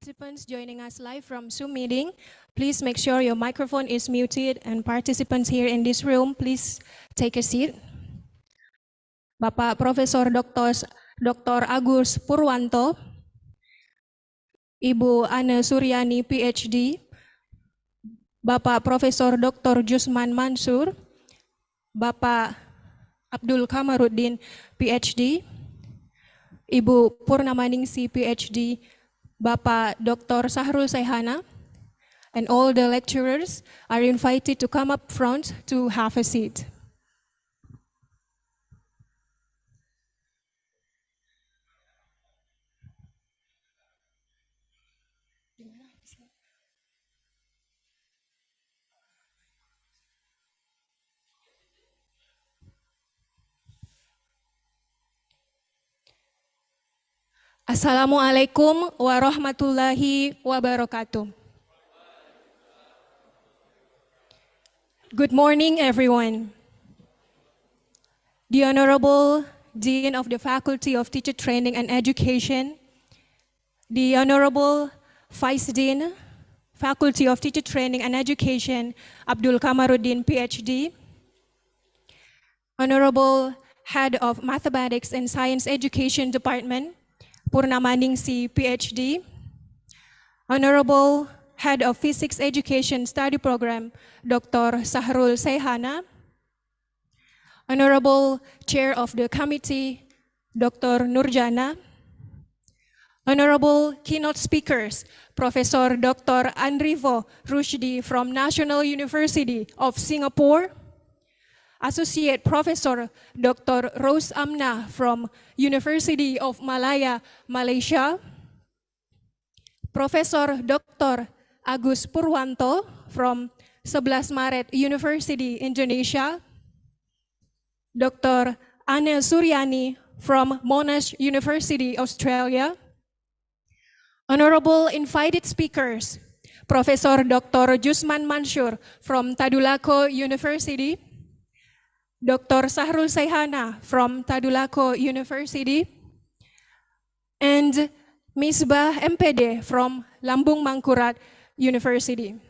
participants joining us live from Zoom meeting, please make sure your microphone is muted, and participants here in this room, please take a seat. Bapak Profesor Dr. Agus Purwanto, Ibu Ane Suryani PhD, Bapak Profesor Dr. Jusman Mansur, Bapak Abdul Kamaruddin PhD, Ibu Purnamaningsi PhD, Bapak Dr. Sahrul Saihana, and all the lecturers are invited to come up front to have a seat. Assalamualaikum warahmatullahi wabarakatuh. Good morning, everyone. The Honorable Dean of the Faculty of Teacher Training and Education, the Honorable Vice Dean, Faculty of Teacher Training and Education, Abdul Kamaruddin PhD, Honorable Head of Mathematics and Science Education Department, Purnamaningsi PhD, Honorable Head of Physics Education Study Program, Dr. Sahrul Saihana, Honorable Chair of the Committee, Dr. Nurjana, Honorable Keynote Speakers, Professor Dr. Anrivo Rushdi from National University of Singapore, Associate Professor Dr. Rose Amna from University of Malaya, Malaysia, Professor Dr. Agus Purwanto from 11 Maret University, Indonesia, Dr. Ane Suryani from Monash University, Australia, Honorable invited speakers, Professor Dr. Jusman Mansur from Tadulako University, Dr. Sahrul Saihana from Tadulako University, and Misbah MPD from Lambung Mangkurat University.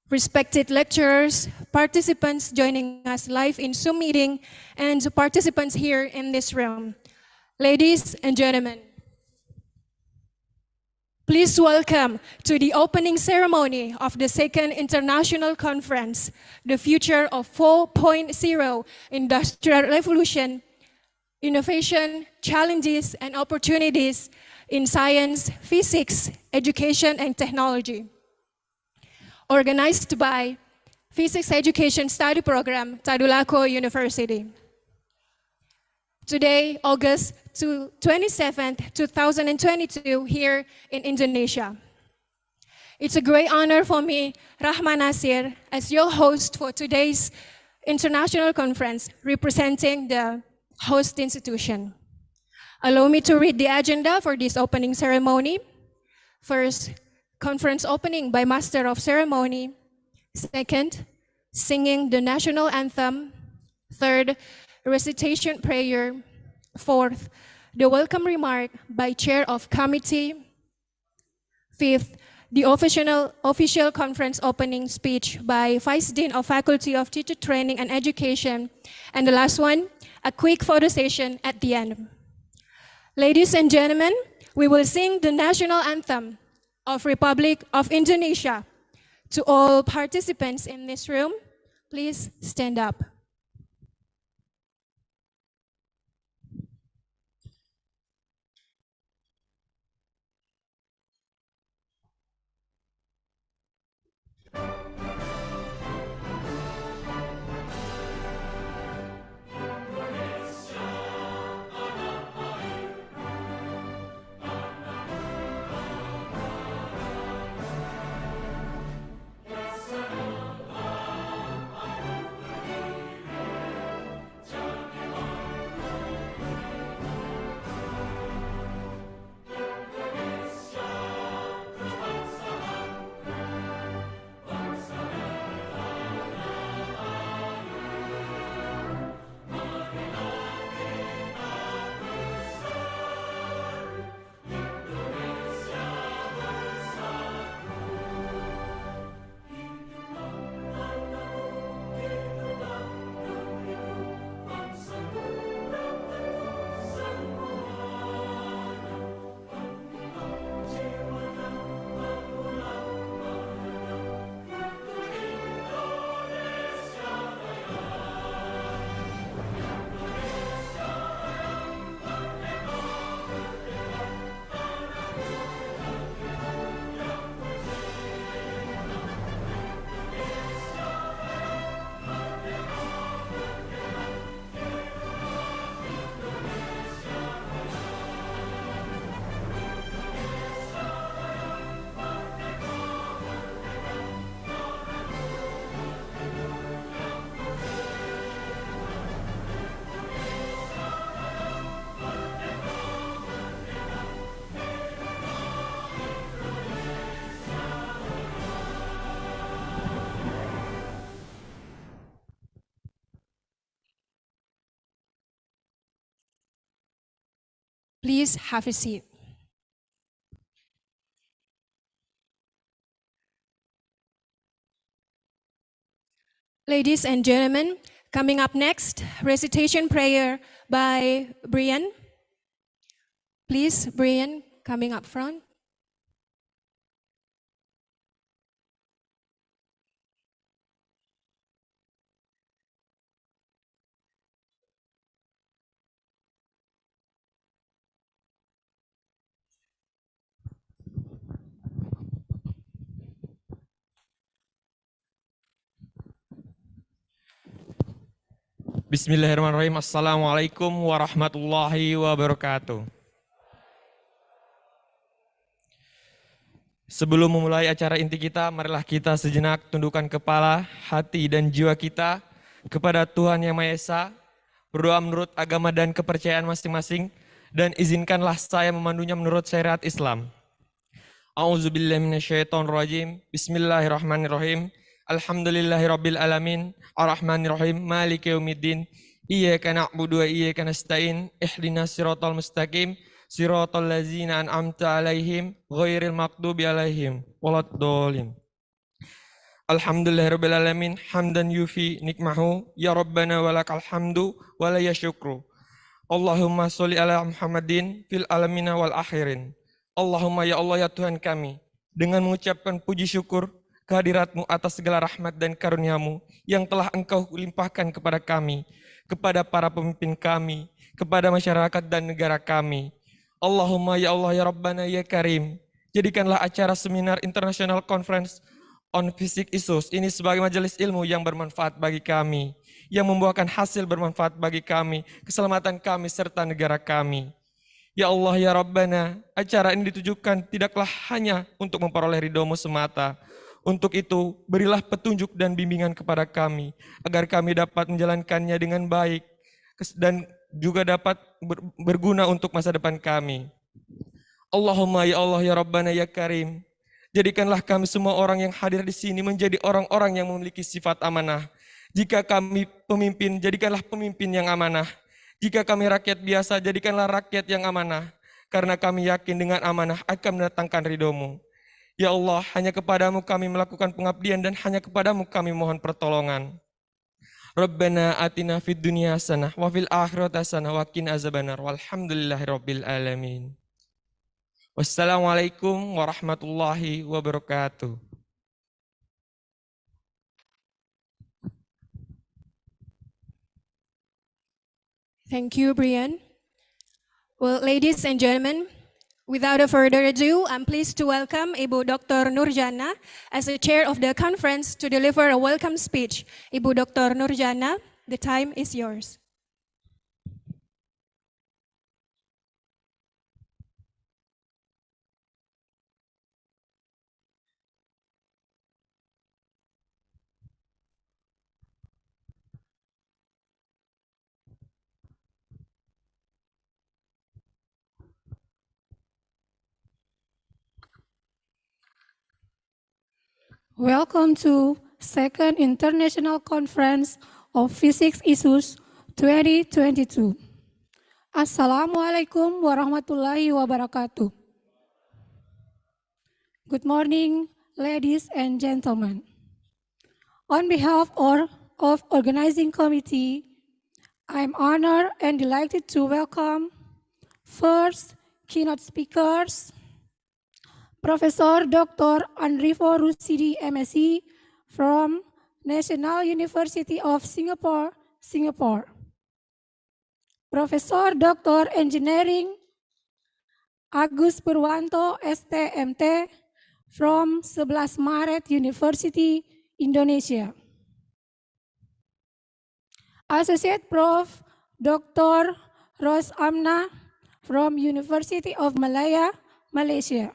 Respected lecturers, participants joining us live in Zoom meeting, and participants here in this room. Ladies and gentlemen, please welcome to the opening ceremony of the second international conference, The Future of 4.0 Industrial Revolution, Innovation, Challenges and Opportunities in Science, Physics, Education and Technology, organized by Physics Education Study Program, Tadulako University. Today, August 27th, 2022, here in Indonesia. It's a great honor for me, Rahma Nasir, as your host for today's international conference, representing the host institution. Allow me to read the agenda for this opening ceremony. First, conference opening by Master of Ceremony. Second, singing the national anthem. Third, recitation prayer. Fourth, the welcome remark by Chair of Committee. Fifth, the official conference opening speech by Vice Dean of Faculty of Teacher Training and Education. And the last one, a quick photo session at the end. Ladies and gentlemen, we will sing the national anthem of Republic of Indonesia. To all participants in this room, please stand up. Please have a seat. Ladies and gentlemen, coming up next, recitation prayer by Brian. Please, Brian, coming up front. Bismillahirrahmanirrahim. Assalamualaikum warahmatullahi wabarakatuh. Sebelum memulai acara inti kita, marilah kita sejenak tundukkan kepala, hati, dan jiwa kita kepada Tuhan Yang Maha Esa, berdoa menurut agama dan kepercayaan masing-masing, dan izinkanlah saya memandunya menurut syariat Islam. A'udzubillahi minasyaitonirrajim. Bismillahirrahmanirrahim. Alhamdulillahirabbil alamin. Arrahmanirrahim. Maliki yaumiddin. Iyyaka na'budu wa iyyaka nasta'in. Ihdinas siratal mustaqim. Siratal ladzina an'amta 'alaihim ghairil maghdubi 'alaihim waladdallin. Alhamdulillahirabbil alamin. Hamdan yufi nikmahu. Ya Rabbana walakal hamdu wa la yasyukru. Allahumma sholli ala Muhammadin fil alamina wal akhirin. Allahumma ya Allah ya Tuhan kami, dengan mengucapkan puji syukur kehadirat-Mu atas segala rahmat dan karunia-Mu yang telah Engkau limpahkan kepada kami, kepada para pemimpin kami, kepada masyarakat dan negara kami. Allahumma ya Allah ya Rabbana ya Karim, jadikanlah acara seminar International Conference on Physics Issues ini sebagai majelis ilmu yang bermanfaat bagi kami, yang membuahkan hasil bermanfaat bagi kami, keselamatan kami serta negara kami. Ya Allah ya Rabbana, acara ini ditujukan tidaklah hanya untuk memperoleh ridho-Mu semata. Untuk itu, berilah petunjuk dan bimbingan kepada kami, agar kami dapat menjalankannya dengan baik, dan juga dapat berguna untuk masa depan kami. Allahumma ya Allah ya Rabbana ya Karim, jadikanlah kami semua orang yang hadir di sini menjadi orang-orang yang memiliki sifat amanah. Jika kami pemimpin, jadikanlah pemimpin yang amanah. Jika kami rakyat biasa, jadikanlah rakyat yang amanah. Karena kami yakin dengan amanah akan mendatangkan ridho-Mu. Ya Allah, hanya kepadamu kami melakukan pengabdian dan hanya kepadamu kami mohon pertolongan. Rabbana atina fid dunya hasanah wa fil akhirati hasanah wa qina azabannar. Walhamdulillahirabbil alamin. Wassalamualaikum warahmatullahi wabarakatuh. Thank you, Brian. Well, ladies and gentlemen, without a further ado, I'm pleased to welcome Ibu Dr. Nurjana as the chair of the conference to deliver a welcome speech. Ibu Dr. Nurjana, the time is yours. Welcome to Second International Conference of Physics Issues 2022. Assalamualaikum warahmatullahi wabarakatuh. Good morning, ladies and gentlemen. On behalf of organizing committee, I'm honored and delighted to welcome first keynote speakers, Professor Dr. Andrivo Rusidi, MSc from National University of Singapore, Singapore. Professor Dr. Engineering Agus Purwanto, STMT from 11 Maret University, Indonesia. Associate Prof. Dr. Ros Amna from University of Malaya, Malaysia.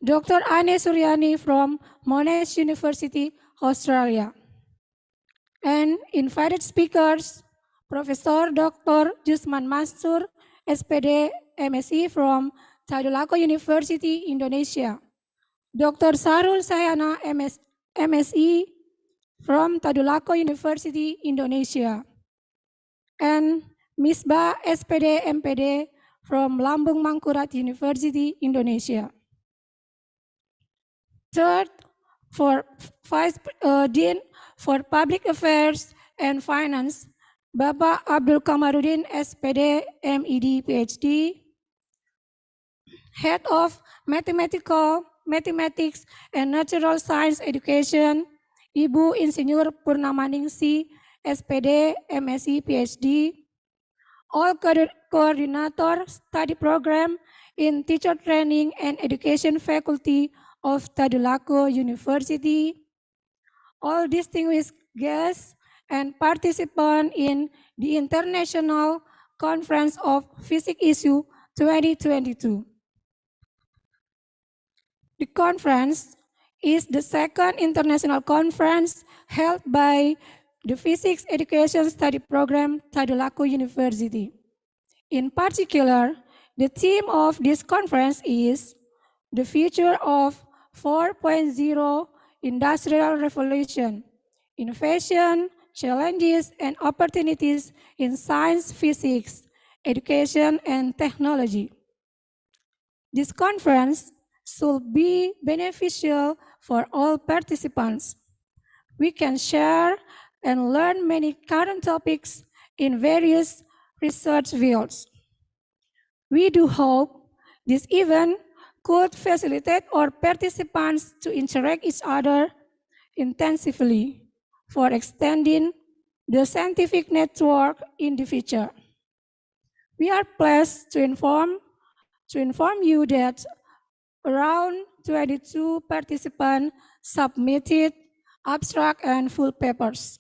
Dr. Ane Suryani from Monash University, Australia. And invited speakers, Professor Dr. Jusman Mansur, SPD, MSc from Tadulako University, Indonesia. Dr. Sarul Sayana, MSc from Tadulako University, Indonesia. And Misbah, SPD, MPD from Lambung Mangkurat University, Indonesia. Third, for Vice Dean for Public Affairs and Finance, Bapak Abdul Kamarudin, SPD, MED, PhD. Head of Mathematics and Natural Science Education, Ibu Insinyur Purnamaningsi, SPD, MSc, PhD. All Coordinator Study Program in Teacher Training and Education Faculty of Tadulako University. All distinguished guests and participants in the International Conference of Physics Issue 2022. The conference is the second international conference held by the Physics Education Study Program, Tadulako University. In particular, the theme of this conference is the future of 4.0 Industrial Revolution, innovation, challenges, and opportunities in science, physics, education, and technology. This conference should be beneficial for all participants. We can share and learn many current topics in various research fields. We do hope this event could facilitate our participants to interact each other intensively for extending the scientific network in the future. We are pleased to inform you that around 22 participants submitted abstract and full papers.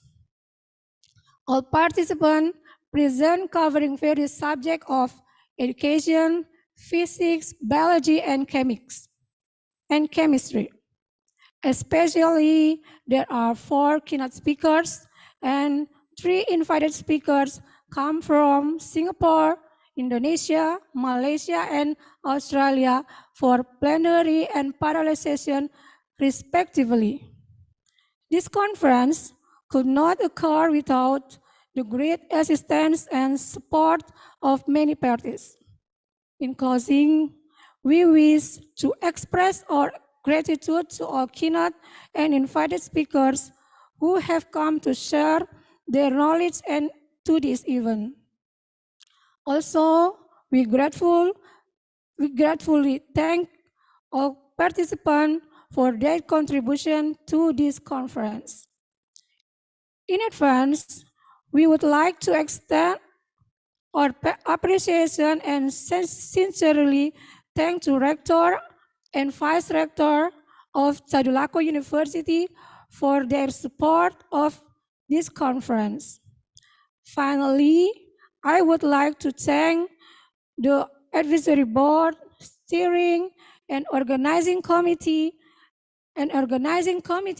All participants present covering various subjects of education, physics, biology, and chemistry. Especially, there are 4 keynote speakers and 3 invited speakers come from Singapore, Indonesia, Malaysia, and Australia for plenary and parallel session, respectively. This conference could not occur without the great assistance and support of many parties. In closing, we wish to express our gratitude to all keynote and invited speakers who have come to share their knowledge and to this event. Also, we gratefully thank all participants for their contribution to this conference. In advance, we would like to extend our appreciation and sincerely thank to Rector and Vice Rector of Tadulako University for their support of this conference. Finally, I would like to thank the Advisory Board, Steering and Organizing Committee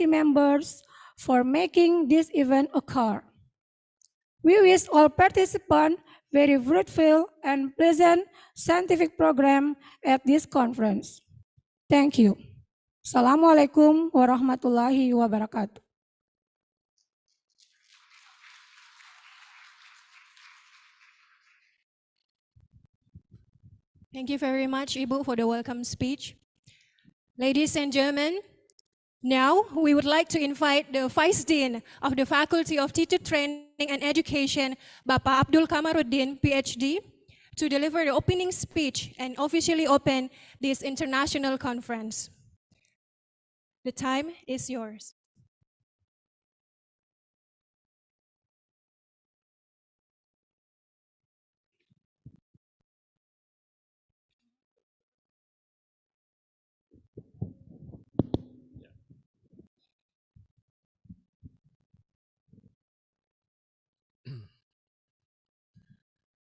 members for making this event occur. We wish all participants very fruitful and pleasant scientific program at this conference. Thank you. Assalamualaikum warahmatullahi wabarakatuh. Thank you very much, Ibu, for the welcome speech. Ladies and gentlemen, now we would like to invite the Vice Dean of the Faculty of Teacher Training and Education, Bapak Abdul Kamarudin, PhD, to deliver the opening speech and officially open this international conference. The time is yours.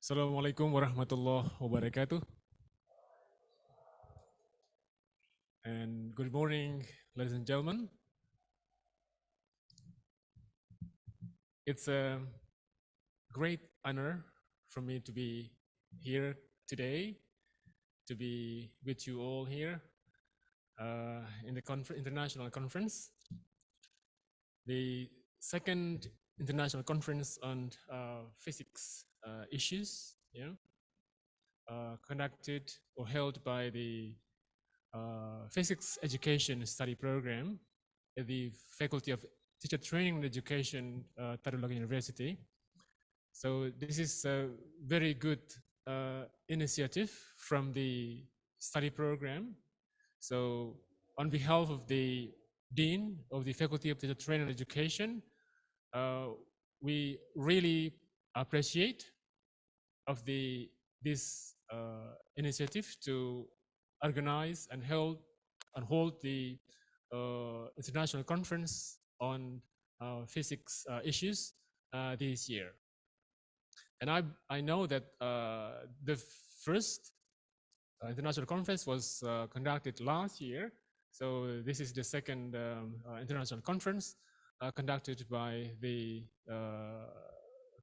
Assalamualaikum warahmatullahi wabarakatuh. And good morning, ladies and gentlemen. It's a great honor for me to be here today, to be with you all here in the international conference, the second international conference on physics issues. Yeah. conducted or held by the Physics Education Study Program at the Faculty of Teacher Training and Education, Tarulog University. So this is a very good initiative from the study program. So on behalf of the Dean of the Faculty of Teacher Training and Education, we really appreciate of this initiative to organize and hold the international conference on physics issues this year. And I know that the first international conference was conducted last year. So this is the second international conference conducted by the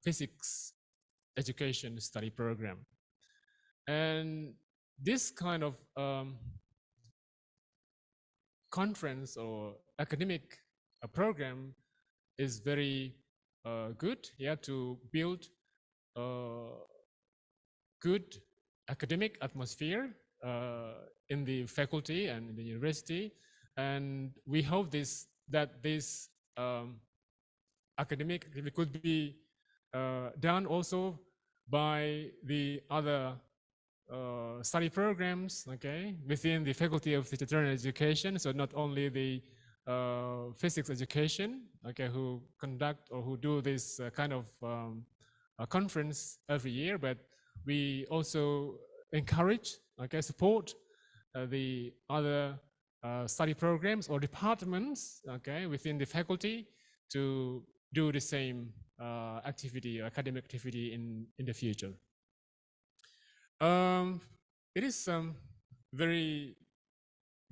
Physics Education Study Program. And this kind of conference or academic program is very good, yeah, to build good academic atmosphere in the faculty and in the university, and we hope that this academic could be done also by the other study programs, okay, within the Faculty of Teacher Training and Education. So not only the physics education, okay, who conduct or who do this kind of conference every year, but we also encourage, okay, support the other study programs or departments, okay, within the faculty to do the same activity, academic activity in the future. It is very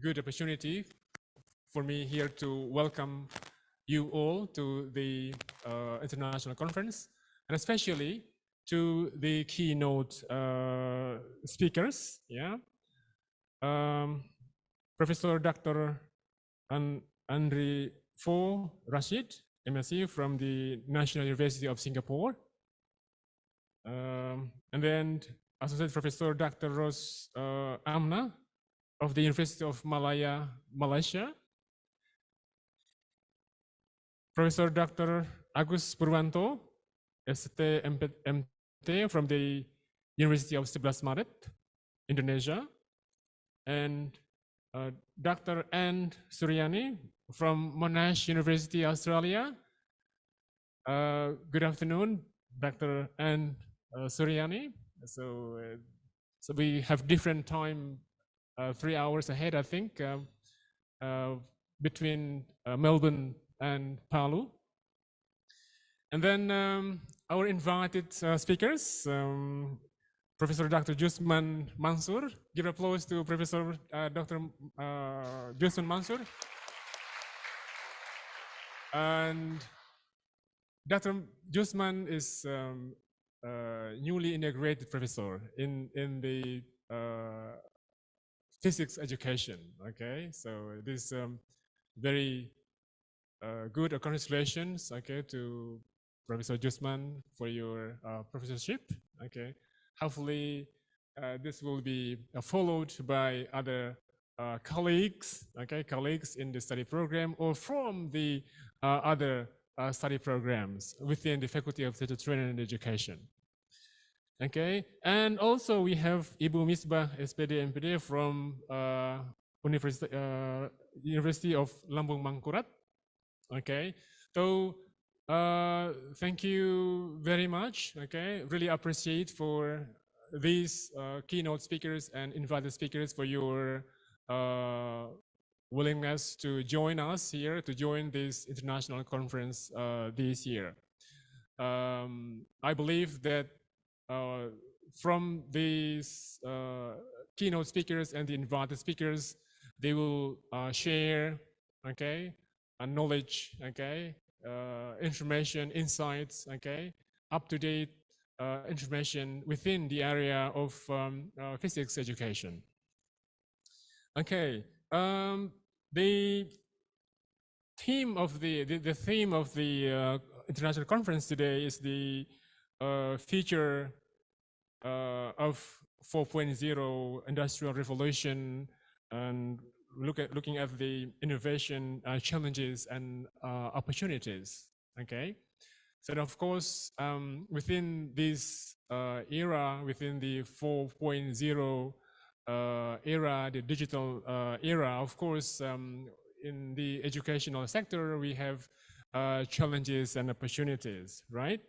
good opportunity for me here to welcome you all to the international conference, and especially to the keynote speakers. Yeah, Professor Dr. Andri Fo Rashid, MSc from the National University of Singapore, and then Associate Professor Dr. Ros Amna of the University of Malaya, Malaysia, Professor Dr. Agus Purwanto, ST MT from the University of 11 Maret, Indonesia, and Dr. Anne Suryani from Monash University, Australia. Good afternoon, Dr. Anne Suryani. So we have different time, 3 hours ahead, I think, between Melbourne and Palu. And then our invited speakers, Professor Dr. Jusman Mansur. Give applause to Professor Dr. Jusman Mansur. And Dr. Jusman is newly integrated professor in the physics education. Okay, so this very good congratulations, okay, to Professor Jusman for your professorship. Okay, hopefully this will be followed by other colleagues, okay, colleagues in the study program or from the other study programs within the Faculty of Teacher Training and Education. Okay, and also we have Ibu Misbah SPD MPD from University of Lambung Mangkurat. Okay, so thank you very much. Okay, really appreciate for these keynote speakers and invited speakers for your willingness to join us here, to join this international conference this year. I believe that from these keynote speakers and the invited speakers, they will share, okay, knowledge, okay, information, insights, okay, up-to-date information within the area of physics education. Okay, the theme of the international conference today is the future of 4.0 industrial revolution and looking at the innovation challenges and opportunities. Okay, so of course within this era, within the 4.0 era, the digital era, of course, in the educational sector we have challenges and opportunities, right?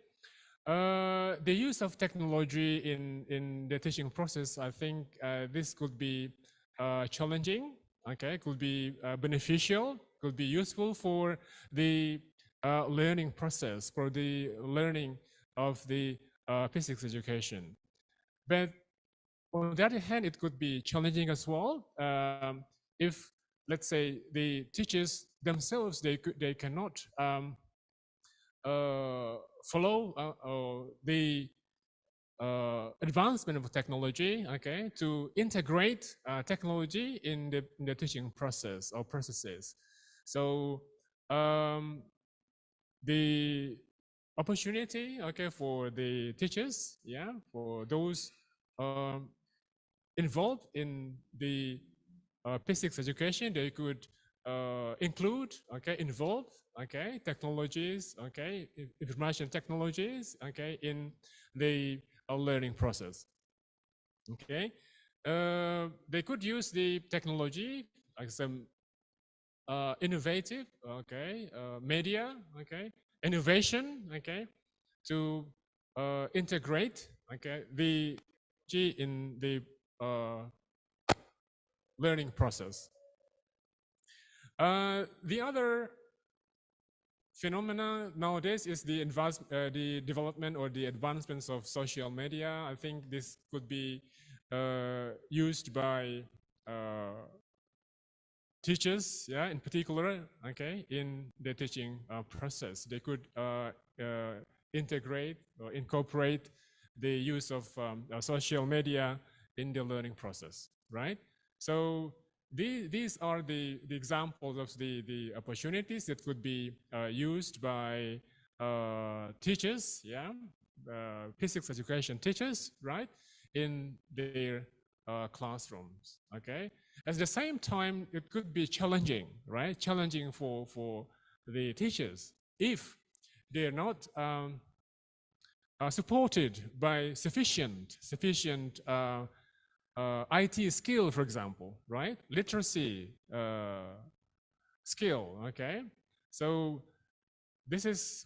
The use of technology in the teaching process, I think this could be challenging, okay, could be beneficial, could be useful for the learning process, for the learning of the physics education. But on the other hand, it could be challenging as well if, let's say, the teachers themselves, they cannot follow the advancement of technology, okay, to integrate technology in the teaching process or processes. So the opportunity, okay, for the teachers, yeah, for those involved in the physics education, they could include, okay, involve, okay, technologies, okay, information technologies, okay, in the learning process. Okay, they could use the technology like some innovative, okay, media, okay, innovation, okay, to integrate, okay, the G in the learning process. The other phenomena nowadays is the the development or the advancements of social media. I think this could be used by teachers, yeah, in particular, okay, in the teaching process. They could integrate or incorporate the use of social media in the learning process, right? So these are the examples of the opportunities that could be used by teachers, yeah, physics education teachers, right, in their classrooms, okay? At the same time, it could be challenging, right? Challenging for the teachers if they're not supported by sufficient IT skill, for example, right? Literacy skill, okay? So this is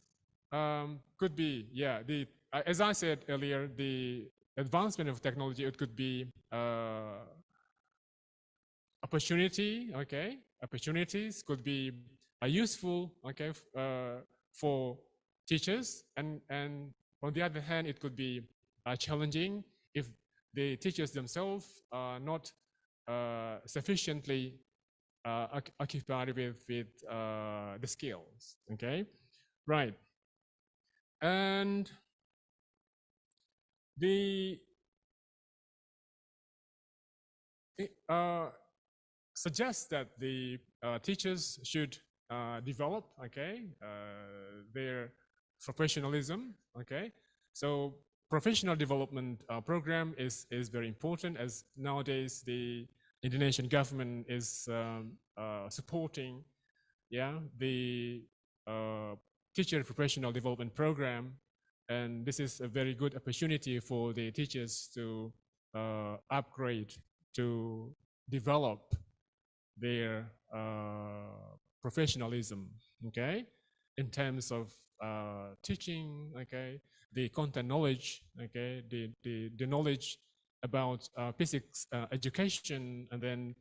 could be, yeah, the as I said earlier, the advancement of technology, it could be opportunity, okay? Opportunities could be useful, okay, for teachers, and on the other hand, it could be challenging if the teachers themselves are not sufficiently occupied with the skills, okay? Right. And the suggests that the teachers should develop, okay, their professionalism, okay. So professional development program is very important, as nowadays the Indonesian government is supporting, yeah, the teacher professional development program, and this is a very good opportunity for the teachers to upgrade, to develop their professionalism, okay, in terms of teaching, okay, the content knowledge, okay, the knowledge about physics education, and then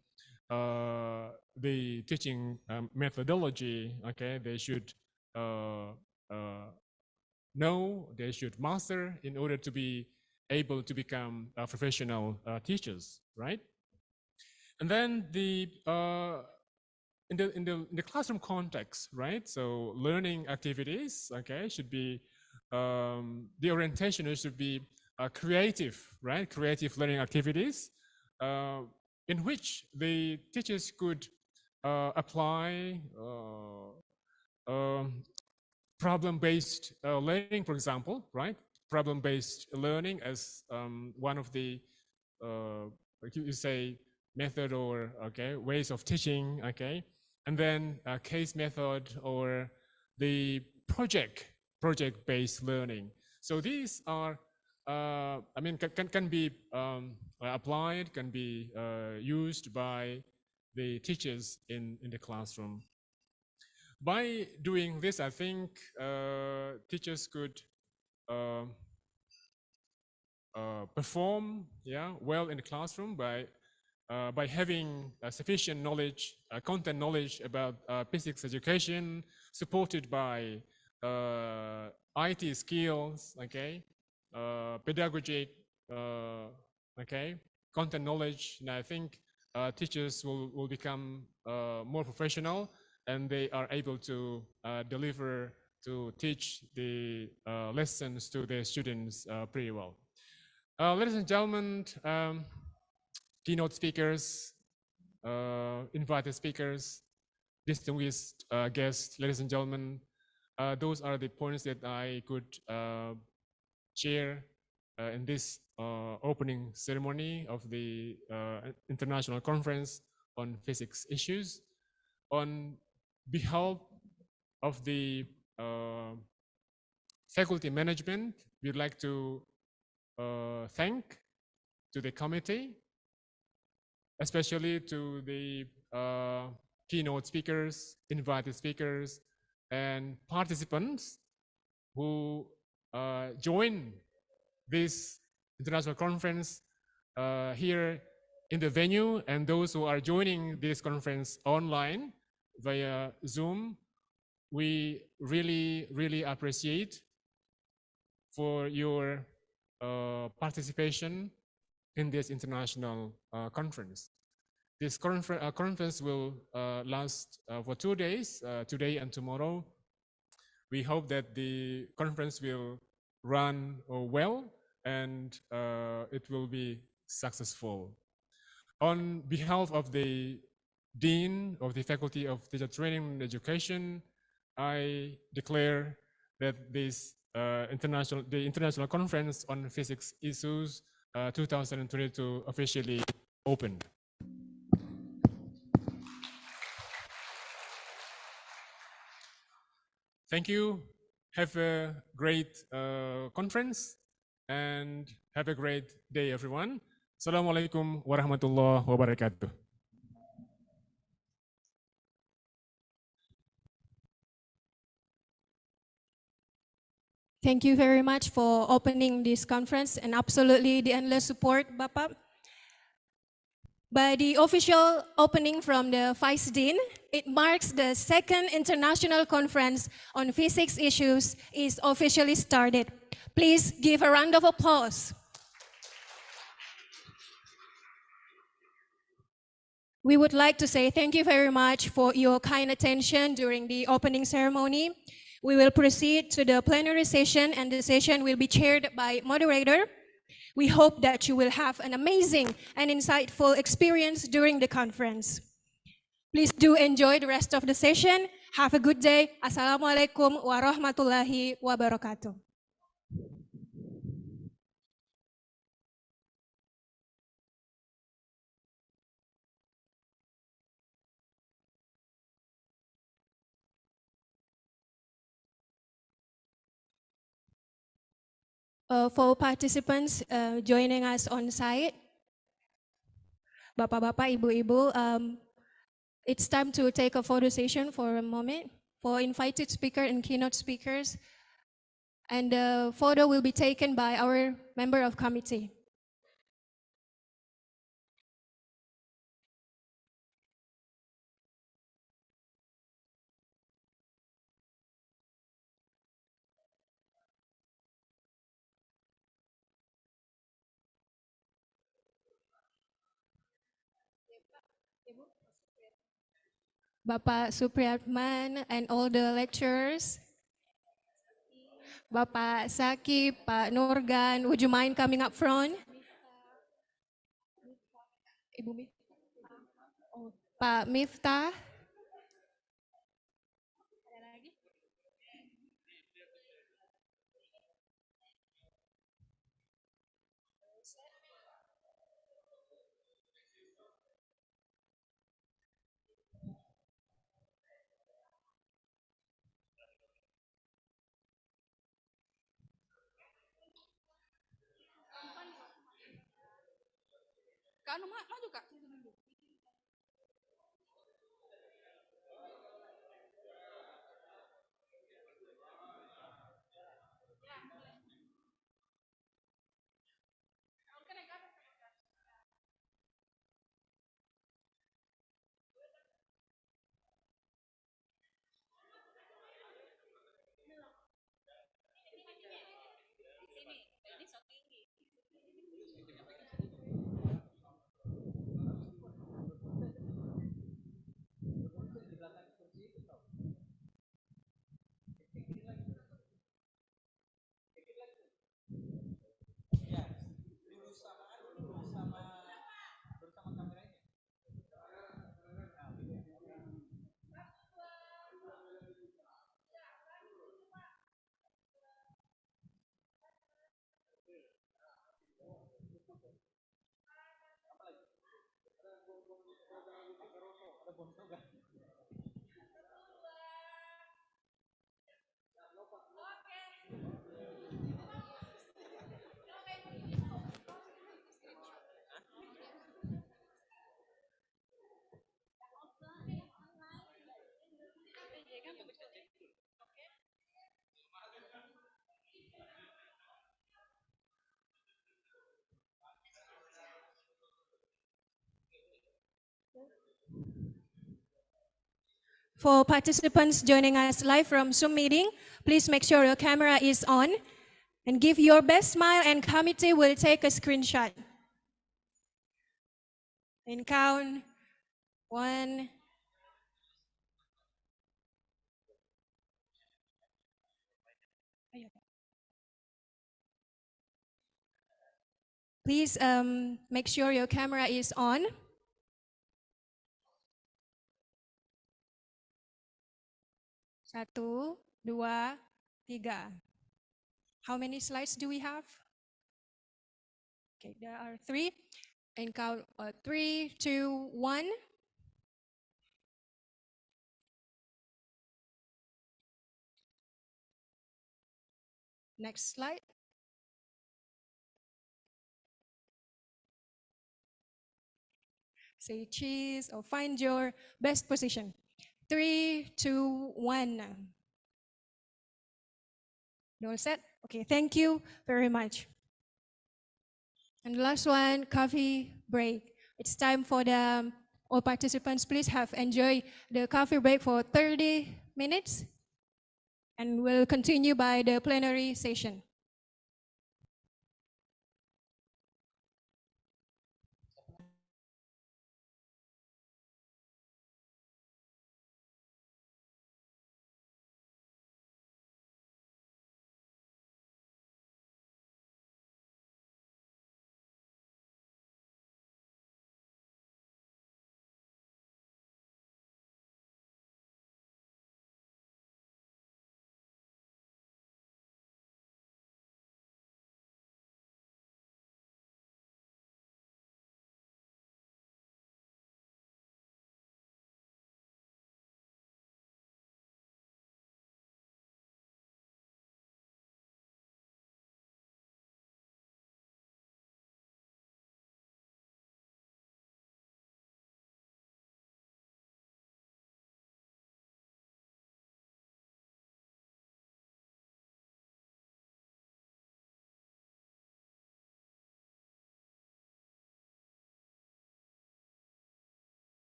the teaching methodology, okay, they should know, they should master in order to be able to become professional teachers, right? And then the in the classroom context, right? So learning activities, okay, should be the orientation should be creative, right? Creative learning activities in which the teachers could apply problem-based learning, for example, right? Problem-based learning as one of the like you say method or okay ways of teaching, okay, and then case method or the project-based learning. So these are I mean can be applied, can be used by the teachers in the classroom. By doing this, I think teachers could uh, perform well in the classroom by having sufficient knowledge, content knowledge about physics education, supported by IT skills, okay, pedagogic, okay, content knowledge. And I think teachers will become more professional, and they are able to deliver, to teach the lessons to their students pretty well. Ladies and gentlemen, keynote speakers, invited speakers, distinguished guests, ladies and gentlemen, those are the points that I could share in this opening ceremony of the International Conference on Physics Issues. On behalf of the faculty management, we'd like to thank to the committee, especially to the keynote speakers, invited speakers, and participants who join this international conference here in the venue, and those who are joining this conference online via Zoom. We really appreciate for your participation in this international conference. This conference will last for 2 days, today and tomorrow. We hope that the conference will run well and it will be successful. On behalf of the Dean of the Faculty of Teacher Training and Education, I declare that this the International Conference on Physics Issues 2022 officially opened. Thank you. Have a great conference and have a great day, everyone. Assalamualaikum warahmatullahi wabarakatuh. Thank you very much for opening this conference and absolutely the endless support, Bapak. By the official opening from the Vice Dean, it marks the second international conference on physics issues is officially started. Please give a round of applause. We would like to say thank you very much for your kind attention during the opening ceremony. We will proceed to the plenary session, and the session will be chaired by moderator. We hope that you will have an amazing and insightful experience during the conference. Please do enjoy the rest of the session. Have a good day. Assalamualaikum warahmatullahi wabarakatuh. For participants joining us on site, Bapak-bapak, Ibu-ibu, it's time to take a photo session for a moment for invited speaker and keynote speakers. And the photo will be taken by our member of committee. Bapak Supriyatman and all the lecturers. Bapak Saki, Pak Nurgan, would you mind coming up front? Ibu Pak Miftah. For participants joining us live from Zoom meeting, please make sure your camera is on and give your best smile, and committee will take a screenshot. And count 1. Please make sure your camera is on. Satu, dua, tiga. How many slides do we have? Okay, there are 3. And count 3, 2, 1. Next slide. Say cheese or find your best position. 3, 2, 1. You all set? Okay, thank you very much. And the last one, coffee break. It's time for all participants, please have enjoy the coffee break for 30 minutes. And we'll continue by the plenary session.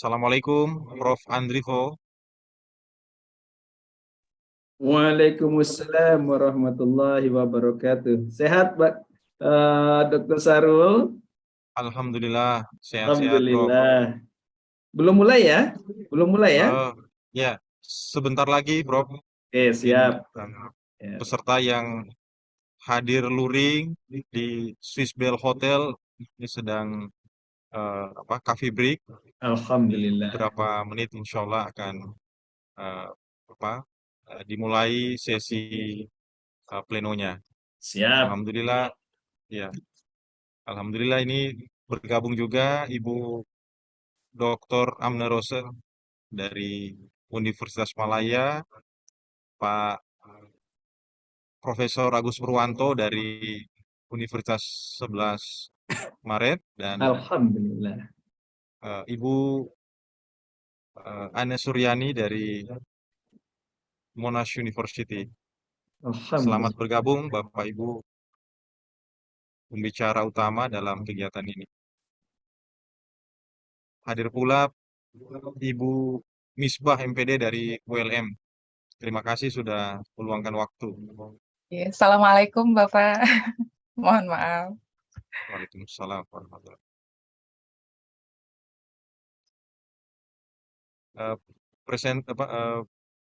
Assalamualaikum, Prof. Andrivo. Waalaikumsalam warahmatullahi wabarakatuh. Sehat, Pak Dr. Sarul? Alhamdulillah, sehat-sehat, Prof. Alhamdulillah. Belum mulai ya? Belum mulai ya? Ya, sebentar lagi, Prof. Oke, siap. Ya. Peserta yang hadir luring di Swiss Bell Hotel ini sedang coffee break. Alhamdulillah. Beberapa menit insya Allah akan dimulai sesi plenonya. Siap. Alhamdulillah, ya, alhamdulillah ini bergabung juga Ibu Dr. Amna Rose dari Universitas Malaya, Pak Profesor Agus Purwanto dari Universitas 11 Maret, dan Alhamdulillah. Ibu Ane Suryani dari Monash University. Selamat Alhamdulillah. bergabung Bapak Ibu pembicara utama dalam kegiatan ini. Hadir pula Ibu Misbah MPD dari ULM. Terima kasih sudah meluangkan waktu. Ya, Assalamualaikum Bapak. Mohon maaf. Waalaikumsalam warahmatullahi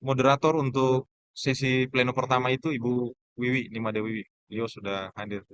moderator untuk sesi pleno pertama itu Ibu Wiwi Nimade Wiwi. Beliau sudah hadir.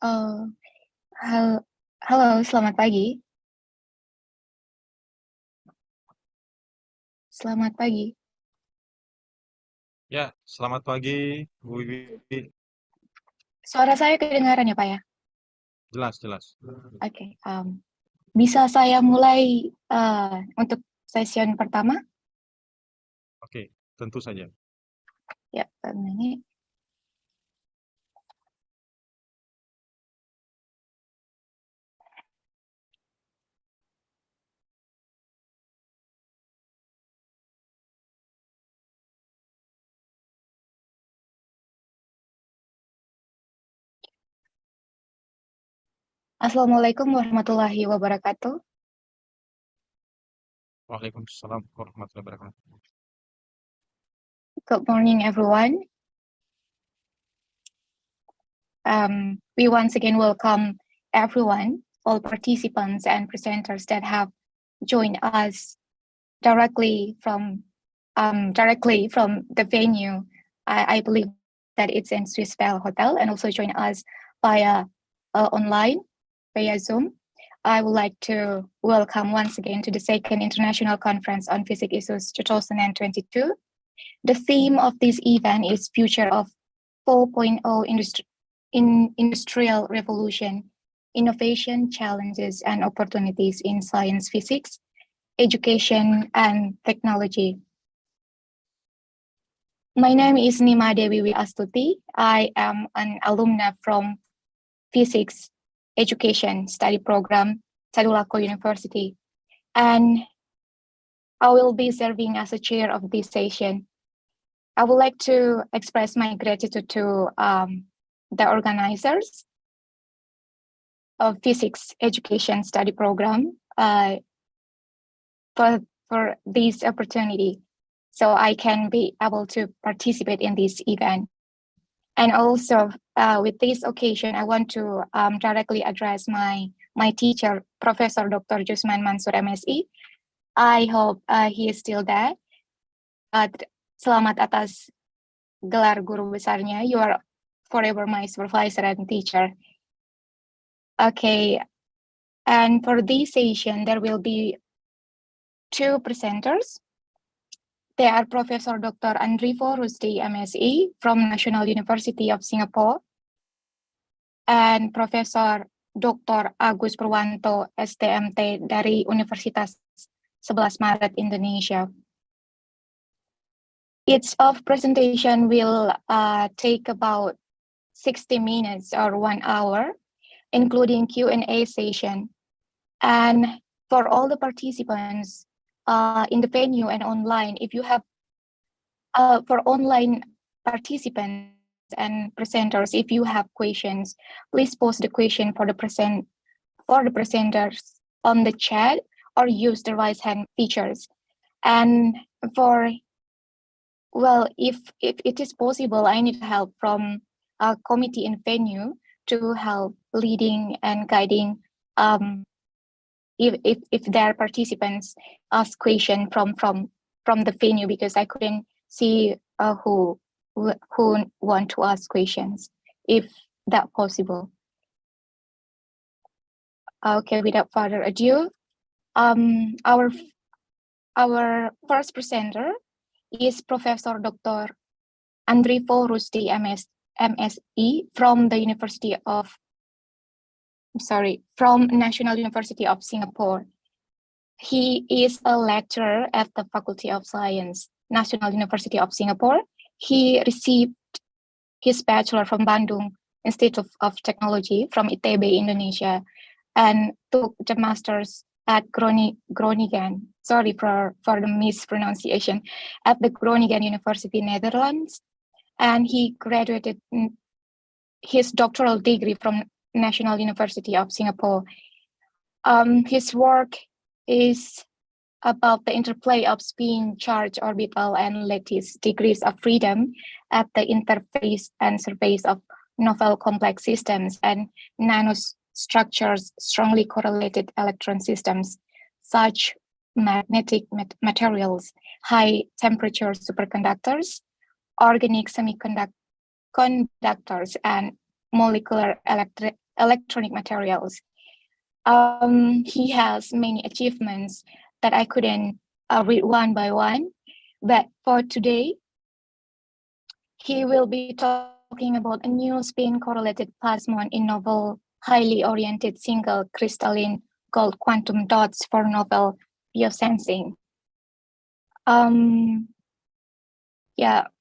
Oh, halo, selamat pagi. Selamat pagi. Ya, selamat pagi, Bu Wiwi. Suara saya kedengaran ya, Pak ya? Jelas, jelas. Oke, bisa saya mulai untuk session pertama? Oke, tentu saja. Ya, ini. Assalamualaikum warahmatullahi wabarakatuh. Waalaikumsalam warahmatullahi wabarakatuh. Good morning, everyone. We once again welcome everyone, all participants and presenters that have joined us directly from the venue. I believe that it's in Swiss Bell Hotel, and also join us via online via Zoom. I would like to welcome once again to the second International Conference on Physics Issues 2022. The theme of this event is Future of 4.0 Industrial Revolution, Innovation, Challenges, and Opportunities in Science, Physics, Education, and Technology. My name is Nima Dewi Astuti. I am an alumna from Physics Education Study Program, Tadulako University, and I will be serving as a chair of this session. I would like to express my gratitude to the organizers of Physics Education Study Program for this opportunity, so I can be able to participate in this event. And also, with this occasion, I want to directly address my teacher, Professor Dr. Jusman Mansur MSI. I hope he is still there. Selamat atas gelar guru besarnya. You are forever my supervisor and teacher. Okay, and for this session, there will be two presenters. They are Professor Dr. Andrivo Rusdi, MSc from National University of Singapore, and Professor Dr. Agus Purwanto, STMT dari Universitas 11 Maret, Indonesia. Each of presentation will take about 60 minutes or 1 hour, including Q&A session. And for all the participants in the venue and online, if you have, for online participants and presenters, if you have questions, please post the question for the presenters on the chat or use the raise hand features. And for, well, if it is possible, I need help from a committee in venue to help leading and guiding if their participants ask question from the venue, because I couldn't see who want to ask questions, if that possible. Okay, without further ado, our first presenter is Professor Dr. Andrivo Rusdi, MSc from the from National University of Singapore. He is a lecturer at the Faculty of Science, National University of Singapore. He received his bachelor from Bandung Institute of Technology from ITB, Indonesia, and took the master's at Groningen. Sorry for the mispronunciation. At the Groningen University, Netherlands, and he graduated his doctoral degree from National University of Singapore. His work is about the interplay of spin, charge, orbital, and lattice degrees of freedom at the interface and surface of novel complex systems and nanostructures, strongly correlated electron systems, such magnetic materials, high temperature superconductors, organic semiconductors, and molecular electronic materials. He has many achievements that I couldn't read one by one, but for today, he will be talking about a new spin-correlated plasmon in novel, highly oriented single crystalline gold quantum dots for novel biosensing. Yeah,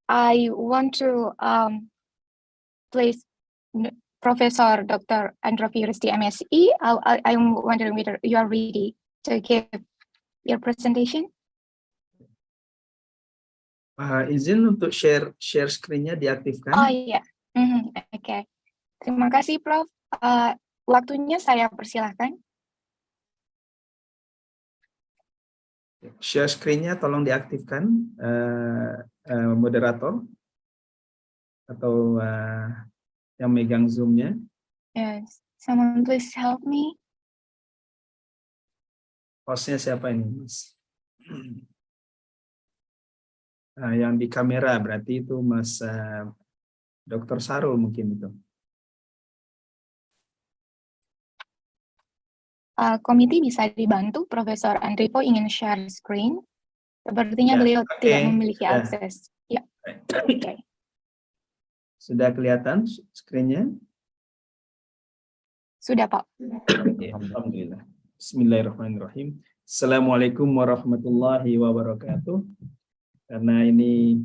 I want to place Professor Dr. Androfi Risti MSE. I'm wondering whether you are ready to give your presentation. Izin untuk share screen-nya diaktifkan. Oh iya, Oke. Terima kasih Prof. Waktunya saya persilahkan. Share screen-nya tolong diaktifkan, moderator atau yang megang Zoom-nya. Yes. Someone please help me. Hostnya siapa ini, Mas? Yang di kamera berarti itu Mas Dr. Sarul mungkin itu. Komite bisa dibantu, Profesor Andripo ingin share screen. Sepertinya Ya, beliau oke, tidak memiliki sudah. akses. Ya, oke. Sudah kelihatan screen-nya? Sudah, Pak. Ya, alhamdulillah. Bismillahirrahmanirrahim. Assalamualaikum warahmatullahi wabarakatuh. Karena ini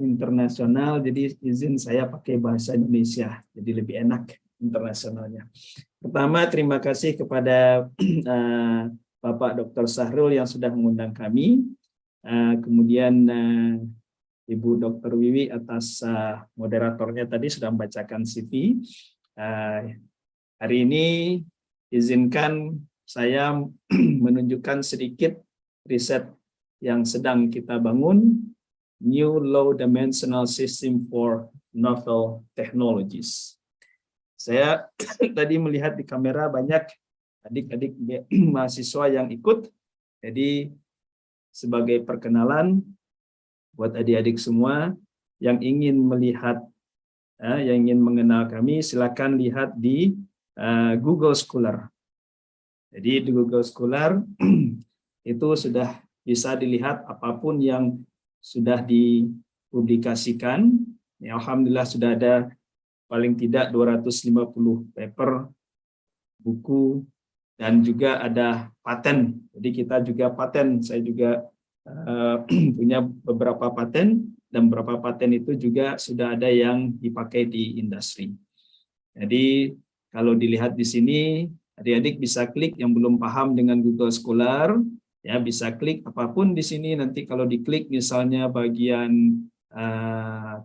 internasional, jadi izin saya pakai bahasa Indonesia, jadi lebih enak internasionalnya. Pertama, terima kasih kepada Bapak Dr. Sahrul yang sudah mengundang kami. Kemudian Ibu Dr. Wiwi atas moderatornya tadi sudah membacakan CV. Hari ini izinkan saya menunjukkan sedikit riset yang sedang kita bangun, New Low Dimensional System for Novel Technologies. Saya tadi melihat di kamera banyak adik-adik mahasiswa yang ikut, jadi sebagai perkenalan buat adik-adik semua yang ingin melihat, yang ingin mengenal kami, silakan lihat di Google Scholar. Jadi di Google Scholar itu sudah bisa dilihat apapun yang sudah dipublikasikan. Ya, alhamdulillah sudah ada paling tidak 250 paper, buku, dan juga ada paten. Jadi kita juga paten, saya juga punya beberapa paten, dan beberapa paten itu juga sudah ada yang dipakai di industri. Jadi kalau dilihat di sini, adik-adik bisa klik yang belum paham dengan Google Scholar, ya bisa klik apapun di sini. Nanti kalau diklik misalnya bagian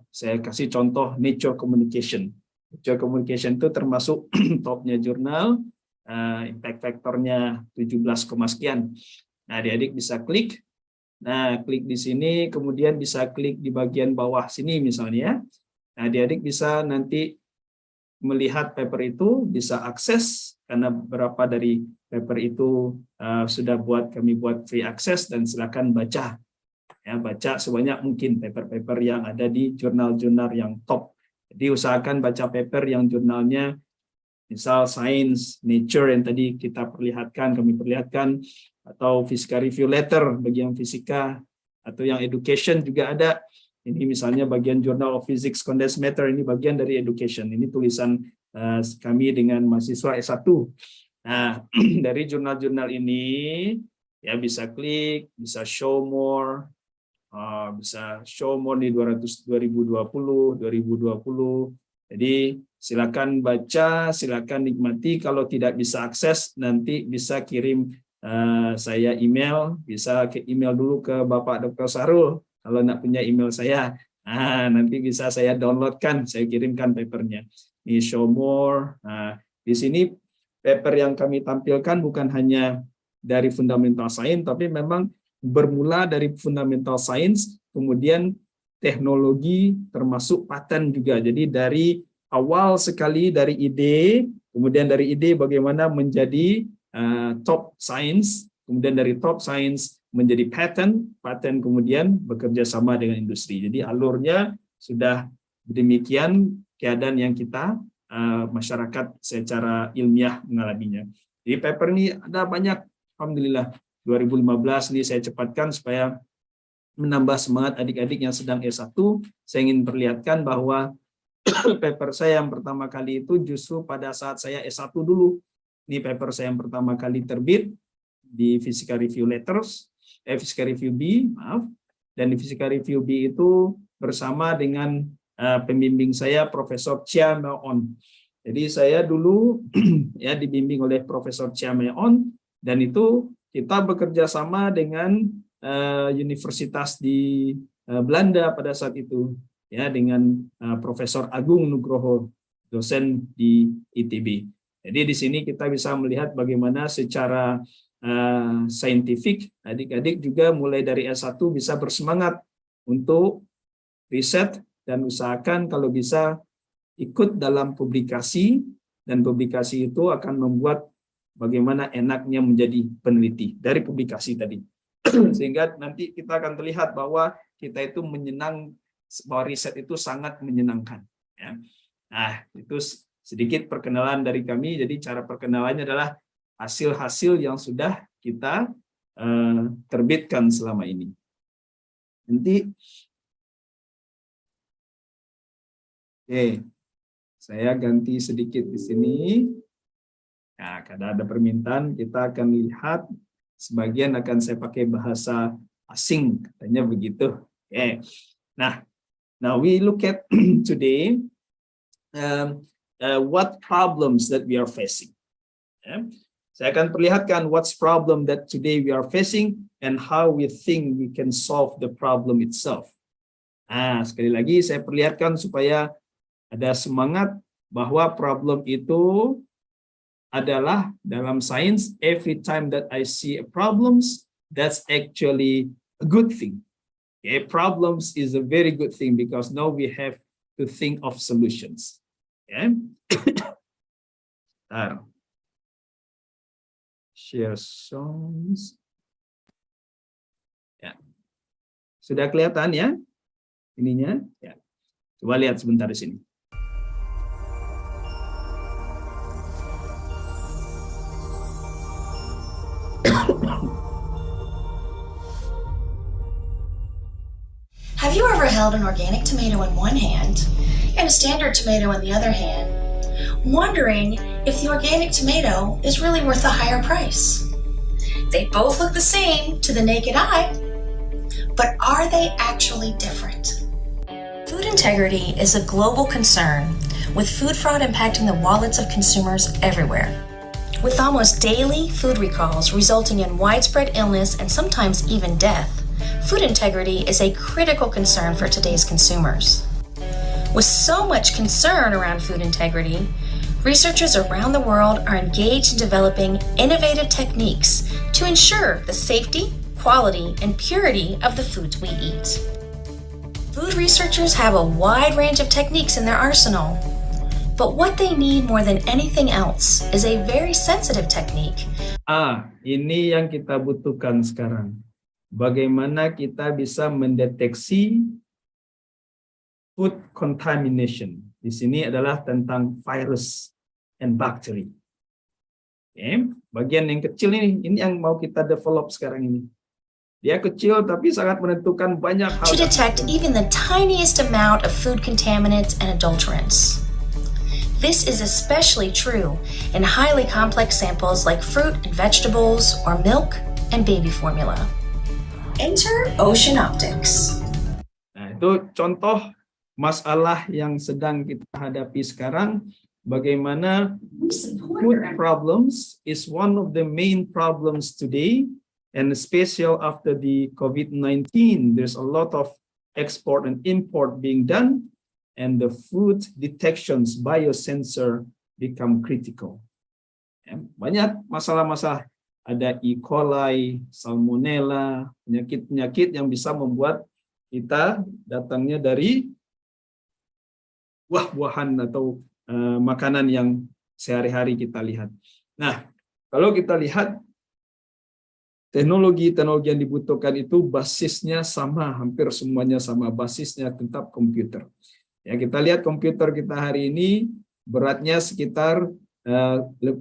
saya kasih contoh Nature Communication. Nature Communication itu termasuk topnya jurnal, impact factornya 17, sekian. Nah, adik-adik bisa klik. Nah, klik di sini, kemudian bisa klik di bagian bawah sini misalnya. Nah, adik-adik bisa nanti melihat paper itu, bisa akses karena beberapa dari paper itu sudah kami buat free access, dan silakan baca. Ya, baca sebanyak mungkin paper-paper yang ada di jurnal-jurnal yang top. Jadi usahakan baca paper yang jurnalnya misal Science, Nature yang tadi kami perlihatkan, atau Fisika Review Letter bagi yang fisika, atau yang education juga ada. Ini misalnya bagian Journal of Physics Condensed Matter, ini bagian dari education. Ini tulisan kami dengan mahasiswa S1. Nah, dari jurnal-jurnal ini ya bisa klik, bisa show more, bisa show more di 2020. Jadi silakan baca, silakan nikmati. Kalau tidak bisa akses, nanti bisa kirim saya email, bisa ke email dulu ke Bapak Dr. Sarul. Kalau nggak punya email saya, nanti bisa saya downloadkan, saya kirimkan papernya. Ini show more. Nah, di sini paper yang kami tampilkan bukan hanya dari fundamental science, tapi memang bermula dari fundamental science, kemudian teknologi termasuk paten juga. Jadi dari awal sekali dari ide, kemudian dari ide bagaimana menjadi top science, kemudian dari top science menjadi paten kemudian bekerja sama dengan industri. Jadi alurnya sudah demikian keadaan yang kita masyarakat secara ilmiah mengalaminya. Jadi paper ini ada banyak, alhamdulillah. 2015 ini saya cepatkan supaya menambah semangat adik-adik yang sedang S1. Saya ingin perlihatkan bahwa paper saya yang pertama kali itu justru pada saat saya S1 dulu. Ini paper saya yang pertama kali terbit di Physical Review Letters, Physical Review B, maaf. Dan di Physical Review B itu bersama dengan pembimbing saya, Profesor Chia Meon. Jadi saya dulu ya dibimbing oleh Profesor Chia Meon, dan itu kita bekerja sama dengan universitas di Belanda pada saat itu, ya, dengan Profesor Agung Nugroho, dosen di ITB. Jadi di sini kita bisa melihat bagaimana secara saintifik adik-adik juga mulai dari S1 bisa bersemangat untuk riset dan usahakan kalau bisa ikut dalam publikasi, dan publikasi itu akan membuat bagaimana enaknya menjadi peneliti dari publikasi tadi. Sehingga nanti kita akan terlihat bahwa kita itu bahwa riset itu sangat menyenangkan. Ya. Nah, itu sedikit perkenalan dari kami. Jadi cara perkenalannya adalah hasil-hasil yang sudah kita terbitkan selama ini. Nanti, saya ganti sedikit di sini. Nah, karena ada permintaan, kita akan lihat sebagian akan saya pakai bahasa asing, katanya begitu. Nah, now we look at today what problems that we are facing. Saya akan perlihatkan what's problem that today we are facing and how we think we can solve the problem itself. Nah, sekali lagi saya perlihatkan supaya ada semangat bahwa problem itu adalah dalam sains, every time that I see a problems, that's actually a good thing. Okay, problems is a very good thing because now we have to think of solutions. Okay. Share songs. Ya. Sudah kelihatan ya ininya? Ya. Coba lihat sebentar di sini. Have you ever held an organic tomato in one hand and a standard tomato in the other hand, wondering if the organic tomato is really worth a higher price? They both look the same to the naked eye, but are they actually different? Food integrity is a global concern, with food fraud impacting the wallets of consumers everywhere. With almost daily food recalls resulting in widespread illness and sometimes even death, food integrity is a critical concern for today's consumers. With so much concern around food integrity, researchers around the world are engaged in developing innovative techniques to ensure the safety, quality, and purity of the foods we eat. Food researchers have a wide range of techniques in their arsenal, but what they need more than anything else is a very sensitive technique. Ini yang kita butuhkan sekarang. Bagaimana kita bisa mendeteksi food contamination. Di sini adalah tentang virus and bacteria. Bagian yang kecil ini yang mau kita develop sekarang ini. Dia kecil tapi sangat menentukan banyak hal. To detect even the tiniest amount of food contaminants and adulterants. This is especially true in highly complex samples like fruit and vegetables or milk and baby formula. Enter ocean optics. Nah, itu contoh masalah yang sedang kita hadapi sekarang. Bagaimana food problems is one of the main problems today, and especially after the COVID-19, there's a lot of export and import being done, and the food detections biosensor become critical. Banyak masalah-masalah, ada ICoPIs, salmonella, penyakit-penyakit yang bisa membuat kita datangnya dari buah-buahan atau makanan yang sehari-hari kita lihat. Nah, kalau kita lihat teknologi-teknologi yang dibutuhkan itu basisnya sama, hampir semuanya sama, basisnya tetap komputer. Ya, kita lihat komputer kita hari ini beratnya sekitar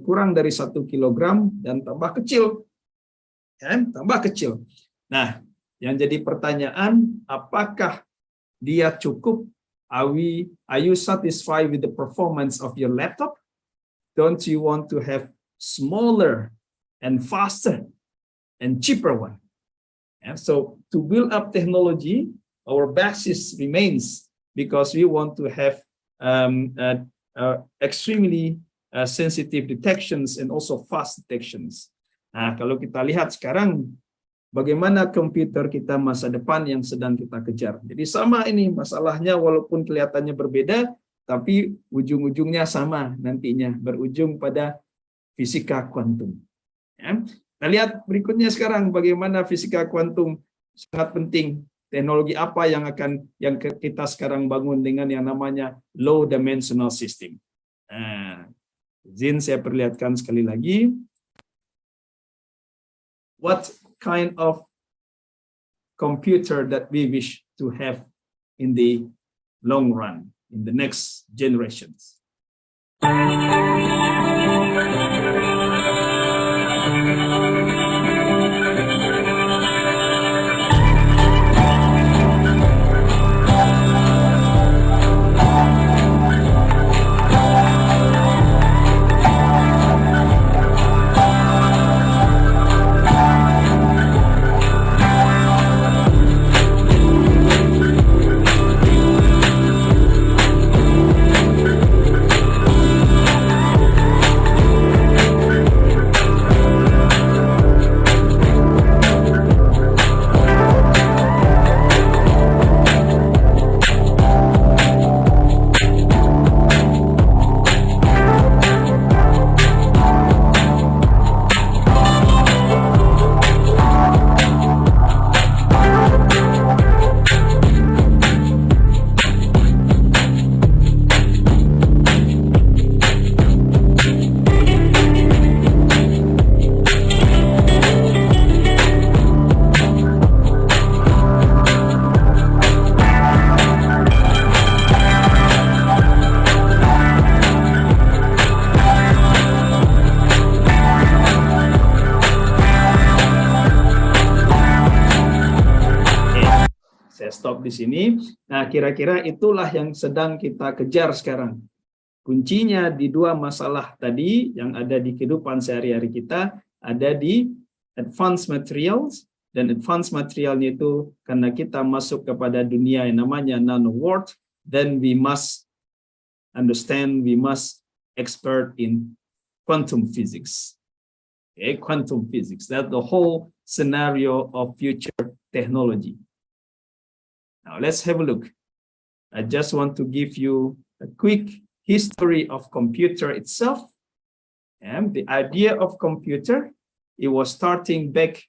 kurang dari 1 kilogram dan tambah kecil. Tambah kecil. Nah, yang jadi pertanyaan, apakah dia cukup? Are you satisfied with the performance of your laptop? Don't you want to have smaller and faster and cheaper one? And so to build up technology, our basis remains because we want to have extremely sensitive detections and also fast detections. Nah, kalau kita lihat sekarang bagaimana komputer kita masa depan yang sedang kita kejar. Jadi sama ini masalahnya, walaupun kelihatannya berbeda, tapi ujung-ujungnya sama nantinya, berujung pada fisika kuantum. Ya. Kita lihat berikutnya sekarang bagaimana fisika kuantum sangat penting. Teknologi apa yang kita sekarang bangun dengan yang namanya low dimensional system. Nah, izin saya perlihatkan sekali lagi. What kind of computer that we wish to have in the long run, in the next generations? Stop di sini. Nah, kira-kira itulah yang sedang kita kejar sekarang. Kuncinya di dua masalah tadi yang ada di kehidupan sehari-hari kita, ada di advanced materials, dan advanced materialnya itu karena kita masuk kepada dunia yang namanya nano world, then we must understand, we must expert in quantum physics. Okay, quantum physics, that's the whole scenario of future technology. Now let's have a look. I just want to give you a quick history of computer itself. And the idea of computer, it was starting back.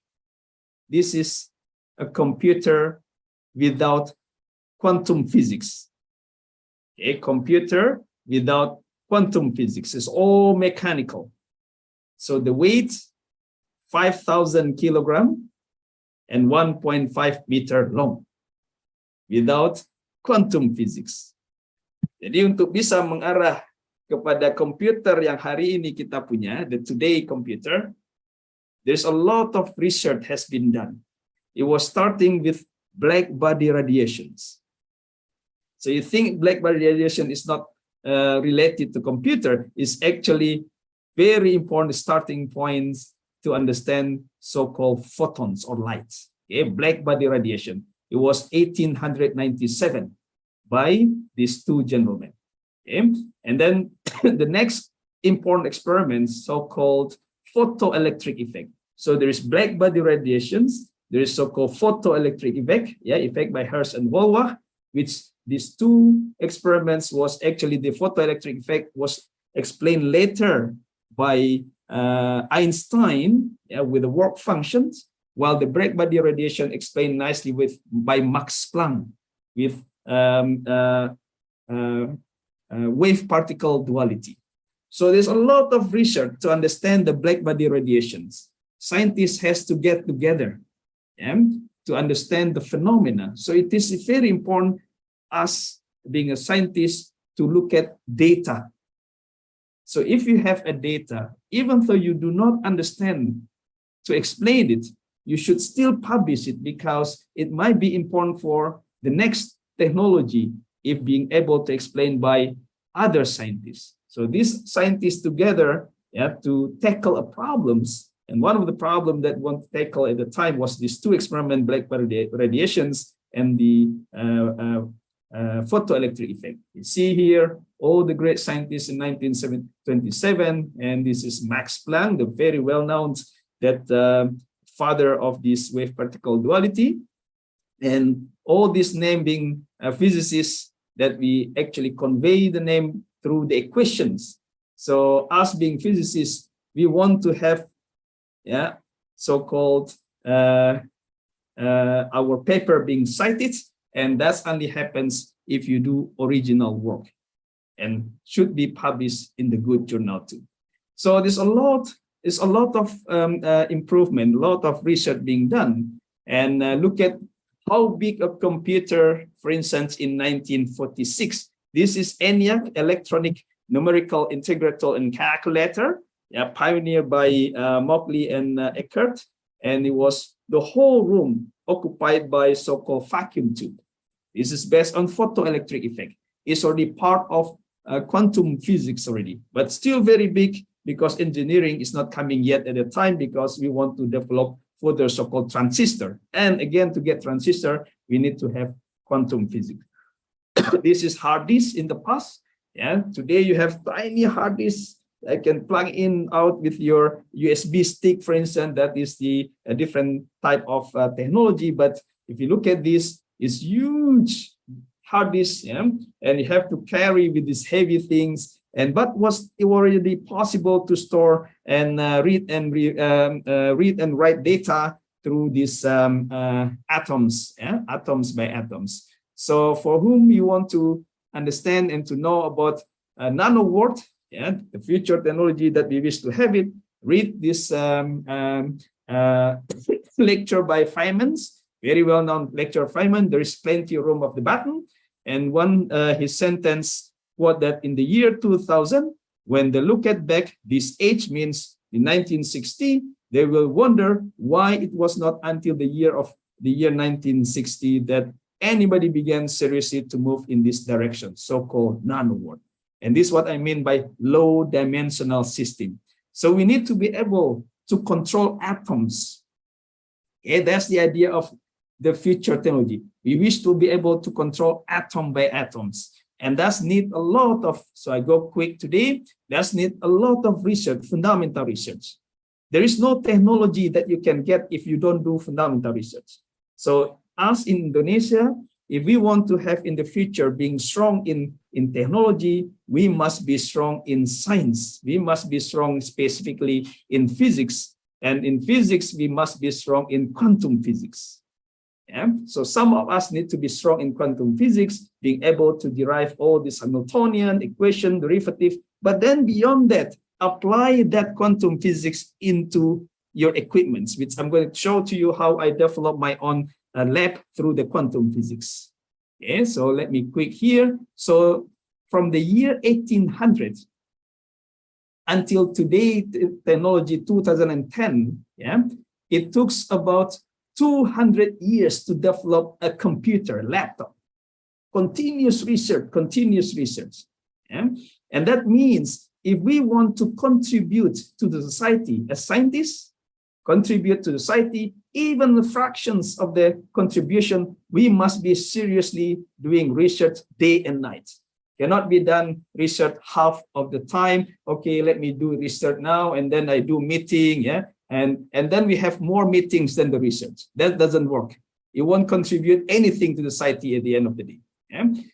This is a computer without quantum physics. A computer without quantum physics is all mechanical. So the weight, 5,000 kilogram and 1.5 meter long. Without quantum physics. Jadi untuk bisa mengarah kepada komputer yang hari ini kita punya, the today computer, there's a lot of research has been done. It was starting with black body radiations. So you think black body radiation is not related to computer, is actually very important starting points to understand so-called photons or lights. Okay, black body radiation. It was 1897 by these two gentlemen. Okay? And then the next important experiment, so-called photoelectric effect. So there is black body radiations, there is so-called photoelectric effect, effect by Hertz and Wolfach, which these two experiments was actually the photoelectric effect was explained later by Einstein with the work functions, while the black body radiation explained nicely by Max Planck with wave particle duality. So there's a lot of research to understand the black body radiations. Scientists has to get together to understand the phenomena. So it is very important, us being a scientist, to look at data So if you have a data, even though you do not understand to explain it, you should still publish it because it might be important for the next technology if being able to explain by other scientists. So these scientists together to tackle a problems. And one of the problems that one to tackle at the time was these two experiment, black radiations and the photoelectric effect. You see here all the great scientists in 1927, and this is Max Planck, the very well-known father of this wave particle duality, and all this name being physicists that we actually convey the name through the equations. So us being physicists, we want to have so-called our paper being cited, and that only happens if you do original work and should be published in the good journal too. So there's a lot of improvement, a lot of research being done. And look at how big a computer, for instance, in 1946. This is ENIAC, Electronic Numerical Integrator and Calculator, pioneered by Mobley and Eckert. And it was the whole room occupied by so-called vacuum tube. This is based on photoelectric effect. It's already part of quantum physics already, but still very big because engineering is not coming yet at the time because we want to develop further so-called transistor. And again, to get transistor, we need to have quantum physics. This is hard disk in the past. Today you have tiny hard disks that can plug in out with your USB stick, for instance. That is the different type of technology. But if you look at this, it's huge hard disk, and you have to carry with these heavy things. But was it already possible to store and read and write data through these atoms, atoms by atoms. So for whom you want to understand and to know about nanoworld, the future technology that we wish to have it, read this lecture by Feynman's, very well-known lecture of Feynman. There is plenty of room of the button. And one, his sentence, quote that in the year 2000, when they look at back, this age means in 1960, they will wonder why it was not until the year 1960 that anybody began seriously to move in this direction, so-called nanoworld. And this is what I mean by low dimensional system. So we need to be able to control atoms. That's the idea of the future technology. We wish to be able to control atom by atoms. And that's need a lot of, so I go quick today, that's need a lot of research, fundamental research. There is no technology that you can get if you don't do fundamental research. So us in Indonesia, if we want to have in the future being strong in technology, we must be strong in science. We must be strong specifically in physics. And in physics, we must be strong in quantum physics. So some of us need to be strong in quantum physics, being able to derive all this Hamiltonian equation, derivative, but then beyond that, apply that quantum physics into your equipments, which I'm going to show to you how I develop my own lab through the quantum physics. So let me quick here. So from the year 1800 until today, technology 2010, it took about 200 years to develop a computer, laptop. Continuous research. And that means if we want to contribute to the society as scientists, contribute to the society, even the fractions of the contribution, we must be seriously doing research day and night. Cannot be done research half of the time. Okay, let me do research now, and then I do meeting, and then we have more meetings than the research. That doesn't work. It won't contribute anything to the society at the end of the day.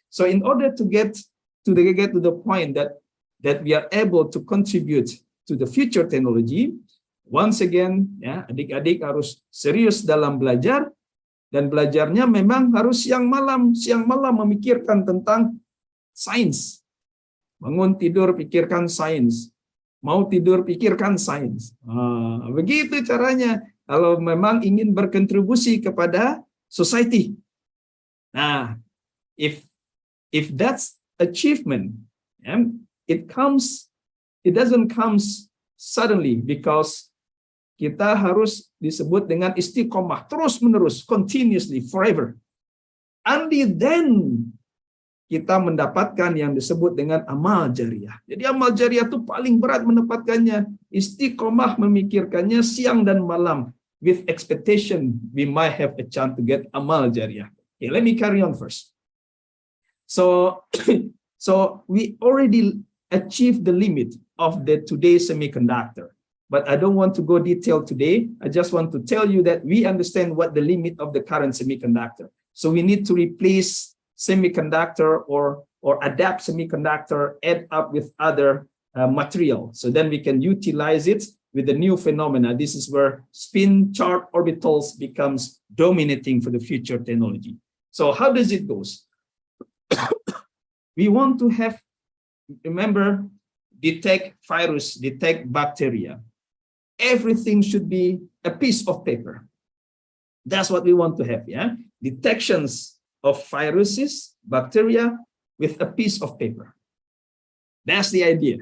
So in order to get to the point that we are able to contribute to the future technology, once again, adik-adik harus serius dalam belajar, dan belajarnya memang harus siang malam memikirkan tentang sains. Bangun tidur pikirkan sains. Mau tidur pikirkan sains. Begitu caranya kalau memang ingin berkontribusi kepada society. Nah, if that's achievement, it comes it doesn't come suddenly, because kita harus disebut dengan istiqomah, terus menerus, continuously, forever. Only then kita mendapatkan yang disebut dengan amal jariah. Jadi amal jariah itu paling berat mendapatkannya. Istiqomah memikirkannya siang dan malam. With expectation, we might have a chance to get amal jariah. Okay, let me carry on first. So, so we already achieved the limit of the today's semiconductor. But I don't want to go detail today. I just want to tell you that we understand what the limit of the current semiconductor. So we need to replace semiconductor or adapt semiconductor, add up with other material. So then we can utilize it with the new phenomena. This is where spin charge orbitals becomes dominating for the future technology. So how does it go? We want to have, remember, detect virus, detect bacteria. Everything should be a piece of paper. That's what we want to have, yeah? Detections of viruses, bacteria, with a piece of paper. That's the idea.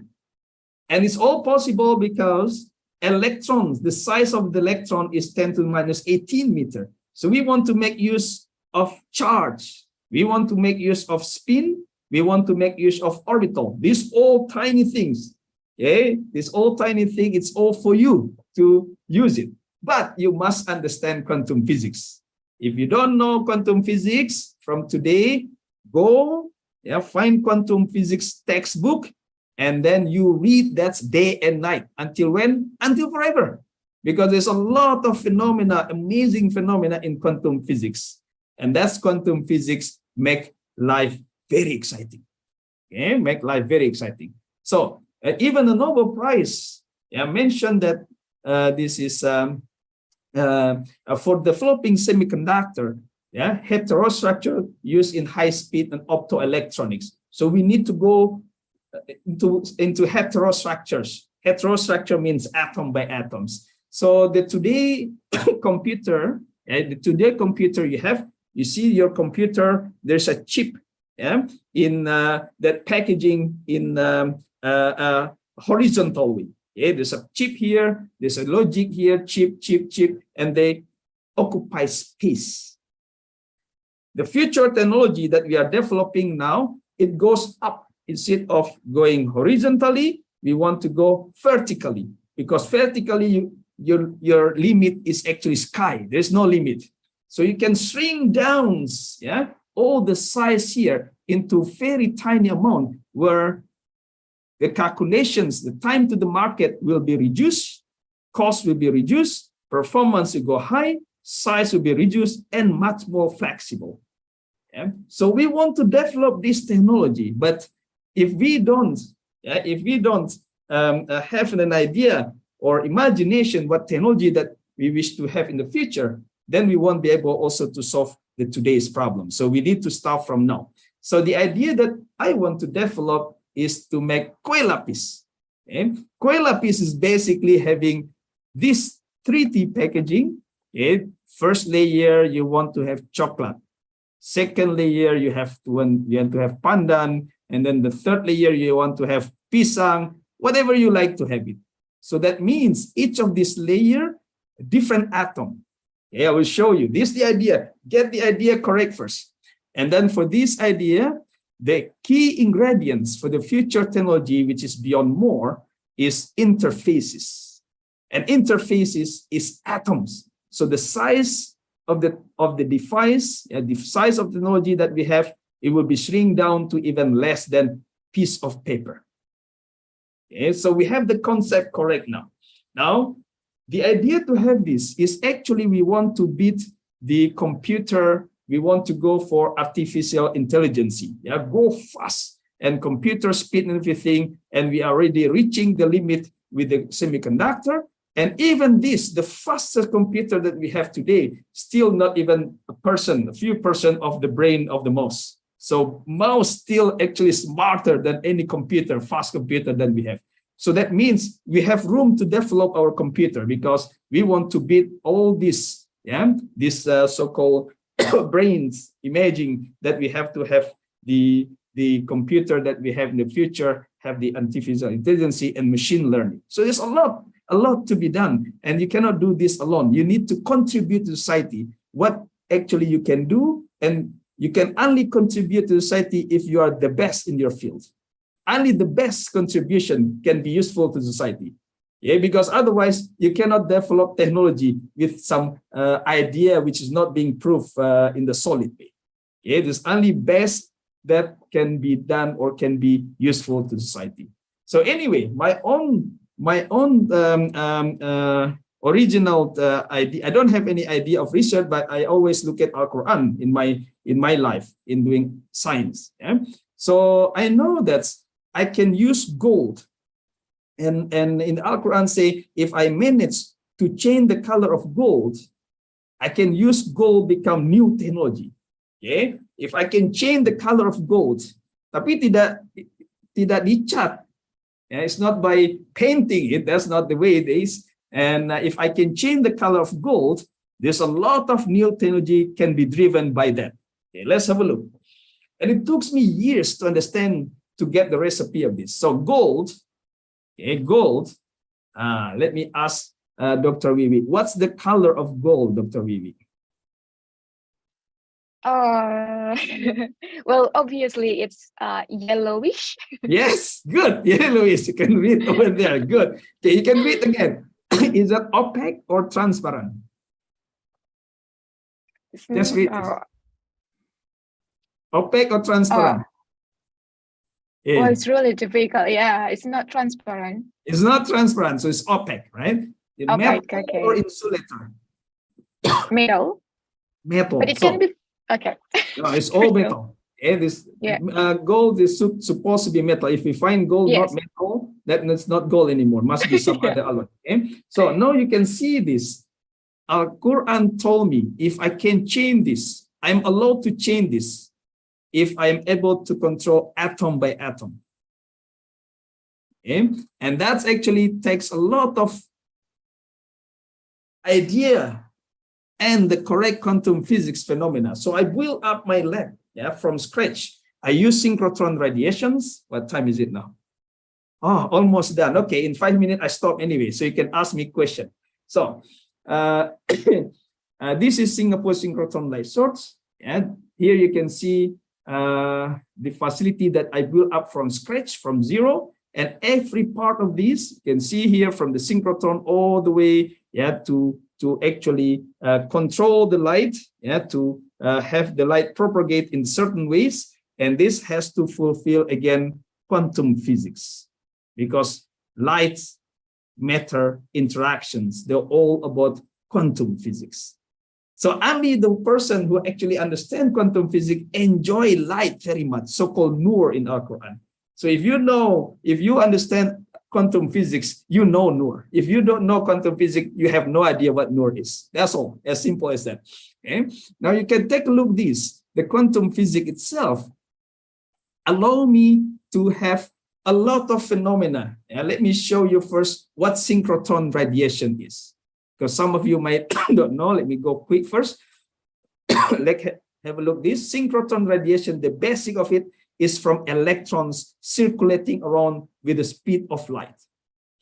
And it's all possible because electrons, the size of the electron is 10 to the minus 18 meter. So we want to make use of charge. We want to make use of spin. We want to make use of orbital. These all tiny things. Okay? This all tiny thing, it's all for you to use it. But you must understand quantum physics. If you don't know quantum physics, from today, go find quantum physics textbook, and then you read that day and night. Until when? Until forever. Because there's a lot of phenomena, amazing phenomena in quantum physics. And that's quantum physics make life very exciting. Okay? Make life very exciting. So even the Nobel Prize mentioned that this is for developing semiconductor, heterostructure used in high speed and optoelectronics. So we need to go into heterostructures. Heterostructure means atom by atoms. So the today computer, you see your computer, there's a chip in that packaging in horizontal way. Yeah, there's a chip here, there's a logic here, chip, and they occupy space. The future technology that we are developing now, it goes up. Instead of going horizontally, we want to go vertically, because vertically your limit is actually sky. There's no limit. So you can shrink down all the size here into very tiny amount, where the calculations, the time to the market will be reduced, cost will be reduced, performance will go high, size will be reduced, and much more flexible. So we want to develop this technology, but if we don't have an idea or imagination what technology that we wish to have in the future, then we won't be able also to solve the today's problem. So we need to start from now. So the idea that I want to develop is to make kue lapis. Kue lapis is basically having this 3D packaging. First layer, you want to have chocolate. Second layer, you want to have pandan. And then the third layer, you want to have pisang, whatever you like to have it. So that means each of this layer, different atom. I will show you. This is the idea. Get the idea correct first. And then for this idea, the key ingredients for the future technology, which is beyond more, is interfaces. And interfaces is atoms. So the size of the device, the size of technology that we have, it will be shrink down to even less than piece of paper. Okay, so we have the concept correct now. Now, the idea to have this is actually we want to beat the computer. We want to go for artificial intelligence. Go fast and computer speed and everything. And we are already reaching the limit with the semiconductor. And even this, the fastest computer that we have today, still not even a few percent of the brain of the mouse. So mouse still actually smarter than any computer, fast computer that we have. So that means we have room to develop our computer because we want to beat all this, this so-called brains imaging that we have to have the the computer that we have in the future have the artificial intelligence and machine learning. So there's a lot to be done, and you cannot do this alone. You need to contribute to society. What actually you can do, and you can only contribute to society if you are the best in your field. Only the best contribution can be useful to society. Yeah, because otherwise you cannot develop technology with some idea which is not being proved in the solid way. Yeah, there's only best that can be done or can be useful to society. So anyway, my own original idea. I don't have any idea of research, but I always look at Al-Quran in my life in doing science. Yeah? So I know that I can use gold, and in Al-Quran say, if I manage to change the color of gold, I can use gold become new technology. Okay, if I can change the color of gold, tapi tidak dicat, yeah, it's not by painting it. That's not the way it is. And if I can change the color of gold, there's a lot of new technology can be driven by that. Okay, let's have a look. And it took me years to understand, to get the recipe of this. So gold, okay, gold. Let me ask Dr. Wiwi, what's the color of gold, Dr. Wiwi? Well, obviously it's yellowish. Yes, good. Yellowish. You can read over there. Good. Okay, you can read again. Is that opaque or transparent? Just read. Opaque or transparent? Yeah. Well, it's really difficult. Yeah, it's not transparent. It's not transparent, so it's opaque, right? Opaque, Metal okay. or insulator? Metal. Metal. But it can be, okay. No, it's all metal. Okay, this gold is supposed to be metal. If we find gold not metal, then it's not gold anymore. Must be some other alloy. Okay? So now you can see this. Al-Quran told me if I can change this, I'm allowed to change this if I'm able to control atom by atom. Okay? And that actually takes a lot of idea and the correct quantum physics phenomena. So I built up my lab from scratch. I use synchrotron radiations. What time is it now? Oh, almost done. Okay, in 5 minutes I stop anyway, so you can ask me question. So this is Singapore synchrotron light source, and here you can see the facility that I built up from scratch, from zero, and every part of this you can see here from the synchrotron all the way to actually control the light, to have the light propagate in certain ways, and this has to fulfill again quantum physics, because light, matter, interactions, they're all about quantum physics. So only the person who actually understands quantum physics enjoy light very much, so-called nur in Al-Quran. So if you understand quantum physics, you know nur. If you don't know quantum physics, you have no idea what nur is. That's all, as simple as that. Okay. Now you can take a look at this. The quantum physics itself allow me to have a lot of phenomena. Let me show you first what synchrotron radiation is, because some of you might don't know. Let me go quick first. Let's have a look at this. Synchrotron radiation, the basic of it is from electrons circulating around with the speed of light.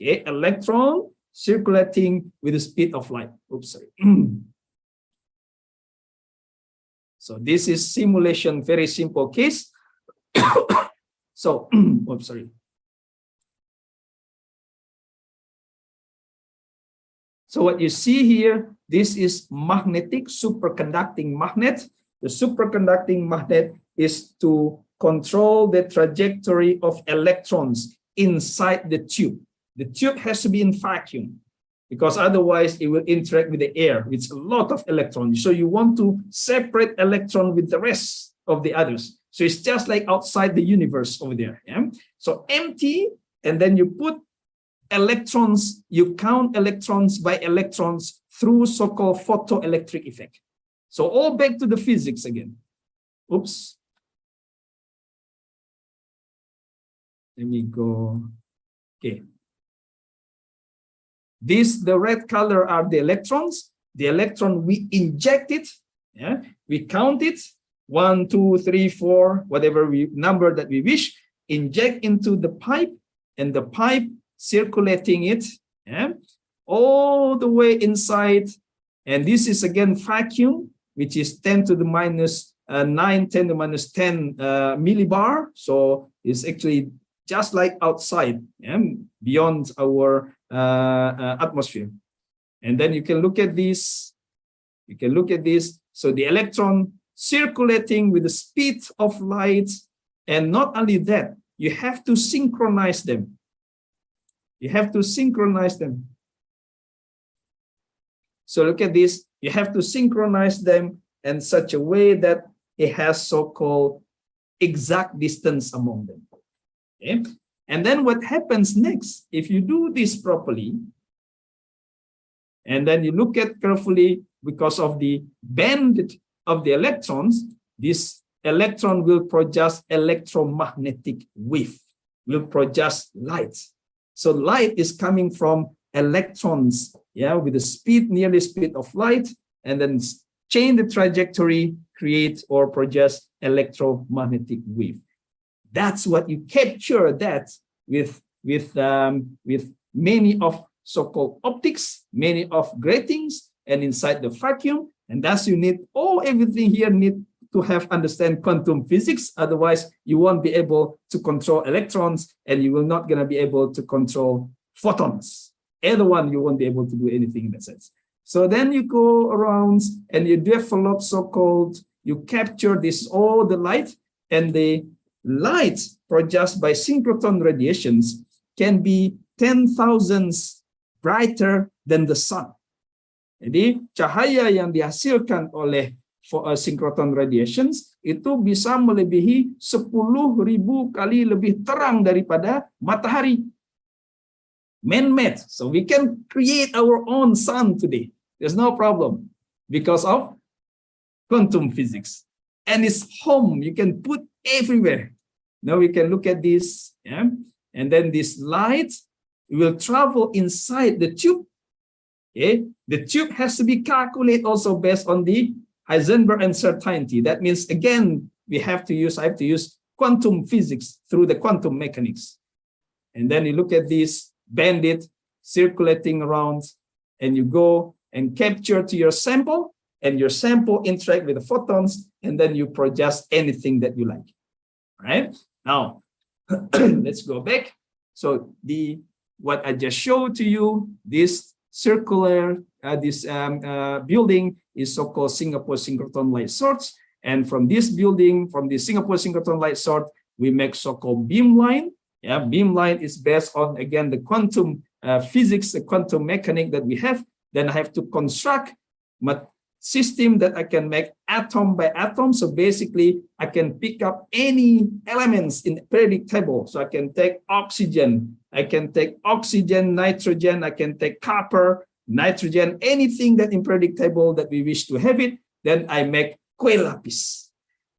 Okay, electron circulating with the speed of light. Oops, sorry. So this is simulation, very simple case. So, oops, sorry. So what you see here, this is magnetic superconducting magnet. The superconducting magnet is to control the trajectory of electrons inside the tube. The tube has to be in vacuum, because otherwise it will interact with the air, with a lot of electrons. So you want to separate electron with the rest of the others. So it's just like outside the universe over there. Yeah? So empty, and then you put electrons, you count electrons by electrons through so-called photoelectric effect. So all back to the physics again. Oops. Let me go. Okay. The red color are the electrons. The electron, we inject it, we count it, 1, 2, 3, 4, whatever number that we wish, inject into the pipe, and the pipe circulating it, yeah, all the way inside. And this is again vacuum, which is 10 to the minus 9, 10 to the minus 10 millibar. So it's actually just like outside, yeah, beyond our atmosphere. And then you can look at this. You can look at this. So the electron circulating with the speed of light. And not only that, you have to synchronize them. You have to synchronize them. So look at this. You have to synchronize them in such a way that it has so-called exact distance among them. Okay? And then what happens next, if you do this properly, and then you look at carefully, because of the bend of the electrons, this electron will produce electromagnetic wave, will produce light. So light is coming from electrons, yeah, with the speed, nearly speed of light, and then change the trajectory, create or produce electromagnetic wave. That's what you capture that with many of so-called optics, many of gratings, and inside the vacuum. And thus you need everything here need to have understand quantum physics. Otherwise, you won't be able to control electrons, and you will not gonna be able to control photons. Either one, you won't be able to do anything in that sense. So then you go around and you develop so-called, you capture this all the light, and the light produced by synchrotron radiations can be 10,000 brighter than the sun. Jadi cahaya yang dihasilkan oleh synchrotron radiations itu bisa melebihi 10.000 kali lebih terang daripada matahari. Man-made, so we can create our own sun today. There's no problem because of quantum physics, and it's home. You can put everywhere. Now we can look at this, yeah, and then this light will travel inside the tube. Okay, the tube has to be calculated also based on the Heisenberg uncertainty. That means again I have to use quantum physics through the quantum mechanics. And then you look at this bandit circulating around, and you go and capture to your sample, and your sample interact with the photons, and then you produce anything that you like. All right? Now let's go back. So what I just showed to you, this circular building is so-called Singapore synchrotron light source, and from this building, from the Singapore synchrotron light source, we make so-called beamline. Yeah, beamline is based on again the quantum physics, the quantum mechanic that we have. Then I have to construct a system that I can make atom by atom. So basically, I can pick up any elements in the periodic table. So I can take oxygen, nitrogen, I can take copper, nitrogen, anything that in periodic table that we wish to have it. Then I make kue lapis.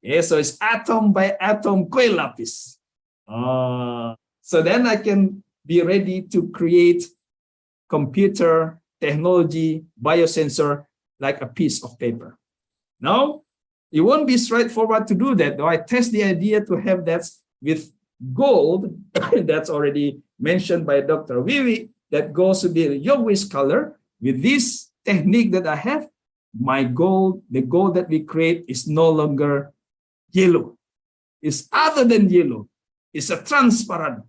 Yeah, so it's atom by atom kue lapis. So then I can be ready to create computer technology, biosensor, like a piece of paper. Now, it won't be straightforward to do that, though I test the idea to have that with gold. That's already mentioned by Dr. Wiwi, that goes to be yellowish color. With this technique that I have, my gold, the gold that we create is no longer yellow. It's other than yellow. It's a transparent.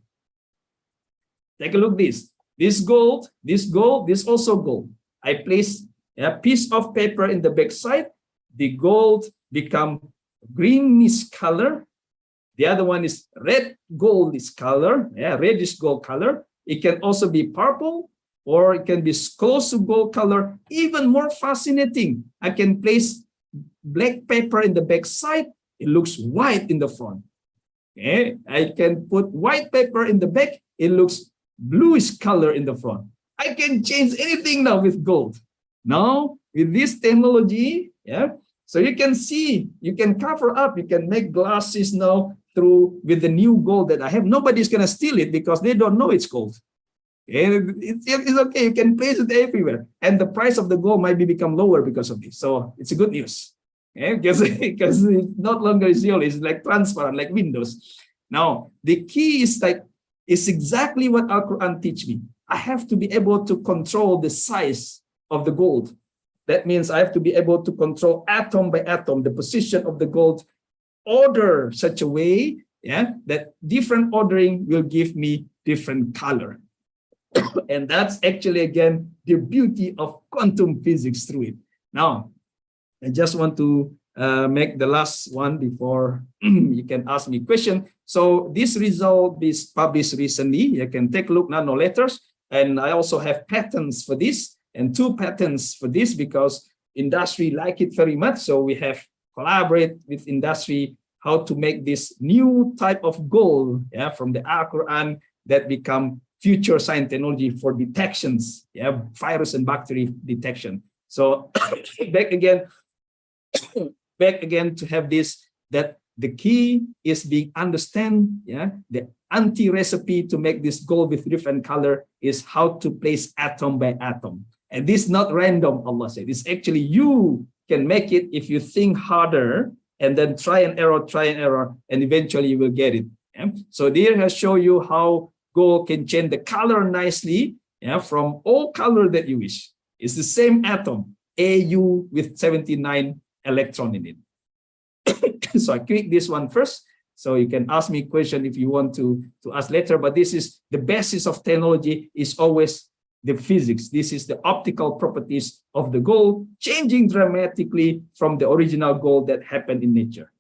Take a look at this. This gold, this also gold. I place a piece of paper in the back side. The gold become greenish color. The other one is red goldish color, reddish gold color. It can also be purple, or it can be close to gold color. Even more fascinating, I can place black paper in the back side. It looks white in the front. Okay? I can put white paper in the back. It looks bluish color in the front. I can change anything now with gold. Now, with this technology, so you can see, you can cover up, you can make glasses now with the new gold that I have. Nobody's going to steal it because they don't know it's gold. And it's okay, you can place it everywhere. And the price of the gold might become lower because of this. So it's a good news. because it's not longer yellow, it's like transparent, like windows. Now, the key is like, it's exactly what Al-Quran teach me. I have to be able to control the size of the gold. That means I have to be able to control atom by atom, the position of the gold, order such a way, that different ordering will give me different color. And that's actually, again, the beauty of quantum physics through it. Now, I just want to make the last one before you can ask me question. So this result is published recently. You can take a look nano letters. And I also have patents for this, and 2 patents for this, because industry like it very much. So we have collaborate with industry how to make this new type of gold, from the Al-Quran that become future science technology for detections, virus and bacteria detection. So back again to have this, that the key is being understand, the anti-recipe to make this gold with different color is how to place atom by atom. And this is not random, Allah said. It's actually you can make it if you think harder and then try and error, and eventually you will get it. So there I show you how gold can change the color nicely, from all color that you wish. It's the same atom, AU with 79 electron in it. So I click this one first. So you can ask me a question if you want to ask later, but this is the basis of technology, is always the physics. This is the optical properties of the gold changing dramatically from the original gold that happened in nature.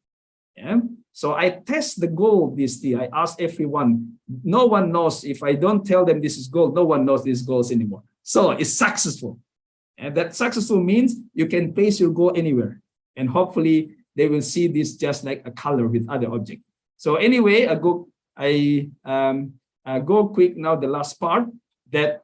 So I test the gold this day. I ask everyone. No one knows. If I don't tell them this is gold, no one knows this is gold anymore. So it's successful. And that successful means you can place your gold anywhere. And hopefully they will see this just like a color with other object. So anyway, I go quick now the last part, that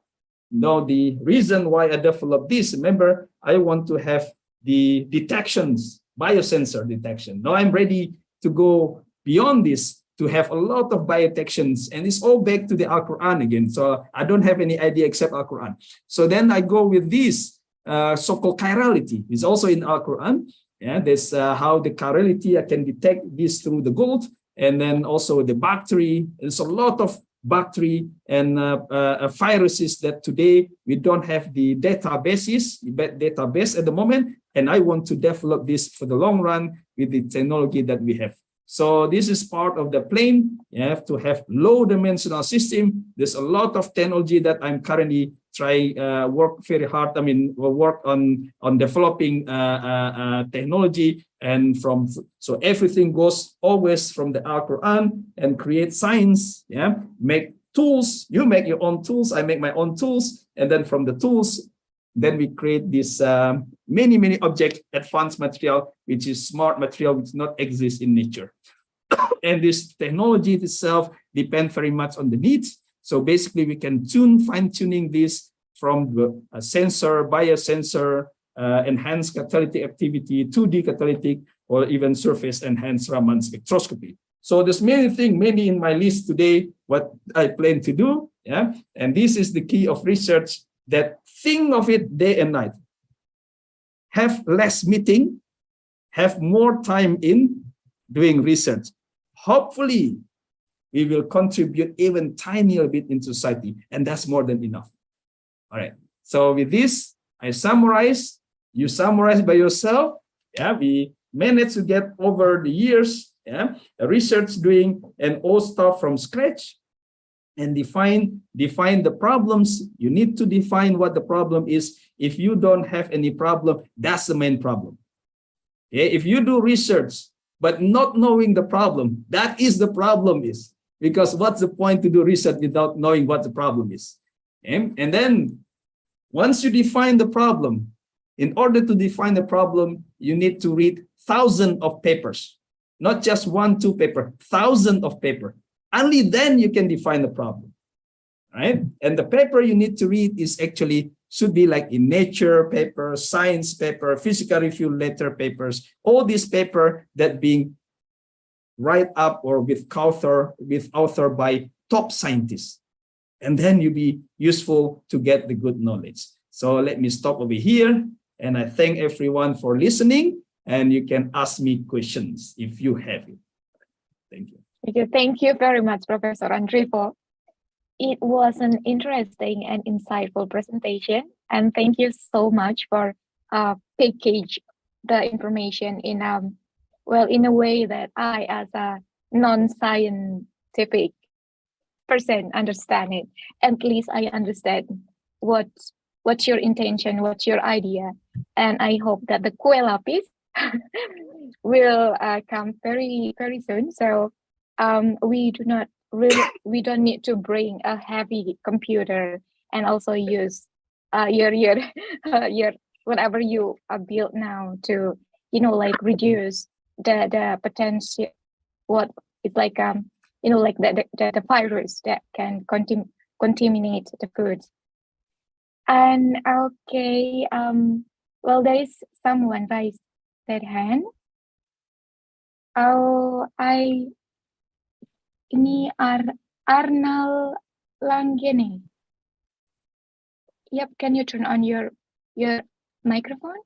now the reason why I developed this. Remember, I want to have the detections, biosensor detection. Now I'm ready to go beyond this to have a lot of biodetections, and it's all back to the Al-Quran again. So I don't have any idea except Al-Quran. So then I go with this so-called chirality. It's also in Al-Quran. This how the chirality, I can detect this through the gold, and then also the bacteria. There's a lot of bacteria and viruses that today we don't have the database at the moment, and I want to develop this for the long run with the technology that we have. So this is part of the plan. You have to have low dimensional system. There's a lot of technology that I'm currently work very hard. We'll work on developing technology, and so everything goes always from the Al-Quran and create science. Make tools. You make your own tools. I make my own tools, and then from the tools, then we create this many object, advanced material, which is smart material, which not exist in nature. And this technology itself depends very much on the needs. So basically, we can fine-tuning this from the sensor, biosensor, enhanced catalytic activity, 2D catalytic, or even surface enhanced Raman spectroscopy. So there's many in my list today, what I plan to do. And this is the key of research, that think of it day and night. Have less meeting, have more time in doing research. Hopefully, we will contribute even tinier bit in society, and that's more than enough. All right. So with this, I summarize. You summarize by yourself. We managed to get over the years, research doing, and all stuff from scratch, and define the problems. You need to define what the problem is. If you don't have any problem, that's the main problem. If you do research but not knowing the problem, that is the problem is. Because what's the point to do research without knowing what the problem is? And then once you define the problem, in order to define the problem, you need to read thousands of papers, not just 1, 2 paper, thousands of paper. Only then you can define the problem, right? And the paper you need to read is actually should be like in Nature paper, Science paper, Physical Review Letter papers, all these paper that being write up or with author by top scientists. And then you'll be useful to get the good knowledge. So let me stop over here. And I thank everyone for listening. and you can ask me questions if you have it. Thank you. Okay, thank you very much, Professor Andrivo. It was an interesting and insightful presentation, and thank you so much for package the information in in a way that I, as a non-scientific person, understand it. At least I understand what's your intention, what's your idea, and I hope that the kue lapis will come very soon. So we don't need to bring a heavy computer and also use your your whatever you build now to like reduce the potential what it's like like the virus that can contaminate the food. And okay, well, there is someone raised that hand. Oh, ini Arnal Langgene. Yep, can you turn on your microphone?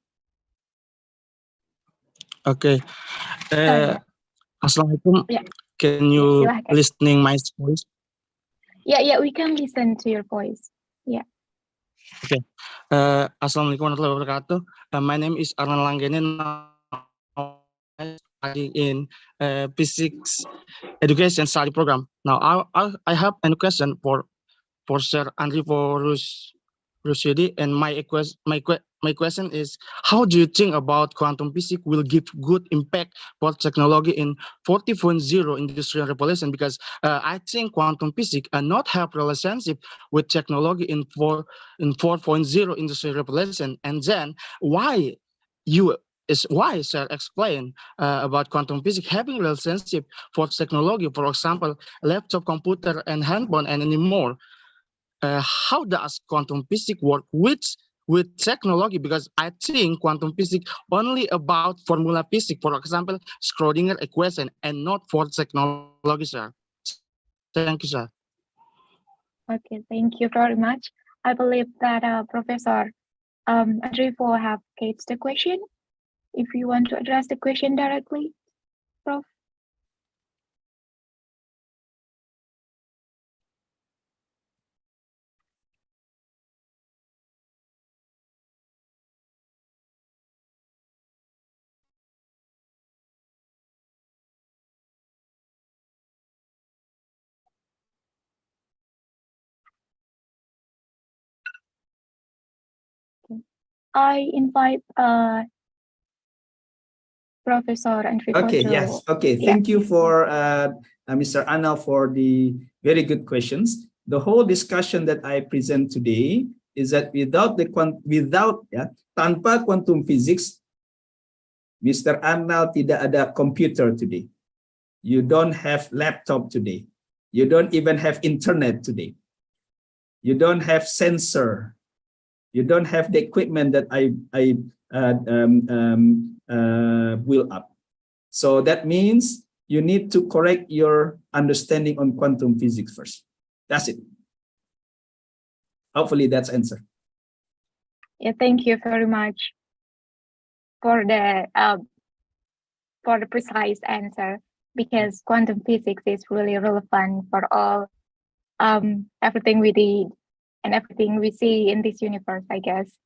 Okay. Yeah. Assalamualaikum. Yeah. Can you silahkan. listening my voice? Yeah, we can listen to your voice. Yeah. Okay. Assalamualaikum warahmatullahi wabarakatuh. My name is Arnan Langgene. Now I study in physics education study program. Now I have a question for Sir Andrivo Rushidi, and my question is, how do you think about quantum physics will give good impact for technology in 4.0 industrial revolution? Because I think quantum physics not have relationship with technology in 4.0 industrial revolution. And then why sir explain about quantum physics having relationship for technology, for example, laptop, computer, and handphone, and anymore. How does quantum physics work with technology? Because I think quantum physics only about formula physics, for example, Schrodinger equation, and not for technology, sir. Thank you, sir. Okay, thank you very much. I believe that Professor Andrivo have catched the question. If you want to address the question directly, Prof. I invite Professor Andrivo Okay, to... yes. Okay, thank you for Mr. Anal for the very good questions. The whole discussion that I present today is that tanpa quantum physics, Mr. Anal tidak ada computer today. You don't have laptop today. You don't even have internet today. You don't have sensor. You don't have the equipment that I build up. So that means you need to correct your understanding on quantum physics first. That's it. Hopefully that's answer. Yeah, thank you very much for the precise answer, because quantum physics is really relevant for all everything we did and everything we see in this universe, I guess.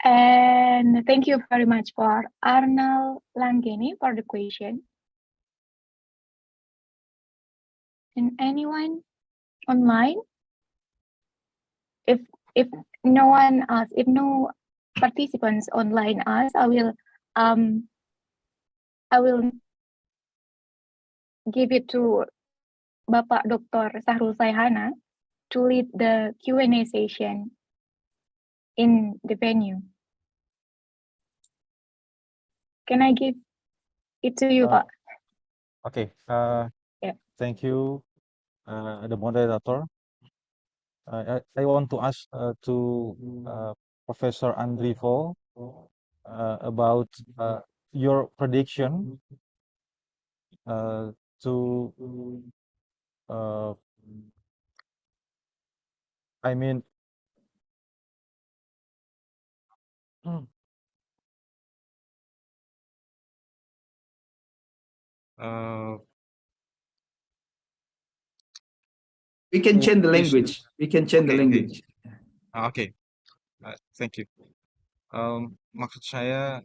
And thank you very much for Arnal Langgeni for the question. And anyone online? If no one asks, if no participants online ask, I will give it to Bapak Dr. Sahrul Saihana to lead the Q&A session in the venue. Can I give it to you, Pak? Okay. Yeah. Thank you, the moderator. I want to ask to Professor Andrivo about your prediction to I mean uh, We can change the is language. We can change the okay, language. okay. Thank you. Maksud saya,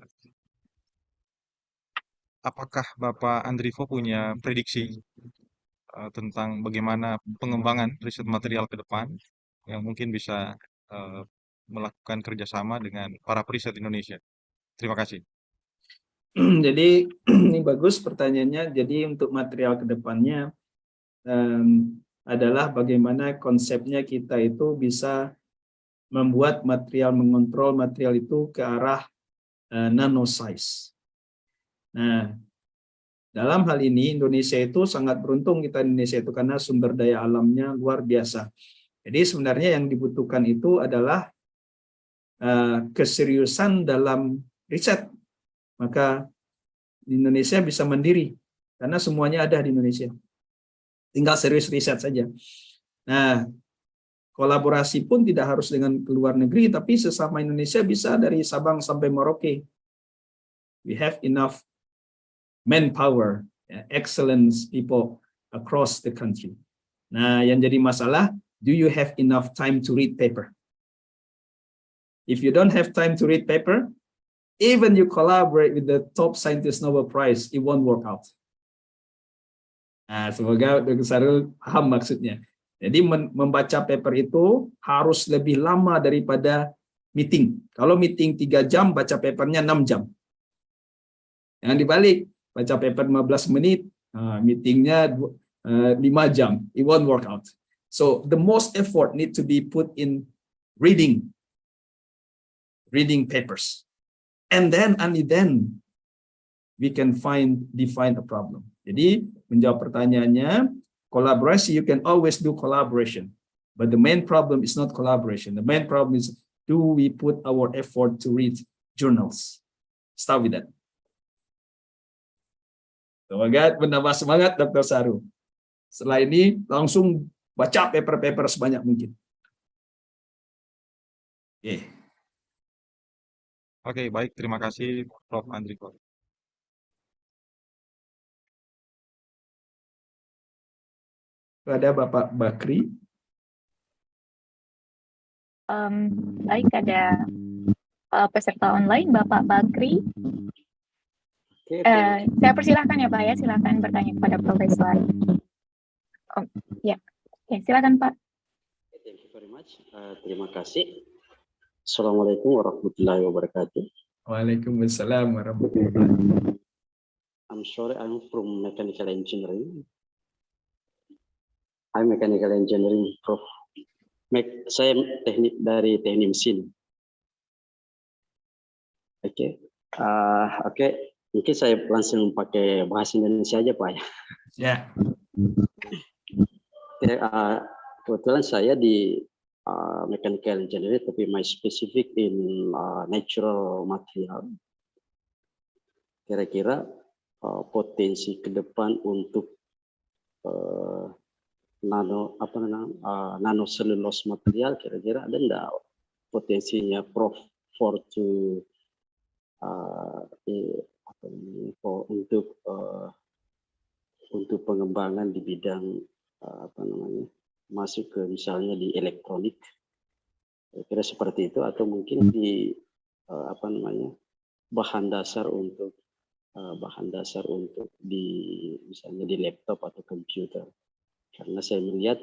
apakah Bapak Andrivo punya prediksi tentang bagaimana pengembangan riset material ke depan yang mungkin bisa melakukan kerjasama dengan para periset Indonesia? Terima kasih. Jadi ini bagus pertanyaannya. Jadi untuk material ke depannya adalah bagaimana konsepnya kita itu bisa membuat material, mengontrol material itu ke arah nano size. Nah, dalam hal ini Indonesia itu sangat beruntung, kita Indonesia itu karena sumber daya alamnya luar biasa. Jadi sebenarnya yang dibutuhkan itu adalah keseriusan dalam riset. Maka Indonesia bisa mandiri karena semuanya ada di Indonesia. Tinggal serius riset saja. Nah, kolaborasi pun tidak harus dengan luar negeri, tapi sesama Indonesia bisa dari Sabang sampai Merauke. We have enough manpower, excellence people across the country. Nah, yang jadi masalah, do you have enough time to read paper? If you don't have time to read paper, even you collaborate with the top scientist Nobel Prize, it won't work out. Nah, semoga Dr. Sarul paham maksudnya. Jadi membaca paper itu harus lebih lama daripada meeting. Kalau meeting 3 jam, baca papernya 6 jam. Yang dibalik, baca paper 15 menit, meetingnya 5 jam. It won't work out. So the most effort need to be put in reading papers. And then, only then, we can define a problem. Jadi, menjawab pertanyaannya, collaboration, you can always do collaboration. But the main problem is not collaboration. The main problem is, do we put our effort to read journals? Start with that. Semoga menambah semangat Dr. Saru. Setelah ini, langsung baca paper-paper sebanyak mungkin. Oke, baik. Terima kasih, Prof. Andrivo. Ada Bapak Bakri. Baik, ada peserta online, Bapak Bakri. Saya persilahkan ya Pak ya, silakan bertanya kepada Profesor. Oh, ya, silakan Pak. Thank you very much. Terima kasih. Assalamualaikum warahmatullahi wabarakatuh. Waalaikumsalam warahmatullahi wabarakatuh. I'm sorry, I'm from mechanical engineering. I'm mechanical engineering, Prof. Saya dari teknik mesin. Oke. Mungkin saya langsung pakai bahasa Indonesia aja, Pak ya. Ya. Kebetulan saya di mechanical engineering, tapi my specific in natural material. Kira-kira potensi ke depan untuk nano cellulose material, kira-kira ada enggak potensinya Prof untuk pengembangan di bidang masuk ke misalnya di elektronik, kira seperti itu, atau mungkin di bahan dasar untuk di misalnya di laptop atau komputer. Karena saya melihat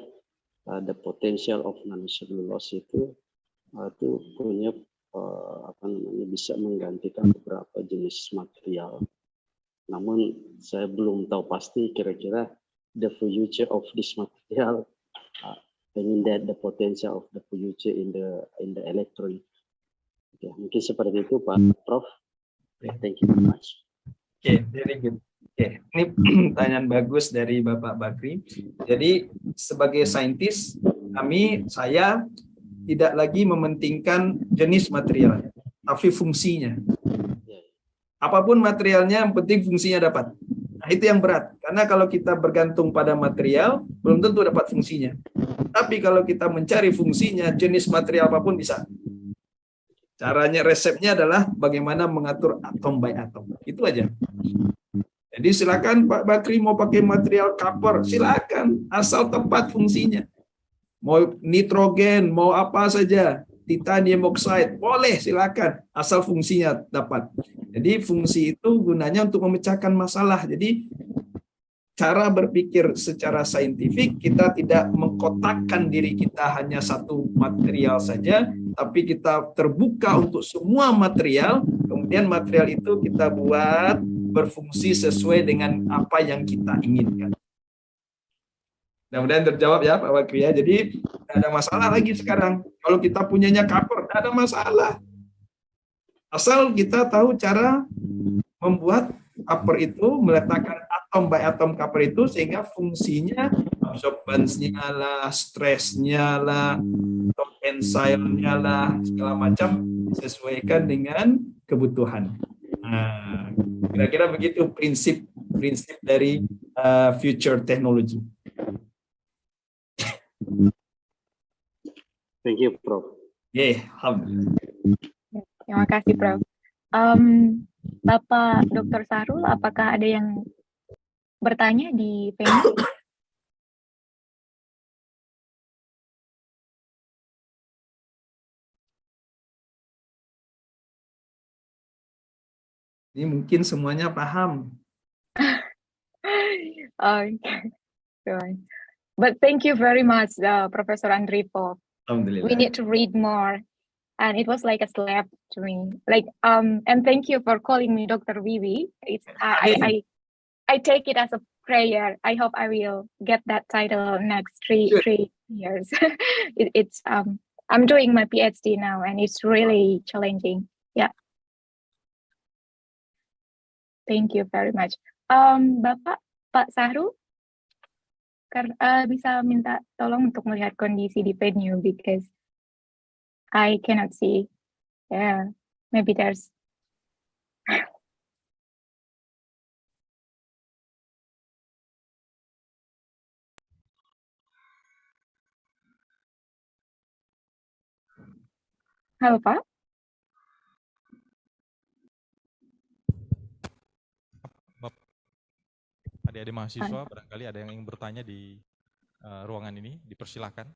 the potential of nanocellulose itu punya bisa menggantikan beberapa jenis material. Namun saya belum tahu pasti kira-kira the future of this material, that the potential of the future in the electronic. Okay, mungkin seperti itu Pak Prof. Thank you very much. Very good. Ini pertanyaan bagus dari Bapak Bakri. Jadi sebagai saintis, saya tidak lagi mementingkan jenis materialnya, tapi fungsinya. Apapun materialnya, yang penting fungsinya dapat. Nah, itu yang berat. Karena kalau kita bergantung pada material, belum tentu dapat fungsinya. Tapi kalau kita mencari fungsinya, jenis material apapun bisa. Caranya, resepnya adalah bagaimana mengatur atom by atom. Itu aja. Jadi silakan Pak Bakri mau pakai material copper, silakan asal tepat fungsinya. Mau nitrogen, mau apa saja, titanium oxide, boleh silakan asal fungsinya dapat. Jadi fungsi itu gunanya untuk memecahkan masalah. Jadi cara berpikir secara saintifik, kita tidak mengkotakkan diri kita hanya satu material saja, tapi kita terbuka untuk semua material, kemudian material itu kita buat berfungsi sesuai dengan apa yang kita inginkan. Mudah-mudahan terjawab ya Pak Bakri ya. Jadi tidak ada masalah lagi sekarang. Kalau kita punyanya copper, tidak ada masalah. Asal kita tahu cara membuat copper itu, meletakkan atom by atom copper itu sehingga fungsinya absorbansnya lah, stresnya lah, tensile-nya lah, segala macam disesuaikan dengan kebutuhan. Nah, kira-kira begitu prinsip dari future technology. Thank you, Prof. Alhamdulillah. Terima kasih, Prof. Bapak Dr. Sahrul, apakah ada yang bertanya di venue? Ini mungkin semuanya paham. But thank you very much, Professor Andripo. Alhamdulillah. We need to read more. And it was like a slap to me. And thank you for calling me Dr. Vivi. I take it as a prayer. I hope I will get that title next three years. I'm doing my PhD now, and it's really challenging. Yeah. Thank you very much. Pak Sahrul, bisa minta tolong untuk melihat kondisi di venue because I cannot see. Yeah, maybe there's. Halo Pak. Adik-adik mahasiswa, barangkali ada yang ingin bertanya di ruangan ini, dipersilahkan.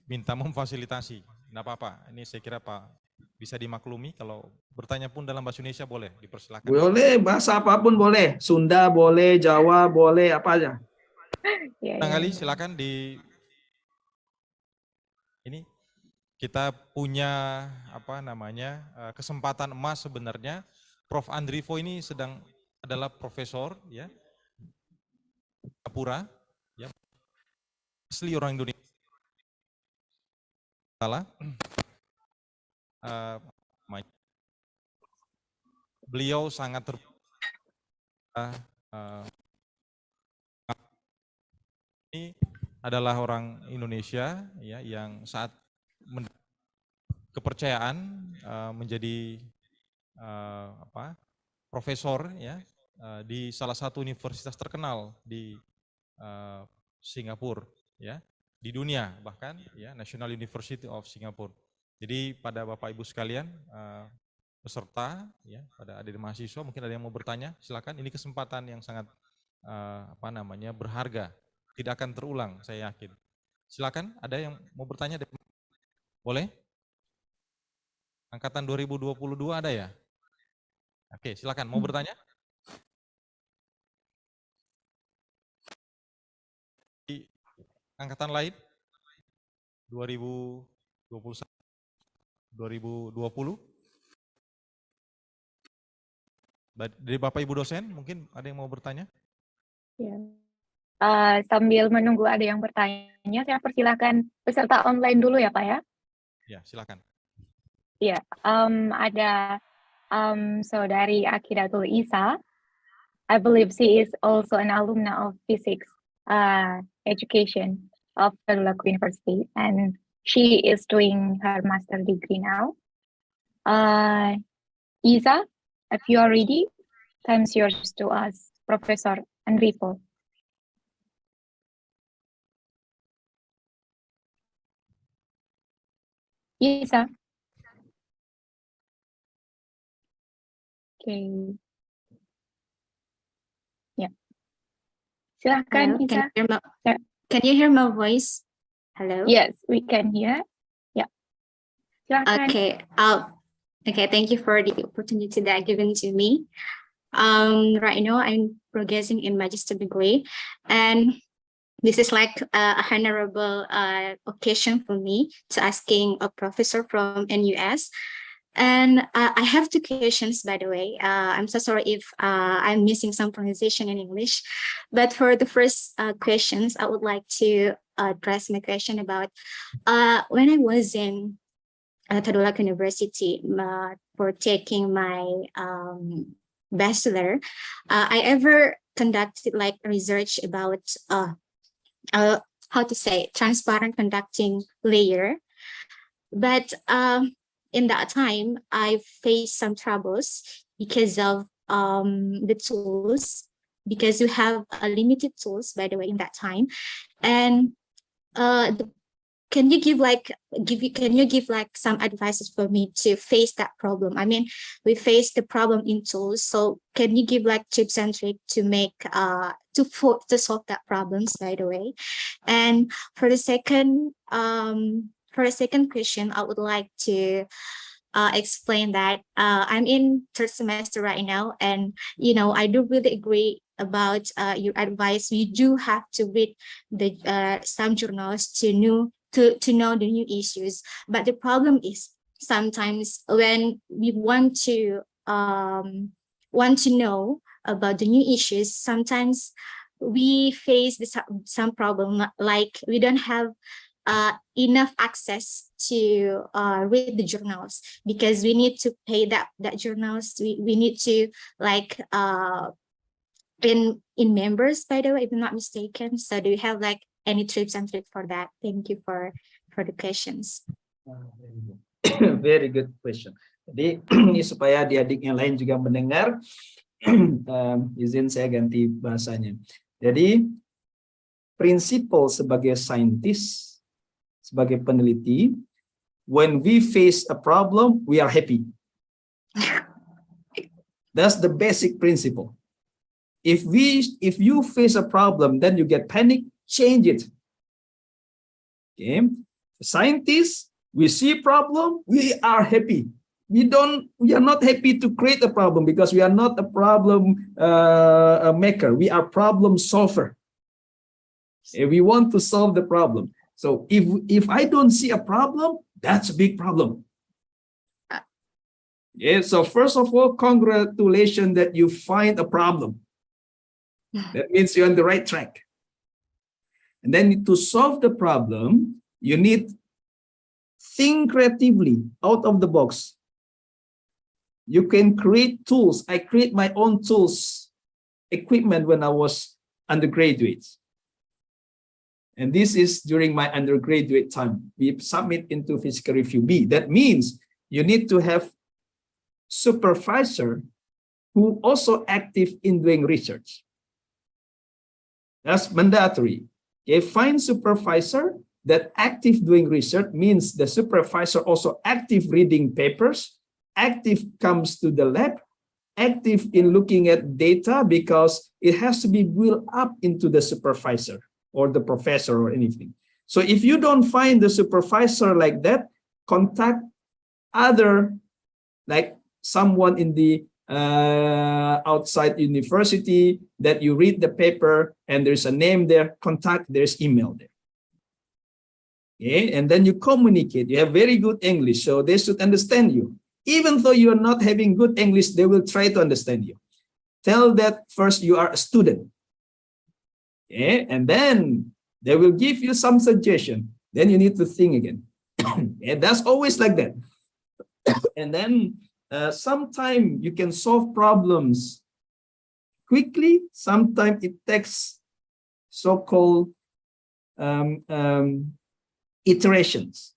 Minta memfasilitasi, tidak apa-apa. Ini saya kira Pak bisa dimaklumi, kalau bertanya pun dalam bahasa Indonesia boleh, dipersilahkan. Boleh, bahasa apapun boleh. Sunda boleh, Jawa boleh, apa aja. Barangkali silakan ini kita punya kesempatan emas sebenarnya. Prof. Andrivo ini adalah profesor ya, Singapura, ya, asli orang Indonesia. Beliau sangat ini adalah orang Indonesia ya yang saat kepercayaan menjadi profesor ya di salah satu universitas terkenal di Singapura ya, di dunia bahkan ya, National University of Singapore. Jadi pada Bapak Ibu sekalian peserta ya, pada adik mahasiswa mungkin ada yang mau bertanya, silakan. Ini kesempatan yang sangat berharga, tidak akan terulang saya yakin. Silakan, ada yang mau bertanya? Boleh? Angkatan 2022 ada ya? Oke, silakan. Mau bertanya? Di angkatan lain? 2021, 2020? Dari Bapak Ibu dosen, mungkin ada yang mau bertanya? Ya. Sambil menunggu ada yang bertanya, saya persilakan peserta online dulu ya Pak ya. Ya, silakan. Ya, ada Saudari Akidatul Isa. I believe she is also an alumna of physics education of Tadulako University, and she is doing her master degree now. Isa, if you are ready, time's yours to us, Professor Enrico. Isa. Okay. Ya. Silahkan, Hello, Isa. can you hear my voice? Hello? Yes, we can hear. Ya. Silahkan. Okay. Okay, thank you for the opportunity that given to me. Right now I'm progressing in magister degree, and this is like a honorable occasion for me to asking a professor from NUS. And I have two questions, by the way. I'm so sorry if I'm missing some pronunciation in English. But for the first questions, I would like to address my question about when I was in Tadulak University for taking my bachelor, I ever conducted like research about how to say transparent conducting layer. But in that time, I faced some troubles because of the tools, because you have a limited tools, by the way, in that time. And can you give some advices for me to face that problem? I mean, we face the problem in tools, so can you give like tips and tricks to make to solve that problems, by the way? And for the second question, I would like to explain that I'm in third semester right now, and I do really agree about your advice. We do have to read the some journals to know the new issues. But the problem is sometimes when we want to know about the new issues, sometimes we face some problem, like we don't have enough access to read the journals, because we need to pay that journals. We need to like in members, by the way, if I'm not mistaken. So do you have like any tips and tricks for that? Thank you for the questions. Very good question. Jadi ini supaya adik-adik yang lain juga mendengar, izin saya ganti bahasanya. Jadi prinsipal sebagai saintis, sebagai peneliti, when we face a problem, we are happy. That's the basic principle. If you face a problem, then you get panic, change it. Okay, scientists, we see problem, we are happy. We are not happy to create a problem, because we are not a problem maker. We are problem solver. We want to solve the problem. So if I don't see a problem, that's a big problem. Yeah. So first of all, congratulations that you find a problem. That means you're on the right track. And then to solve the problem, you need think creatively, out of the box. You can create tools. I create my own tools, equipment when I was undergraduate. And this is during my undergraduate time. We submit into physical review B. That means you need to have supervisor who also active in doing research. That's mandatory. A fine supervisor that active doing research means the supervisor also active reading papers, active comes to the lab, active in looking at data, because it has to be built up into the supervisor or the professor or anything. So if you don't find the supervisor like that, contact other, like someone in the outside university that you read the paper and there's a name there, contact, there's email there. Okay, and then you communicate. You have very good English, so they should understand you. Even though you are not having good English, they will try to understand you. Tell that first you are a student. Okay, and then they will give you some suggestion. Then you need to think again. And that's always like that. And then sometimes you can solve problems quickly. Sometimes it takes so-called iterations.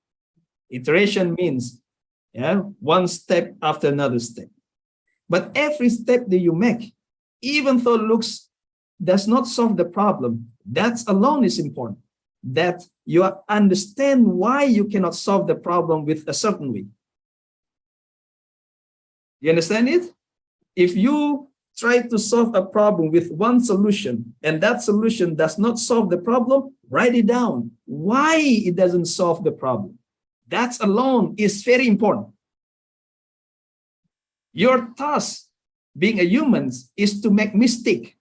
Iteration means one step after another step. But every step that you make, even though looks does not solve the problem, that alone is important. That you understand why you cannot solve the problem with a certain way. You understand it? If you try to solve a problem with one solution and that solution does not solve the problem, write it down. Why it doesn't solve the problem? That alone is very important. Your task being a human is to make mistake.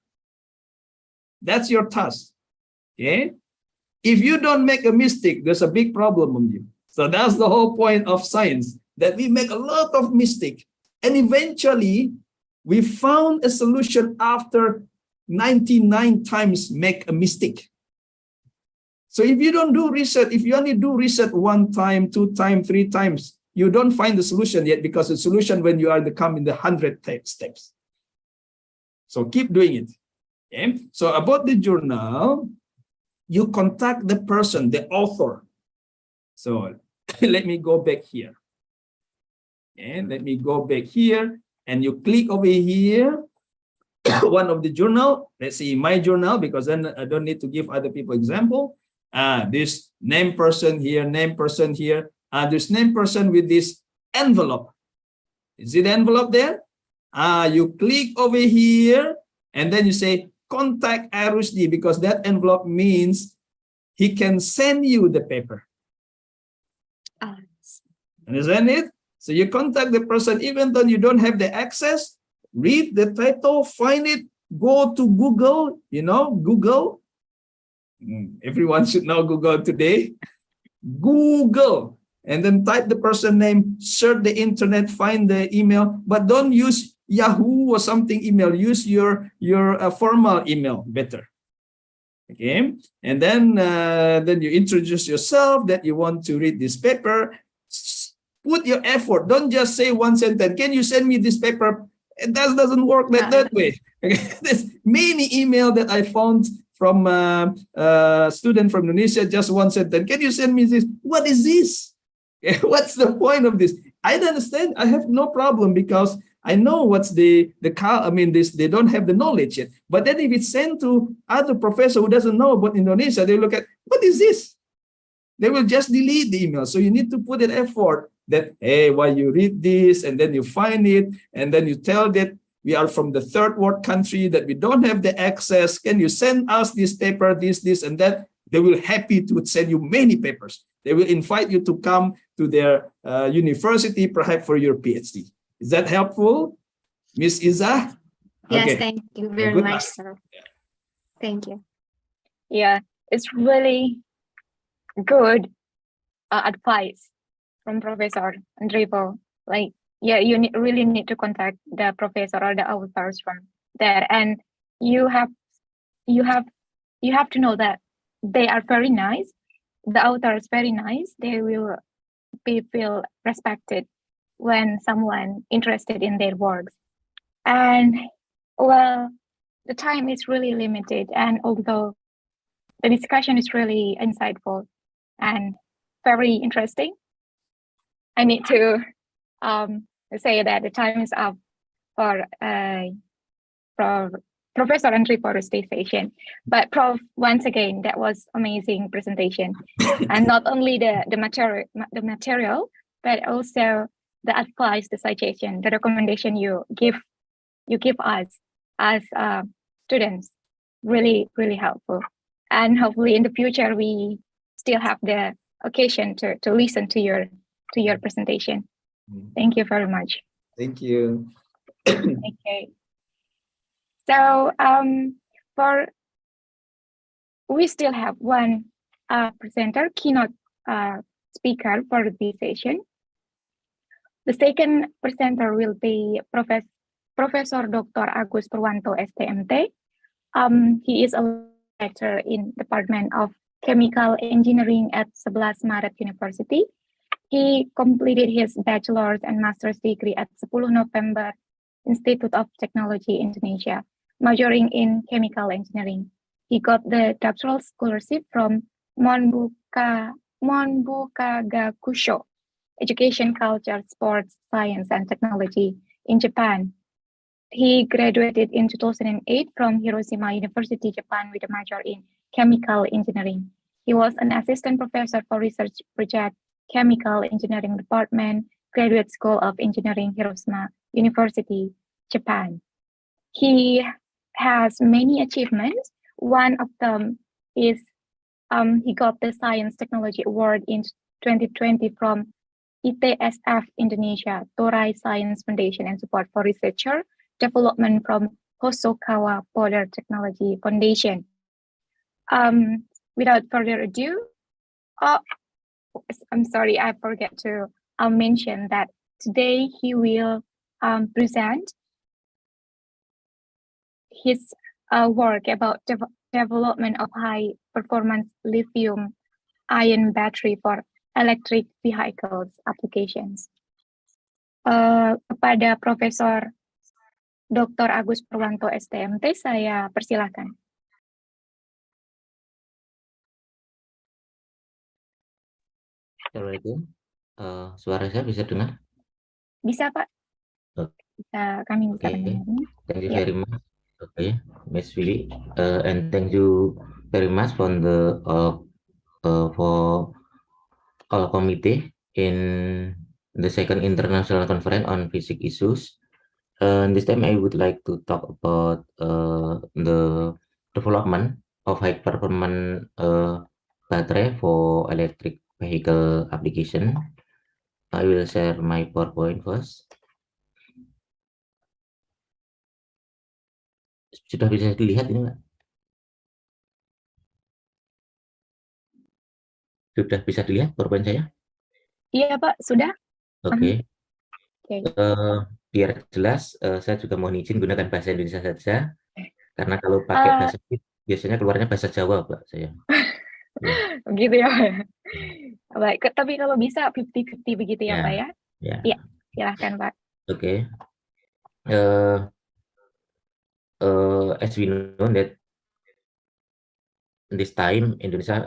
That's your task. Okay? If you don't make a mistake, there's a big problem on you. So that's the whole point of science, that we make a lot of mistake. And eventually, we found a solution after 99 times make a mistake. So if you don't do research, if you only do research 1 time, 2 times, 3 times, you don't find the solution yet, because the solution when you are come in the 100 steps. So keep doing it. Okay? So about the journal, you contact the person, the author. So let me go back here. And let me go back here, and you click over here, one of the journal. Let's see my journal, because then I don't need to give other people example. This name person here, name person here. This name person with this envelope. Is it envelope there? You click over here, and then you say contact Arusdi, because that envelope means he can send you the paper. Understand it? So you contact the person, even though you don't have the access, read the title, find it, go to Google, Google. Everyone should know Google today. Google, and then type the person name, search the internet, find the email, but don't use Yahoo or something email. Use your formal email better. Okay, and then you introduce yourself that you want to read this paper. Put your effort. Don't just say one sentence. Can you send me this paper? It doesn't work that way. There's many email that I found from a student from Indonesia, just one sentence. Can you send me this? What is this? What's the point of this? I don't understand. I have no problem, because I know what's they don't have the knowledge yet. But then if it's sent to other professor who doesn't know about Indonesia, they look at, what is this? They will just delete the email. So you need to put an effort that, hey, while you read this, and then you find it, and then you tell that we are from the third world country, that we don't have the access. Can you send us this paper, this, and that? They will happy to send you many papers. They will invite you to come to their university, perhaps for your PhD. Is that helpful, Miss Iza? Yes, Okay. thank you very Good much, luck. sir. Thank you. Yeah, it's really good advice from Professor Andripo. Like, yeah, you really need to contact the professor or the authors from there, and you have to know that they are very nice. The author is very nice. They will feel respected when someone interested in their works. And well, the time is really limited, and although the discussion is really insightful and very interesting, I need to say that the time is up for Professor Andripo station. But Prof, once again, that was amazing presentation, and not only the material, but also the advice, the suggestion, the recommendation you give us as students, really helpful. And hopefully in the future we still have the occasion to listen to your presentation. Thank you very much. Thank you. Okay. So we still have one presenter, keynote speaker for this session. The second presenter will be Professor Dr. Agus Purwanto, STMT. He is a lecturer in Department of Chemical Engineering at 11 Maret University. He completed his bachelor's and master's degree at 10 November Institute of Technology Indonesia, majoring in chemical engineering. He got the doctoral scholarship from Monbukagakusho, Education, Culture, Sports, Science, and Technology in Japan. He graduated in 2008 from Hiroshima University, Japan, with a major in chemical engineering. He was an assistant professor for research project, Chemical Engineering Department, Graduate School of Engineering, Hiroshima University, Japan. He has many achievements. One of them is he got the Science Technology Award in 2020 from ITSF Indonesia, Torai Science Foundation, and support for researcher development from Hosokawa Polar Technology Foundation. Without further ado, I'm sorry, I forgot to mention that today he will present his work about development of high performance lithium ion battery for electric vehicles applications. Kepada Profesor Dr. Agus Purwanto STMT, saya persilakan. Assalamualaikum. Suara saya bisa dengar? Bisa, Pak. Kami bisa mendengarnya. Thank you very much. Okay, Miss Willy, and thank you very much for the for all committee in the second international conference on physics issues. This time I would like to talk about the development of high performance battery for electric vehicle application. I will share my PowerPoint first. Sudah bisa dilihat ini Mbak? Sudah bisa dilihat PowerPoint saya? Iya Pak, sudah. Oke. Biar jelas, saya juga mohon izin gunakan bahasa Indonesia saja, karena kalau pakai bahasa biasanya keluarnya bahasa Jawa Pak saya. Begitu ya Pak. Baik, tapi kalau bisa 50-50 begitu ya Pak ya? Iya, silahkan Pak. Oke. As we know that this time Indonesia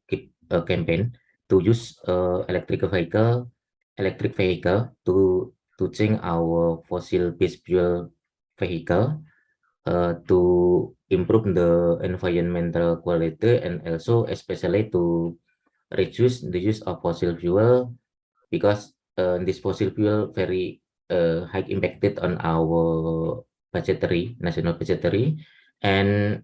keep a campaign to use electric vehicle to change our fossil-based fuel vehicle to improve the environmental quality and also especially to reduce the use of fossil fuel, because this fossil fuel very high impacted on our national budgetary, and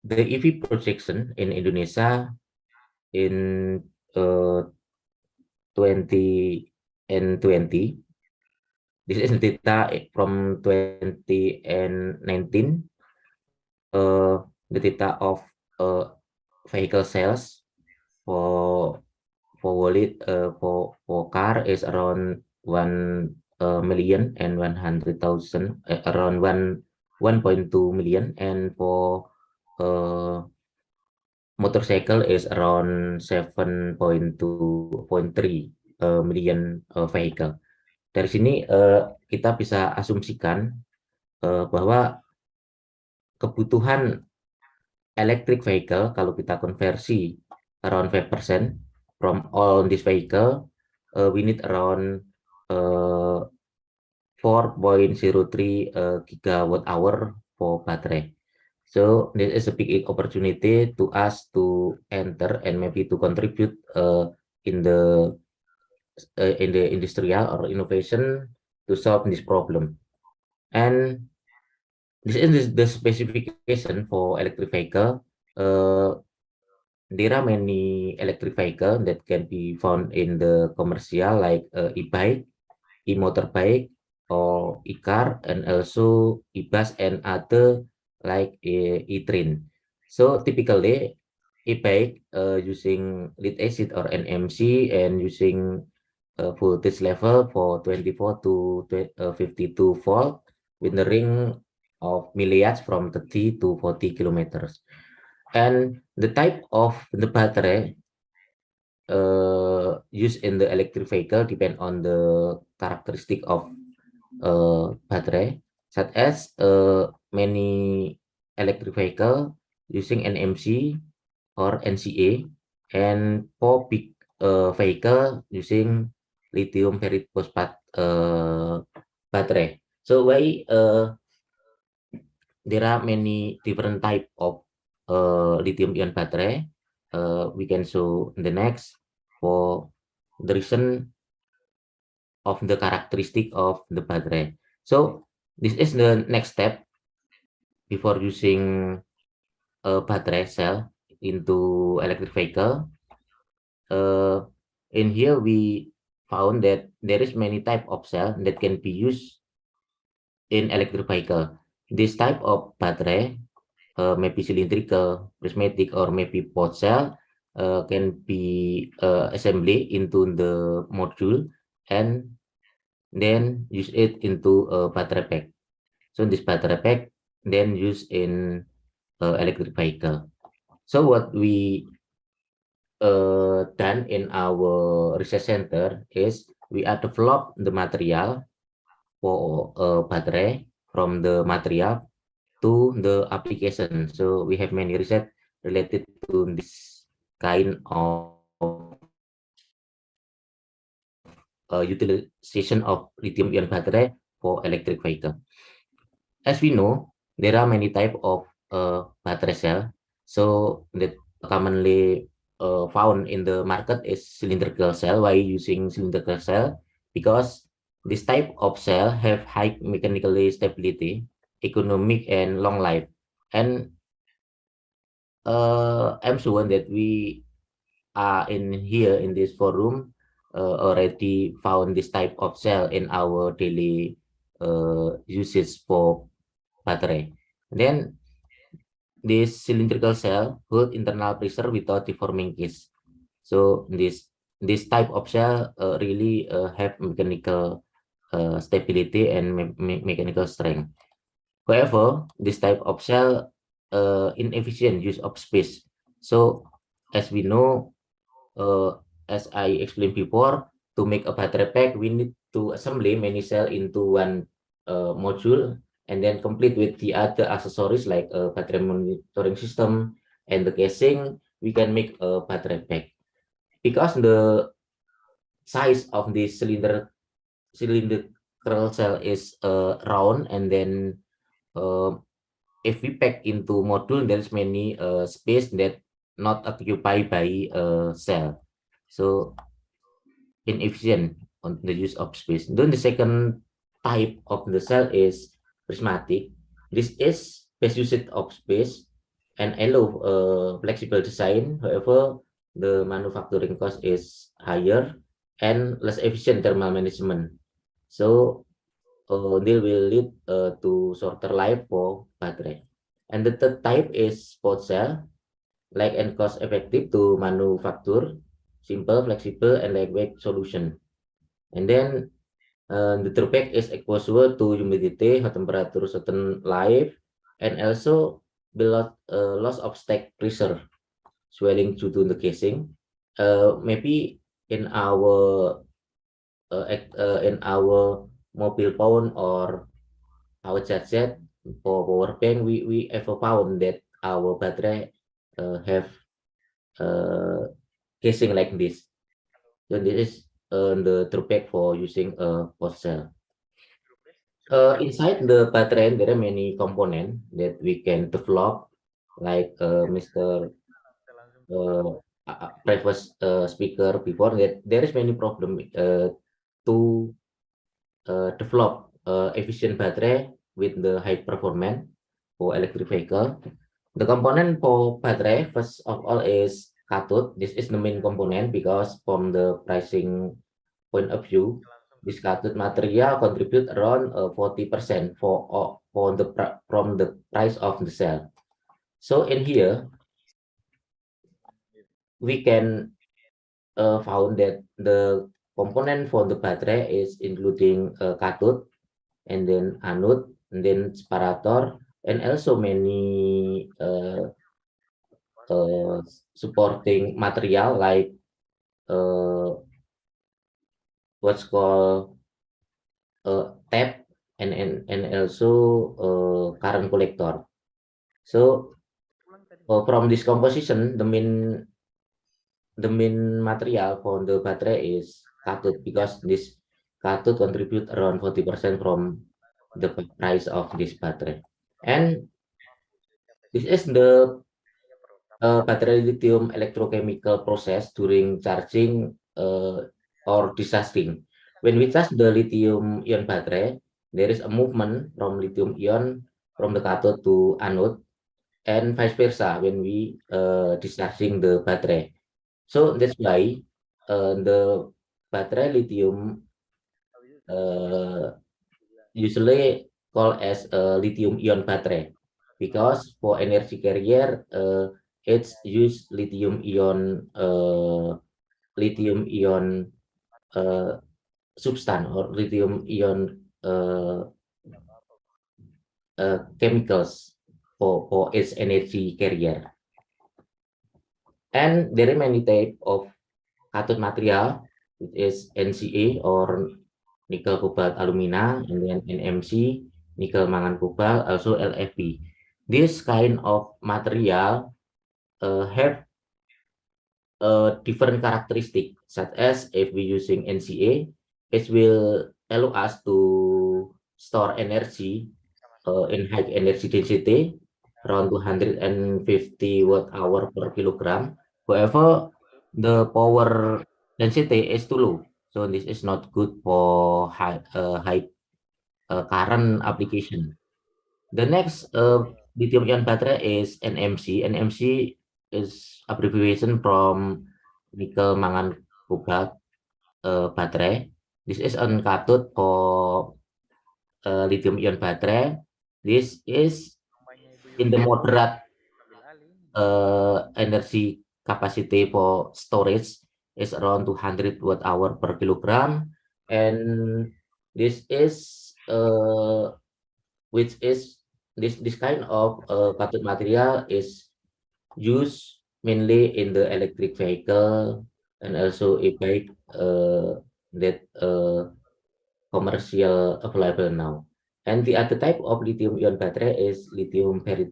the EV projection in Indonesia in 2020, this is data from 2019, the data of vehicle sales for car is around 1,100,000, around 1.2 million, and for motorcycle is around 7.3 million vehicle. Dari sini kita bisa asumsikan bahwa kebutuhan electric vehicle kalau kita konversi around 5% from all this vehicle, we need around 4.03 gigawatt hour for battery. So this is a big opportunity to us to enter and maybe to contribute in the industrial or innovation to solve this problem. And this is the specification for electric vehicle. There are many electric vehicle that can be found in the commercial, like e-bike, e-motorbike, or e-car, and also e-bus and other like e-train. So typically e-bike using lead acid or NMC and using voltage level for 24 to 52 volt with the ring of milliamps from 30 to 40 kilometers. And the type of the battery used in the electric vehicle depend on the characteristic of battery, such as many electric vehicle using NMC or NCA, and for big vehicle using lithium ferrite-phosphate battery. So why there are many different type of lithium-ion battery. We can show in the next. For the reason of the characteristic of the battery. So this is the next step before using a battery cell into electric vehicle. In here we found that there is many type of cell that can be used in electric vehicle. This type of battery maybe cylindrical, prismatic, or maybe pod cell can be assembled into the module and then use it into a battery pack. So this battery pack then used in electric vehicle. So what we done in our research center is we are develop the material for a battery from the material to the application. So we have many research related to this kind of utilization of lithium-ion battery for electric vehicle. As we know, there are many type of battery cell. So that commonly found in the market is cylindrical cell. Why using cylindrical cell? Because this type of cell have high mechanical stability, economic, and long life. And I'm sure that we are in here in this forum already found this type of cell in our daily usage for battery. Then this cylindrical cell hold internal pressure without deforming case. So this type of cell really have mechanical stability and mechanical strength. However, this type of cell inefficient use of space. So as we know, as I explained before, to make a battery pack, we need to assemble many cells into one module and then complete with the other accessories like a battery monitoring system and the casing. We can make a battery pack because the size of this cylindrical cell is round, and then if we pack into module, there's many space that not occupied by cell. So inefficient on the use of space. Then the second type of the cell is prismatic. This is best usage of space and allow flexible design. However, the manufacturing cost is higher and less efficient thermal management. So they will lead to shorter life for battery. And the third type is pod cell, light and cost effective to manufacture, simple, flexible, and lightweight solution. And then the drawback is exposure to humidity, hot temperature, certain life, and also the loss of stack pressure, swelling due to the casing. Maybe in our mobile phone or our charger for power bank, we ever found that our battery have casing like this. So this is the drawback for using a pod cell. Inside the battery, there are many components that we can develop, like Mr. Previous speaker before, that there is many problem to develop efficient battery with the high performance for electric vehicle. The component for battery, first of all, is cathode. This is the main component because from the pricing point of view, this cathode material contribute around 40% from the price of the cell. So in here, we can found that the component for the battery is including cathode, and then anode, and then separator, and also many supporting material like what's called tap, and also current collector. So from this composition, the main material for the battery is cathode, because this cathode contribute around 40% from the price of this battery. And this is the battery lithium electrochemical process during charging or discharging. when we charge the lithium-ion battery, there is a movement from lithium-ion from the cathode to anode, and vice versa when we discharging the battery. So that's why the battery lithium usually called as a lithium-ion battery, because for energy carrier it's use lithium-ion substance or lithium-ion chemicals for its energy carrier. And there are many type of cathode material, which is NCA or nickel cobalt alumina, and then NMC, nickel mangan cobalt, also LFP. This kind of material have a different characteristic, such as if we using NCA, it will allow us to store energy in high energy density, around 250 watt hour per kilogram. However, the power density is too low, so this is not good for high current application. The next lithium-ion battery is NMC. NMC is abbreviation from nickel mangan cobalt battery. This is a cathode for lithium-ion battery. This is in the moderate energy capacity for storage is around 200 watt hour per kilogram, and this is which is this kind of cathode material is used mainly in the electric vehicle and also e-bike that commercial available now. And the other type of lithium-ion battery is lithium ferrite.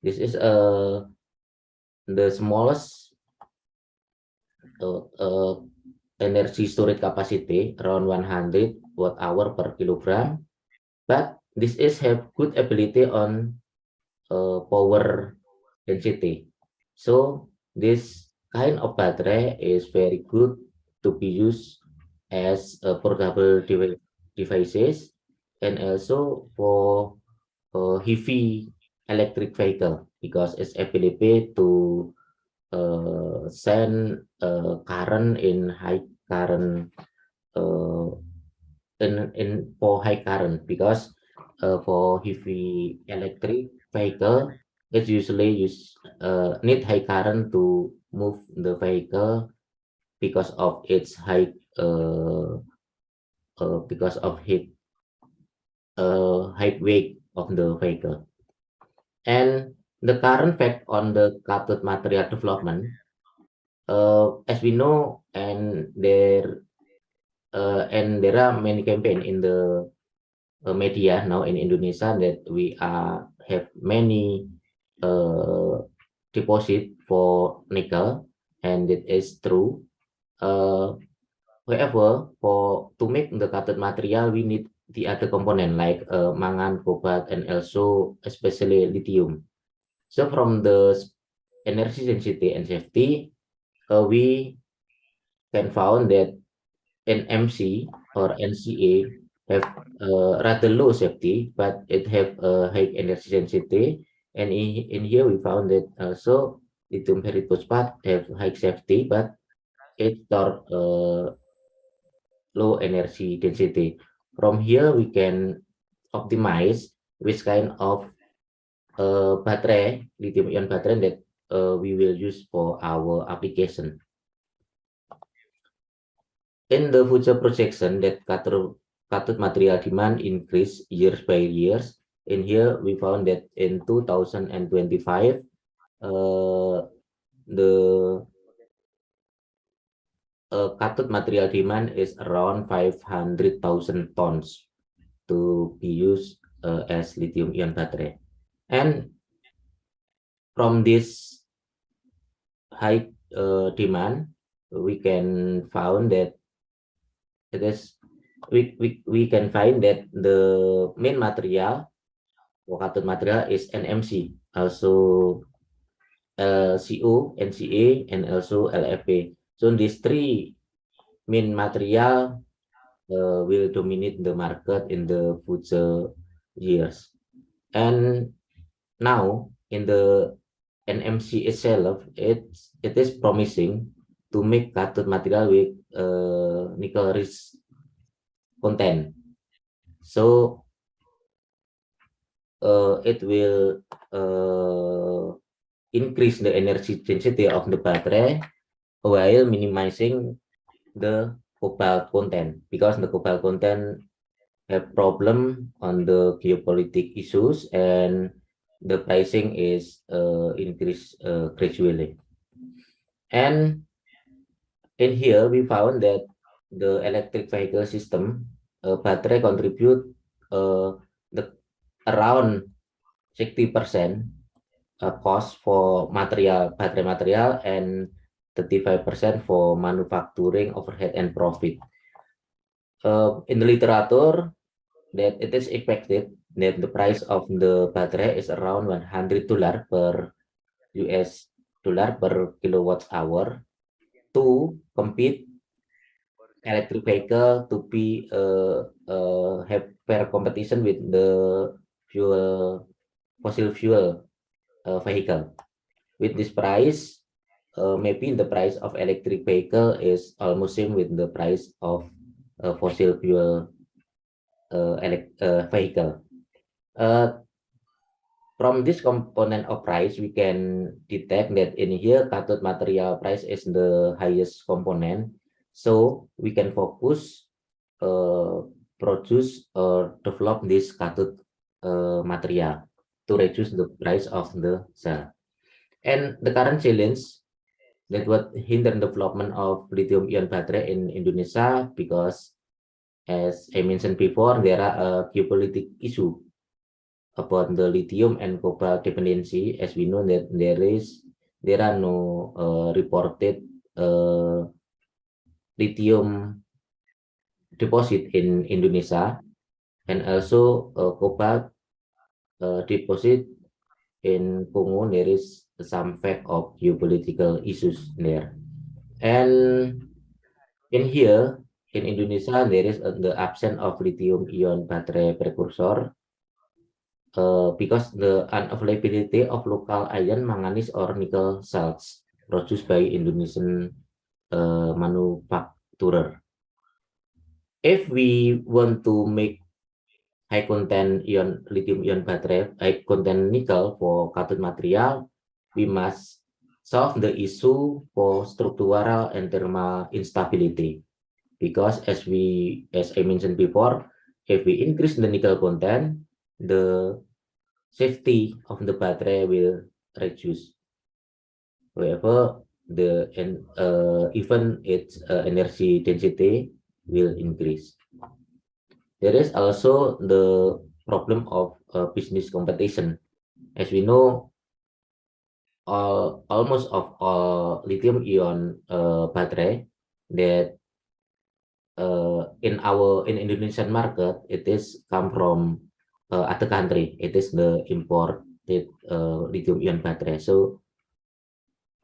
This is the smallest energy storage capacity, around 100 watt hour per kilogram, but this is have good ability on power density. So this kind of battery is very good to be used as portable devices, and also for heavy electric vehicle, because it's ability to send current in high current in for high current, because for heavy electric vehicle it usually need high current to move the vehicle because of its high because of its high weight of the vehicle. And the current fact on the cathode material development, as we know, and there are many campaign in the media now in Indonesia that we have many deposit for nickel, and it is true. However, to make the cathode material, we need the other component like mangan, cobalt, and also especially lithium. So from the energy density and safety, we can found that NMC or NCA have rather low safety, but it have a high energy density. And in here we found that also lithium ferrite have high safety, but it store low energy density. From here we can optimize which kind of battery, lithium-ion battery that we will use for our application. In the future projection that cathode material demand increase years by years. In here we found that in 2025 the cathode material demand is around 500,000 tons to be used as lithium-ion battery. And from this high demand, we can found that it is we can find that the main material for cathode material is NMC, also LCO, NCA, and also LFP. So these three main material will dominate the market in the future years. And now in the NMC itself, it is promising to make cathode material with nickel rich content. So it will increase the energy density of the battery while minimizing the cobalt content, because the cobalt content have problem on the geopolitical issues and the pricing is increased gradually. And in here we found that the electric vehicle system battery contribute the around 60% cost for battery material and 35% for manufacturing overhead and profit. In the literature, that it is expected that the price of the battery is around $100 per US dollar per kilowatt hour to compete electric vehicle to be have fair competition with the fossil fuel vehicle. With this price, maybe the price of electric vehicle is almost same with the price of fossil fuel vehicle. From this component of price, we can detect that in here cathode material price is the highest component. So we can focus produce or develop this cathode material to reduce the price of the cell. And the current challenge that would hinder development of lithium-ion battery in Indonesia, because as I mentioned before, there are a geopolitical issue about the lithium and cobalt dependency. As we know that there are no reported lithium deposit in Indonesia, and also cobalt deposit in Congo. There is some fact of geopolitical issues there. And in here in Indonesia, there is the absence of lithium-ion battery precursor because the unavailability of local iron, manganese, or nickel salts produced by Indonesian manufacturer. If we want to make high content lithium-ion battery, high content nickel for cathode material, we must solve the issue for structural and thermal instability. Because as I mentioned before, if we increase the nickel content, the safety of the battery will reduce. However, even its energy density will increase. There is also the problem of business competition. As we know, almost of all lithium-ion battery that in Indonesian market, it is come from other country. It is the imported lithium-ion battery. So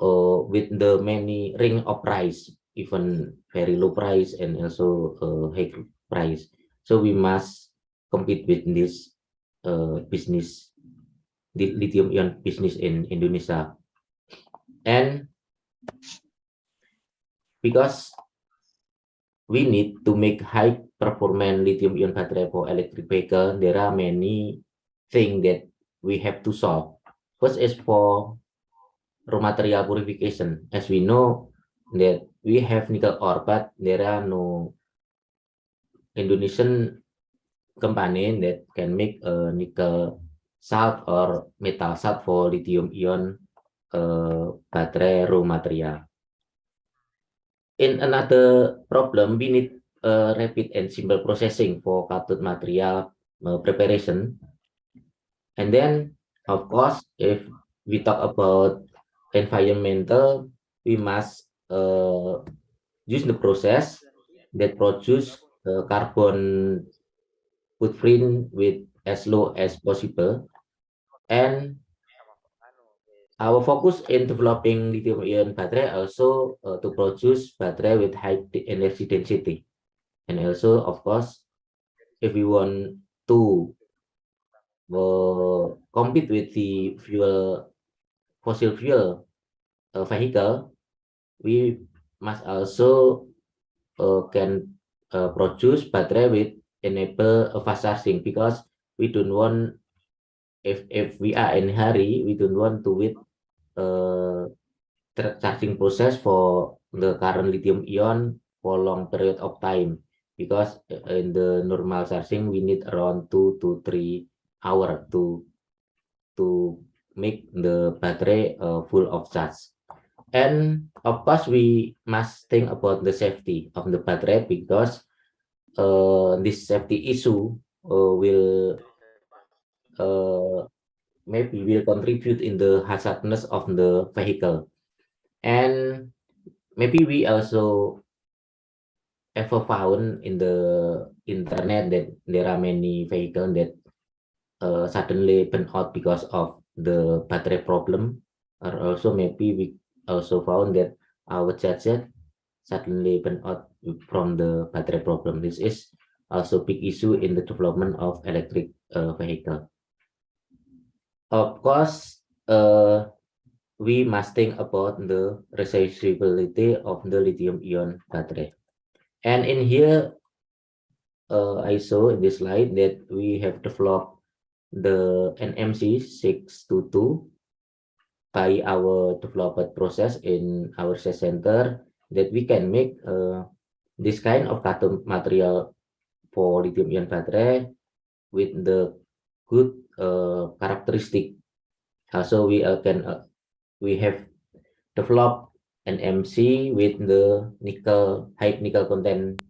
with the many range of price, even very low price and also high price, so we must compete with this business, the lithium-ion business in Indonesia. And because we need to make high performance lithium-ion battery for electric vehicle, there are many things that we have to solve. First is for raw material purification. As we know that we have nickel ore, but there are no Indonesian company that can make a nickel salt or metal salt for lithium-ion battery raw material. In another problem, we need rapid and simple processing for cathode material preparation. And then, of course, if we talk about environmental, we must use the process that produce carbon footprint with as low as possible. And our focus in developing lithium-ion battery also to produce battery with high energy density. And also, of course, if we want to compete with the fossil fuel vehicle, we must also can produce battery with enable fast charging, because we don't want, if we are in hurry, we don't want to wait charging process for the current lithium ion for long period of time, because in the normal charging we need around 2 to 3 hours to make the battery full of charge. And of course, we must think about the safety of the battery, because this safety issue will maybe will contribute in the hazardness of the vehicle. And maybe we also ever found in the internet that there are many vehicles that suddenly burn out because of the battery problem, or also maybe we also found that our charger suddenly burn out from the battery problem. This is also big issue in the development of electric vehicle. Of course, we must think about the recyclability of the lithium-ion battery. And in here, I saw in this slide that we have developed the NMC 622 by our developed process in our research center, that we can make this kind of cathode material for lithium-ion battery with the good characteristic. So we have developed an MC with the high nickel content,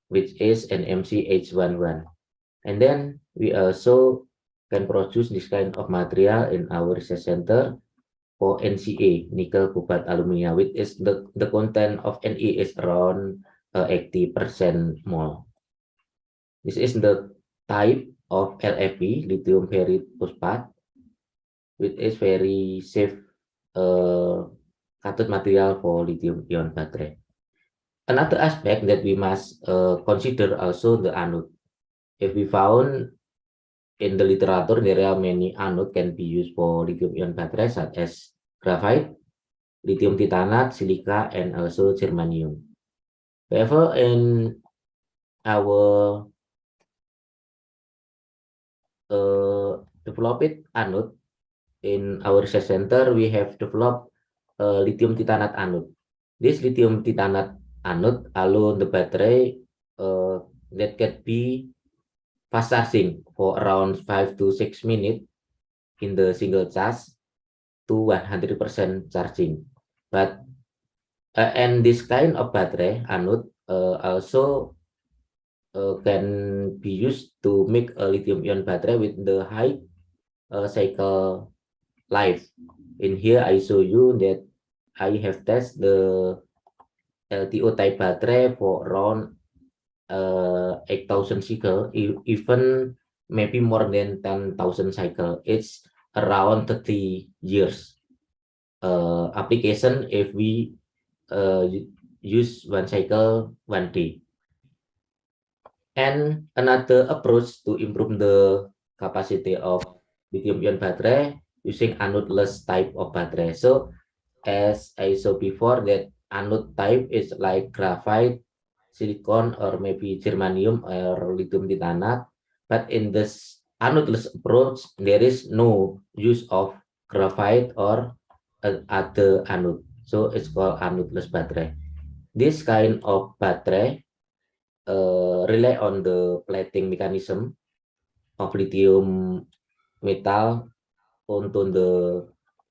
which is an MC H11. And then we also can produce this kind of material in our research center for NCA, nickel cobalt alumina, which is the content of Ne is around 80% more. This is the type of LFP, lithium ferrite phosphate, which is very safe cathode material for lithium-ion battery. Another aspect that we must consider also the anode. If we found in the literature there are many anode can be used for lithium-ion batteries, such as graphite, lithium titanate, silica, and also germanium. However, in our developed anode in our research center, we have developed lithium titanate anode. This lithium titanate anode allow the battery that can be fast charging for around 5 to 6 minutes in the single charge to 100% charging. But and this kind of battery anode also can be used to make a lithium-ion battery with the high cycle life. In here, I show you that I have tested the LTO type battery for around 8,000 cycle, even maybe more than 10,000 cycle. It's around 30 years application if we use one cycle 1 day. And another approach to improve the capacity of lithium-ion battery using anode-less type of battery. So as I saw before, that anode type is like graphite, silicon, or maybe germanium or lithium titanate. But in this anode-less approach, there is no use of graphite or other anode. So it's called anode-less battery. This kind of battery rely on the plating mechanism of lithium metal onto the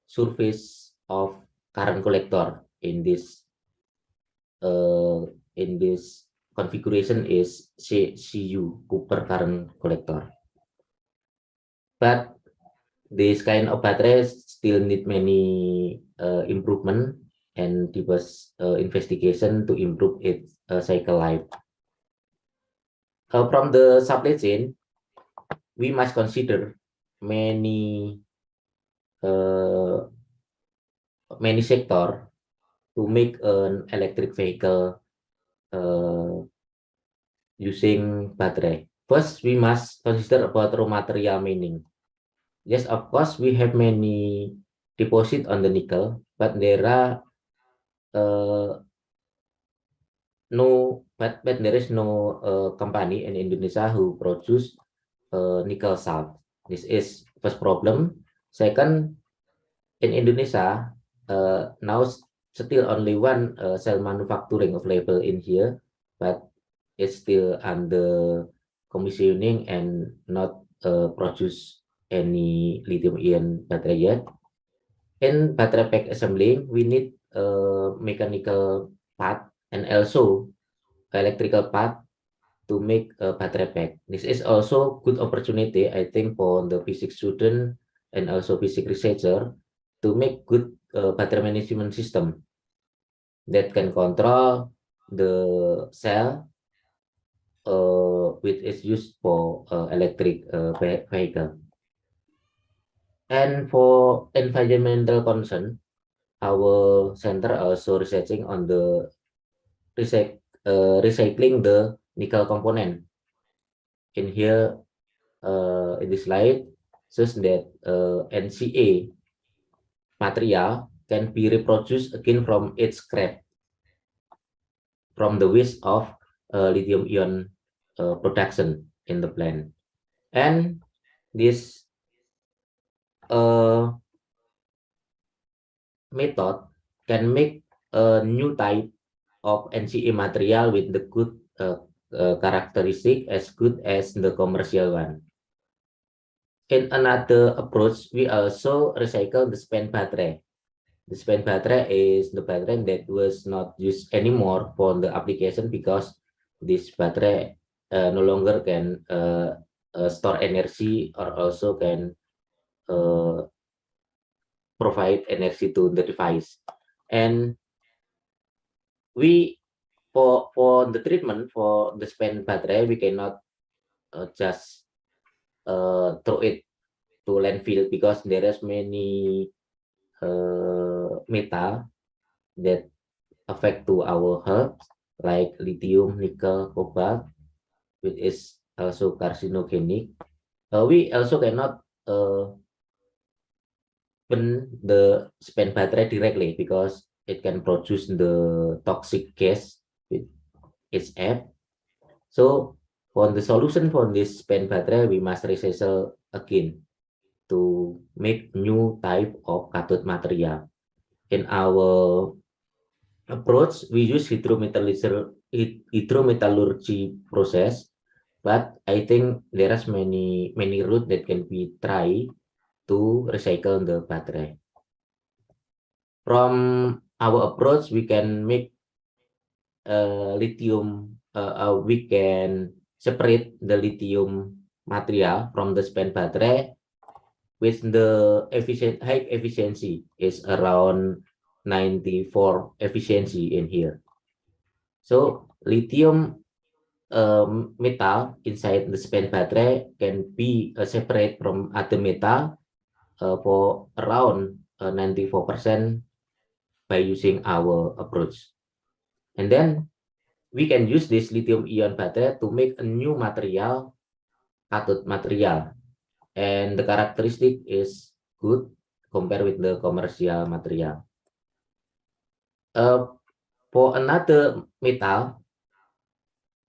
surface of current collector. In this configuration is CU, Cooper current collector. But this kind of batteries still need many improvement and deeper investigation to improve its cycle life. From the supply chain, we must consider many sector to make an electric vehicle using baterai. First, we must consider about raw material mining. Yes, of course, we have many deposit on the nickel, but there are but there is no company in Indonesia who produce nickel salt. This is first problem. Second, in Indonesia, now still only one cell manufacturing available in here, but it's still under commissioning and not produce any lithium-ion battery yet. In battery pack assembling, we need mechanical part and also electrical part to make a battery pack. This is also good opportunity, I think, for the physics student and also physics researcher to make good battery management system that can control the cell which is used for electric vehicle. And for environmental concern, our center also researching on the recycling the nickel component. In here, in this slide, shows that NCA material can be reproduced again from its scrap, from the waste of lithium-ion production in the plant. And this method can make a new type of NCA material with the good characteristic as good as the commercial one. In another approach, we also recycle the spent battery. The spent battery is the battery that was not used anymore for the application because this battery no longer can store energy or also can provide energy to the device. And we for the treatment for the spent battery, we cannot just throw it to landfill because there is many metal that affect to our health, like lithium, nickel, cobalt, which is also carcinogenic. We also cannot burn the spent battery directly because it can produce the toxic gas with its app. So for the solution for this spent battery, we must recycle again to make new type of cathode material. In our approach, we use hydrometallurgy process, but I think there is many routes that can be tried to recycle the battery. From our approach, we can make lithium. We can separate the lithium material from the spent battery with the high efficiency is around 94 efficiency in here. So lithium metal inside the spent battery can be separate from other metal for around 94% by using our approach. And then we can use this lithium-ion battery to make a new material, cathode material. And the characteristic is good compared with the commercial material. For another metal,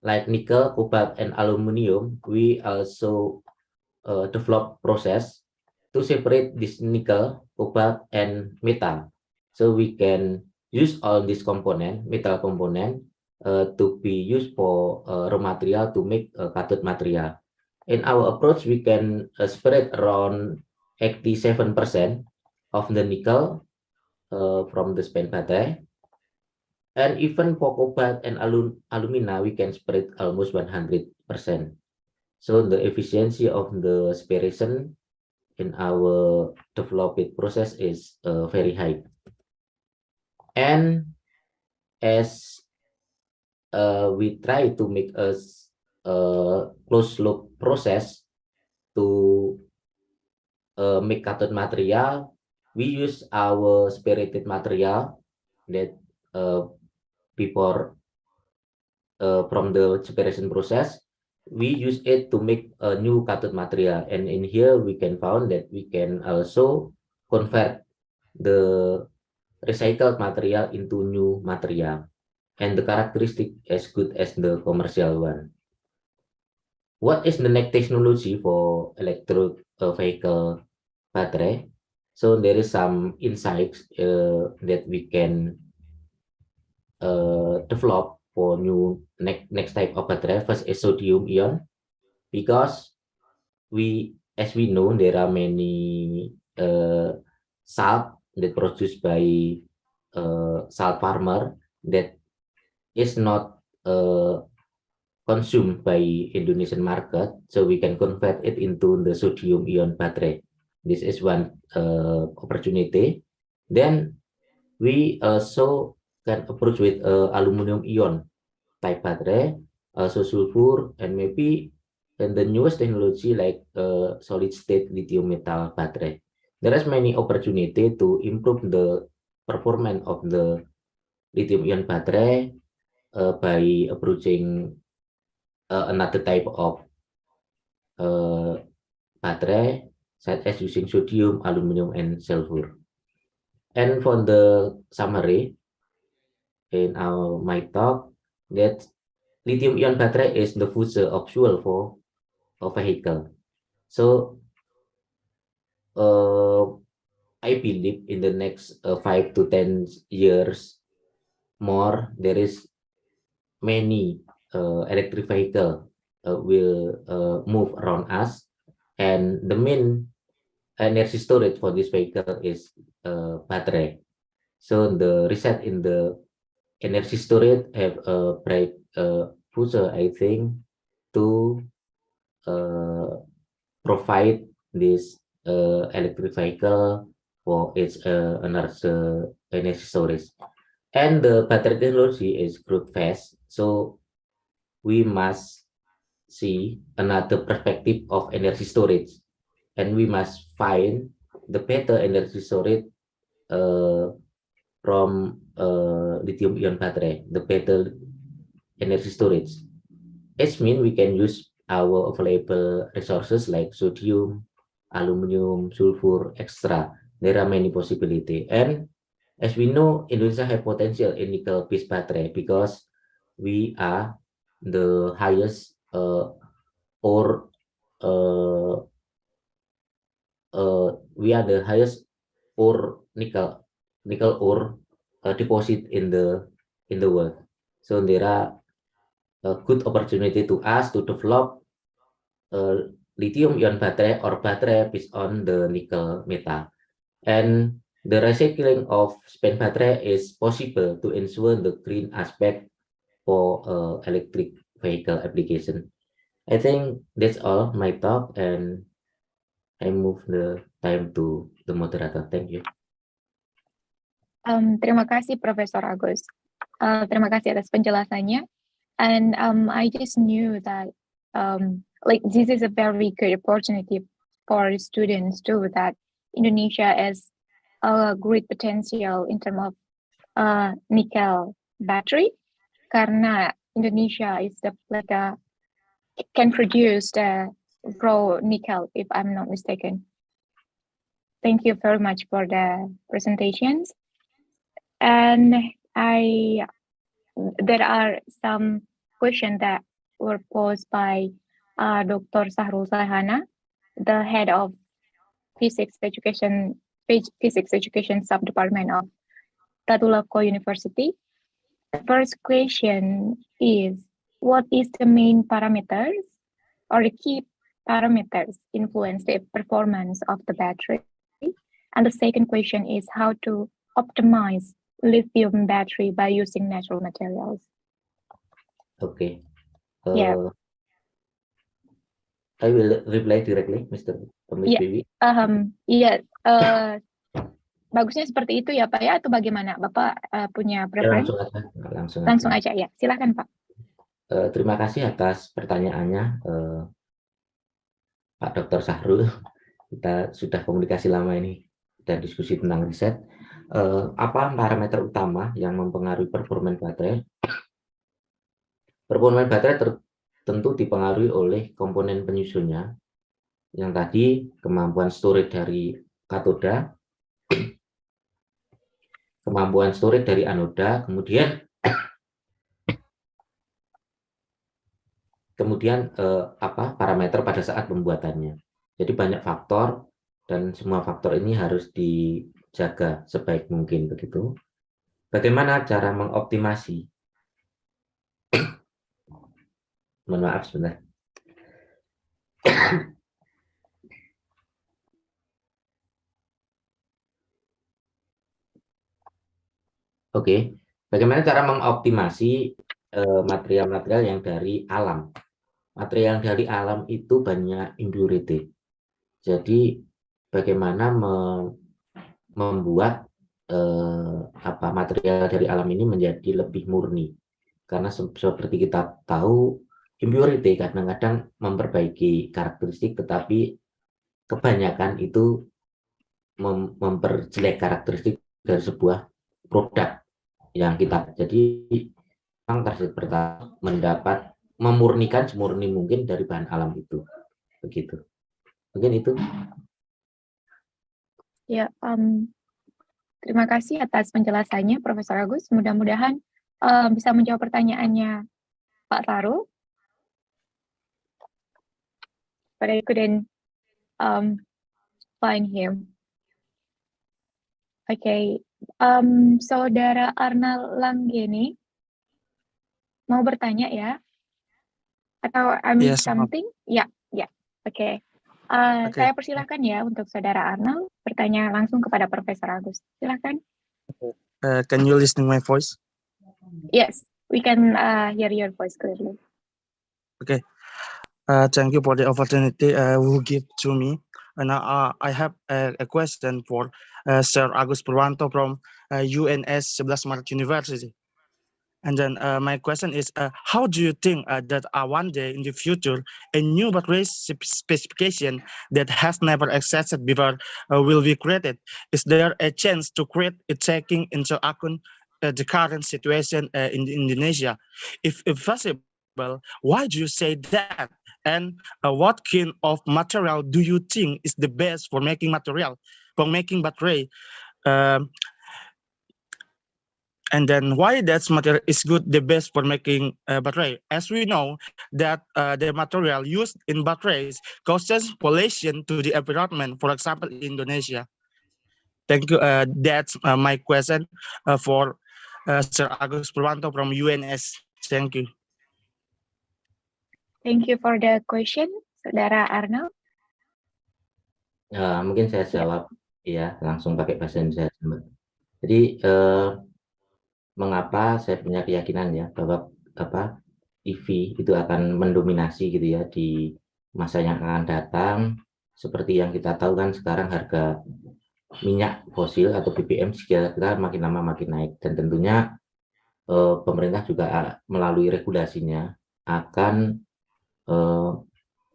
like nickel, cobalt, and aluminum, we also develop process to separate this nickel, cobalt, and metal. So we can use all these component, metal component, to be used for raw material to make cathode material. In our approach, we can separate around 87% of the nickel from the spent battery. And even for cobalt and alumina, we can spread almost 100%. So the efficiency of the separation in our developed process is very high. And as we try to make a closed loop process to make cathode material, we use our separated material that before from the separation process, we use it to make a new cathode material. And in here, we can found that we can also convert the recycled material into new material, and the characteristic as good as the commercial one. What is the next technology for electric vehicle battery? So there is some insights that we can develop for new next type of battery. First is sodium ion, because as we know, there are many salt that produced by salt farmer that is not consumed by Indonesian market, so we can convert it into the sodium ion battery. This is one opportunity. Then we also can approach with aluminum ion type battery, also sulfur, and maybe in the newest technology like solid state lithium metal battery. There is many opportunity to improve the performance of the lithium ion battery by approaching another type of battery, such as using sodium, aluminum, and sulfur. And for the summary in my talk, that lithium ion battery is the future of fuel for a vehicle. So I believe in the next 5 to 10 years more, there is many electric vehicle will move around us, and the main energy storage for this vehicle is battery. So the research in the energy storage have a bright future, I think, to provide this electric vehicle for its energy storage. And the battery technology is growth fast, so we must see another perspective of energy storage, and we must find the better energy storage from lithium ion battery, the better energy storage. It means we can use our available resources like sodium, aluminum, sulfur, extra. There are many possibilities. And as we know, Indonesia have potential in nickel-based battery because we are the highest ore nickel ore deposit in the world. So there are a good opportunity to us to develop lithium ion battery or battery based on the nickel metal. And the recycling of spent battery is possible to ensure the green aspect for electric vehicle application. I think that's all my talk, and I move the time to the moderator. Thank you. Terima kasih Profesor Agus. Terima kasih atas penjelasannya. And I just knew that like this is a very good opportunity for students too, that Indonesia has a great potential in terms of nickel battery, karena Indonesia is the can produce the raw nickel, if I'm not mistaken. Thank you very much for the presentations. And there are some questions that were posed by Dr. Sahrul Sahana, the head of physics education sub-department of Tadulako University. The first question is, what is the main parameters or the key parameters influence the performance of the battery? And the second question is how to optimize lithium battery by using natural materials. Okay. Yeah. I will reply directly, Mr. Miss Yeah. Bibi. Iya. Bagusnya seperti itu ya Pak ya, atau bagaimana? Bapak punya preferensi? Langsung aja ya. Silakan Pak. Terima kasih atas pertanyaannya, Pak Dr. Sahrul. Kita sudah komunikasi lama ini dan diskusi tentang riset. Apa parameter utama yang mempengaruhi performa baterai? Performa baterai tentu dipengaruhi oleh komponen penyusunnya, yang tadi kemampuan storage dari katoda, kemampuan storage dari anoda, kemudian parameter pada saat pembuatannya. Jadi banyak faktor dan semua faktor ini harus dijaga sebaik mungkin begitu. Bagaimana cara mengoptimasi? Mohon maaf sebentar. Oke, bagaimana cara mengoptimasi material-material yang dari alam? Material yang dari alam itu banyak impurity. Jadi bagaimana membuat material dari alam ini menjadi lebih murni? Karena seperti kita tahu, impurity kadang-kadang memperbaiki karakteristik, tetapi kebanyakan itu memperjelek karakteristik dari sebuah produk yang kita. Jadi memang target pertama mendapat memurnikan semurni mungkin dari bahan alam itu, begitu. Mungkin itu. Ya, terima kasih atas penjelasannya, Profesor Agus. Mudah-mudahan bisa menjawab pertanyaannya Pak Sarul. But I couldn't find him. Okay, Saudara Arnal Langgeni mau bertanya ya? Atau I missed something? Ya, ya, oke. Saya persilahkan ya untuk Saudara Arnal bertanya langsung kepada Profesor Agus. Silakan. Can you listen my voice? Yes, we can hear your voice clearly. Okay. Thank you for the opportunity you give to me. And I have a question for Sir Agus Purwanto from UNS 11 Maret University. And then my question is, how do you think that one day in the future, a new battery specification that has never existed before will be created? Is there a chance to create it taking into account the current situation in Indonesia? If possible, why do you say that? And what kind of material do you think is the best for making battery? And then why that material is the best for making battery? As we know that the material used in batteries causes pollution to the environment, for example, in Indonesia. Thank you. That's my question for Sir Agus Purwanto from UNS. Thank you. Thank you for the question, Saudara Arnal. Mungkin saya jawab ya langsung pakai bahasa Indonesia. Jadi mengapa saya punya keyakinan ya bahwa EV itu akan mendominasi gitu ya di masa yang akan datang. Seperti yang kita tahu kan sekarang harga minyak fosil atau BBM sekitar makin lama makin naik, dan tentunya pemerintah juga melalui regulasinya akan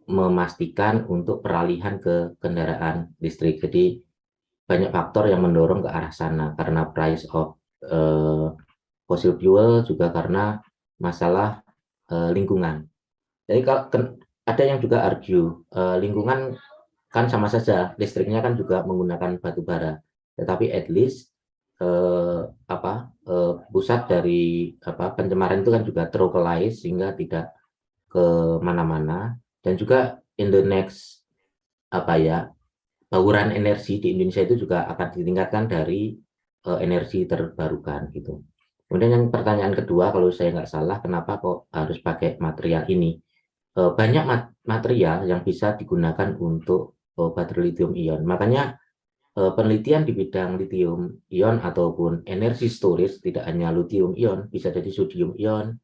memastikan untuk peralihan ke kendaraan listrik. Jadi banyak faktor yang mendorong ke arah sana, karena price of fossil fuel, juga karena masalah lingkungan. Jadi kalau ada yang juga argue lingkungan kan sama saja, listriknya kan juga menggunakan batu bara, tetapi at least pusat dari pencemaran itu kan juga terlokalize sehingga tidak ke mana-mana. Dan juga in the next bauran energi di Indonesia itu juga akan ditingkatkan dari energi terbarukan gitu. Kemudian yang pertanyaan kedua, kalau saya nggak salah, kenapa kok harus pakai material ini? Banyak material yang bisa digunakan untuk baterai lithium ion. Makanya penelitian di bidang lithium ion ataupun energi storage tidak hanya lithium ion, bisa jadi sodium ion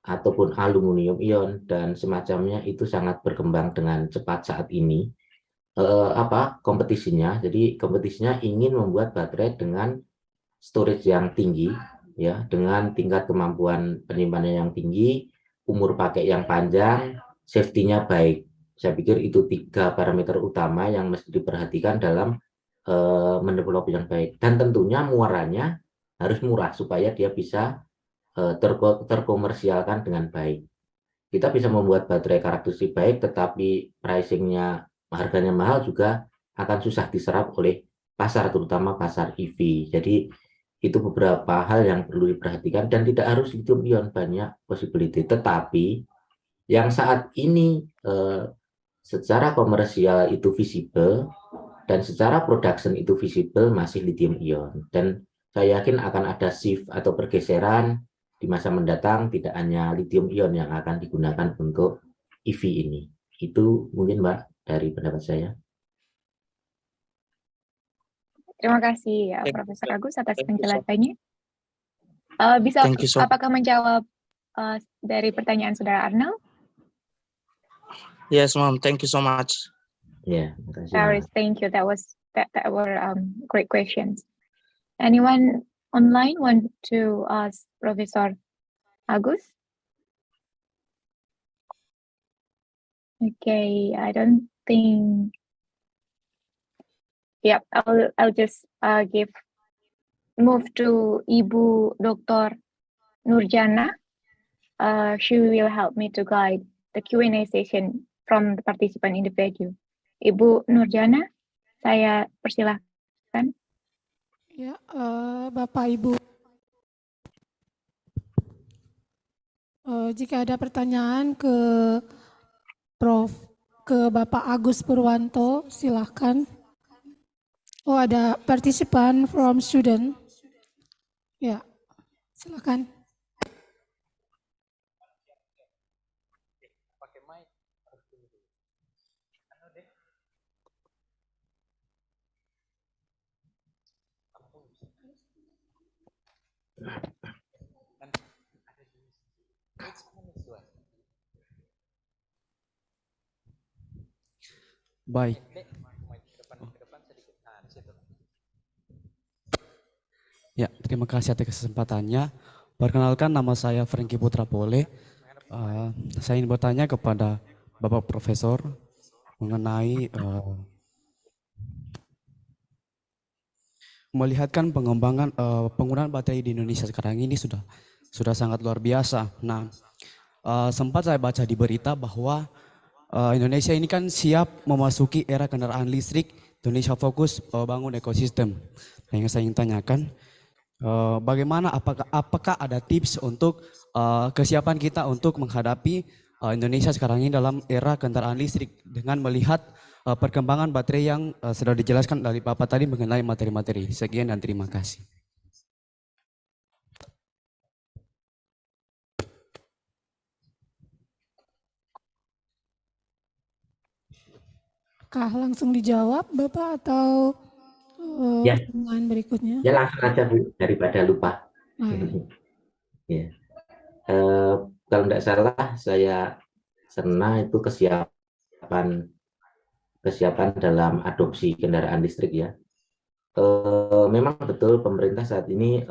ataupun aluminium ion dan semacamnya, itu sangat berkembang dengan cepat saat ini. Kompetisinya, jadi kompetisinya ingin membuat baterai dengan storage yang tinggi ya, dengan tingkat kemampuan penyimpanan yang tinggi, umur pakai yang panjang, safety-nya baik. Saya pikir itu 3 parameter utama yang mesti diperhatikan dalam mendevelop yang baik, dan tentunya muaranya harus murah supaya dia bisa terkomersialkan dengan baik. kita bisa membuat baterai karakteristik baik, tetapi pricingnya, harganya mahal juga akan susah diserap oleh pasar, terutama pasar EV. Jadi itu beberapa hal yang perlu diperhatikan dan tidak harus lithium ion, banyak possibility. Tetapi yang saat ini secara komersial itu visible dan secara production itu visible masih lithium ion. Dan saya yakin akan ada shift atau pergeseran di masa mendatang, tidak hanya lithium ion yang akan digunakan untuk EV ini. Itu mungkin Mbak dari pendapat saya. Terima kasih ya Profesor Agus atas penjelasannya. Bisa Thank you so apakah menjawab dari pertanyaan Saudara Arnold? Yes, ma'am. Thank you so much. Ya, terima kasih. Aris, thank you. That were great questions. Anyone online want to ask Professor Agus? Okay, I don't think. Yep, I'll just move to Ibu Dr. Nurjana. She will help me to guide the Q&A session from the participant individual. Ibu Nurjana, saya persilahkan. Ya, Bapak Ibu, jika ada pertanyaan ke Bapak Agus Purwanto, silahkan. Oh, ada partisipan from student. Ya, silahkan. Baik. Ya, terima kasih atas kesempatannya. Perkenalkan, nama saya Franky Putra Pole. Saya ingin bertanya kepada Bapak Profesor mengenai melihatkan pengembangan penggunaan baterai di Indonesia sekarang ini sudah sangat luar biasa. Nah, sempat saya baca di berita bahwa Indonesia ini kan siap memasuki era kendaraan listrik. Indonesia fokus bangun ekosistem. Yang saya ingin tanyakan, bagaimana apakah ada tips untuk kesiapan kita untuk menghadapi Indonesia sekarang ini dalam era kendaraan listrik dengan melihat perkembangan baterai yang sudah dijelaskan dari Bapak tadi mengenai materi-materi. Sekian dan terima kasih. Kah langsung dijawab Bapak atau Ya. pertanyaan berikutnya? Ya langsung aja Bu, daripada lupa. Ya. Kalau tidak salah saya Serna itu kesiapan dalam adopsi kendaraan listrik ya. Memang betul pemerintah saat ini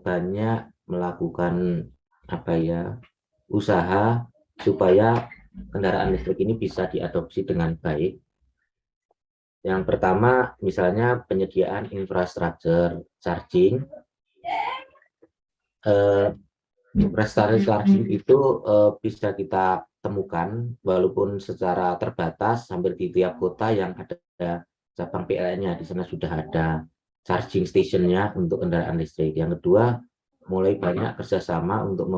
banyak melakukan usaha supaya kendaraan listrik ini bisa diadopsi dengan baik. Yang pertama misalnya penyediaan infrastruktur charging. Infrastruktur charging itu bisa kita temukan walaupun secara terbatas hampir di tiap kota yang ada cabang PLN-nya. Di sana sudah ada charging station-nya untuk kendaraan listrik. Yang kedua, mulai banyak kerjasama untuk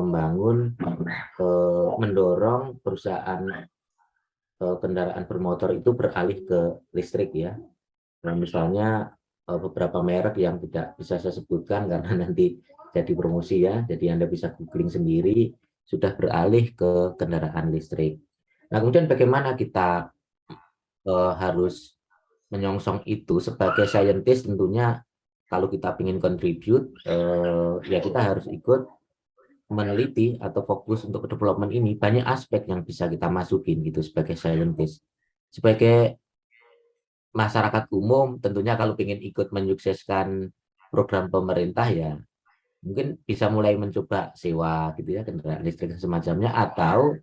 mendorong perusahaan kendaraan bermotor itu beralih ke listrik ya. Nah, misalnya beberapa merek yang tidak bisa saya sebutkan karena nanti jadi promosi ya, jadi Anda bisa googling sendiri, sudah beralih ke kendaraan listrik. Nah, kemudian bagaimana kita harus menyongsong itu sebagai saintis? Tentunya kalau kita ingin contribute, ya kita harus ikut meneliti atau fokus untuk development ini. Banyak aspek yang bisa kita masukin gitu sebagai saintis. Sebagai masyarakat umum, tentunya kalau ingin ikut menyukseskan program pemerintah ya mungkin bisa mulai mencoba sewa gitu ya kendaraan listrik semacamnya, atau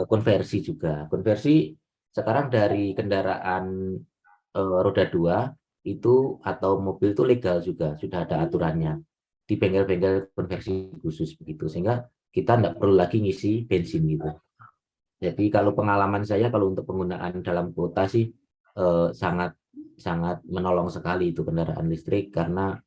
konversi juga. Konversi sekarang dari kendaraan roda 2 itu atau mobil itu legal juga, sudah ada aturannya di bengkel-bengkel konversi khusus begitu, sehingga kita tidak perlu lagi ngisi bensin gitu. Jadi kalau pengalaman saya kalau untuk penggunaan dalam kota sih sangat sangat menolong sekali itu kendaraan listrik karena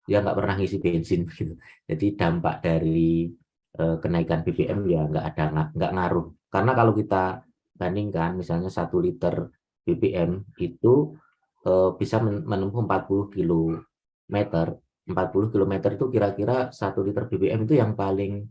dia nggak pernah ngisi bensin gitu. Jadi dampak dari kenaikan BBM ya nggak ada nggak ngaruh. Karena kalau kita bandingkan misalnya 1 liter BBM itu bisa menempuh 40 kilometer. 40 kilometer itu kira-kira 1 liter BBM itu yang paling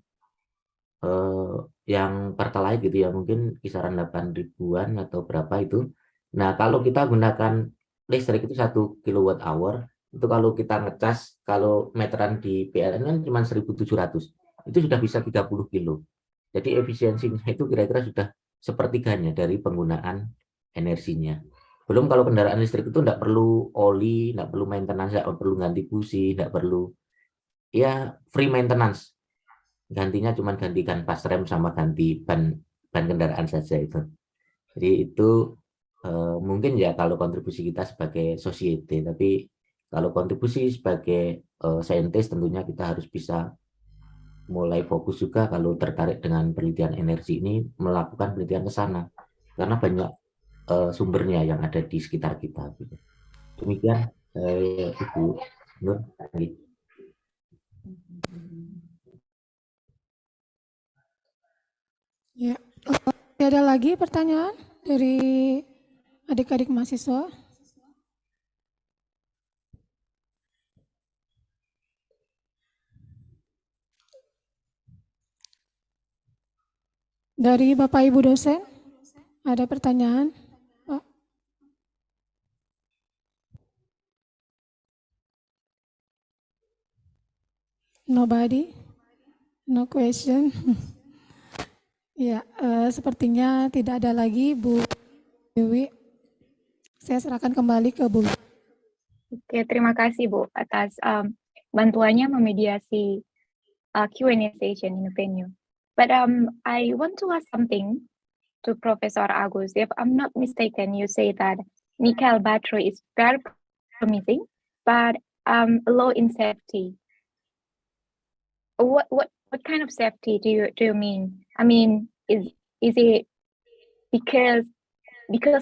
yang pertalite gitu ya mungkin kisaran 8 ribuan atau berapa itu. Nah kalau kita gunakan listrik itu 1 kilowatt hour itu kalau kita ngecas kalau meteran di PLN kan cuma 1.700 itu sudah bisa 30 kilo. Jadi efisiensinya itu kira-kira sudah sepertiganya dari penggunaan energinya. Belum kalau kendaraan listrik itu tidak perlu oli, tidak perlu maintenance, tidak perlu ganti busi, tidak perlu ya free maintenance. Gantinya cuma gantikan pas rem sama ganti ban kendaraan saja itu. Jadi itu mungkin ya kalau kontribusi kita sebagai society, tapi kalau kontribusi sebagai saintis tentunya kita harus bisa mulai fokus juga kalau tertarik dengan penelitian energi ini melakukan penelitian ke sana karena banyak sumbernya yang ada di sekitar kita. Gitu. Demikian Ibu Nur. Ya, ada lagi pertanyaan dari adik-adik mahasiswa? Dari Bapak Ibu dosen, ada pertanyaan? Pak? Nobody? No question? Ya, sepertinya tidak ada lagi Bu Dewi. Saya serahkan kembali ke Bu. Oke, terima kasih Bu atas bantuannya memediasi Q&A session in the venue. But I want to ask something to Professor Agus. If I'm not mistaken, you say that nickel battery is very promising, but low in safety. What kind of safety do you mean? I mean, is it because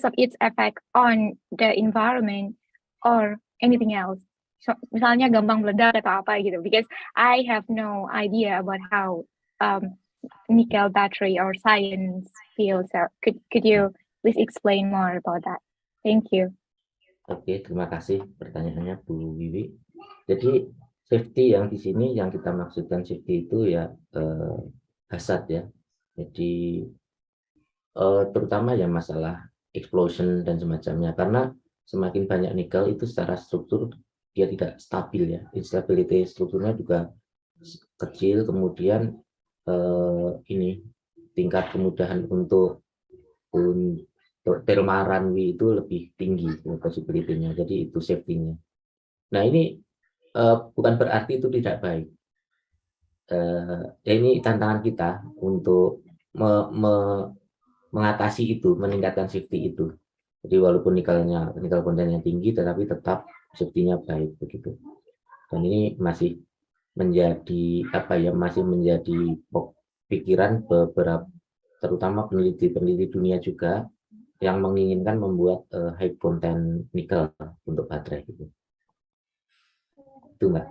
of its effect on the environment or anything else? So, misalnya gampang meledak atau apa gitu. Because I have no idea about how nickel battery or science fields are. Could you please explain more about that? Thank you. Oke, terima kasih pertanyaannya Bu Wiwi. Jadi safety yang di sini yang kita maksudkan safety itu ya hazard ya. Jadi terutama ya masalah explosion dan semacamnya karena semakin banyak nikel itu secara struktur dia tidak stabil ya. Instability strukturnya juga kecil, kemudian ini tingkat kemudahan untuk thermal runaway itu lebih tinggi possibility-nya. Jadi itu safety-nya. Nah ini bukan berarti itu tidak baik. Ya ini tantangan kita untuk mengatasi itu, meningkatkan safety itu. Jadi walaupun nikel kontennya tinggi, tetapi tetap safety-nya baik begitu. Dan ini masih menjadi masih menjadi pikiran beberapa terutama peneliti dunia juga yang menginginkan membuat high content nikel untuk baterai gitu. Itu Mbak.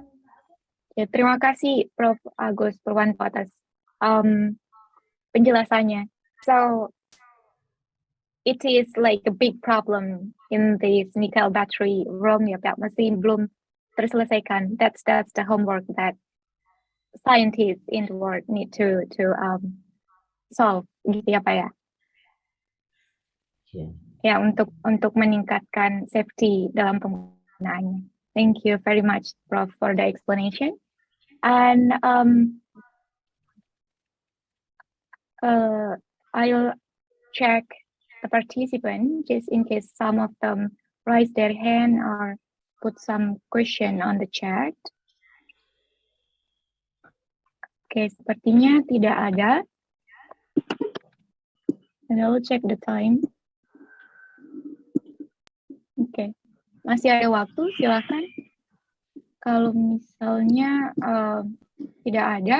Ya, terima kasih Prof. Agus Purwanto atas penjelasannya. So it is like a big problem in this nickel battery realm ya, masih belum terselesaikan. That's the homework that scientists in the world need to solve gitu ya Pak ya. Yeah. Ya untuk meningkatkan safety dalam penggunaannya. Thank you very much Prof for the explanation. And I'll check the participant just in case some of them raise their hand or put some question on the chat. Oke, sepertinya tidak ada. And I'll check the time. Oke, masih ada waktu, silakan. Kalau misalnya tidak ada,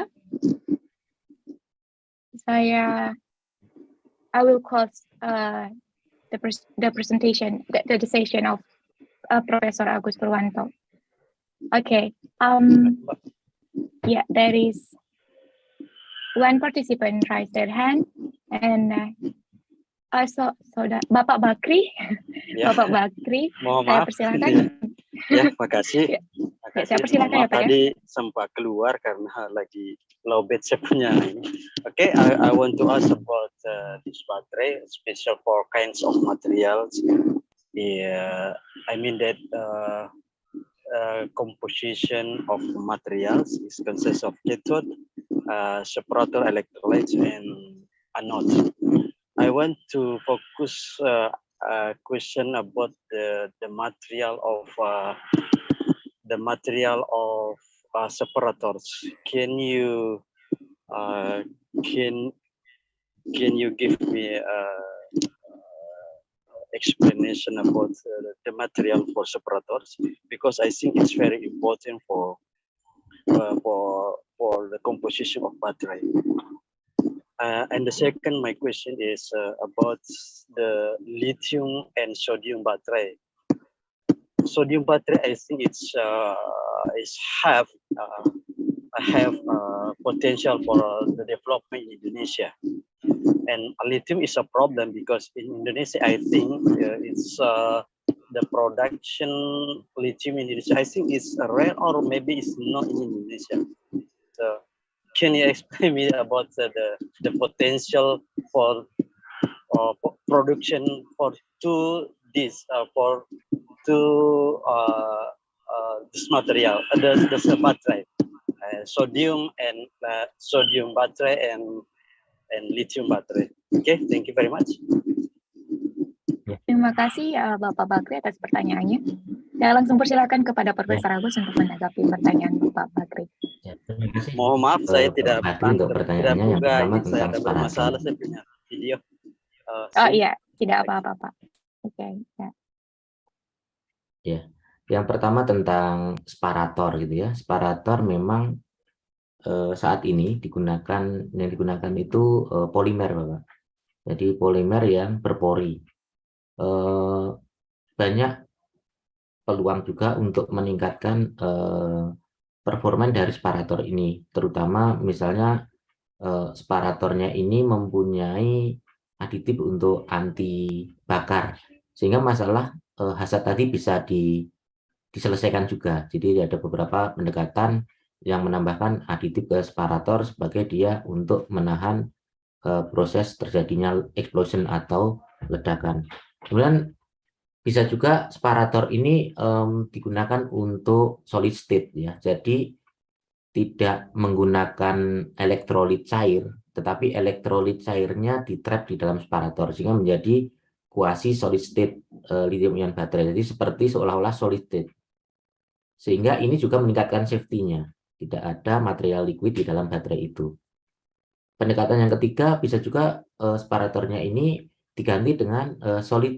saya I will close the presentation, the session of Professor Agus Purwanto. Okay. Yeah, there is one participant raised their hand, and also Bapak Bakri, Ya, Bapak Bakri, mohon saya maaf. persilakan. Ya, makasih. Ya, Makasih. saya persilakan Mohon ya maaf Pak ya. tadi sempat keluar karena lagi lowbat saya punya ini. Okay, I want to ask about this battery, special for kinds of materials. Yeah, I mean that composition of materials is consists of cathode, separator, electrolytes, and anode. I want to focus a question about the material of separators. Can you can you give me explanation about the material for separators, because I think it's very important for the composition of battery. And the second, my question is about the lithium and sodium battery. Sodium battery, I think it's have potential for the development in Indonesia. And lithium is a problem because in Indonesia, I think it's the production lithium in Indonesia, I think it's rare, or maybe it's not in Indonesia. So can you explain me about the potential for production for this material, the battery, sodium and sodium battery and lithium battery. Okay, thank you very much. Terima kasih Bapak Bakri atas pertanyaannya. Saya langsung persilakan kepada Profesor Agus untuk menanggapi pertanyaan Bapak Bakri. Ya, terima kasih. Mohon maaf, saya tidak Bakri untuk pertanyaannya. Yang pertama ini saya tentang ada separator. bermasalah, saya punya video. Oh iya, tidak apa-apa Pak. Oke. Ya. Ya, yang pertama tentang separator gitu ya. Separator memang saat ini yang digunakan itu polimer, Bapak. Jadi polimer yang berpori. Banyak peluang juga untuk meningkatkan performa dari separator ini, terutama misalnya separatornya ini mempunyai aditif untuk anti bakar, sehingga masalah hazard tadi bisa diselesaikan juga. Jadi ada beberapa pendekatan yang menambahkan aditif ke separator sebagai dia untuk menahan proses terjadinya explosion atau ledakan. Kemudian bisa juga separator ini digunakan untuk solid state ya. Jadi tidak menggunakan elektrolit cair, tetapi elektrolit cairnya di-trap di dalam separator sehingga menjadi kuasi solid state lithium ion baterai. Jadi seperti seolah-olah solid state. Sehingga ini juga meningkatkan safety-nya. Tidak ada material liquid di dalam baterai itu. Pendekatan yang ketiga bisa juga separatornya ini diganti dengan solid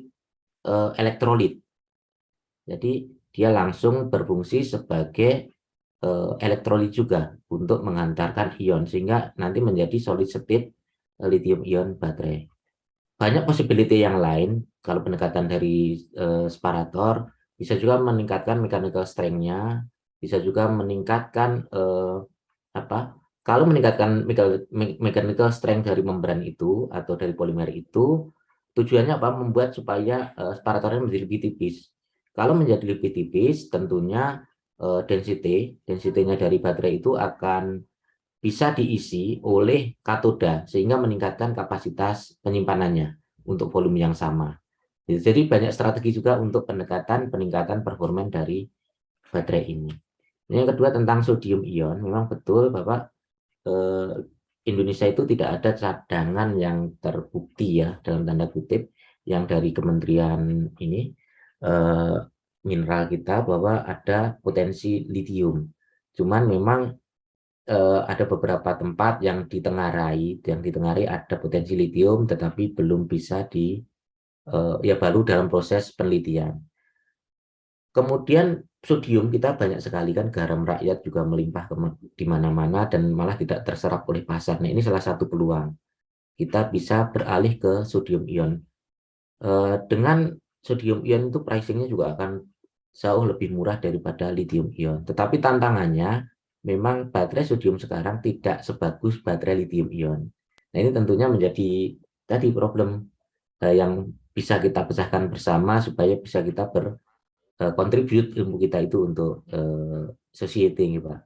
elektrolit. Jadi dia langsung berfungsi sebagai elektrolit juga untuk menghantarkan ion sehingga nanti menjadi solid state lithium ion baterai. Banyak possibility yang lain kalau pendekatan dari separator bisa juga meningkatkan mechanical strength-nya, bisa juga meningkatkan kalau meningkatkan mechanical strength dari membran itu atau dari polimer itu, tujuannya apa? Membuat supaya separatornya menjadi lebih tipis. Kalau menjadi lebih tipis, tentunya density-nya dari baterai itu akan bisa diisi oleh katoda sehingga meningkatkan kapasitas penyimpanannya untuk volume yang sama. Jadi banyak strategi juga untuk peningkatan performa dari baterai ini. Yang kedua tentang sodium ion, memang betul Bapak, Indonesia itu tidak ada cadangan yang terbukti ya dalam tanda kutip yang dari Kementerian ini mineral kita bahwa ada potensi litium. Cuman memang ada beberapa tempat yang ditengarai ada potensi litium tetapi belum bisa baru dalam proses penelitian. Kemudian sodium kita banyak sekali kan, garam rakyat juga melimpah di mana-mana dan malah tidak terserap oleh pasar. Nah, ini salah satu peluang kita bisa beralih ke sodium ion. Dengan sodium ion itu pricingnya juga akan jauh lebih murah daripada lithium ion. Tetapi tantangannya memang baterai sodium sekarang tidak sebagus baterai lithium ion. Nah, ini tentunya menjadi tadi problem yang bisa kita pecahkan bersama supaya bisa kita berkontribut ilmu kita itu untuk society, Pak.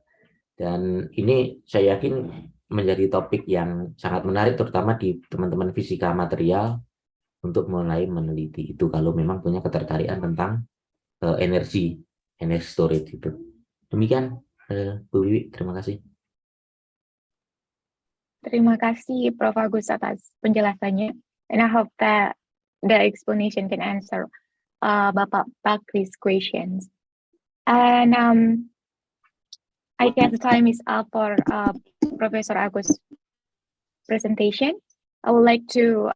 Dan ini saya yakin menjadi topik yang sangat menarik, terutama di teman-teman fisika material untuk mulai meneliti itu kalau memang punya ketertarikan tentang energi storage itu. Demikian, Bu Wiwi, terima kasih. Terima kasih Prof. Agus atas penjelasannya. And I hope that the explanation can answer Bapak Bakri's questions. And I guess the time is up for Professor Agus' presentation. I would like to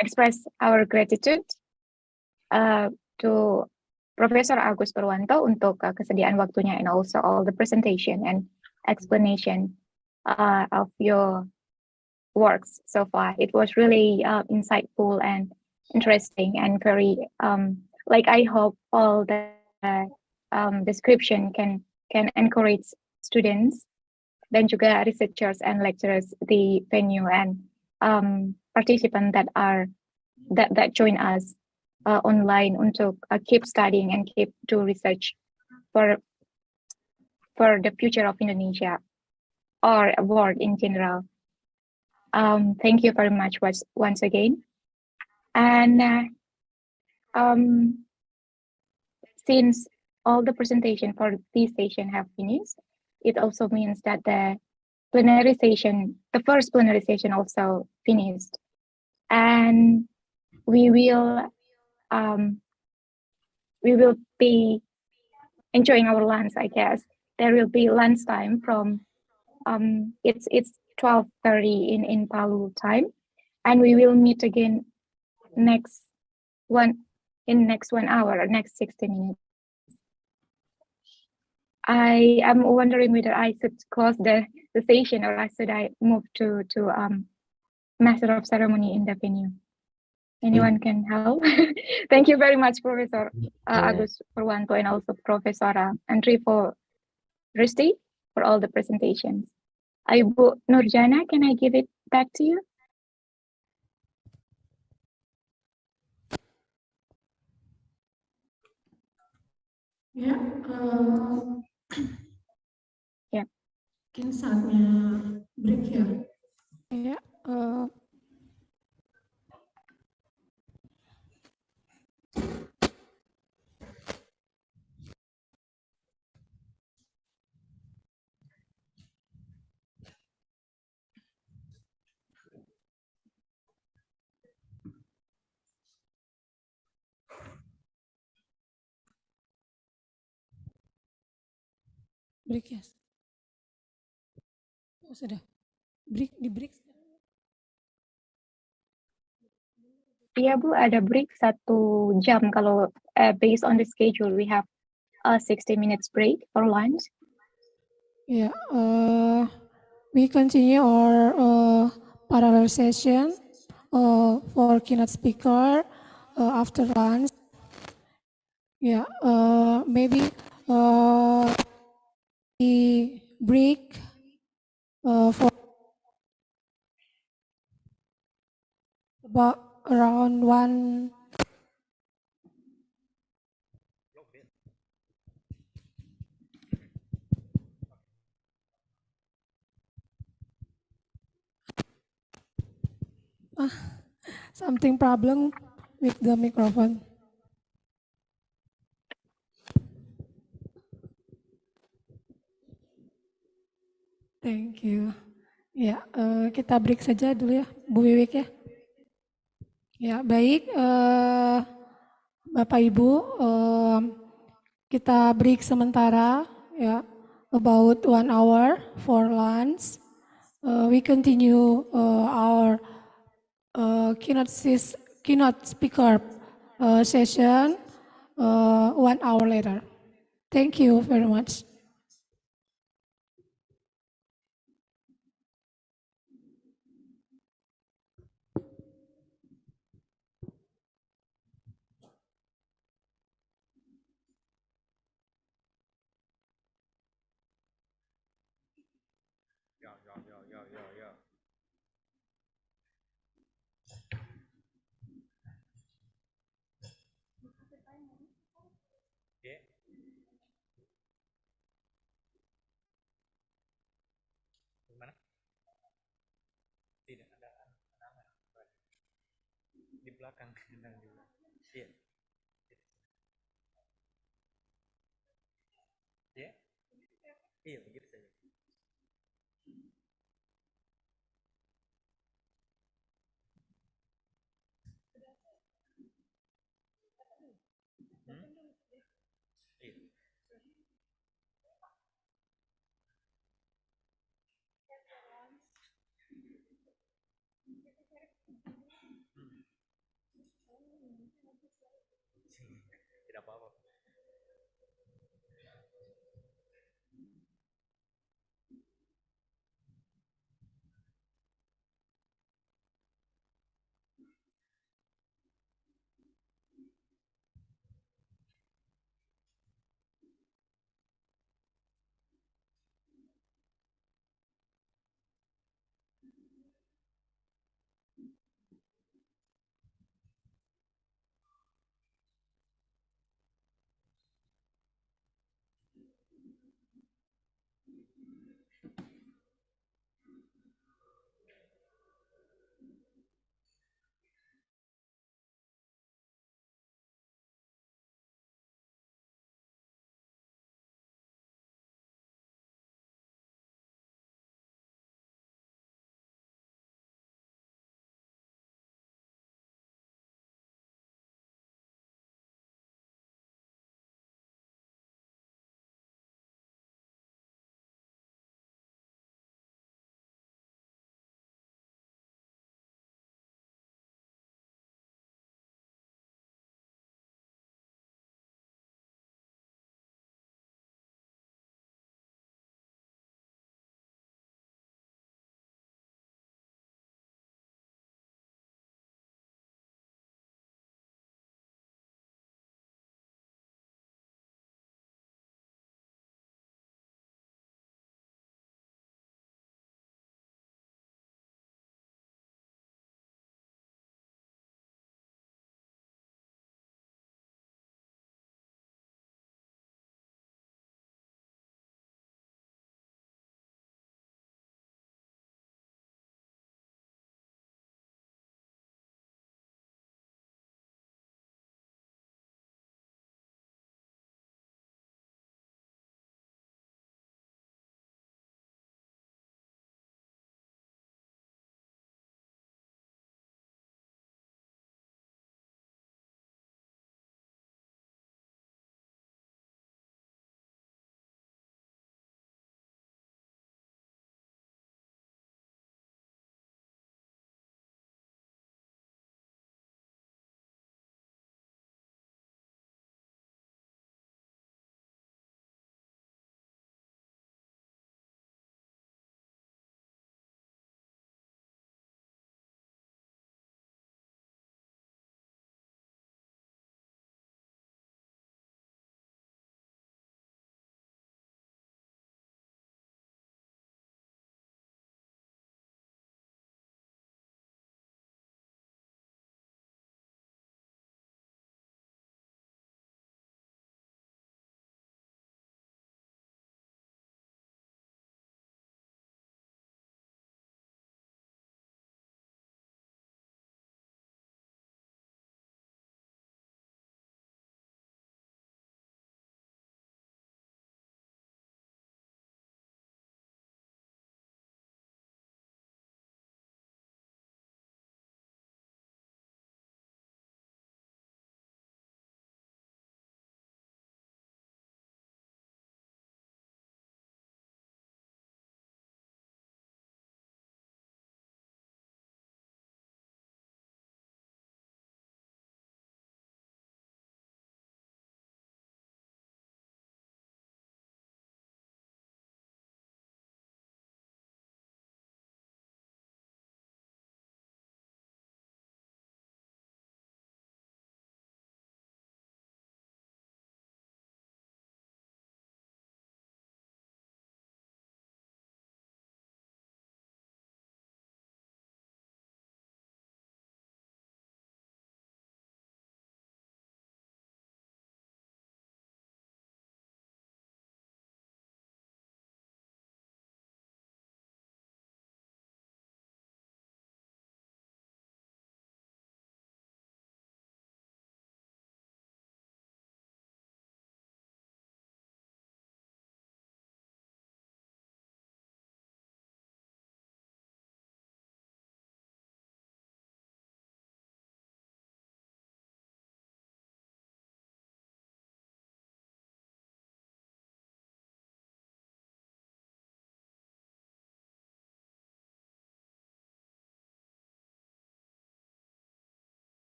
express our gratitude to Professor Agus Purwanto untuk kesediaan waktunya and also all the presentation and explanation of your works so far. It was really insightful and interesting and very like I hope all the description can encourage students dan juga researchers and lecturers the venue and participants that join us online untuk keep studying and keep do research for the future of Indonesia or world in general. Thank you very much once again. And since all the presentation for this session have finished, it also means that the first plenary session also finished. And we will be enjoying our lunch, I guess. There will be lunch time from it's 12:30 in Palu time, and we will meet again next 1 hour or next 60 minutes. I am wondering whether I should close the session or should I move to Master of Ceremony in the venue. Anyone can help? Thank you very much, Professor Agus Purwanto and also Professor Andrivo Rusti for all the presentations. Ibu Nurjana, can I give it back to you? Ya, Ya. mungkin saatnya break ya. Ya, break ya. Oh, sudah. Di break. Iya Bu, ada break 1 jam kalau based on the schedule we have a 60 minutes break for lunch. Yeah, we continue our parallel session for keynote speaker after lunch. Yeah, maybe we break for about around 1. Something problem with the microphone. Thank you. Ya, kita break saja dulu ya, Bu Wiwik ya. Ya, baik, Bapak Ibu, kita break sementara ya, about 1 hour for lunch. We continue our keynote speaker session 1 hour later. Thank you very much. belakang tenang dulu. Iya. Ya? Iya, begitu saja. Hmm? Iya. Tidak apa-apa.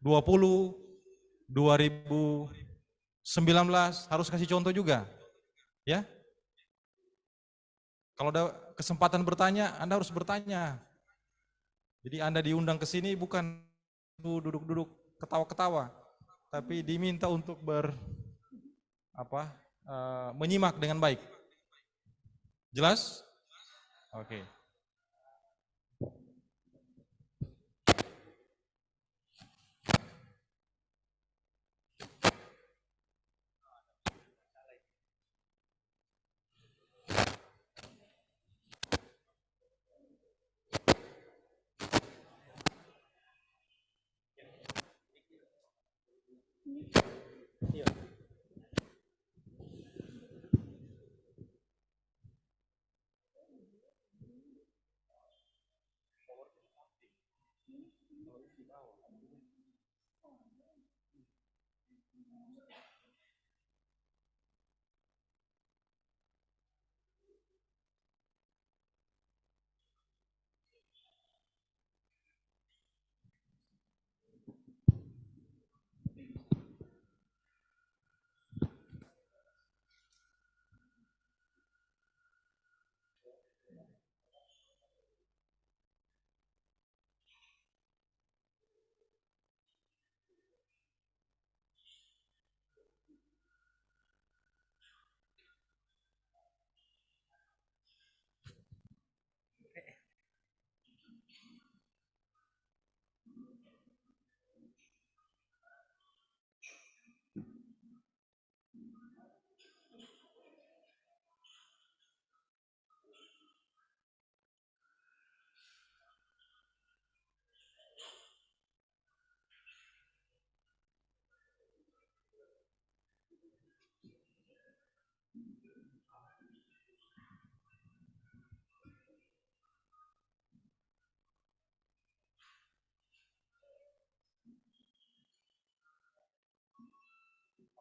2019 harus kasih contoh juga, ya. Kalau ada kesempatan bertanya, Anda harus bertanya. Jadi Anda diundang ke sini bukan duduk-duduk ketawa-ketawa, tapi diminta untuk menyimak dengan baik. Jelas? Oke.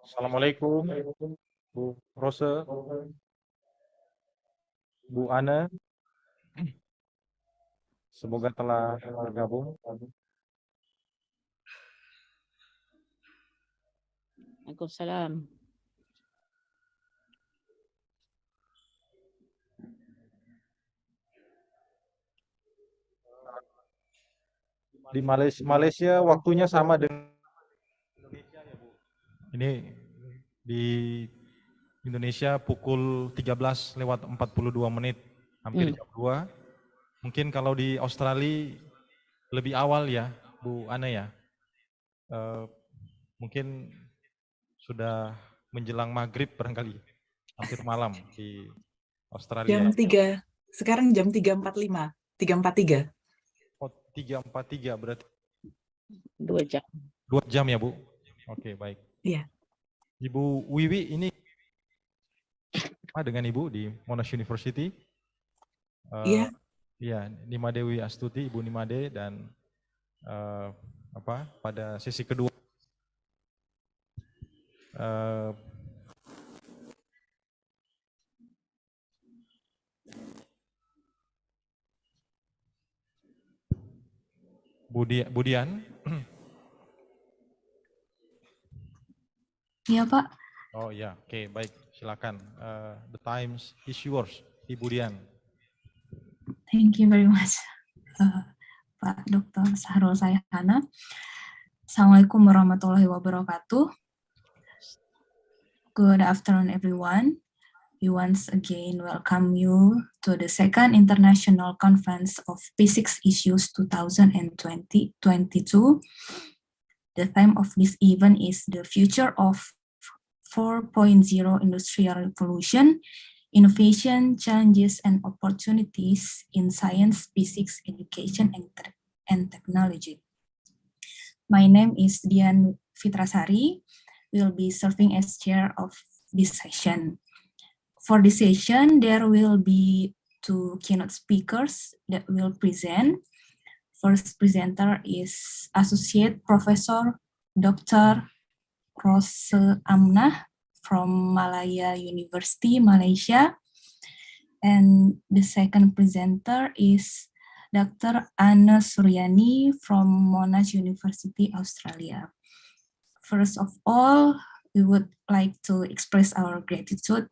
Assalamualaikum, Bu Rose, Bu Ana. Semoga telah bergabung. Waalaikumsalam. Di Malaysia waktunya sama dengan Indonesia ya, Bu. Ini di Indonesia pukul 13:42, hampir jam 2. Mungkin kalau di Australia lebih awal ya, Bu Ana ya. Mungkin sudah menjelang maghrib barangkali, hampir malam di Australia. Jam 3, sekarang jam 3.45, 3.43. Oh, 3.43 berarti 2 jam. 2 jam ya, Bu? Oke, baik. Iya. Ibu Wiwi ini dengan Ibu di Monash University. Iya. Iya, Nimadewi Astuti, Ibu Nimade, dan pada sesi kedua Budian. Iya, Pak. Oh ya, oke, baik, silakan. The times is yours, Ibu Dian. Thank you very much, Pak Dr. Sahrul Sayhana. Assalamualaikum warahmatullahi wabarakatuh. Good afternoon, everyone. We once again welcome you to the second International Conference of Physics Issues 2022. The theme of this event is the future of 4.0 Industrial Revolution, Innovation, Challenges, and Opportunities in Science, Physics, Education, and Technology. My name is Dian Fitrasari. Will be serving as chair of this session. For this session, there will be 2 keynote speakers that will present. First presenter is Associate Professor Dr. Rose Amnah from Malaya University, Malaysia. And the second presenter is Dr. Anna Suryani from Monash University, Australia. First of all, we would like to express our gratitude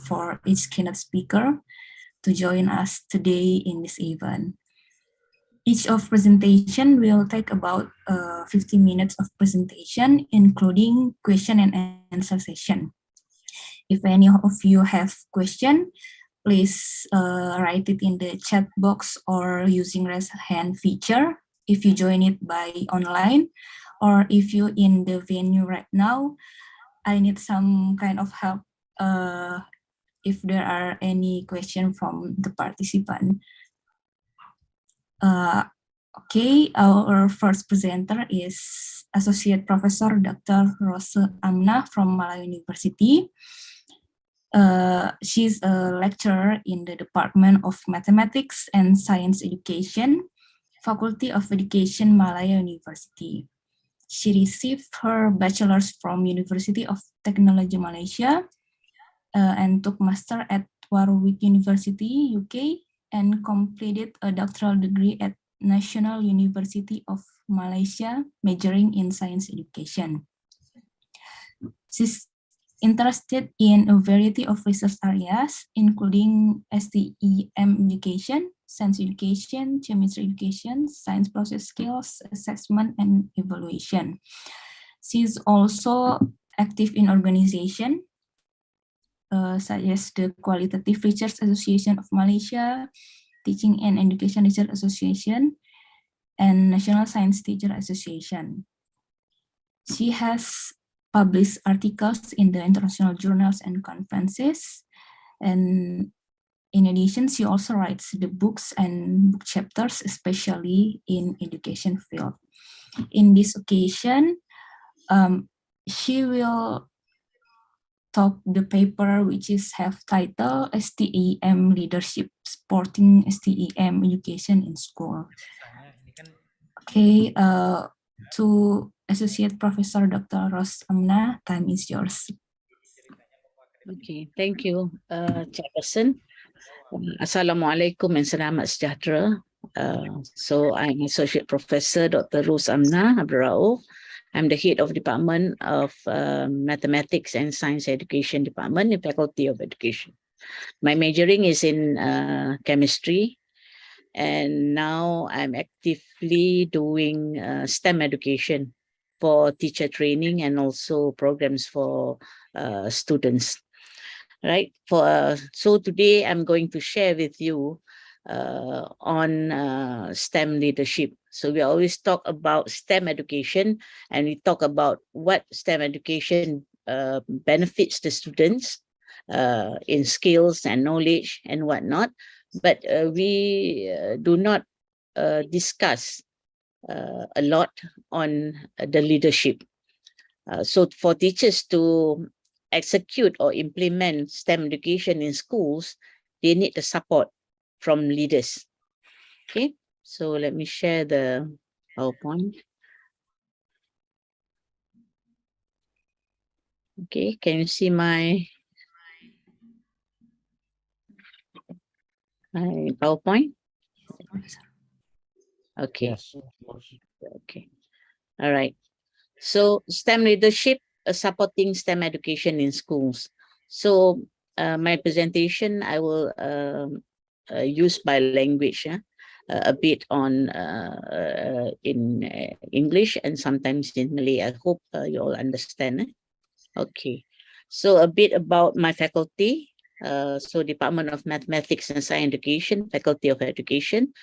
for each keynote speaker to join us today in this event. Each of presentation will take about 50 minutes of presentation, including question and answer session. If any of you have question, please write it in the chat box or using raise hand feature if you join it by online, or if you in the venue right now, I need some kind of help if there are any question from the participant. Okay, our first presenter is Associate Professor Dr. Rose Amna from Malaya University. She's a lecturer in the Department of Mathematics and Science Education, Faculty of Education, Malaya University. She received her bachelor's from University of Technology Malaysia and took master at Warwick University, UK, and completed a doctoral degree at National University of Malaysia, majoring in science education. She's interested in a variety of research areas, including STEM education, science education, chemistry education, science process skills, assessment, and evaluation. She's also active in organization, such as the Qualitative Research Association of Malaysia, Teaching and Education Research Association, and National Science Teacher Association. She has published articles in the international journals and conferences, and in addition, she also writes the books and book chapters, especially in education field. In this occasion, she will talk the paper which is have title STEM Leadership Supporting STEM Education in School. Okay, to Associate Professor Dr. Rose Amna, time is yours. Okay, thank you, Chairperson. Assalamualaikum and selamat sejahtera. So I'm Associate Professor Dr. Rose Amna Abdurrauf. I'm the head of Department of Mathematics and Science Education Department in Faculty of Education. My majoring is in chemistry, and now I'm actively doing STEM education for teacher training and also programs for students. Right? So today I'm going to share with you on STEM leadership. So we always talk about STEM education, and we talk about what STEM education benefits the students in skills and knowledge and whatnot. But we do not discuss a lot on the leadership. So for teachers to execute or implement STEM education in schools, they need the support from leaders. Okay, so let me share the PowerPoint. Okay, can you see my PowerPoint? Okay. Yes. Okay. All right. So STEM leadership, supporting STEM education in schools. So my presentation, I will use by language, a bit on in English and sometimes in Malay. I hope you all understand. Okay. So a bit about my faculty. So Department of Mathematics and Science Education, Faculty of Education.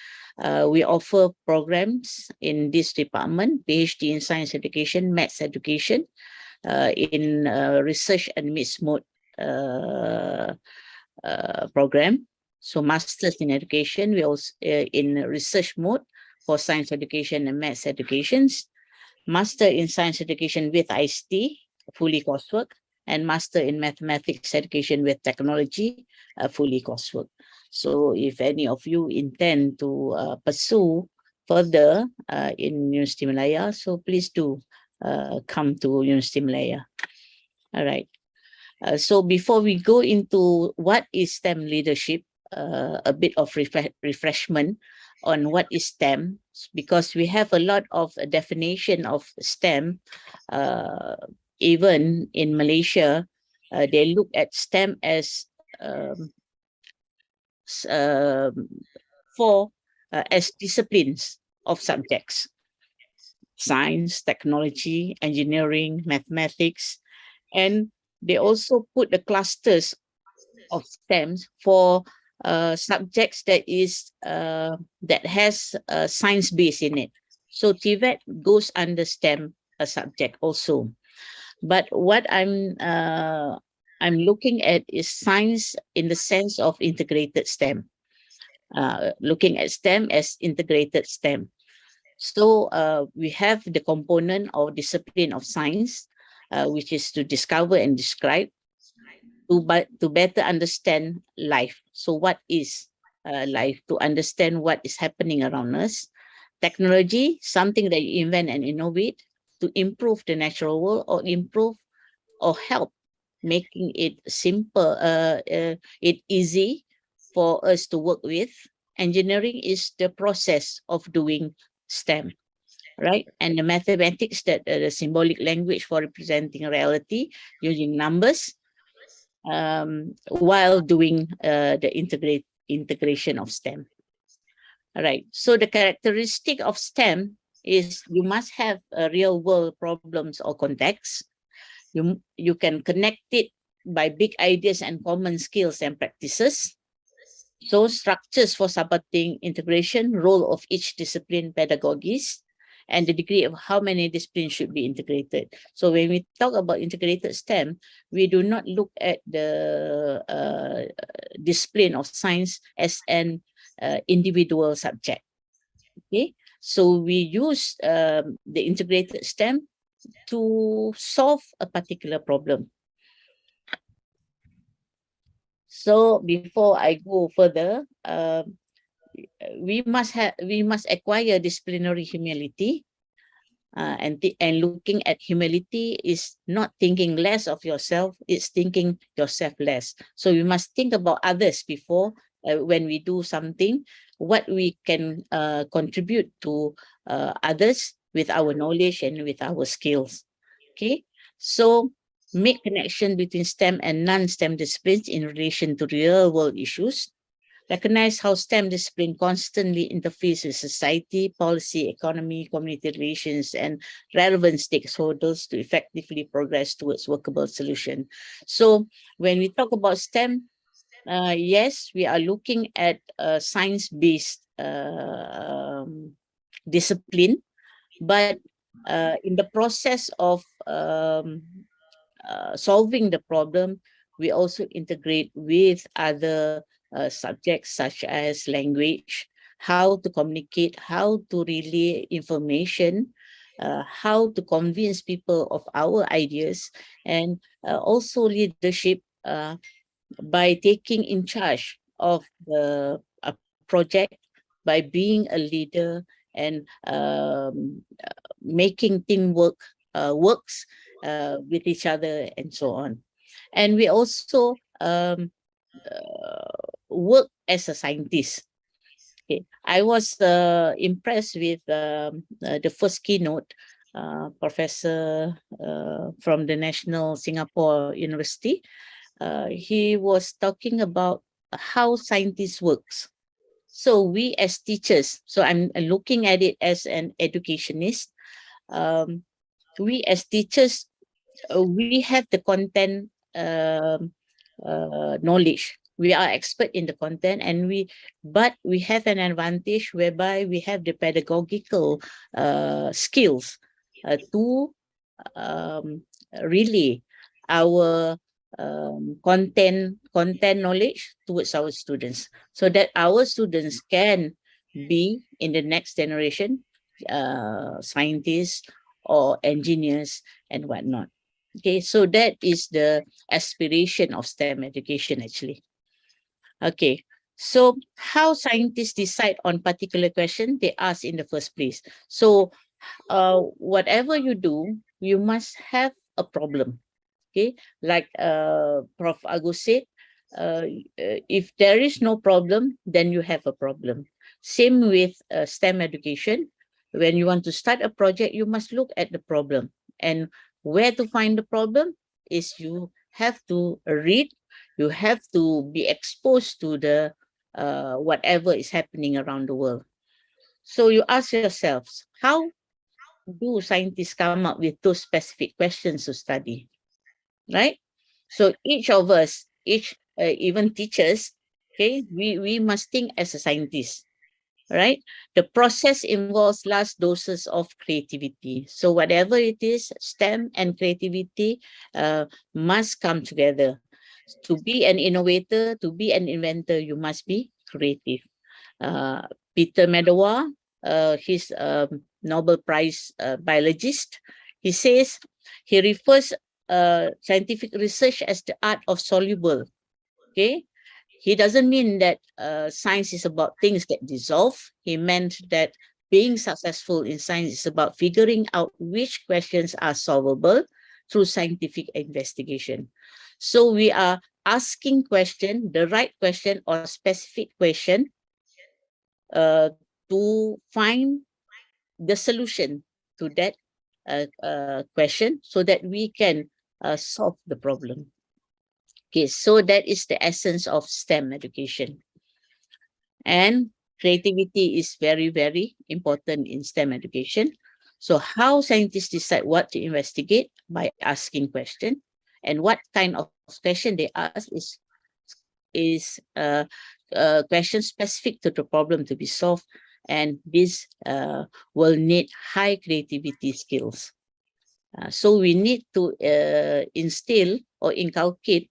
We offer programs in this department, PhD in Science Education, Maths Education, in research and mixed mode program. So Masters in Education, we also in research mode for Science Education and Maths Educations. Master in Science Education with ICT, fully coursework, and Master in Mathematics Education with Technology, fully coursework. So if any of you intend to pursue further in University Malaya, so please do come to University Malaya. All right. So before we go into what is STEM leadership, a bit of refreshment. on what is STEM, because we have a lot of definition of STEM. Even in Malaysia, they look at STEM as as disciplines of subjects: science, technology, engineering, mathematics, and they also put the clusters of STEMs for subjects that has a science base in it. So TVET goes under STEM subject also. But what I'm looking at is science in the sense of integrated STEM. Looking at STEM as integrated STEM. So we have the component or discipline of science, which is to discover and describe, to better understand life. So what is life? To understand what is happening around us. Technology, something that you invent and innovate to improve the natural world, or improve or help making it simple, it easy for us to work with. Engineering is the process of doing STEM, right? And the mathematics, that the symbolic language for representing reality using numbers, while doing the integration of STEM. All right. So the characteristic of STEM is you must have real world problems or context. You can connect it by big ideas and common skills and practices. So structures for supporting integration, role of each discipline, pedagogies, and the degree of how many disciplines should be integrated. So when we talk about integrated STEM, we do not look at the discipline of science as an individual subject. Okay, so we use the integrated STEM to solve a particular problem. So before I go further, we must acquire disciplinary humility, and looking at humility is not thinking less of yourself, it's thinking yourself less. So we must think about others before, when we do something, what we can contribute to others with our knowledge and with our skills. Okay, so make connection between STEM and non-STEM disciplines in relation to real world issues. Recognize how STEM discipline constantly interface with society, policy, economy, community relations, and relevant stakeholders to effectively progress towards workable solution. So when we talk about STEM, yes, we are looking at a science-based discipline, but in the process of solving the problem, we also integrate with other subjects such as language, how to communicate, how to relay information, how to convince people of our ideas, and also leadership by taking in charge of the project, by being a leader and making teamwork works with each other and so on. And we also work as a scientist. Okay. I was impressed with the first keynote, professor from the National Singapore University. He was talking about how scientists works. So we as teachers, so I'm looking at it as an educationist, we as teachers, we have the content knowledge. We are expert in the content, but we have an advantage whereby we have the pedagogical skills to relay our content knowledge towards our students, so that our students can be in the next generation scientists or engineers and whatnot. Okay, so that is the aspiration of STEM education actually. Okay, so how scientists decide on particular question they ask in the first place. So whatever you do, you must have a problem. Okay, like Prof. Agus said, if there is no problem, then you have a problem. Same with STEM education. When you want to start a project, you must look at the problem. And where to find the problem is you have to read, you have to be exposed to the whatever is happening around the world. So you ask yourselves, how do scientists come up with those specific questions to study, right? So each of us, even teachers, okay, we must think as a scientist, right? The process involves large doses of creativity. So whatever it is, STEM and creativity must come together. To be an innovator, to be an inventor, you must be creative. Peter Medawar, he's a Nobel Prize biologist. He says, he refers scientific research as the art of soluble. Okay, he doesn't mean that science is about things that dissolve. He meant that being successful in science is about figuring out which questions are solvable through scientific investigation. So we are asking question, the right question or specific question to find the solution to that question so that we can solve the problem. Okay, so that is the essence of STEM education. And creativity is very, very important in STEM education. So how scientists decide what to investigate? By asking questions. And what kind of question they ask is questions specific to the problem to be solved. And this will need high creativity skills. So we need to instill or inculcate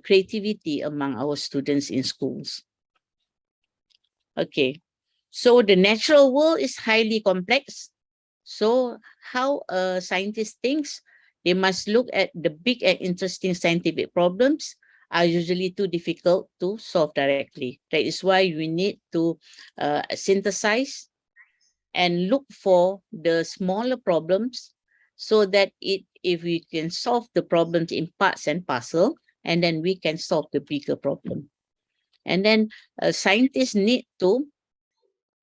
creativity among our students in schools. Okay, so the natural world is highly complex. So how a scientist thinks, they must look at the big and interesting scientific problems are usually too difficult to solve directly. That is why we need to synthesize and look for the smaller problems so that if we can solve the problems in parts and parcel, and then we can solve the bigger problem. And then scientists need to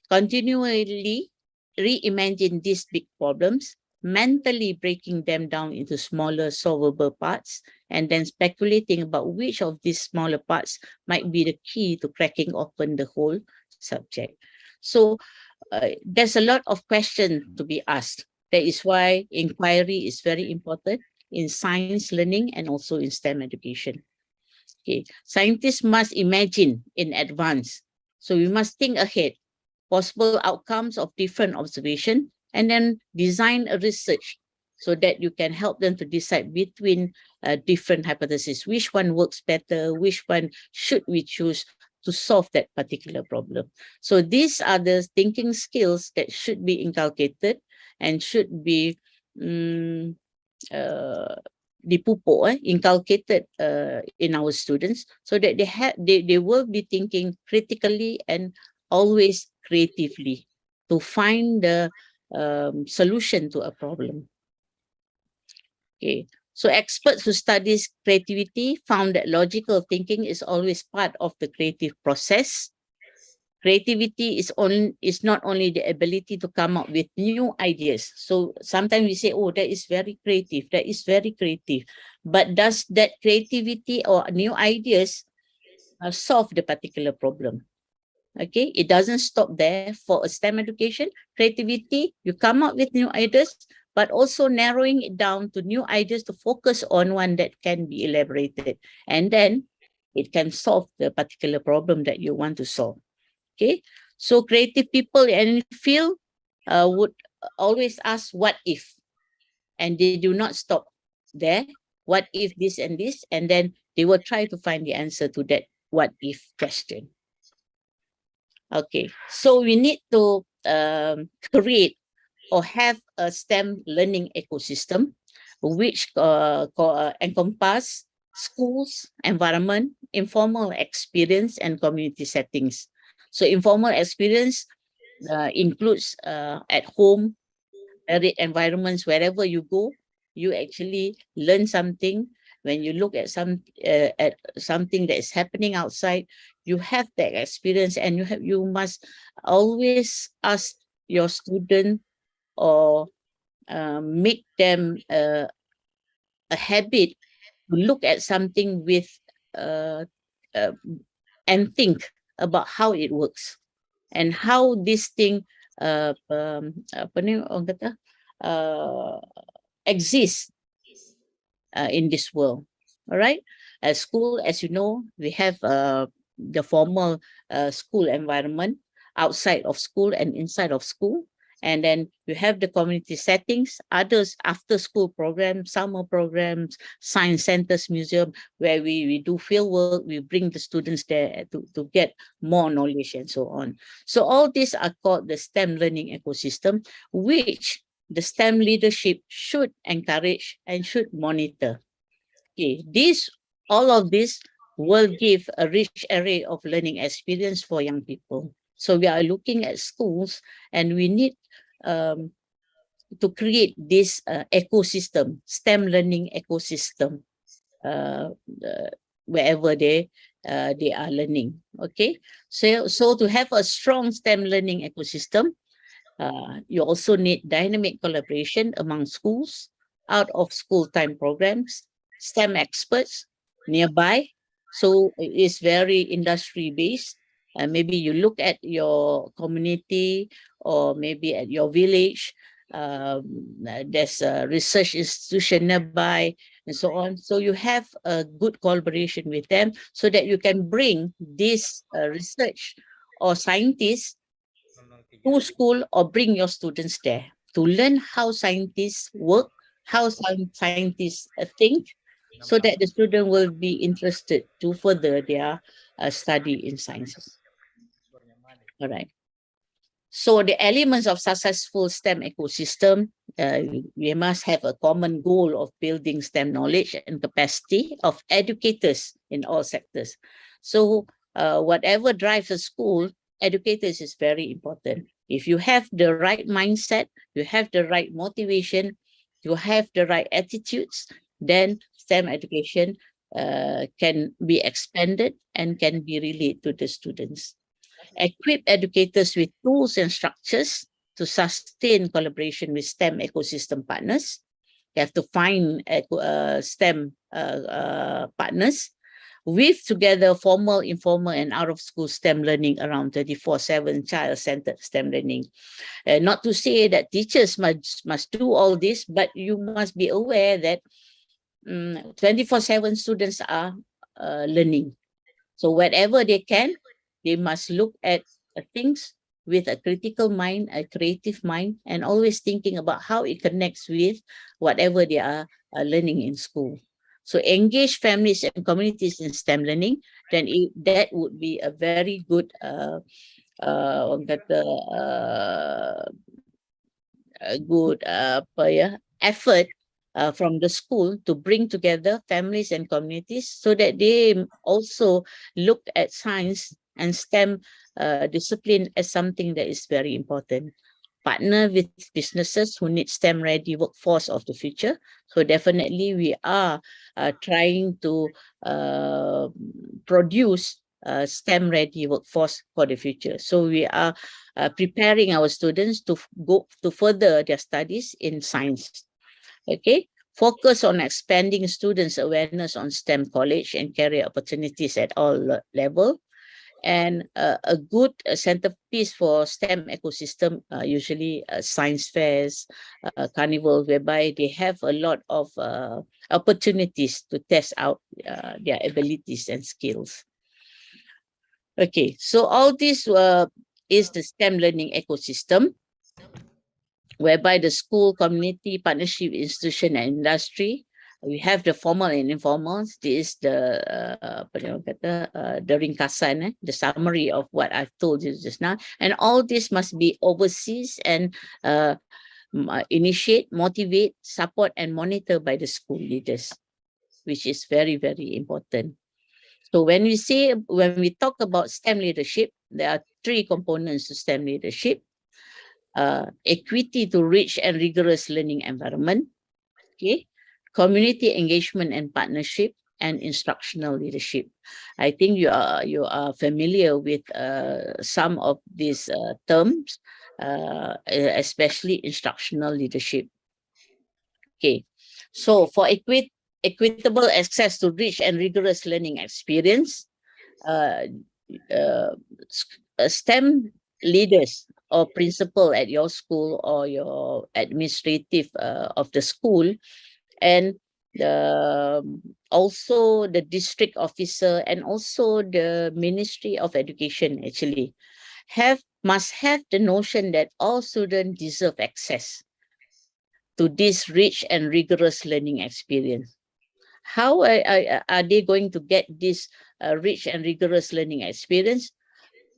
continually reimagine these big problems, mentally breaking them down into smaller solvable parts, and then speculating about which of these smaller parts might be the key to cracking open the whole subject. So there's a lot of questions to be asked. That is why inquiry is very important in science learning and also in STEM education. Okay, scientists must imagine in advance. So we must think ahead, possible outcomes of different observation, and then design a research so that you can help them to decide between different hypotheses, which one works better, which one should we choose to solve that particular problem. So these are the thinking skills that should be inculcated and should be inculcated in our students so that they will be thinking critically and always creatively to find the solution to a problem. Okay, so experts who studies creativity found that logical thinking is always part of the creative process. Creativity is not only the ability to come up with new ideas. So sometimes we say, oh, that is very creative, that is very creative. But does that creativity or new ideas solve the particular problem? Okay, it doesn't stop there. For a STEM education, creativity, you come up with new ideas, but also narrowing it down to new ideas to focus on one that can be elaborated. And then it can solve the particular problem that you want to solve. Okay, so creative people in any field would always ask what if, and they do not stop there. What if this and this, and then they will try to find the answer to that what if question. Okay, so we need to create or have a STEM learning ecosystem which encompass schools, environment, informal experience, and community settings. So informal experience includes at home, environments, wherever you go, you actually learn something when you look at something that is happening outside, you have that experience, and you must always ask your student or make them a habit to look at something with and think about how it works and how this thing apa ni orang kata exists in this world. All right. At school, as you know, we have the formal school environment, outside of school and inside of school. And then you have the community settings, others after school programs, summer programs, science centers, museum, where we do field work, we bring the students there to get more knowledge and so on. So all these are called the STEM learning ecosystem, which the STEM leadership should encourage and should monitor. Okay, all of this will give a rich array of learning experience for young people. So we are looking at schools, and we need to create this ecosystem, STEM learning ecosystem, wherever they are learning. Okay, so to have a strong STEM learning ecosystem, you also need dynamic collaboration among schools, out of school time programs, STEM experts nearby. So it's very industry based. Maybe you look at your community or maybe at your village. There's a research institution nearby and so on. So you have a good collaboration with them so that you can bring this research or scientists to school or bring your students there to learn how scientists work, how scientists think, so that the student will be interested to further their study in sciences. All right. So the elements of successful STEM ecosystem, we must have a common goal of building STEM knowledge and capacity of educators in all sectors. So whatever drives a school, educators is very important. If you have the right mindset, you have the right motivation, you have the right attitudes, then STEM education can be expanded and can be relayed to the students. Equip educators with tools and structures to sustain collaboration with STEM ecosystem partners. You have to find STEM partners, weave together formal, informal, and out-of-school STEM learning around 24/7 child-centered STEM learning. Not to say that teachers must do all this, but you must be aware that 24/7 students are learning. So whatever they can, they must look at things with a critical mind, a creative mind, and always thinking about how it connects with whatever they are learning in school. So engage families and communities in STEM learning, then that would be a very good effort from the school to bring together families and communities so that they also look at science and STEM discipline as something that is very important. Partner with businesses who need STEM ready workforce of the future. So definitely we are trying to produce STEM ready workforce for the future. So we are preparing our students to go to further their studies in science. Okay, focus on expanding students' awareness on STEM college and career opportunities at all levels. And a good centerpiece for STEM ecosystem, usually science fairs, carnivals, whereby they have a lot of opportunities to test out their abilities and skills. Okay, so all this is the STEM learning ecosystem, whereby the school, community, partnership, institution, and industry, we have the formal and informal. This is the ringkasan, the summary of what I've told you just now. And all this must be overseas and initiate, motivate, support, and monitor by the school leaders, which is very, very important. So when we talk about STEM leadership, there are three components to STEM leadership. Equity to rich and rigorous learning environment. Okay, community engagement and partnership, and instructional leadership. I think you are familiar with some of these terms, especially instructional leadership. Okay, so for equitable access to rich and rigorous learning experience, uh, STEM leaders or principal at your school or your administrative of the school, and also the district officer and also the Ministry of Education actually must have the notion that all students deserve access to this rich and rigorous learning experience. How are they going to get this rich and rigorous learning experience?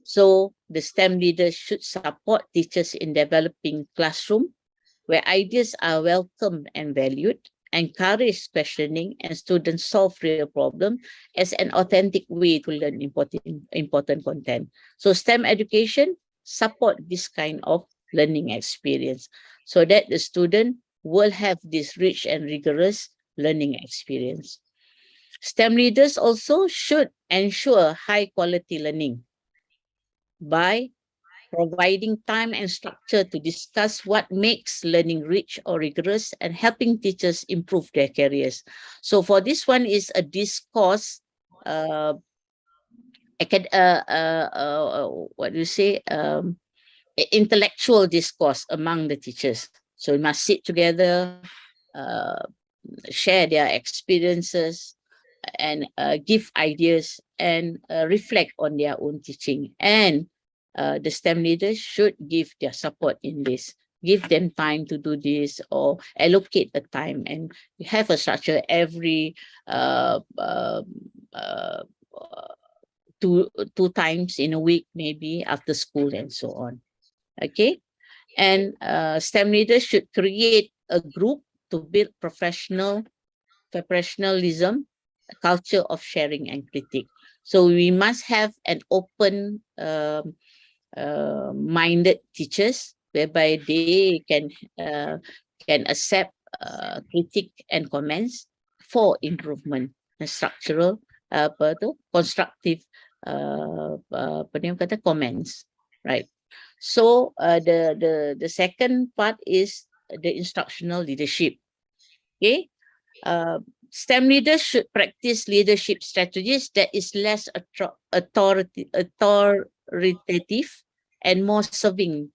So the STEM leaders should support teachers in developing classroom where ideas are welcomed and valued, encourage questioning, and students solve real problems as an authentic way to learn important content. So STEM education support this kind of learning experience so that the student will have this rich and rigorous learning experience. STEM leaders also should ensure high quality learning by providing time and structure to discuss what makes learning rich or rigorous and helping teachers improve their careers. So for this one is a discourse, what do you say, intellectual discourse among the teachers. So we must sit together, uh, share their experiences, and give ideas and reflect on their own teaching. And the STEM leaders should give their support in this. Give them time to do this or allocate the time and have a structure every two times in a week, maybe after school and so on. Okay. And STEM leaders should create a group to build professionalism, a culture of sharing and critique. So we must have an open minded teachers whereby they can accept critique and comments for improvement, structural constructive comments, right? So the second part is the instructional leadership. Okay, STEM leaders should practice leadership strategies that is less authoritative and more serving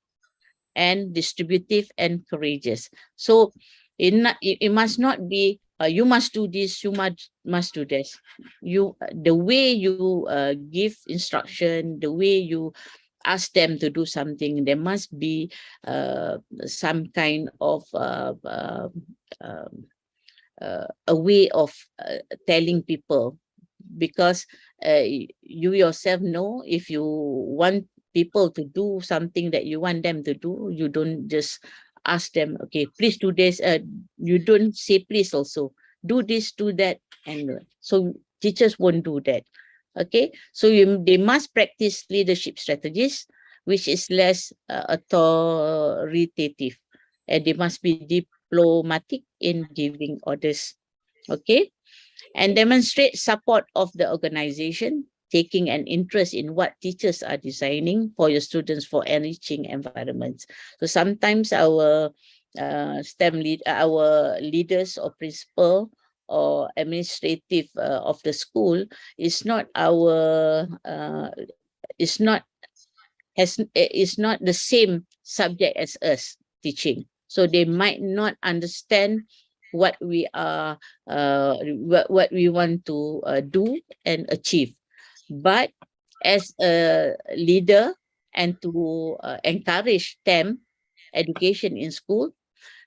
and distributive and courageous. So it must not be you must do this, you must do this. The way you give instruction, the way you ask them to do something, there must be some kind of a way of telling people, because you yourself know if you want people to do something that you want them to do, you don't just ask them, okay, please do this. You don't say please also. Do this, do that. And so teachers won't do that. Okay, so they must practice leadership strategies, which is less authoritative. And they must be diplomatic in giving orders. Okay, and demonstrate support of the organization, taking an interest in what teachers are designing for your students for enriching environments. So sometimes our our leaders or principal or administrative of the school is not is not the same subject as us teaching. So they might not understand what we are what we want to do and achieve. But as a leader and to encourage them education in school,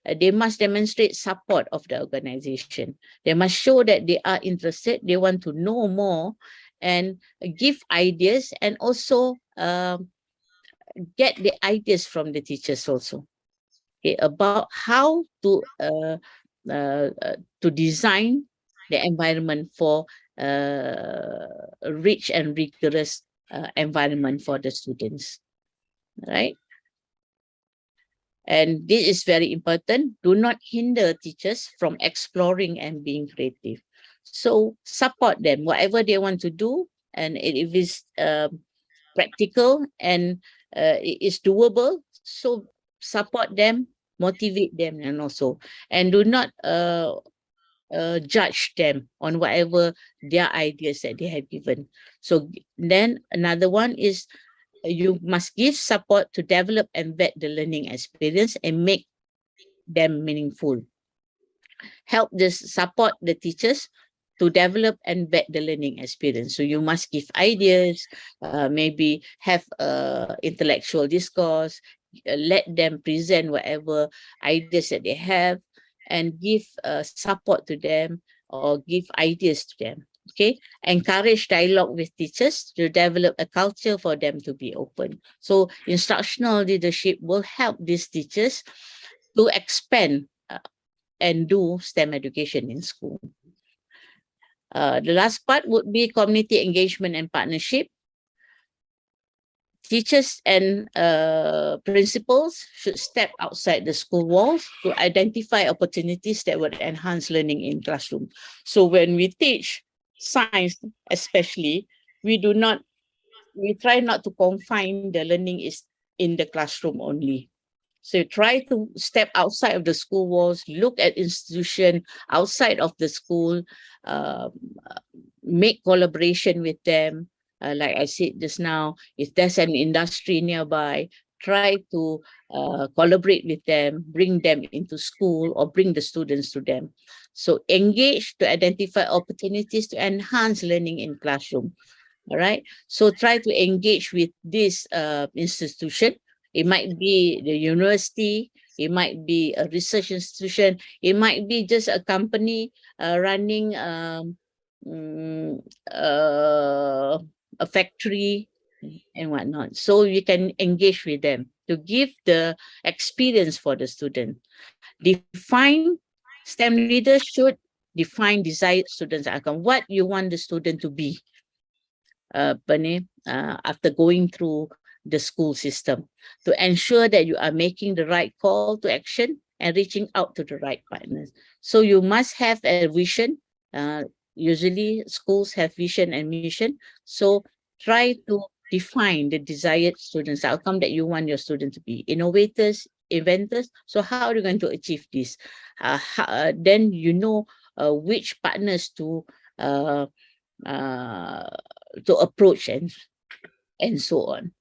they must demonstrate support of the organization. They must show that they are interested, they want to know more, and give ideas, and also get the ideas from the teachers also, okay, about how to design the environment for a rich and rigorous environment for the students, right? And this is very important. Do not hinder teachers from exploring and being creative. So support them, whatever they want to do, and if it's practical and it is doable, so support them, motivate them, and do not judge them on whatever their ideas that they have given. So then another one is you must give support to develop and vet the learning experience and make them meaningful. Help this support the teachers to develop and vet the learning experience. So you must give ideas, maybe have intellectual discourse, let them present whatever ideas that they have, and give support to them or give ideas to them. Okay, encourage dialogue with teachers to develop a culture for them to be open. So instructional leadership will help these teachers to expand and do STEM education in school. The last part would be community engagement and partnership. Teachers and principals should step outside the school walls to identify opportunities that would enhance learning in classroom. So when we teach science, especially, we try not to confine the learning is in the classroom only. So try to step outside of the school walls, look at institution outside of the school, make collaboration with them. Like I said just now, if there's an industry nearby, try to collaborate with them, bring them into school or bring the students to them. So engage to identify opportunities to enhance learning in classroom. All right. So try to engage with this institution. It might be the university, it might be a research institution, it might be just a company running a factory and whatnot. So you can engage with them to give the experience for the student. Define, STEM leaders should define desired students outcome, what you want the student to be after going through the school system, to ensure that you are making the right call to action and reaching out to the right partners. So you must have a vision. Usually schools have vision and mission. So try to define the desired students outcome that you want your students to be. Innovators, inventors. So how are you going to achieve this? Then you know which partners to approach and so on.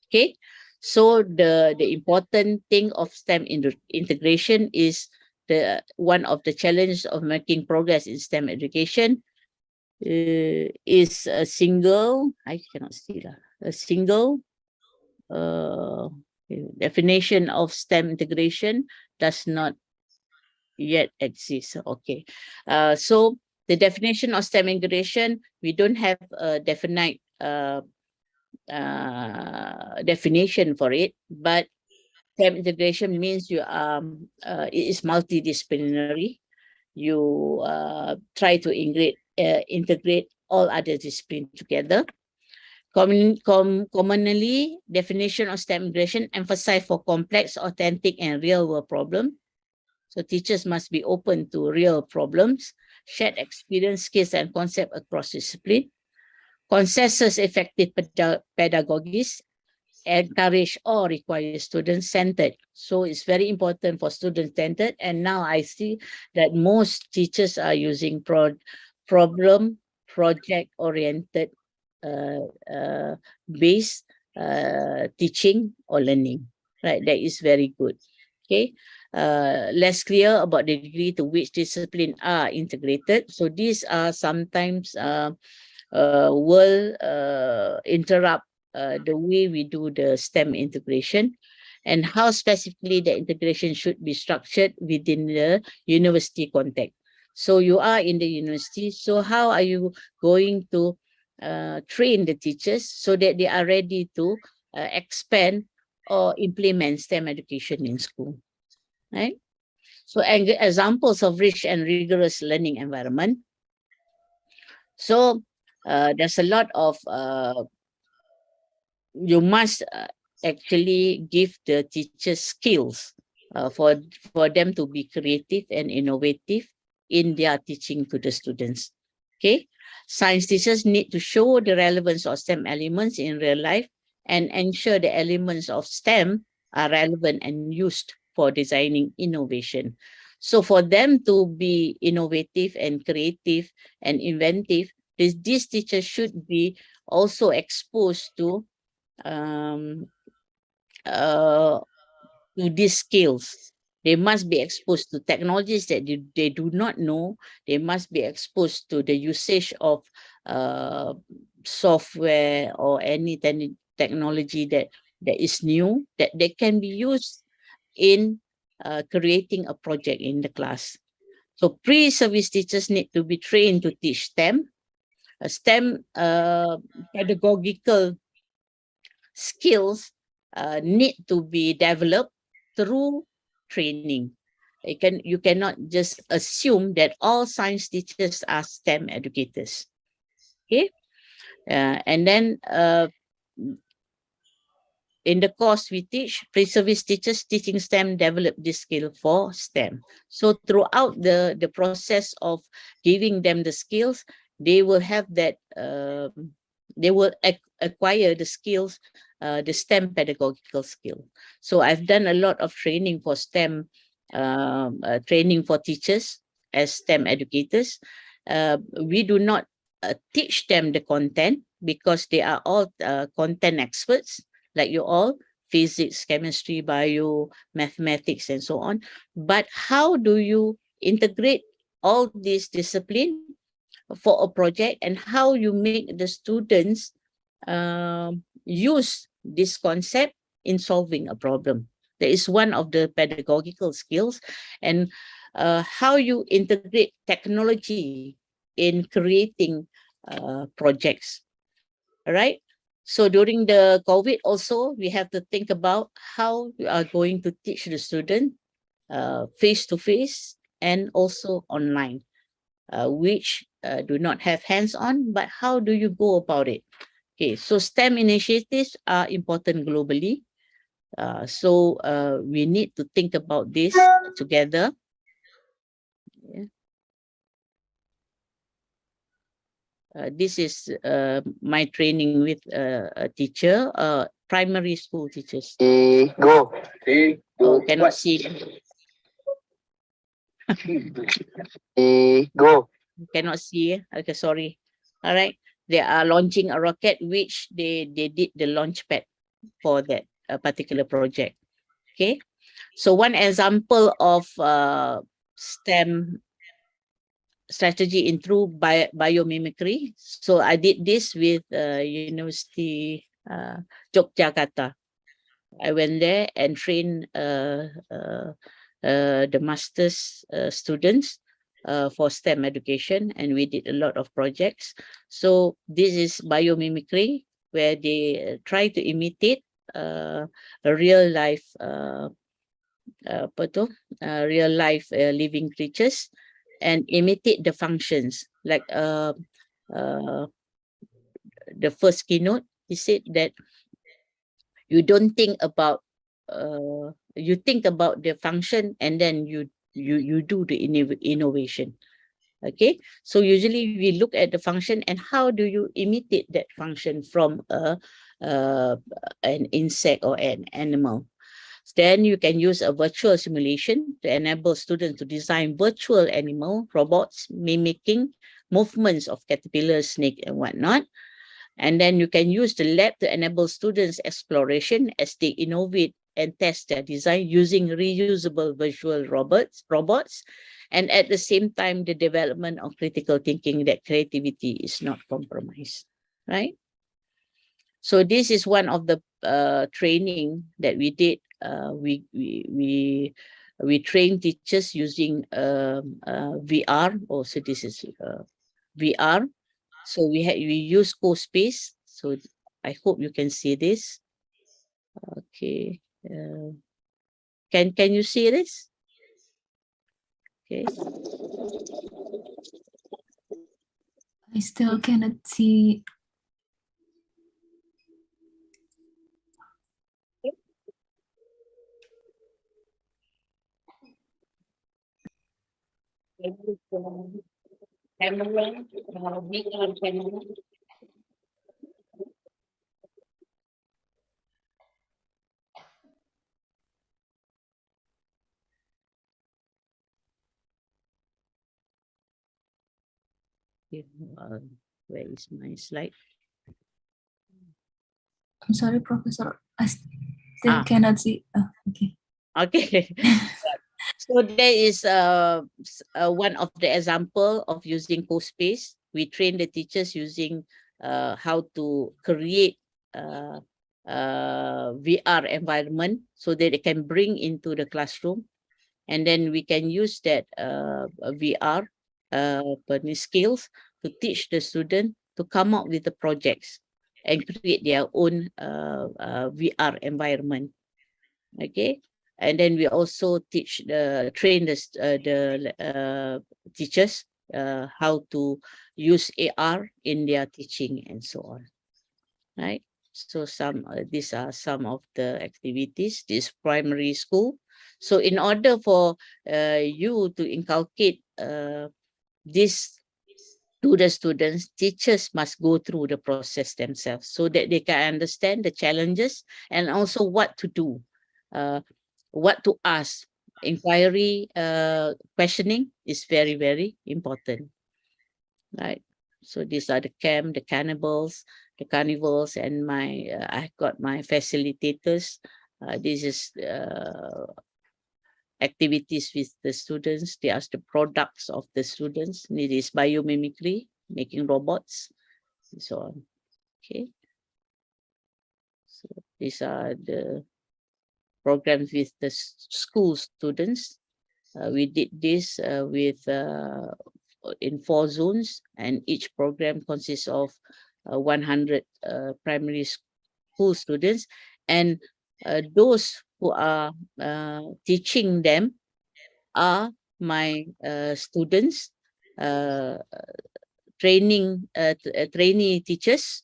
Okay, so the important thing of STEM integration is the one of the challenges of making progress in STEM education is a single, I cannot see that, a single definition of STEM integration does not yet exist. Okay, so the definition of STEM integration, we don't have a definite definition for it, but STEM integration means you it is multidisciplinary. You try to integrate all other disciplines together. Commonly, definition of STEM integration emphasize for complex, authentic, and real-world problems. So teachers must be open to real problems, shared experience, skills, and concept across discipline. Consensus effective pedagogies encourage or require student-centered. So it's very important for student-centered. And now I see that most teachers are using problem project-oriented based teaching or learning. Right, that is very good. Okay, less clear about the degree to which discipline are integrated. So these are sometimes will interrupt the way we do the STEM integration, and how specifically the integration should be structured within the university context. So you are in the university, so how are you going to train the teachers so that they are ready to expand or implement STEM education in school, right? So examples of rich and rigorous learning environment. So there's a lot of you must actually give the teachers skills for them to be creative and innovative in their teaching to the students. Okay, science teachers need to show the relevance of STEM elements in real life and ensure the elements of STEM are relevant and used for designing innovation. So for them to be innovative and creative and inventive, these teachers should be also exposed to these skills. They must be exposed to technologies that they do not know. They must be exposed to the usage of software or any technology that is new, that they can be used in creating a project in the class. So pre-service teachers need to be trained to teach STEM. STEM pedagogical skills need to be developed through training. You cannot just assume that all science teachers are STEM educators. Okay, and then in the course we teach, pre-service teachers teaching STEM develop this skill for STEM. So throughout the process of giving them the skills, they will have that, they will acquire the skills, the STEM pedagogical skill. So I've done a lot of training for STEM, training for teachers as STEM educators. We do not teach them the content because they are all content experts, like you all, physics, chemistry, bio, mathematics, and so on. But how do you integrate all these disciplines for a project, and how you make the students use this concept in solving a problem? That is one of the pedagogical skills. And how you integrate technology in creating projects. All right. So during the COVID also, we have to think about how we are going to teach the student face-to-face and also online, which do not have hands-on, but how do you go about it? Okay, so STEM initiatives are important globally. So we need to think about this together. Yeah. This is my training with a teacher, primary school teachers. Go. Oh, cannot see. Go. Cannot see. Okay, sorry. All right. They are launching a rocket, which they did the launch pad for that particular project. Okay. So one example of STEM strategy in through biomimicry. So I did this with University Yogyakarta. I went there and trained the master's students for STEM education, and we did a lot of projects. So this is biomimicry, where they try to imitate a real life real life living creatures and imitate the functions. Like the first keynote, he said that you don't think about you think about the function, and then you do the innovation. Okay, so usually we look at the function and how do you imitate that function from an insect or an animal. Then you can use a virtual simulation to enable students to design virtual animal robots mimicking movements of caterpillars, snake, and whatnot. And then you can use the lab to enable students exploration as they innovate and test their design using reusable visual robots, and at the same time, the development of critical thinking, that creativity is not compromised, right? So this is one of the training that we did. We train teachers using VR. Also, this is VR. So we use CoSpace. So I hope you can see this. Okay. Can you see this? Okay. I still cannot see. Where is my slide? I'm sorry, Professor. I still cannot see. Okay. Okay. So there is one of the example of using CoSpace. We train the teachers using how to create VR environment so that they can bring into the classroom, and then we can use that VR skills to teach the student to come up with the projects and create their own VR environment. Okay, and then we also train the teachers how to use AR in their teaching and so on. Right. So these are some of the activities. This primary school. So in order for you to inculcate this to the students, teachers must go through the process themselves so that they can understand the challenges and also what to do, what to ask. Inquiry, questioning is very, very important. Right. So these are the camp, the carnivals, and I got my facilitators. This is activities with the students. They are the products of the students. It is biomimicry, making robots, and so on. Okay. So these are the programs with the school students. We did this in 4 zones, and each program consists of 100 primary school students, and those who are teaching them are my students, trainee teachers,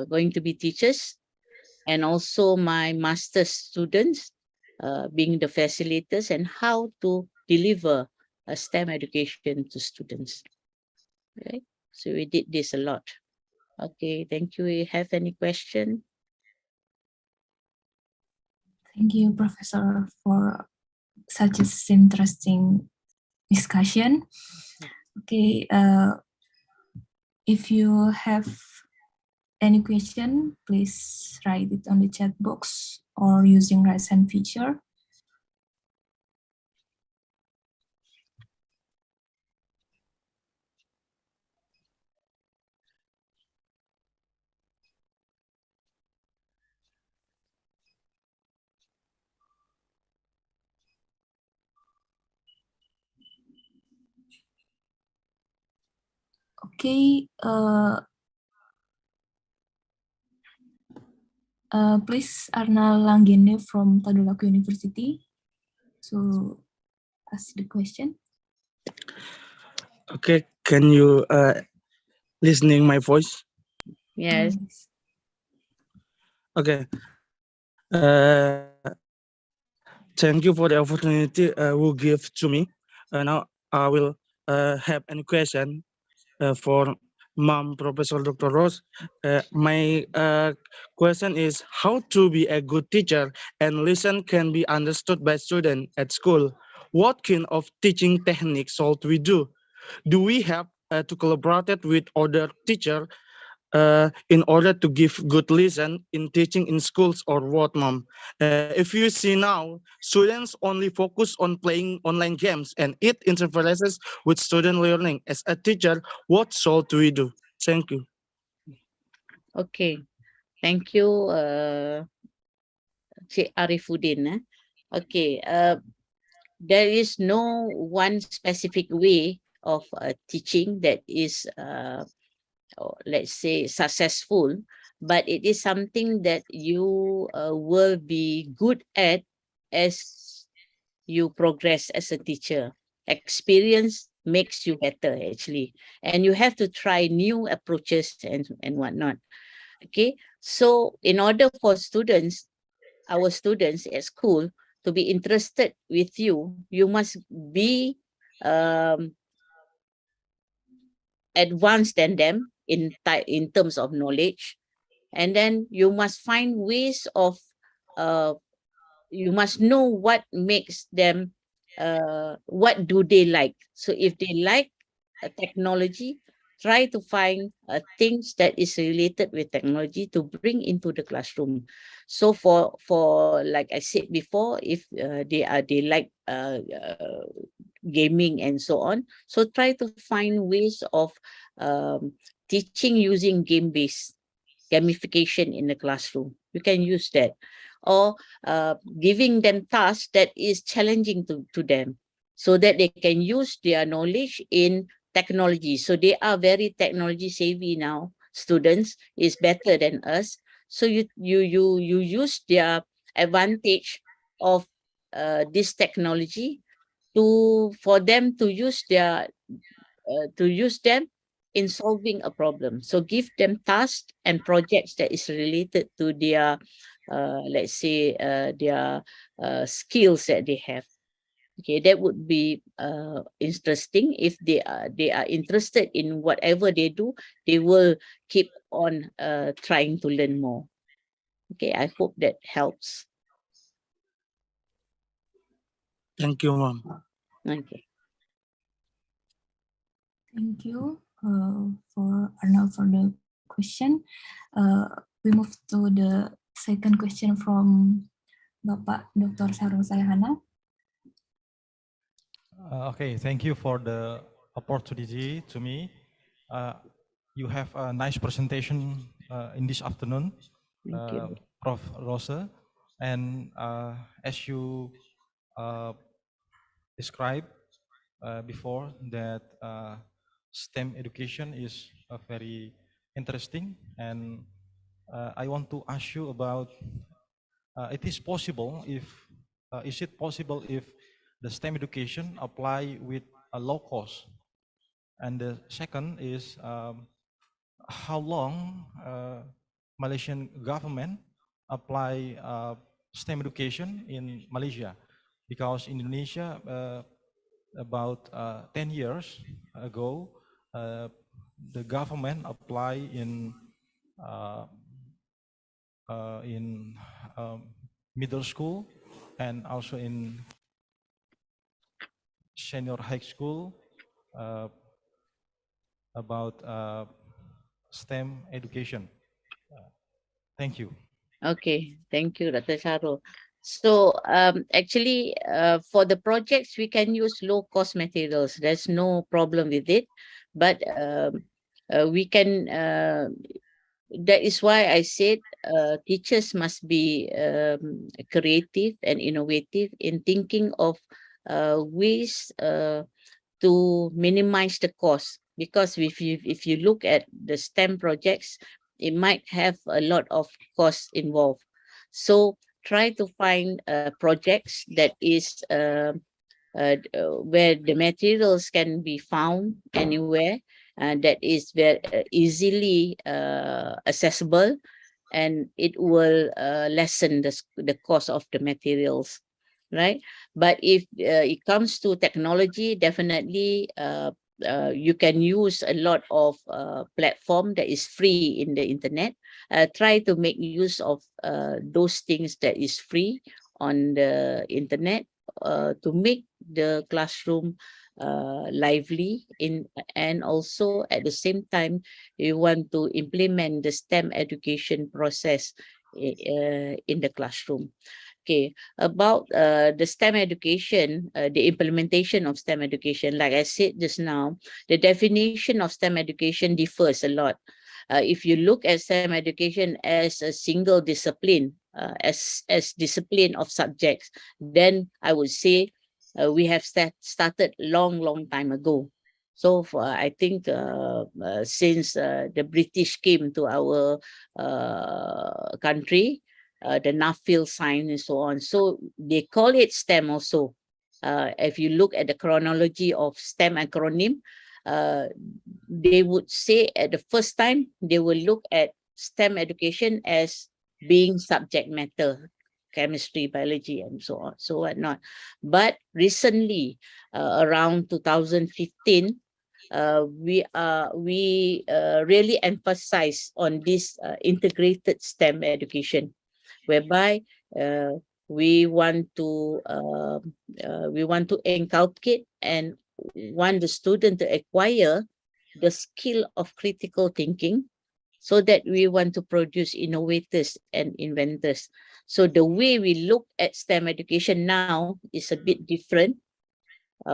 going to be teachers, and also my master's students, being the facilitators and how to deliver a STEM education to students. Right? So we did this a lot. Okay, thank you. You have any question? Thank you, Professor, for such an interesting discussion. Okay, if you have any question, please write it on the chat box or using raise hand feature. Okay, please Arna Langgene from Tadulako University to ask the question. Okay, can you listening my voice? Yes. Okay. Thank you for the opportunity you give to me. Now I will have any question for Mom Professor Dr. Rose. My question is how to be a good teacher and lesson can be understood by students at school. What kind of teaching techniques should we do? Do we have to collaborate with other teachers in order to give good lesson in teaching in schools or what, Mom? If you see now, students only focus on playing online games and it interferes with student learning. As a teacher, what should we do? Thank you. Okay, thank you, Cik Arifuddin. Okay, there is no one specific way of teaching that is, let's say, successful, but it is something that you will be good at as you progress as a teacher. Experience makes you better, actually, and you have to try new approaches and whatnot. Okay, so in order for students, our students at school, to be interested with you, you must be um, advanced than them in terms of knowledge, and then you must find ways of you must know what makes them what do they like. So if they like technology, try to find things that is related with technology to bring into the classroom. So for like I said before, if they like gaming and so on, so try to find ways of teaching using game-based gamification in the classroom. You can use that, or giving them tasks that is challenging to them, so that they can use their knowledge in technology. So they are very technology savvy now. Students is better than us. So you use their advantage of this technology for them to use them in solving a problem. So give them tasks and projects that is related to their let's say their skills that they have. Okay, that would be interesting. If they are interested in whatever they do, they will keep on trying to learn more. Okay, I hope that helps. Thank you, Mom. Okay. Thank you for Arnold for the question. We move to the second question from Bapak Dr. Sarung Sayahana. Okay, thank you for the opportunity to me. You have a nice presentation in this afternoon, Thank you. Prof. Rosa. And as you described before, that STEM education is very interesting. And I want to ask you about, is it possible if the STEM education apply with a low cost? And the second is, how long Malaysian government apply STEM education in Malaysia? Because in Indonesia, about 10 years ago, the government apply in middle school and also in senior high school about STEM education. Thank you. Okay, thank you, Dr. Shahrul. So actually, for the projects, we can use low-cost materials. There's no problem with it, but we can. That is why I said teachers must be creative and innovative in thinking of ways to minimize the cost. Because if you look at the STEM projects, it might have a lot of costs involved. So try to find projects that is where the materials can be found anywhere, and that is very easily accessible, and it will lessen the cost of the materials, right? But if it comes to technology, definitely you can use a lot of platform that is free in the internet. Try to make use of those things that is free on the internet to make the classroom lively and also at the same time you want to implement the STEM education process in the classroom. Okay, about the STEM education, the implementation of STEM education, like I said just now, the definition of STEM education differs a lot. If you look at STEM education as a single discipline, as discipline of subjects, then I would say we have started long time ago. So I think since the British came to our country, the NAFIL sign and so on. So they call it STEM also. If you look at the chronology of STEM acronym, they would say at the first time, they will look at STEM education as being subject matter. chemistry, biology, and so on, so whatnot. But recently, around 2015, we really emphasize on this integrated STEM education, whereby we want to inculcate and want the student to acquire the skill of critical thinking, so that we want to produce innovators and inventors. So the way we look at STEM education now is a bit different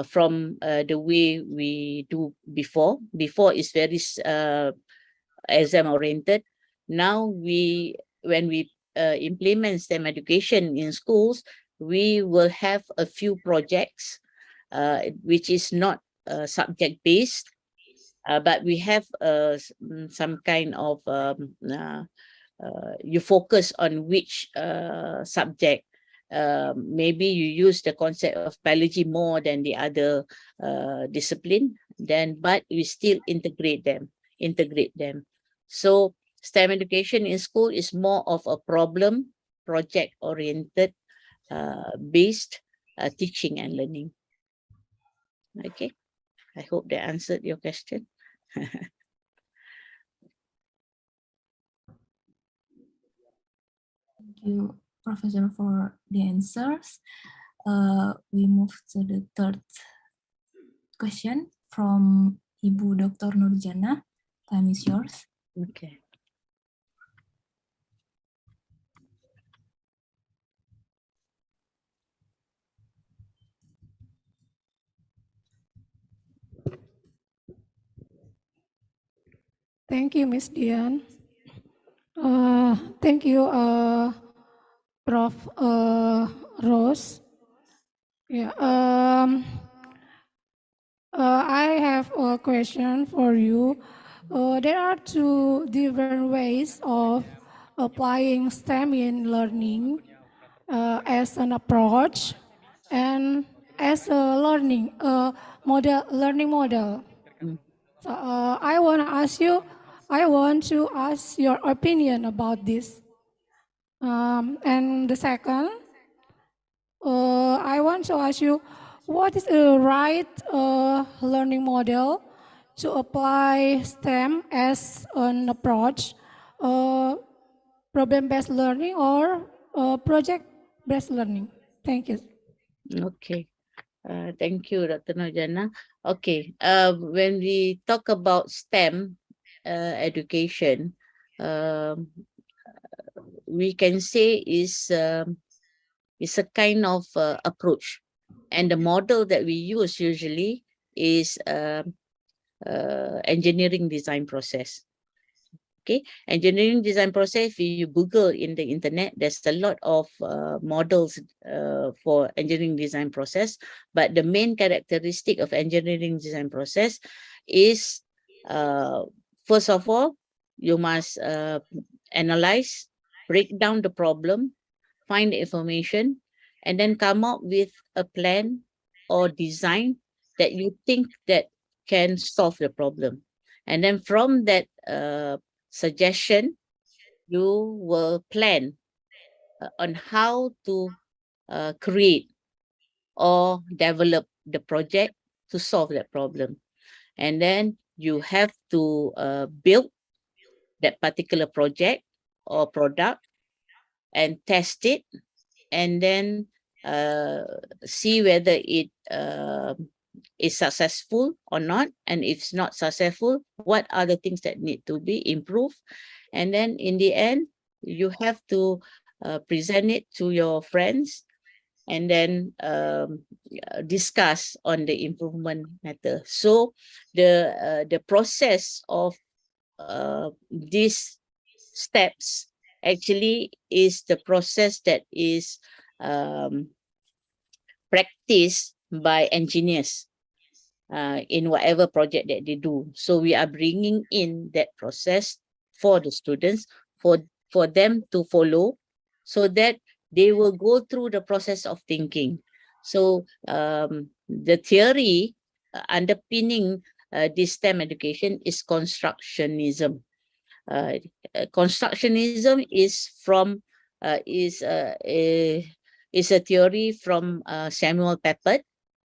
from the way we do before. Before is very exam oriented. Now when we implement STEM education in schools, we will have a few projects which is not subject based, but we have some kind of you focus on which subject. Maybe you use the concept of biology more than the other discipline, but we still integrate them. So STEM education in school is more of a problem project oriented based teaching and learning. Okay, I hope that answered your question. Thank you, Professor, for the answers. We move to the third question from Ibu Dr. Nurjana. Time is yours. Okay. Thank you, Miss Dian. Thank you, Prof. Rose. Yeah. I have a question for you. There are two different ways of applying STEM in learning, as an approach and as a learning model. So I want to ask your opinion about this. And the second, I want to ask you, what is the right learning model to apply STEM as an approach, problem-based learning or project-based learning? Thank you. Okay. Thank you, Dr. Nurjana. Okay, when we talk about STEM education, we can say is a kind of approach, and the model that we use usually is engineering design process. Okay, engineering design process, if you Google in the internet, there's a lot of models for engineering design process, but the main characteristic of engineering design process is, first of all, you must analyze, break down the problem, find the information, and then come up with a plan or design that you think that can solve the problem. And then from that suggestion, you will plan on how to create or develop the project to solve that problem. And then you have to build that particular project or product and test it, and then see whether it is successful or not, and if it's not successful, what are the things that need to be improved. And then in the end, you have to present it to your friends, and then discuss on the improvement matter. So the process of these steps actually is the process that is practiced by engineers in whatever project that they do. So we are bringing in that process for the students, for them to follow, so that they will go through the process of thinking. So the theory underpinning this STEM education is constructionism. Constructionism is from is a theory from Samuel Papert,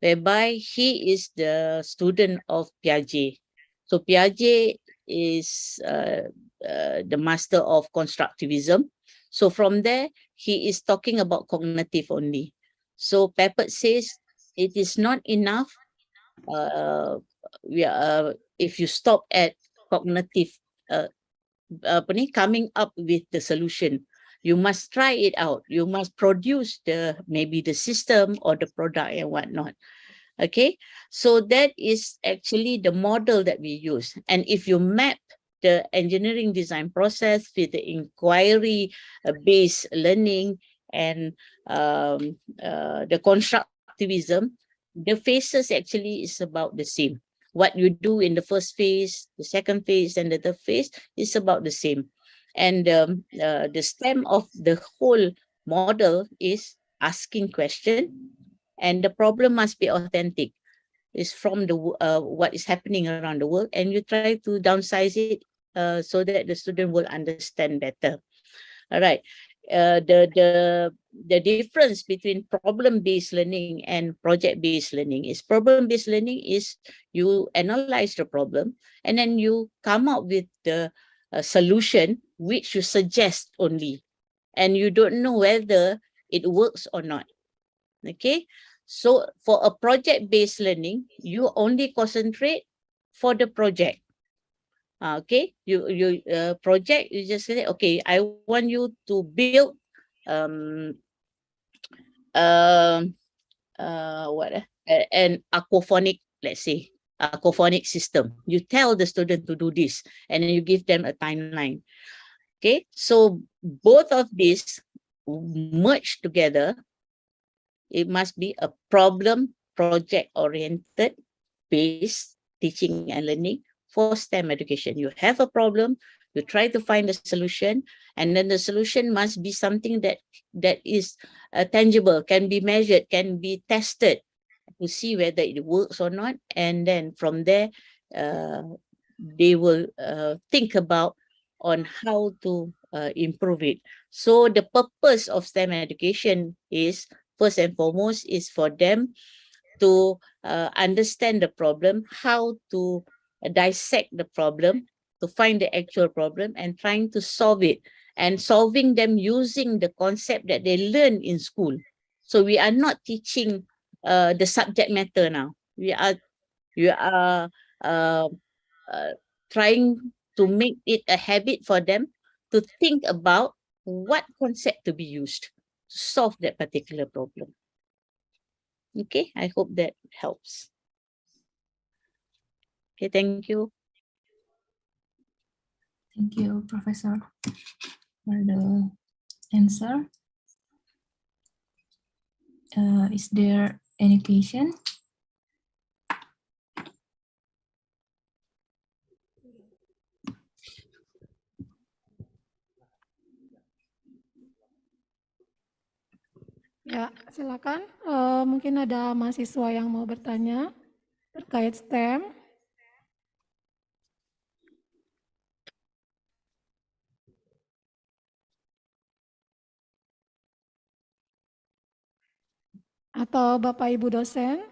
whereby he is the student of Piaget. So Piaget is the master of constructivism. So from there, he is talking about cognitive only. So Papert says it is not enough if you stop at cognitive coming up with the solution. You must try it out. You must produce maybe the system or the product and whatnot. Okay, so that is actually the model that we use. And if you map the engineering design process with the inquiry-based learning and the constructivism, the phases actually is about the same. What you do in the first phase, the second phase, and the third phase is about the same. And the stem of the whole model is asking question, and the problem must be authentic. It's from the what is happening around the world, and you try to downsize it so that the student will understand better. All right. The difference between problem-based learning and project-based learning is problem-based learning is you analyze the problem and then you come up with the solution which you suggest only, and you don't know whether it works or not. Okay, so for a project-based learning, you only concentrate for the project. Okay, you project, you just say, okay, I want you to build an aquaphonic, let's say, aquaphonic system. You tell the student to do this, and then you give them a timeline. Okay, so both of these merged together, it must be a problem project-oriented based teaching and learning for STEM education. You have a problem, you try to find a solution, and then the solution must be something that is tangible, can be measured, can be tested to see whether it works or not. And then from there, they will think about on how to improve it. So the purpose of STEM education is, first and foremost, is for them to understand the problem, how to dissect the problem, to find the actual problem and trying to solve it, and solving them using the concept that they learn in school. So we are not teaching the subject matter now. We are trying to make it a habit for them to think about what concept to be used to solve that particular problem. Okay, I hope that helps. Okay, thank you. Thank you, Professor, for the answer. Is there any question? Ya, silakan. Mungkin ada mahasiswa yang mau bertanya terkait STEM. Atau Bapak Ibu dosen,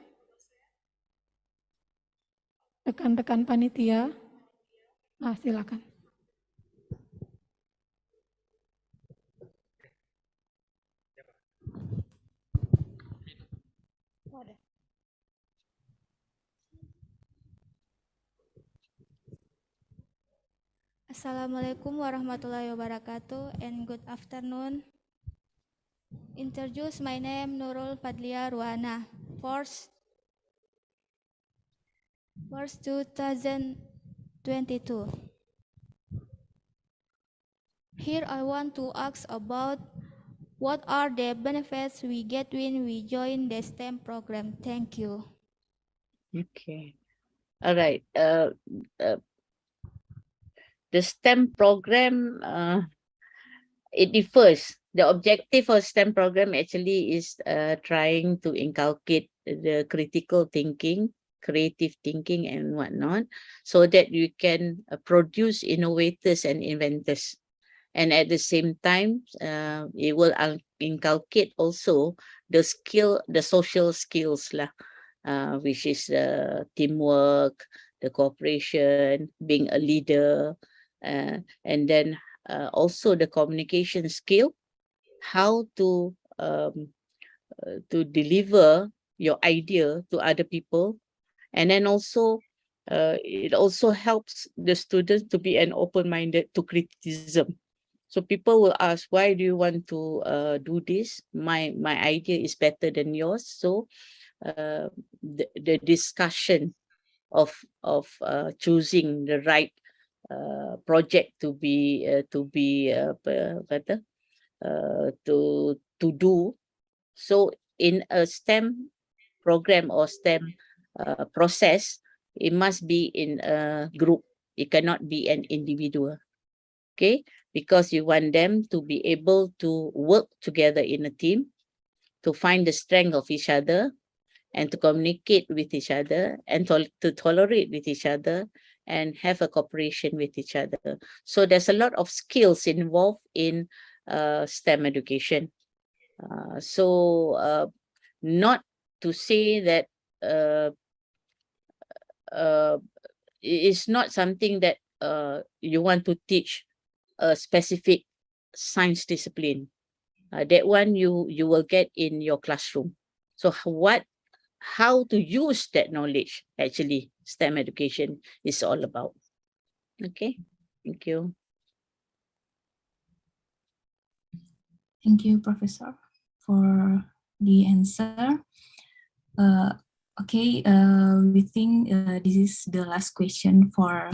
rekan-rekan panitia. Silakan. Assalamualaikum warahmatullahi wabarakatuh and good afternoon. Introduce my name Nurul Fadlia Ruana. First 2022. Here I want to ask about what are the benefits we get when we join the STEM program. Thank you. Okay. All right. The STEM program, it differs. The objective of STEM program actually is trying to inculcate the critical thinking, creative thinking and whatnot, so that you can produce innovators and inventors. And at the same time, it will inculcate also the social skills lah, which is teamwork, the cooperation, being a leader, and then also the communication skill, how to deliver your idea to other people. And then also it also helps the students to be an open-minded to criticism. So people will ask, why do you want to do this? My idea is better than yours. So the discussion of choosing the right project to be to do. So in a STEM program or STEM process, it must be in a group. It cannot be an individual. Okay, because you want them to be able to work together in a team, to find the strength of each other, and to communicate with each other, and to tolerate with each other, and have a cooperation with each other. So there's a lot of skills involved in STEM education. So not to say that it's not something that you want to teach a specific science discipline. That one you will get in your classroom. So how to use that knowledge, actually, STEM education is all about. Okay, thank you. Thank you, Professor, for the answer. Okay, we think this is the last question for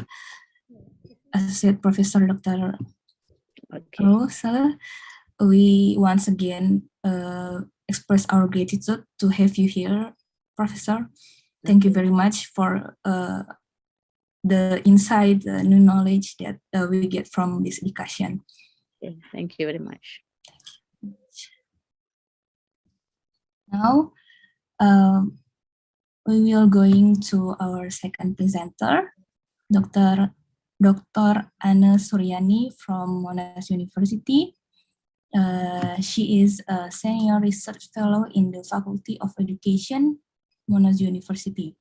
Associate Professor Dr. Rose. We once again express our gratitude to have you here, Professor. Thank you very much for the insight, the new knowledge that we get from this discussion. Okay, thank you very much. Now, we will going to our second presenter, Dr. Anna Suryani from Monash University. She is a senior research fellow in the Faculty of Education, Monash University.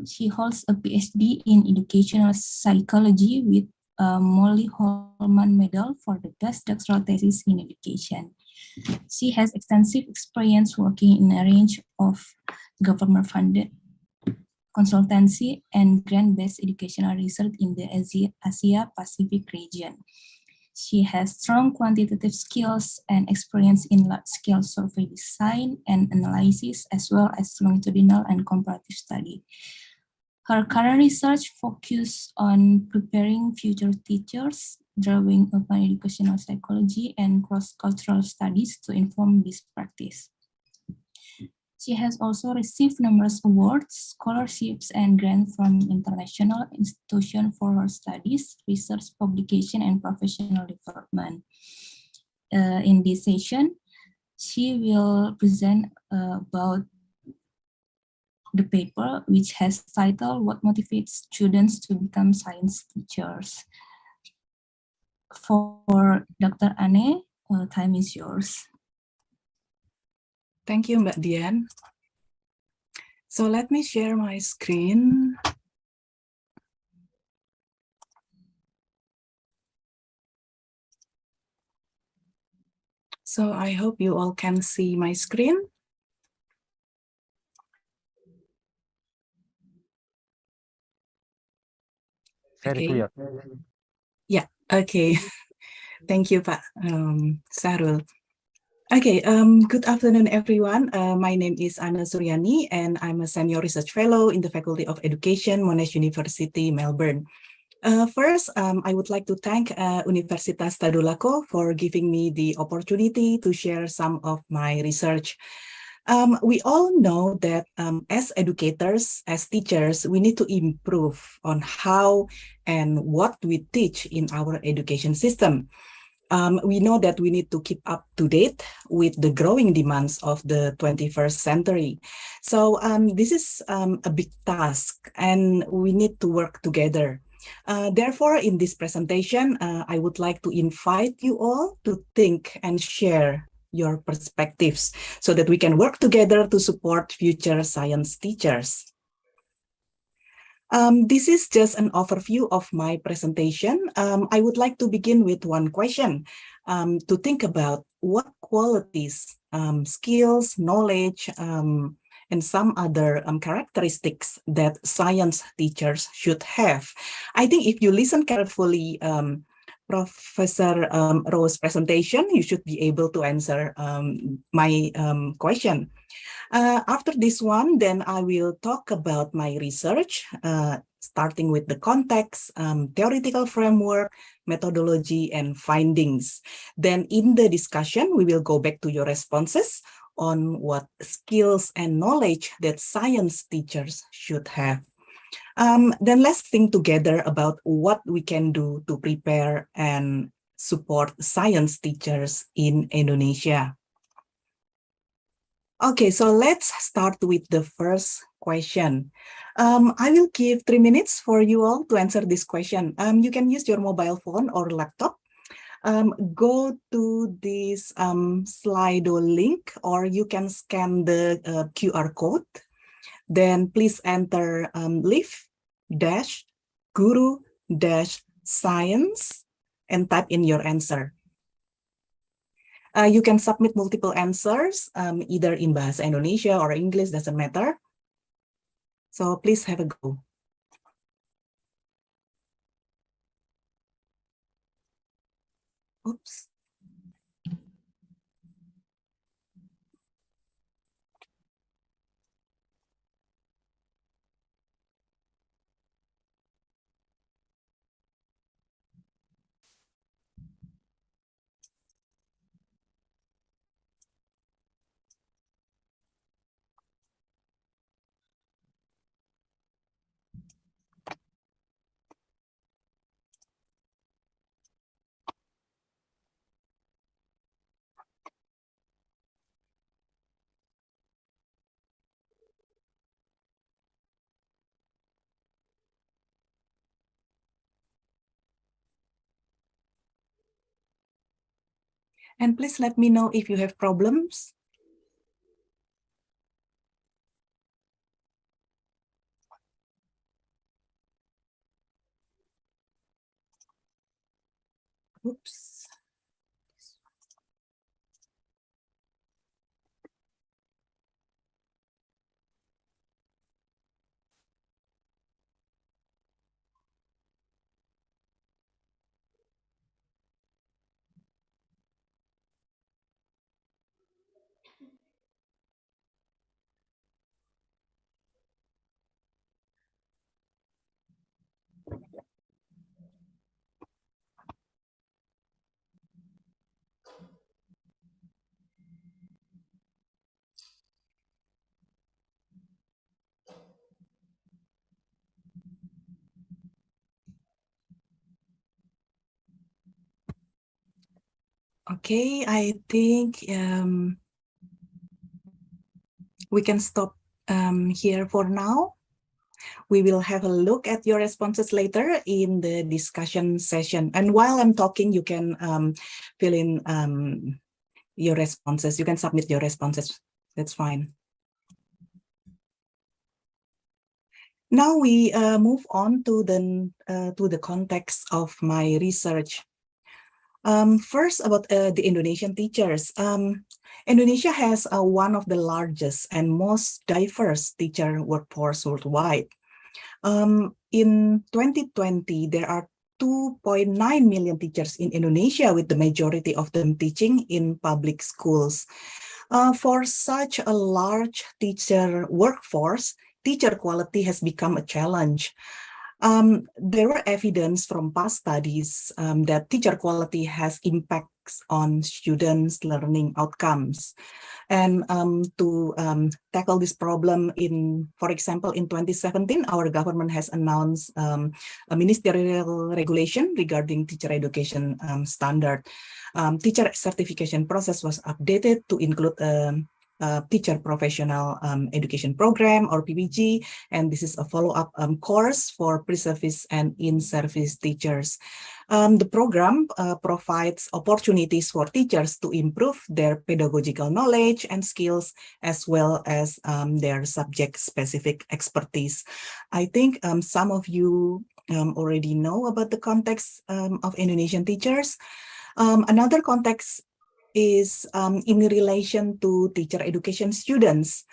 She holds a PhD in educational psychology with a Molly Holman Medal for the best doctoral thesis in education. She has extensive experience working in a range of government-funded consultancy and grant-based educational research in the Asia-Pacific region. She has strong quantitative skills and experience in large-scale survey design and analysis, as well as longitudinal and comparative study. Her current research focuses on preparing future teachers, drawing upon educational psychology and cross-cultural studies to inform this practice. She has also received numerous awards, scholarships, and grants from international institutions for her studies, research, publication, and professional development. In this session, she will present about the paper, which has titled "What Motivates Students to Become Science Teachers." For Dr. Anne, time is yours. Thank you, Mbak Dian. So let me share my screen. So I hope you all can see my screen. Very Okay. clear. Yeah, okay. Thank you, Pak Sahrul. Okay, good afternoon, everyone. My name is Anna Suryani, and I'm a senior research fellow in the Faculty of Education, Monash University, Melbourne. First, I would like to thank Universitas Tadulako for giving me the opportunity to share some of my research. We all know that as educators, as teachers, we need to improve on how and what we teach in our education system. We know that we need to keep up to date with the growing demands of the 21st century. So this is a big task, and we need to work together. Therefore, in this presentation, I would like to invite you all to think and share your perspectives so that we can work together to support future science teachers. This is just an overview of my presentation. I would like to begin with one question to think about what qualities, skills, knowledge, and some other characteristics that science teachers should have. I think if you listen carefully, Professor Rose's presentation, you should be able to answer my question. After this one, then I will talk about my research, starting with the context, theoretical framework, methodology, and findings. Then in the discussion, we will go back to your responses on what skills and knowledge that science teachers should have. Then let's think together about what we can do to prepare and support science teachers in Indonesia. Okay, so let's start with the first question. I will give 3 minutes for you all to answer this question. You can use your mobile phone or laptop. Go to this Slido link, or you can scan the QR code. Then please enter live-guru-science and type in your answer. You can submit multiple answers, either in Bahasa Indonesia or English, doesn't matter. So please have a go. Oops. And please let me know if you have problems. Oops. Okay, I think we can stop here for now. We will have a look at your responses later in the discussion session. And while I'm talking, you can fill in your responses. You can submit your responses. That's fine. Now we move on to the context of my research. First, about the Indonesian teachers. Indonesia has one of the largest and most diverse teacher workforce worldwide. In 2020, there are 2.9 million teachers in Indonesia, with the majority of them teaching in public schools. For such a large teacher workforce, teacher quality has become a challenge. There were evidence from past studies that teacher quality has impacts on students' learning outcomes. And to tackle this problem, for example, in 2017, our government has announced a ministerial regulation regarding teacher education standard. Teacher certification process was updated to include Teacher Professional Education Program, or PPG, and this is a follow-up course for pre-service and in-service teachers. The program provides opportunities for teachers to improve their pedagogical knowledge and skills, as well as their subject-specific expertise. I think some of you already know about the context of Indonesian teachers. Another context is in relation to teacher education students.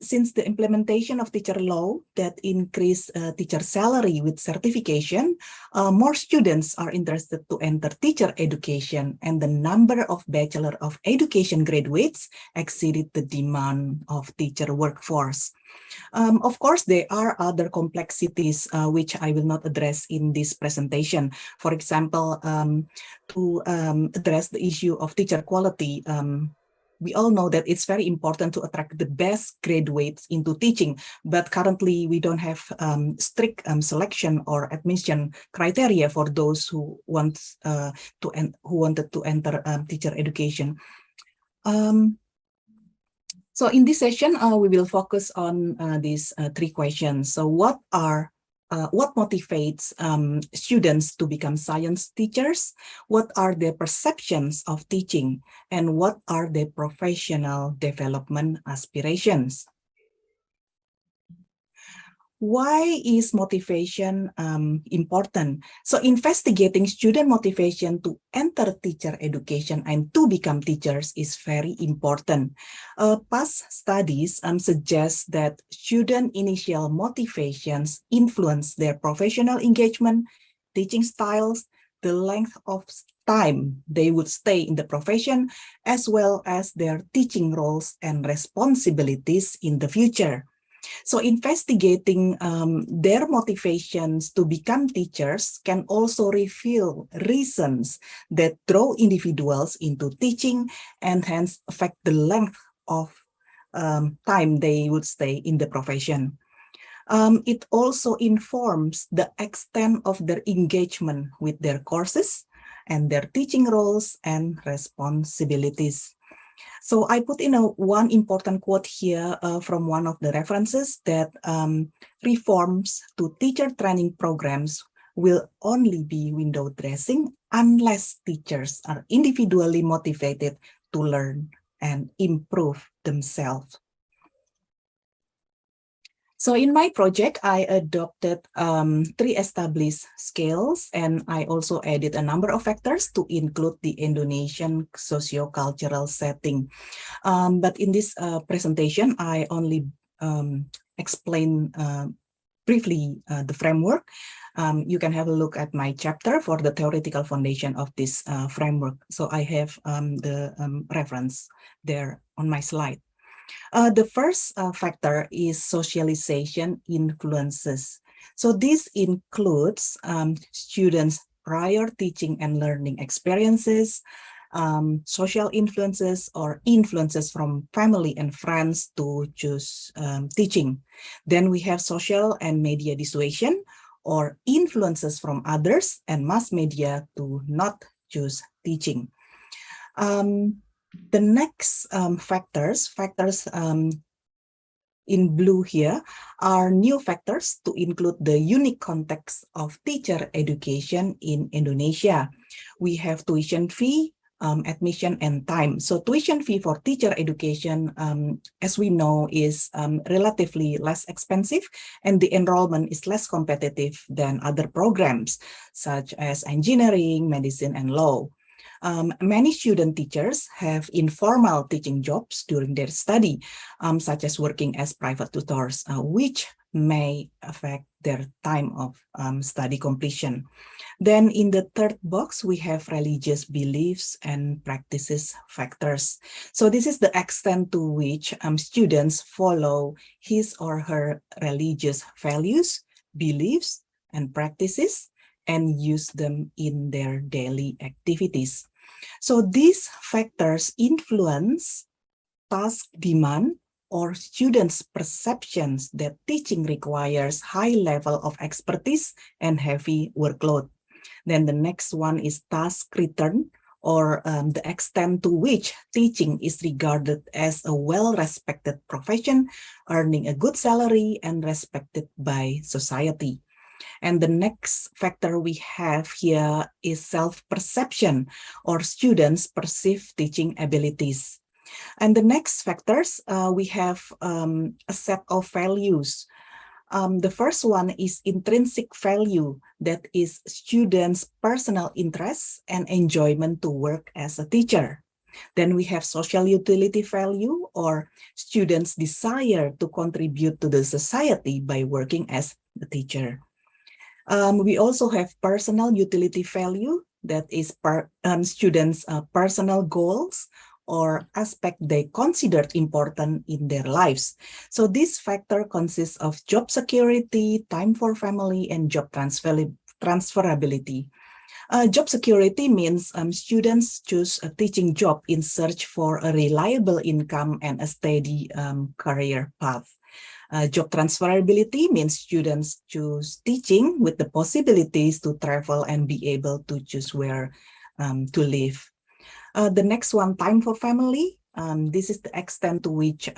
Since the implementation of teacher law that increase teacher salary with certification, more students are interested to enter teacher education, and the number of Bachelor of Education graduates exceeded the demand of teacher workforce. Of course, there are other complexities which I will not address in this presentation. For example, to address the issue of teacher quality, we all know that it's very important to attract the best graduates into teaching, but currently we don't have strict selection or admission criteria for those who wanted to enter teacher education. So in this session, we will focus on these three questions. So what motivates students to become science teachers? What are their perceptions of teaching? And what are their professional development aspirations? Why is motivation important? So investigating student motivation to enter teacher education and to become teachers is very important. Past studies suggest that student initial motivations influence their professional engagement, teaching styles, the length of time they would stay in the profession, as well as their teaching roles and responsibilities in the future. So investigating their motivations to become teachers can also reveal reasons that draw individuals into teaching and hence affect the length of time they would stay in the profession. It also informs the extent of their engagement with their courses and their teaching roles and responsibilities. So I put in one important quote here from one of the references that reforms to teacher training programs will only be window dressing unless teachers are individually motivated to learn and improve themselves. So in my project, I adopted 3 established scales, and I also added a number of factors to include the Indonesian socio-cultural setting. But in this presentation, I only explain briefly the framework. You can have a look at my chapter for the theoretical foundation of this framework. So I have the reference there on my slide. The first factor is socialization influences. So this includes students' prior teaching and learning experiences, social influences or influences from family and friends to choose teaching. Then we have social and media dissuasion or influences from others and mass media to not choose teaching. The next factors in blue here are new factors to include the unique context of teacher education in Indonesia. We have tuition fee, admission, and time. So tuition fee for teacher education, as we know, is relatively less expensive, and the enrollment is less competitive than other programs, such as engineering, medicine, and law. Many student teachers have informal teaching jobs during their study, such as working as private tutors, which may affect their time of study completion. Then in the third box, we have religious beliefs and practices factors. So this is the extent to which students follow his or her religious values, beliefs, and practices, and use them in their daily activities. So these factors influence task demand or students' perceptions that teaching requires high level of expertise and heavy workload. Then the next one is task return or the extent to which teaching is regarded as a well-respected profession, earning a good salary and respected by society. And the next factor we have here is self-perception, or students perceive teaching abilities. And the next factors, we have a set of values. The first one is intrinsic value, that is students' personal interest and enjoyment to work as a teacher. Then we have social utility value, or students' desire to contribute to the society by working as a teacher. We also have personal utility value, that is students' personal goals or aspect they considered important in their lives. So this factor consists of job security, time for family, and job transferability. Job security means students choose a teaching job in search for a reliable income and a steady career path. Job transferability means students choose teaching with the possibilities to travel and be able to choose where to live. The next one, time for family. This is the extent to which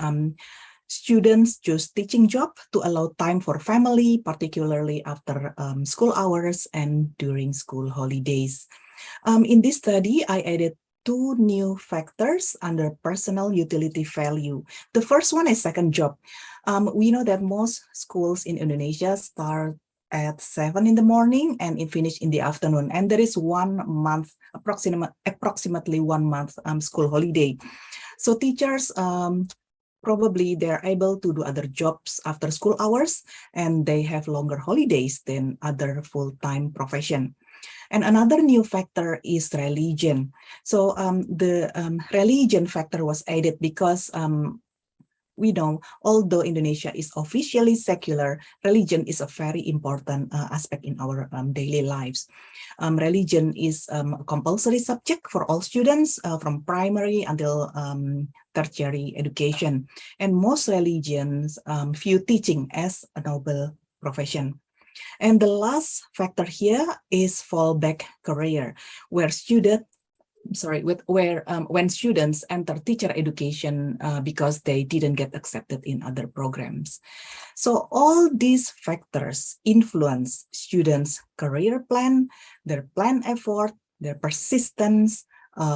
students choose teaching job to allow time for family, particularly after school hours and during school holidays. In this study, I added two new factors under personal utility value. The first one is second job. We know that most schools in Indonesia start at 7 in the morning and it finish in the afternoon. And there is 1 month, approximately 1 month school holiday. So teachers, probably they're able to do other jobs after school hours and they have longer holidays than other full-time profession. And another new factor is religion. So the religion factor was added because we know, although Indonesia is officially secular, religion is a very important aspect in our daily lives. Religion is a compulsory subject for all students from primary until tertiary education. And most religions view teaching as a noble profession. And the last factor here is fallback career, where when students enter teacher education because they didn't get accepted in other programs. So all these factors influence students' career plan, their plan effort, their persistence,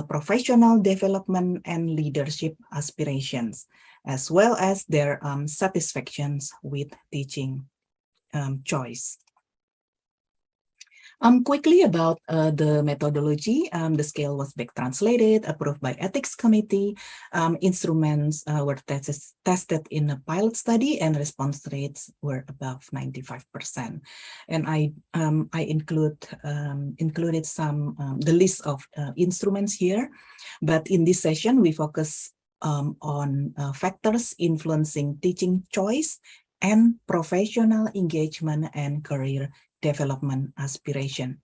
professional development, and leadership aspirations, as well as their satisfactions with teaching choice. Quickly about the methodology, the scale was back translated, approved by ethics committee. Instruments were tested in a pilot study and response rates were above 95%. And I included the list of instruments here, but in this session we focus on factors influencing teaching choice and professional engagement and career development aspiration.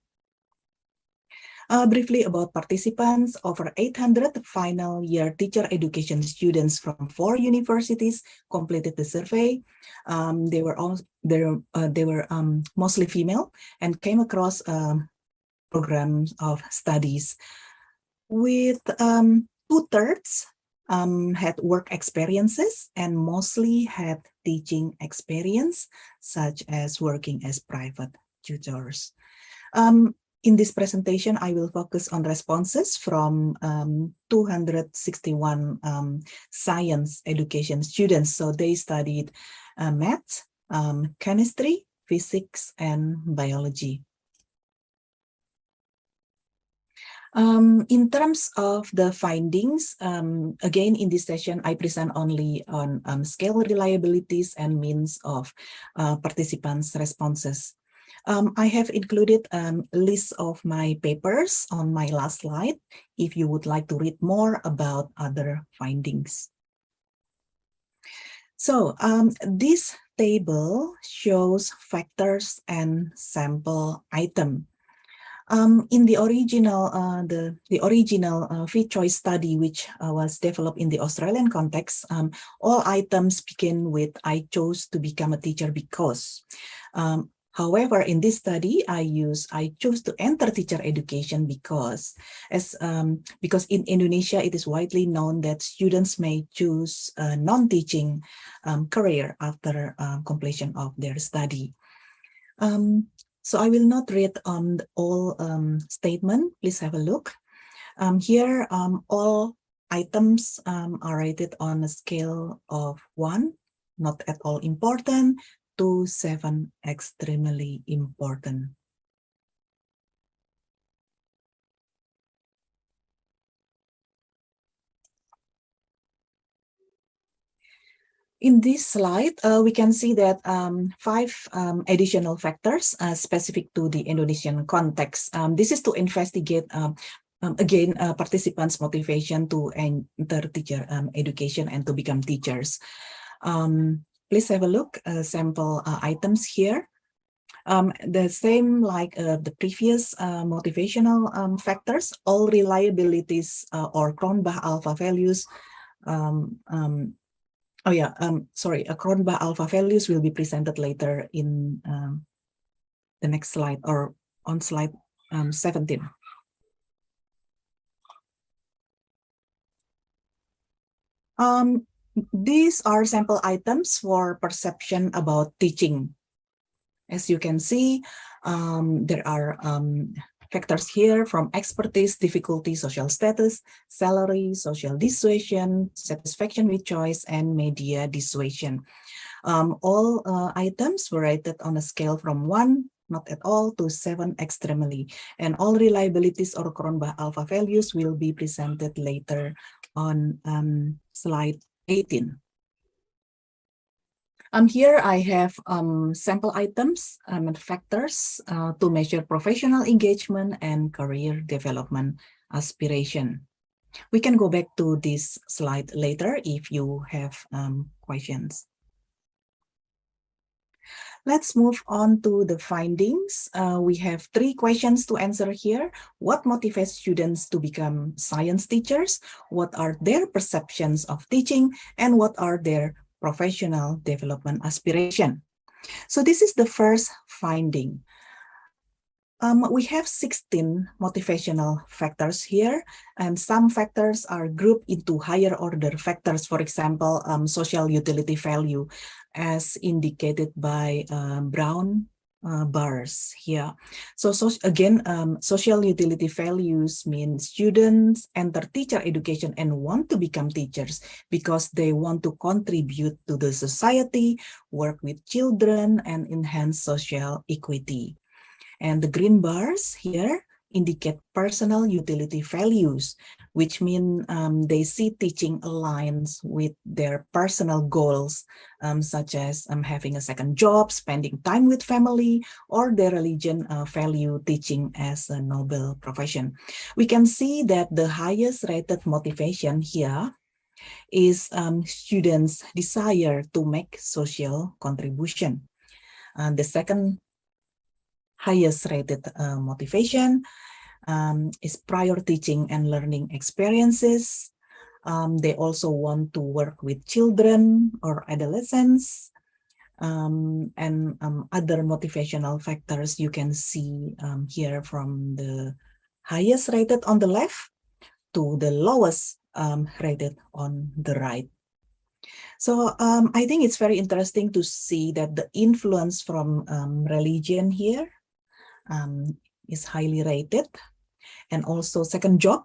Briefly about participants, over 800 final year teacher education students from 4 universities completed the survey. They were mostly female and came across programs of studies with 2/3 had work experiences and mostly had teaching experience, such as working as private tutors. In this presentation, I will focus on responses from 261 science education students. So they studied math, chemistry, physics, and biology. In terms of the findings, again, in this session, I present only on scale reliabilities and means of participants' responses. I have included a list of my papers on my last slide, if you would like to read more about other findings. So this table shows factors and sample item. In the original fee choice study, which was developed in the Australian context, all items begin with "I chose to become a teacher because." However, in this study, I choose to enter teacher education because in Indonesia, it is widely known that students may choose a non-teaching career after completion of their study. So I will not read all statement. Please have a look. Here, all items are rated on a scale of 1, not at all important, to 7, extremely important. In this slide, we can see that 5 additional factors specific to the Indonesian context. This is to investigate again participants' motivation to enter teacher education and to become teachers. Please have a look, sample items here. The same like the previous motivational factors, all reliabilities or Cronbach alpha values Cronbach alpha values will be presented later in the next slide or on slide 17. These are sample items for perception about teaching. As you can see, there are factors here from expertise, difficulty, social status, salary, social dissuasion, satisfaction with choice, and media dissuasion. All items were rated on a scale from 1, not at all, to 7, extremely. And all reliabilities or Cronbach alpha values will be presented later on slide 18. Here I have sample items and factors to measure professional engagement and career development aspiration. We can go back to this slide later if you have questions. Let's move on to the findings. We have 3 questions to answer here. What motivates students to become science teachers? What are their perceptions of teaching? And what are their professional development aspiration? So this is the first finding. We have 16 motivational factors here, and some factors are grouped into higher order factors. For example, social utility value, as indicated by brown bars here. So again, social utility values mean students enter teacher education and want to become teachers because they want to contribute to the society, work with children, and enhance social equity. And the green bars here indicate personal utility values, which mean they see teaching aligns with their personal goals, such as having a second job, spending time with family, or their religion value teaching as a noble profession. We can see that the highest rated motivation here is students' desire to make social contribution. The second highest rated motivation is prior teaching and learning experiences. They also want to work with children or adolescents, and other motivational factors you can see here from the highest rated on the left to the lowest rated on the right. So I think it's very interesting to see that the influence from religion here is highly rated, and also second job,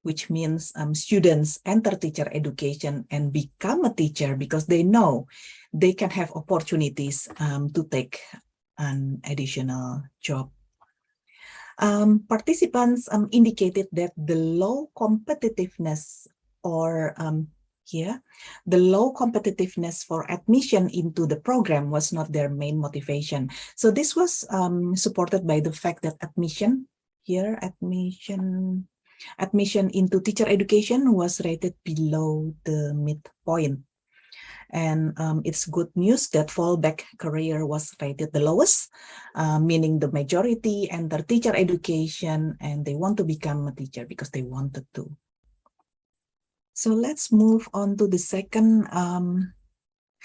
which means students enter teacher education and become a teacher because they know they can have opportunities to take an additional job. Participants indicated that the low competitiveness or the low competitiveness for admission into the program was not their main motivation. So this was supported by the fact that admission into teacher education was rated below the midpoint. And it's good news that fallback career was rated the lowest, meaning the majority enter teacher education and they want to become a teacher because they wanted to. So let's move on to the second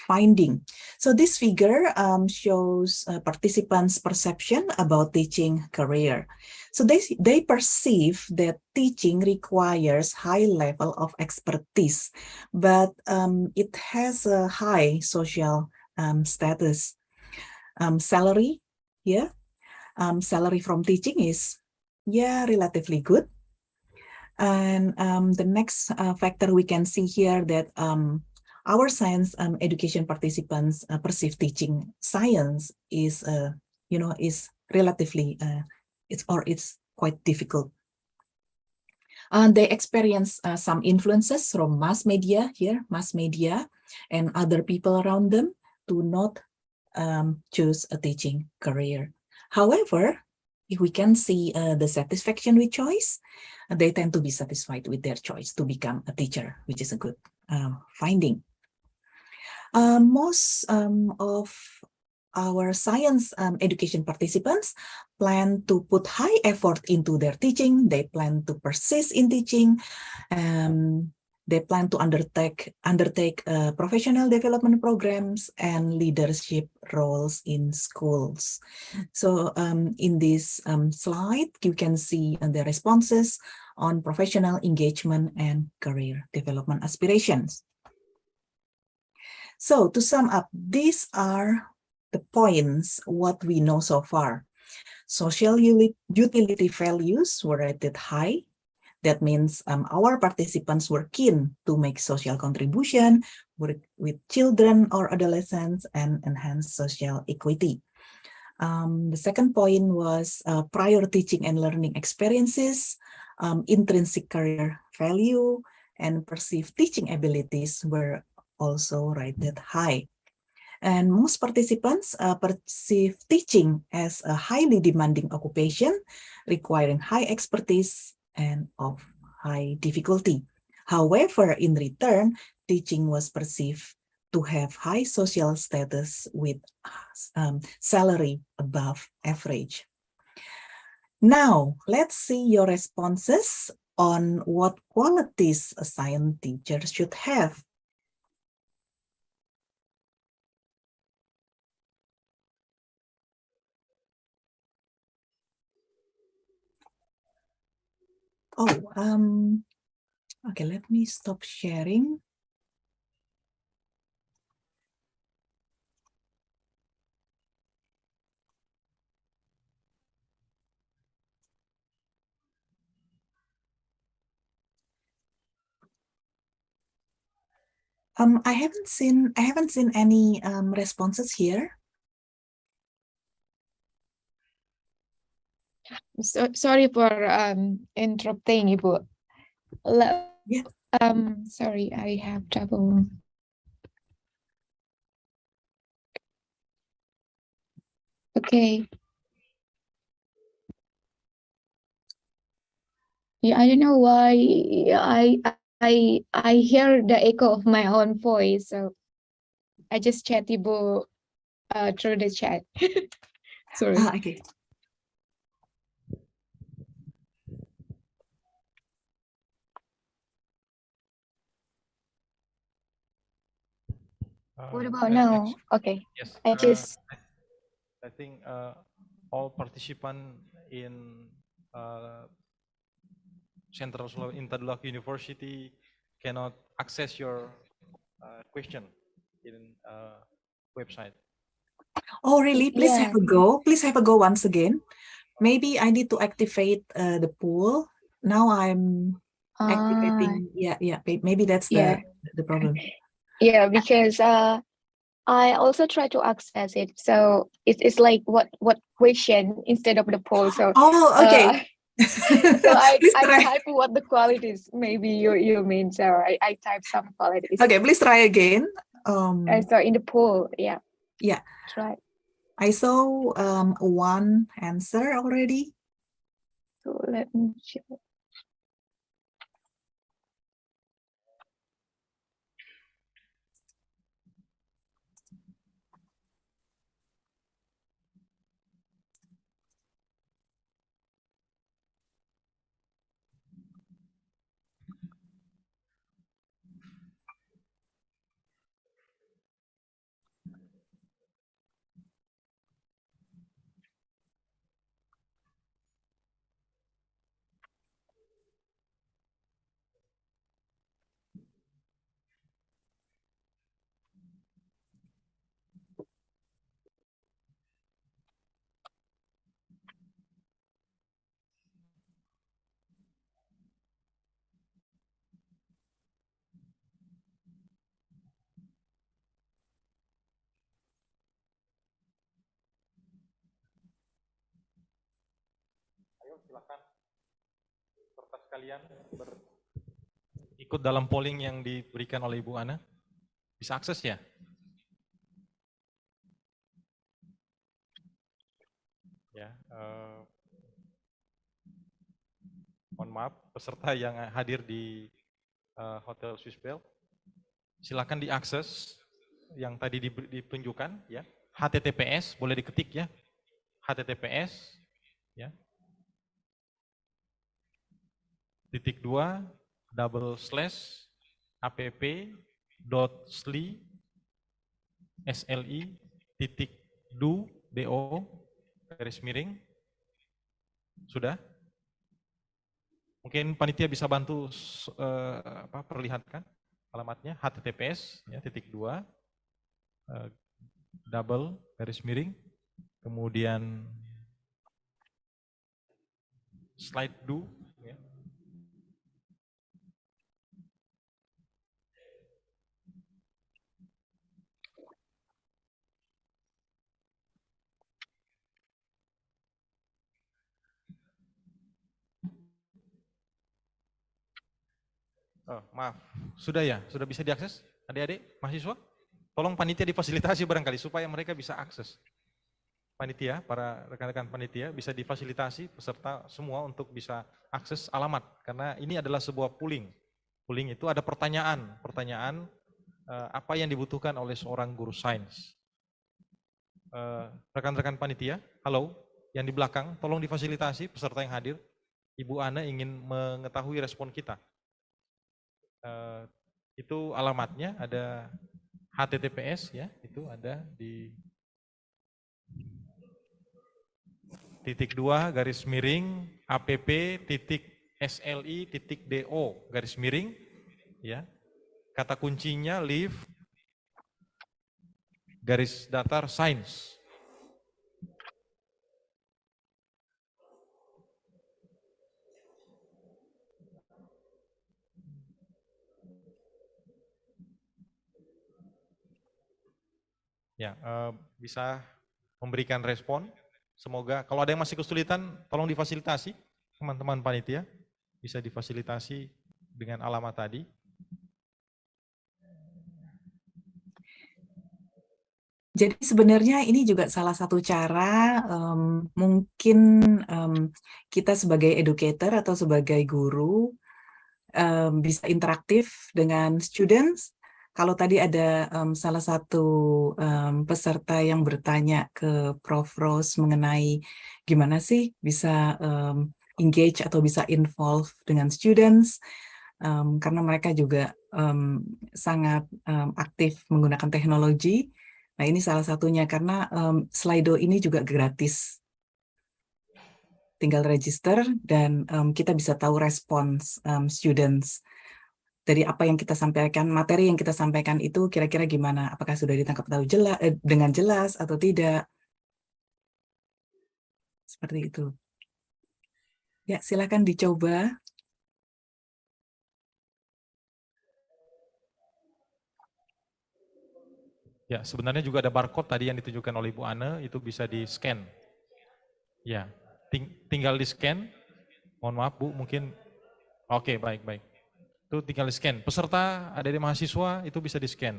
finding. So this figure shows participants' perception about teaching career. So they perceive that teaching requires high level of expertise, but it has a high social status. Salary, yeah, salary from teaching is, yeah, relatively good. And the next factor we can see here that our science education participants perceive teaching science is, is relatively, it's quite difficult. They experience some influences from mass media here, mass media, and other people around them to not choose a teaching career. However, if we can see the satisfaction with choice, they tend to be satisfied with their choice to become a teacher, which is a good finding. Most of our science education participants plan to put high effort into their teaching. They plan to persist in teaching. They plan to undertake professional development programs and leadership roles in schools. So in this slide, you can see the responses on professional engagement and career development aspirations. So to sum up, these are the points, what we know so far. Social utility values were rated high. That means our participants were keen to make social contribution, work with children or adolescents, and enhance social equity. The second point was prior teaching and learning experiences, intrinsic career value, and perceived teaching abilities were also rated high. And most participants perceive teaching as a highly demanding occupation, requiring high expertise and of high difficulty. However, in return, teaching was perceived to have high social status with salary above average. Now, let's see your responses on what qualities a science teacher should have. Oh, okay, let me stop sharing. I haven't seen any responses here. Sorry for interrupting, Ibu. Yeah. Sorry, I have trouble. Okay. Yeah, I don't know why I hear the echo of my own voice, so I just chat Ibu through the chat. Sorry. Okay. What about now? Okay. Yes. I just I think all participants in Central Sulawesi Interdolak University cannot access your question in website. Oh, really? Please Yeah. have a go. Please have a go once again. Maybe I need to activate the pool. Now I'm activating. Yeah. Maybe that's Yeah. the problem. Yeah, because I also try to access it. So it's like what question instead of the poll. So Oh, okay. so I Please try. type what the qualities maybe you mean. So I type some qualities. Okay, please try again. So in the poll, yeah. Yeah. Try. I saw one answer already. So let me check. silakan peserta sekalian ikut dalam polling yang diberikan oleh Ibu Ana. Bisa akses ya? Ya, mohon maaf peserta yang hadir di Hotel Swiss Bell, silakan diakses yang tadi ditunjukkan ya. HTTPS boleh diketik ya. HTTPS ya. // app.sli/do garis miring. Sudah? Mungkin panitia bisa bantu perlihatkan alamatnya https ya // kemudian slide do ya. Oh, maaf, sudah ya? Sudah bisa diakses adik-adik mahasiswa? Tolong panitia difasilitasi barangkali supaya mereka bisa akses. Panitia, para rekan-rekan panitia bisa difasilitasi peserta semua untuk bisa akses alamat. Karena ini adalah sebuah polling. Polling itu ada pertanyaan apa yang dibutuhkan oleh seorang guru sains. Rekan-rekan panitia, halo, yang di belakang, tolong difasilitasi peserta yang hadir. Ibu Ana ingin mengetahui respon kita. Itu alamatnya ada HTTPS ya, itu ada di /app.sli.do garis miring ya. Kata kuncinya live garis datar sains. Ya, bisa memberikan respon. Semoga kalau ada yang masih kesulitan, tolong difasilitasi teman-teman panitia, bisa difasilitasi dengan alamat tadi. Jadi sebenarnya ini juga salah satu cara mungkin kita sebagai educator atau sebagai guru bisa interaktif dengan students. Kalau tadi ada salah satu peserta yang bertanya ke Prof. Rose mengenai gimana sih bisa engage atau bisa involve dengan students, karena mereka juga sangat aktif menggunakan teknologi. Nah ini salah satunya karena Slido ini juga gratis. Tinggal register dan kita bisa tahu respons students. Dari apa yang kita sampaikan, materi yang kita sampaikan itu kira-kira gimana? Apakah sudah ditangkap tahu dengan jelas atau tidak? Seperti itu. Ya, silakan dicoba. Ya, sebenarnya juga ada barcode tadi yang ditunjukkan oleh Ibu Ana, itu bisa di-scan. Ya, tinggal di-scan. Mohon maaf Bu, mungkin oke, baik. Itu tinggal di-scan. Peserta ada di mahasiswa itu bisa di-scan.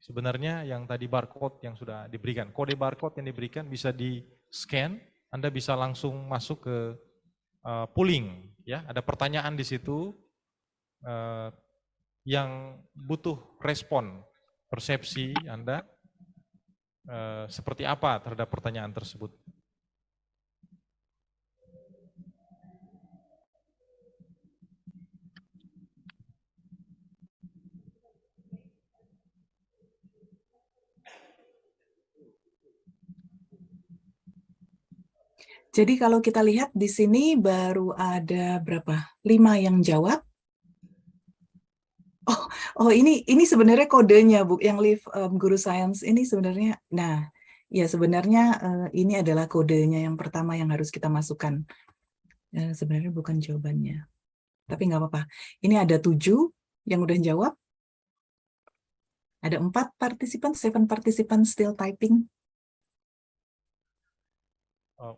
Sebenarnya yang tadi barcode yang sudah diberikan, kode barcode yang diberikan bisa di-scan, Anda bisa langsung masuk ke polling, ya. Ada pertanyaan di situ yang butuh respon, persepsi Anda seperti apa terhadap pertanyaan tersebut. Jadi kalau kita lihat di sini baru ada berapa? 5 yang jawab. Oh ini sebenarnya kodenya Bu, yang live guru sains ini sebenarnya. Nah, ya sebenarnya ini adalah kodenya yang pertama yang harus kita masukkan. Sebenarnya bukan jawabannya, tapi nggak apa-apa. Ini ada 7 yang udah jawab. Ada 4 partisipan, 7 participants still typing.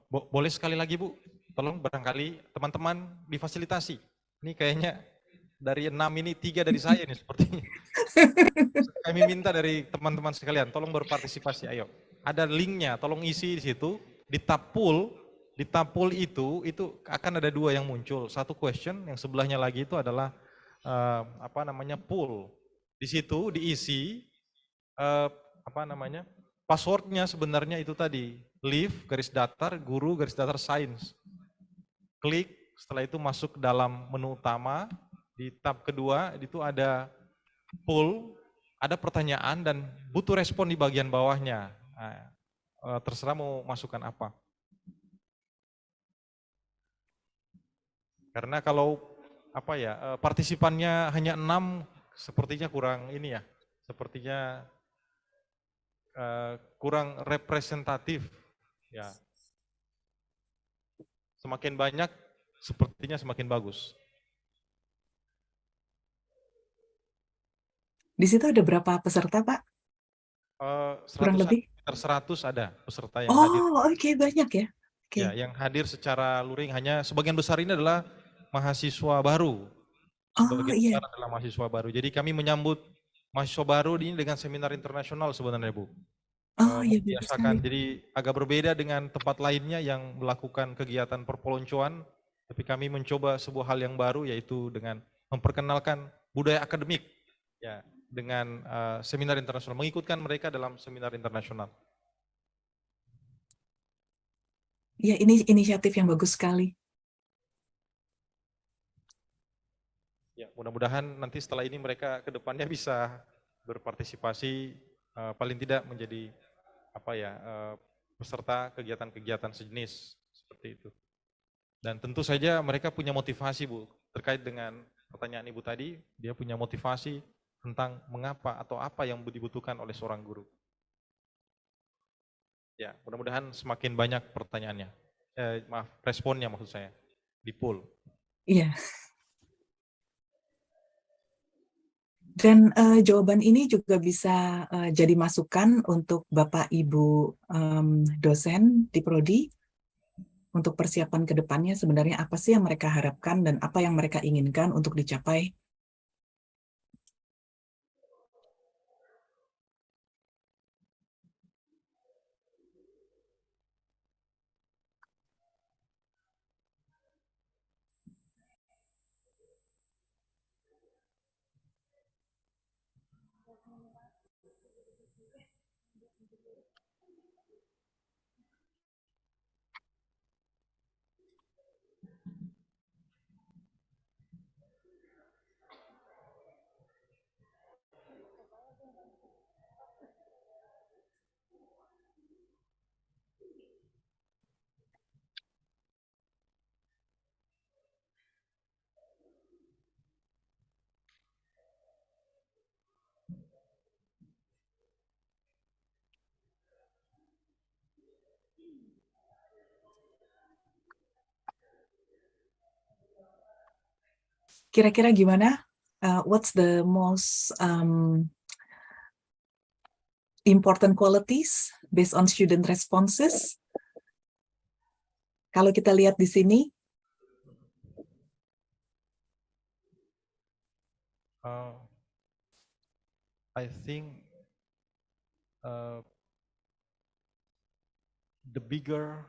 Boleh sekali lagi Bu, tolong barangkali teman-teman difasilitasi. Ini kayaknya dari 6 ini 3 dari saya nih sepertinya. Kami minta dari teman-teman sekalian, tolong berpartisipasi, ayo. Ada linknya, tolong isi di situ, di tab pool itu akan ada 2 yang muncul. Satu question, yang sebelahnya lagi itu adalah pool. Di situ diisi passwordnya sebenarnya itu tadi, live garis datar guru garis datar sains. Klik, setelah itu masuk dalam menu utama, di tab kedua itu ada pool, ada pertanyaan dan butuh respon di bagian bawahnya. Terserah mau masukkan apa. Karena kalau partisipannya hanya 6, sepertinya kurang ini ya, sepertinya kurang representatif. Ya. Semakin banyak, sepertinya semakin bagus. Di situ ada berapa peserta, Pak? Kurang lebih? Sekitar 100 ada peserta yang hadir. Oh, oke, banyak ya. Ya, yang hadir secara luring hanya sebagian besar ini adalah mahasiswa baru. Sebagian besar adalah mahasiswa baru. Jadi kami menyambut mahasiswa baru ini dengan seminar internasional sebenarnya, Bu. Membiasakan, jadi agak berbeda dengan tempat lainnya yang melakukan kegiatan perpeloncoan, tapi kami mencoba sebuah hal yang baru, yaitu dengan memperkenalkan budaya akademik ya dengan seminar internasional, mengikutkan mereka dalam seminar internasional. Ya, ini inisiatif yang bagus sekali. Ya, mudah-mudahan nanti setelah ini mereka ke depannya bisa berpartisipasi, paling tidak menjadi peserta kegiatan-kegiatan sejenis seperti itu. Dan tentu saja mereka punya motivasi, Bu, terkait dengan pertanyaan Ibu tadi, dia punya motivasi tentang mengapa atau apa yang dibutuhkan oleh seorang guru. Ya, mudah-mudahan semakin banyak pertanyaannya, responnya maksud saya, di pool. Iya. Dan jawaban ini juga bisa jadi masukan untuk Bapak Ibu dosen di Prodi untuk persiapan ke depannya, sebenarnya apa sih yang mereka harapkan dan apa yang mereka inginkan untuk dicapai. Kira-kira gimana? What's the most important qualities based on student responses? Kalau kita lihat di sini, I think the bigger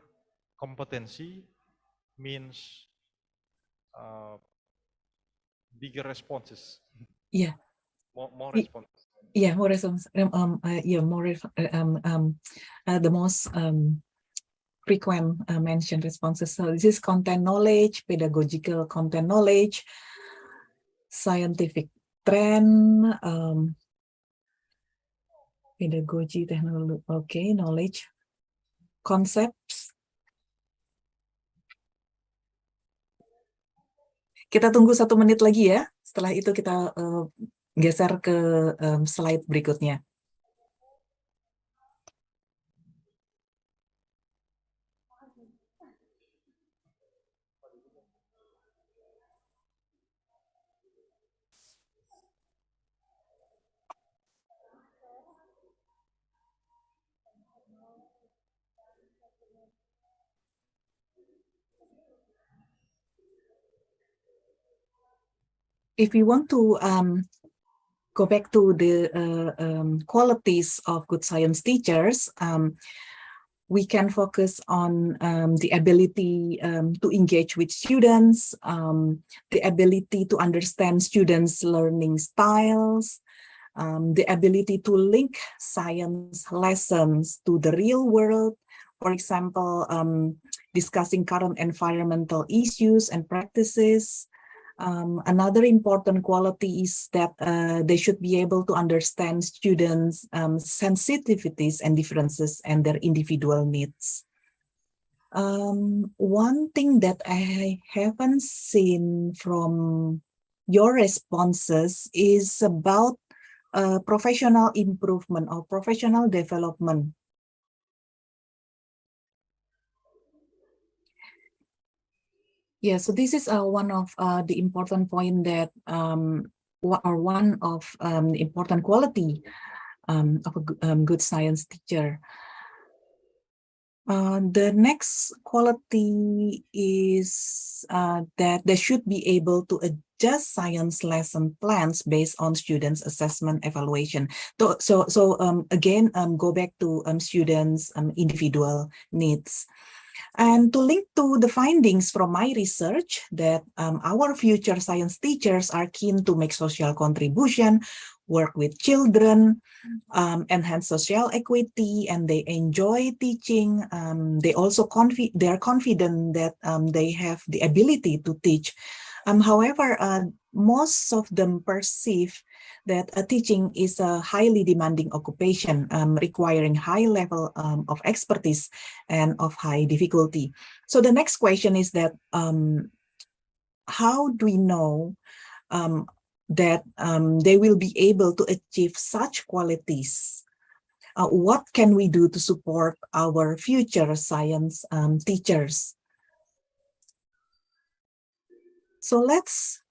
competency means bigger responses. Yeah. More responses. Yeah, more responses. The most frequent mentioned responses. So this is content knowledge, pedagogical content knowledge, scientific trend, pedagogy, technology, knowledge, concepts. Kita tunggu 1 menit lagi ya. Setelah itu kita geser ke slide berikutnya. if we want to go back to the qualities of good science teachers, we can focus on the ability to engage with students, the ability to understand students' learning styles, the ability to link science lessons to the real world. For example, discussing current environmental issues and practices. Another important quality is that they should be able to understand students' sensitivities and differences and their individual needs. One thing that I haven't seen from your responses is about professional improvement or professional development. Yeah, so this is one of the important point that, or one of the important quality of a good science teacher. The next quality is that they should be able to adjust science lesson plans based on students' assessment evaluation. So again, go back to students' individual needs. And to link to the findings from my research that our future science teachers are keen to make social contribution, work with children, enhance social equity, and they enjoy teaching. They also they are confident that they have the ability to teach. However, most of them perceive that teaching is a highly demanding occupation, requiring high level of expertise and of high difficulty. So the next question is that how do we know that they will be able to achieve such qualities? What can we do to support our future science teachers? So let's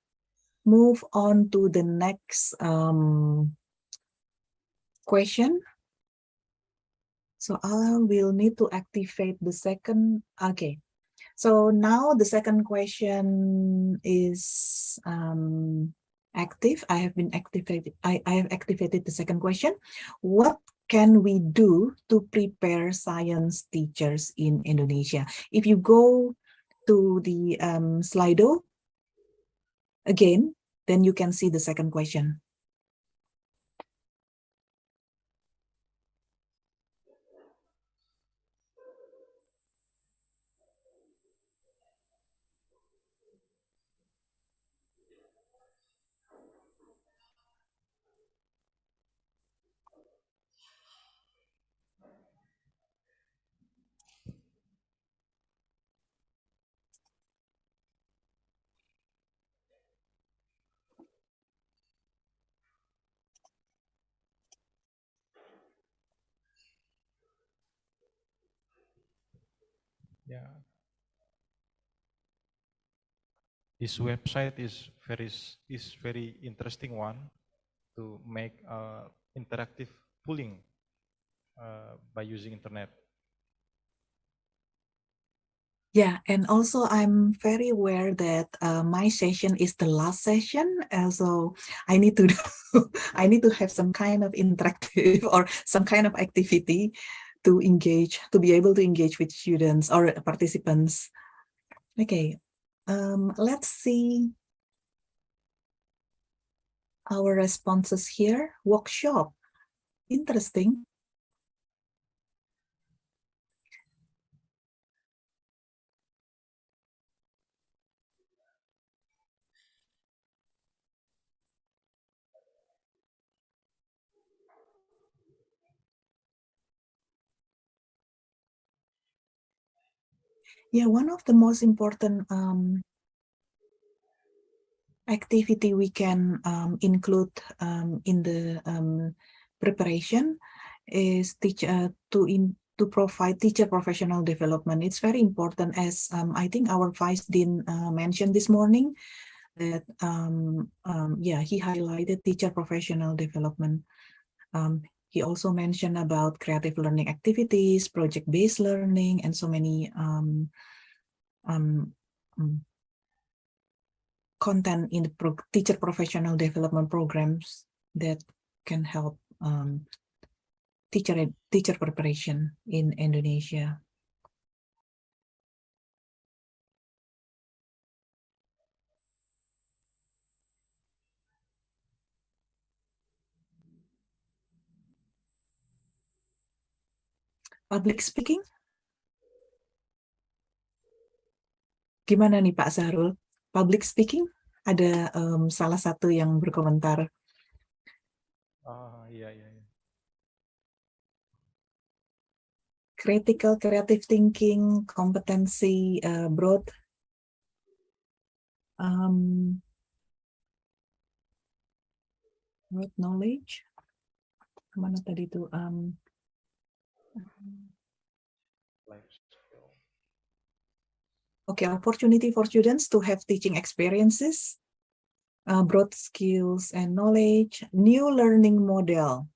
move on to the next question. So I will need to activate the second. Okay. So now the second question is active. I have been activated. I have activated the second question. What can we do to prepare science teachers in Indonesia? If you go to the Slido again, then you can see the second question. Yeah. This website is very interesting one to make interactive pooling by using internet. Yeah, and also I'm very aware that my session is the last session, so I need to I need to have some kind of interactive or some kind of activity to engage, to be able to engage with students or participants. Okay, let's see our responses here. Workshop, interesting. Yeah, one of the most important activity we can include in the preparation is to provide teacher professional development. It's very important, as I think our Vice Dean mentioned this morning, that yeah, he highlighted teacher professional development. He also mentioned about creative learning activities, project-based learning, and so many content in the teacher professional development programs that can help teacher preparation in Indonesia. Public speaking? Gimana nih Pak Sahrul? Public speaking? Ada salah satu yang berkomentar. Iya, iya, iya. Critical, creative thinking, competency, broad. Broad knowledge. Mana tadi itu? Okay, opportunity for students to have teaching experiences, broad skills and knowledge, new learning model.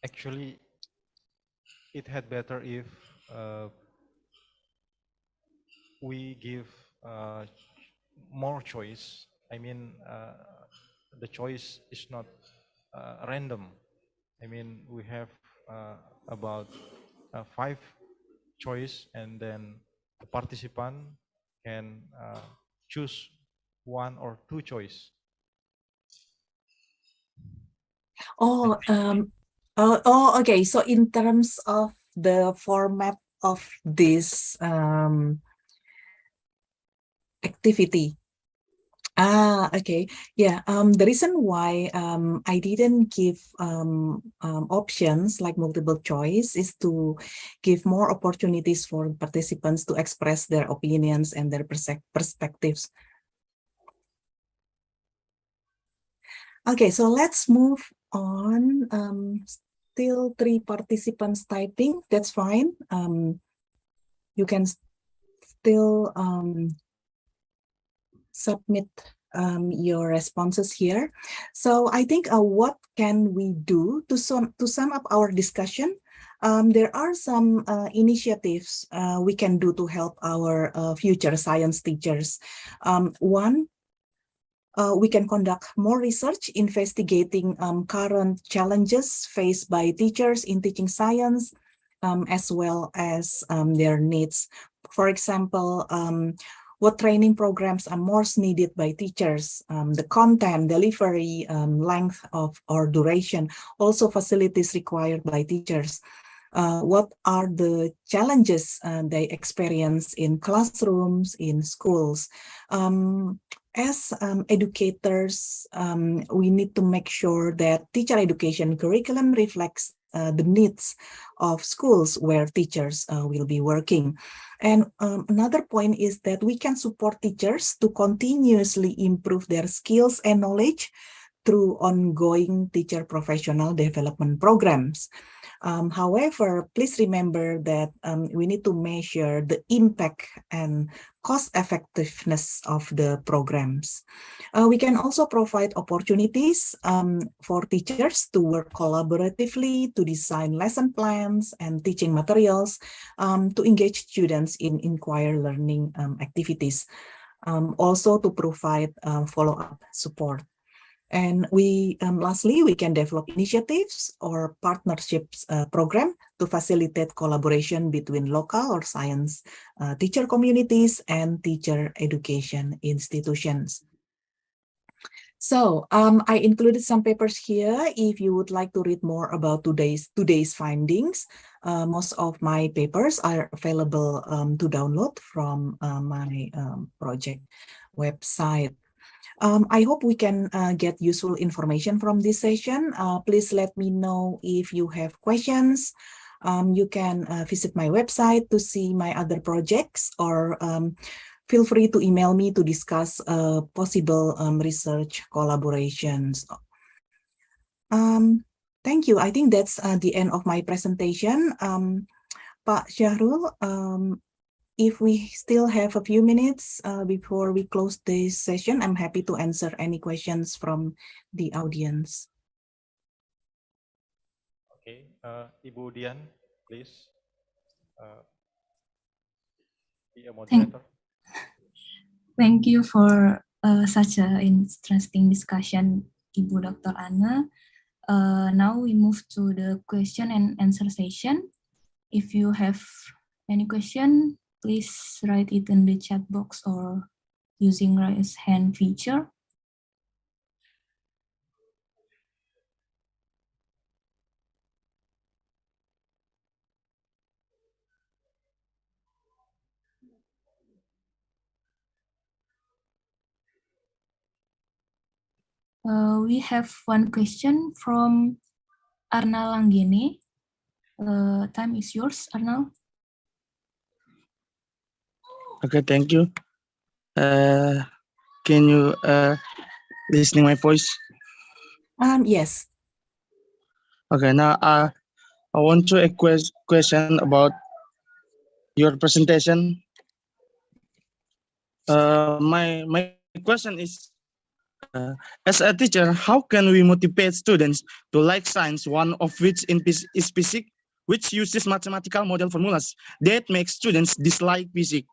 Actually, it had better if we give more choice. I mean, the choice is not random. I mean, we have about 5 choice, and then the participant can choose 1 or 2 choice. Okay. So in terms of the format of this activity. Okay. Yeah. The reason why I didn't give options like multiple choice is to give more opportunities for participants to express their opinions and their perspectives. Okay, so let's move on. Still 3 participants typing. That's fine. You can still submit your responses here. So I think what can we do to sum up our discussion? There are some initiatives we can do to help our future science teachers. One, we can conduct more research investigating current challenges faced by teachers in teaching science, as well as their needs. For example, what training programs are most needed by teachers, the content, delivery, length of or duration, also facilities required by teachers. What are the challenges they experience in classrooms, in schools? As educators, we need to make sure that teacher education curriculum reflects the needs of schools where teachers will be working. And another point is that we can support teachers to continuously improve their skills and knowledge through ongoing teacher professional development programs. However, please remember that we need to measure the impact and cost effectiveness of the programs. We can also provide opportunities for teachers to work collaboratively to design lesson plans and teaching materials to engage students in inquiry learning activities. Also to provide follow-up support. And lastly, we can develop initiatives or partnerships program to facilitate collaboration between local or science teacher communities and teacher education institutions. So I included some papers here if you would like to read more about today's findings. Most of my papers are available to download from my project website. I hope we can get useful information from this session. Please let me know if you have questions. You can visit my website to see my other projects, or feel free to email me to discuss possible research collaborations. Thank you. I think that's the end of my presentation. Pak Syahrul, if we still have a few minutes before we close this session, I'm happy to answer any questions from the audience. Ibu Dian, please be a Thank, moderator. thank you for such an interesting discussion, Ibu Dr. Anna. Now we move to the question and answer session. If you have any question, please write it in the chat box or using raise hand feature. We have one question from Arnal Langgene. Time is yours, Arnal. Okay, thank you. Can you listening my voice? Yes. Okay, now I want to a question about your presentation. My question is, as a teacher, how can we motivate students to like science, one of which is physics, which uses mathematical model formulas that make students dislike physics?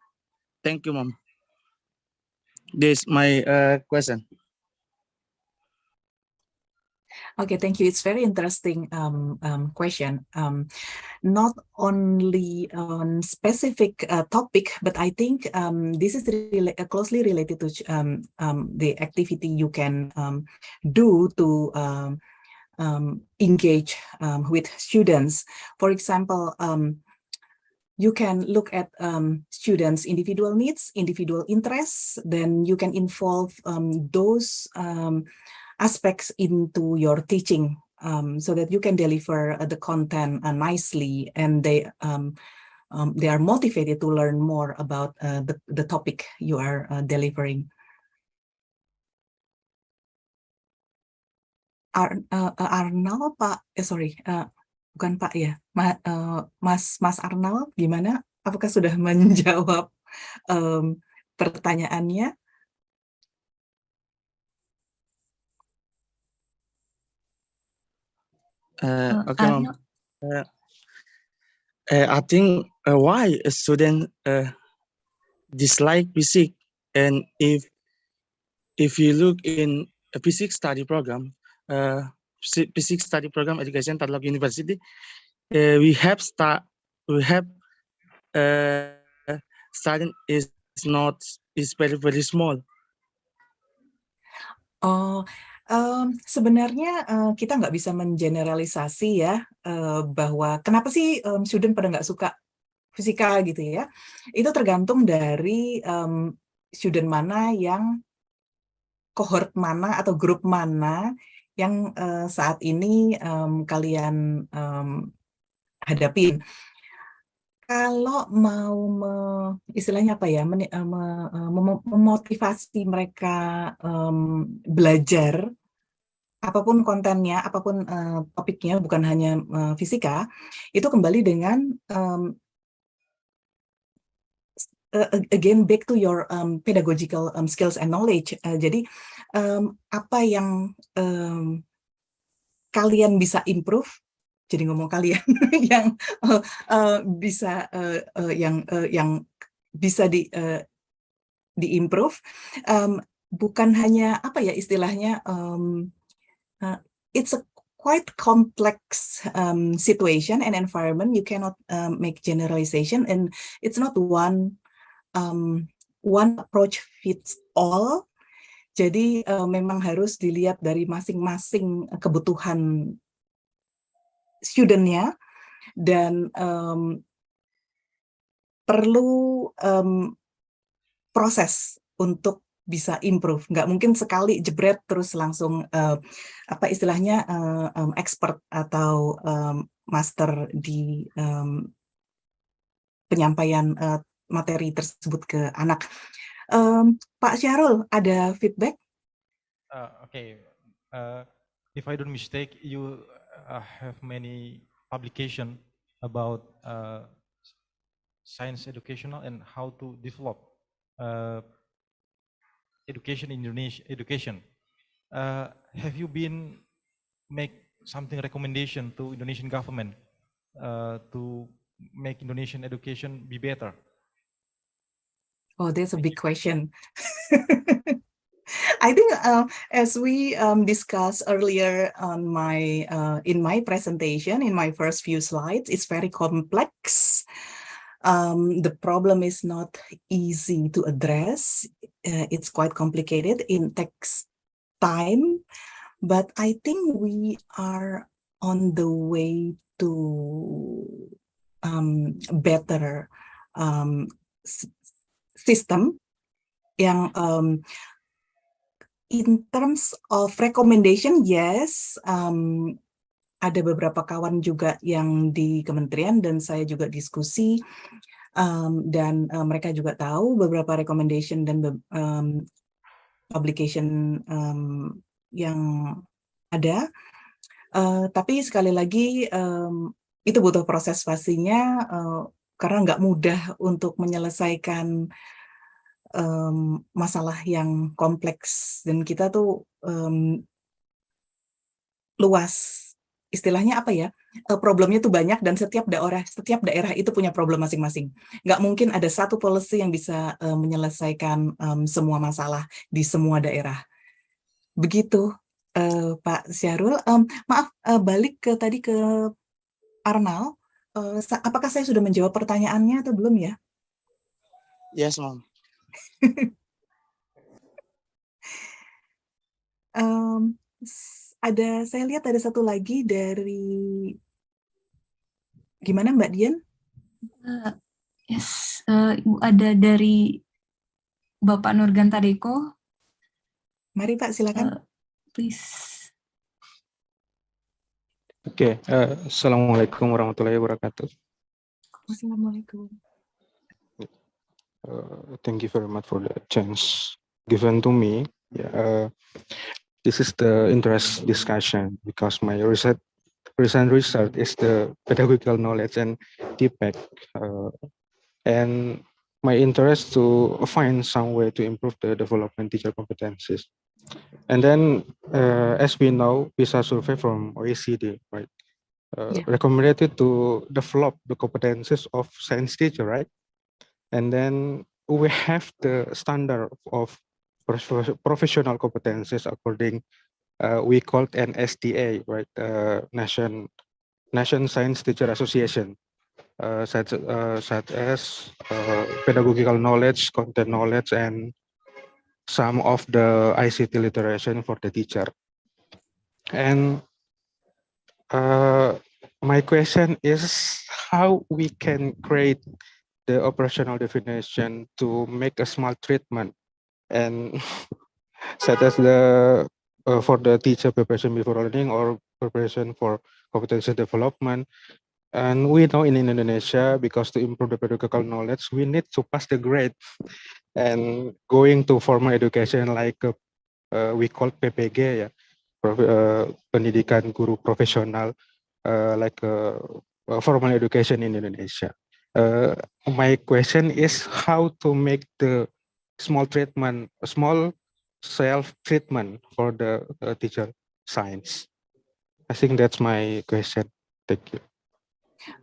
Thank you, Mom. This is my question. Okay, thank you. It's very interesting question. Not only on specific topic, but I think this is closely related to the activity you can do to engage with students. For example, you can look at students' individual needs, individual interests, then you can involve those aspects into your teaching so that you can deliver the content nicely, and they are motivated to learn more about the topic you are delivering. Arnal, Pak, sorry, bukan Pak ya, Mas Arnal, gimana? Apakah sudah menjawab pertanyaannya? Okay, Mom. I think why a student dislike physics, and if you look in a physics study program, physics study program education Tadlog University, we have student is very small. Oh, sebenarnya kita nggak bisa mengeneralisasi ya bahwa kenapa sih student pada nggak suka fisika gitu ya. Itu tergantung dari student mana yang cohort mana atau grup mana yang saat ini kalian hadapin. Kalau mau istilahnya apa ya, memotivasi mereka belajar apapun kontennya, apapun topiknya, bukan hanya fisika, itu kembali dengan again back to your pedagogical skills and knowledge. Jadi apa yang kalian bisa improve, jadi ngomong kalian yang bisa yang bisa diimprove, bukan hanya apa ya istilahnya, it's a quite complex situation and environment. You cannot make generalization, and it's not one approach fits all. Jadi memang harus dilihat dari masing-masing kebutuhan studentnya, dan perlu proses untuk bisa improve. Nggak mungkin sekali jebret terus langsung apa istilahnya expert atau master di penyampaian materi tersebut ke anak. Pak Syahrul, ada feedback? Okay, if I don't mistake, you have many publication about science educational and how to develop education in Indonesia. Have you been make something recommendation to Indonesian government to make Indonesian education be better? Oh, that's a big question. I think as we discussed earlier on in my presentation, in my first few slides, it's very complex. The problem is not easy to address. It's quite complicated. It takes time, but I think we are on the way to better system yang in terms of recommendation, yes, ada beberapa kawan juga yang di kementerian dan saya juga diskusi dan mereka juga tahu beberapa recommendation dan publication yang ada. Tapi sekali lagi itu butuh proses pastinya karena nggak mudah untuk menyelesaikan masalah yang kompleks dan kita tuh luas, istilahnya apa ya, problemnya tuh banyak dan setiap daerah itu punya problem masing-masing. Nggak mungkin ada satu policy yang bisa menyelesaikan semua masalah di semua daerah. Begitu Pak Syahrul. Maaf, balik ke tadi ke Arnal. Apakah saya sudah menjawab pertanyaannya atau belum ya? Yes, Mom. Saya lihat ada satu lagi dari gimana Mbak Dian? Yes, Ibu ada dari Bapak Nurgantadeko. Mari Pak, silakan. Please. Oke, Assalamualaikum warahmatullahi wabarakatuh. Assalamualaikum. Thank you very much for the chance given to me. This is the interest discussion because my recent research is the pedagogical knowledge and feedback, and my interest to find some way to improve the development teacher competencies. And then, as we know, PISA survey from OECD, right, recommended to develop the competencies of science teacher, right? And then we have the standard of professional competencies according, we call it an STA, right? Nation Science Teacher Association, such as pedagogical knowledge, content knowledge, and some of the ICT literacy for the teacher. And my question is how we can create the operational definition to make a small treatment and such as the for the teacher preparation before learning or preparation for competency development. And we know in Indonesia, because to improve the pedagogical knowledge, we need to pass the grade and going to formal education like we call PPG, pendidikan guru profesional, like formal education in Indonesia. My question is how to make the small self-treatment for the teacher science. I think that's my question. Thank you.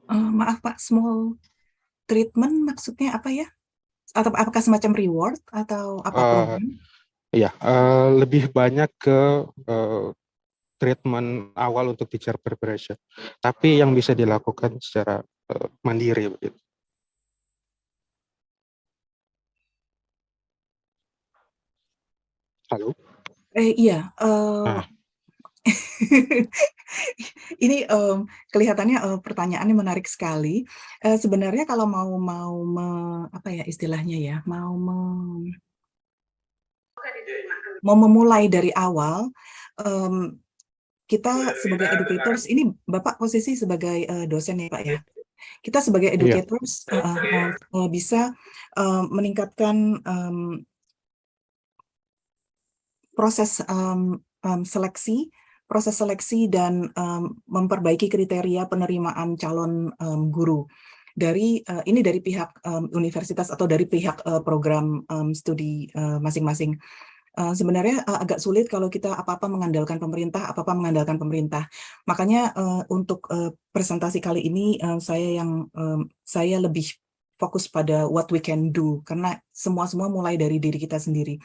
Maaf Pak, small treatment maksudnya apa ya? Atau apakah semacam reward atau apa program? Ya, lebih banyak ke treatment awal untuk teacher preparation, tapi yang bisa dilakukan secara mandiri begitu. Halo. Iya. Ini kelihatannya pertanyaannya menarik sekali. Sebenarnya kalau mau apa ya istilahnya ya, mau memulai dari awal, kita sebagai educators, ini Bapak posisi sebagai dosen ya Pak ya. Kita sebagai educators bisa meningkatkan proses seleksi dan memperbaiki kriteria penerimaan calon guru dari pihak universitas atau dari pihak program studi masing-masing. Sebenarnya agak sulit kalau kita apa-apa mengandalkan pemerintah, Makanya untuk presentasi kali ini saya lebih fokus pada what we can do, karena semua mulai dari diri kita sendiri.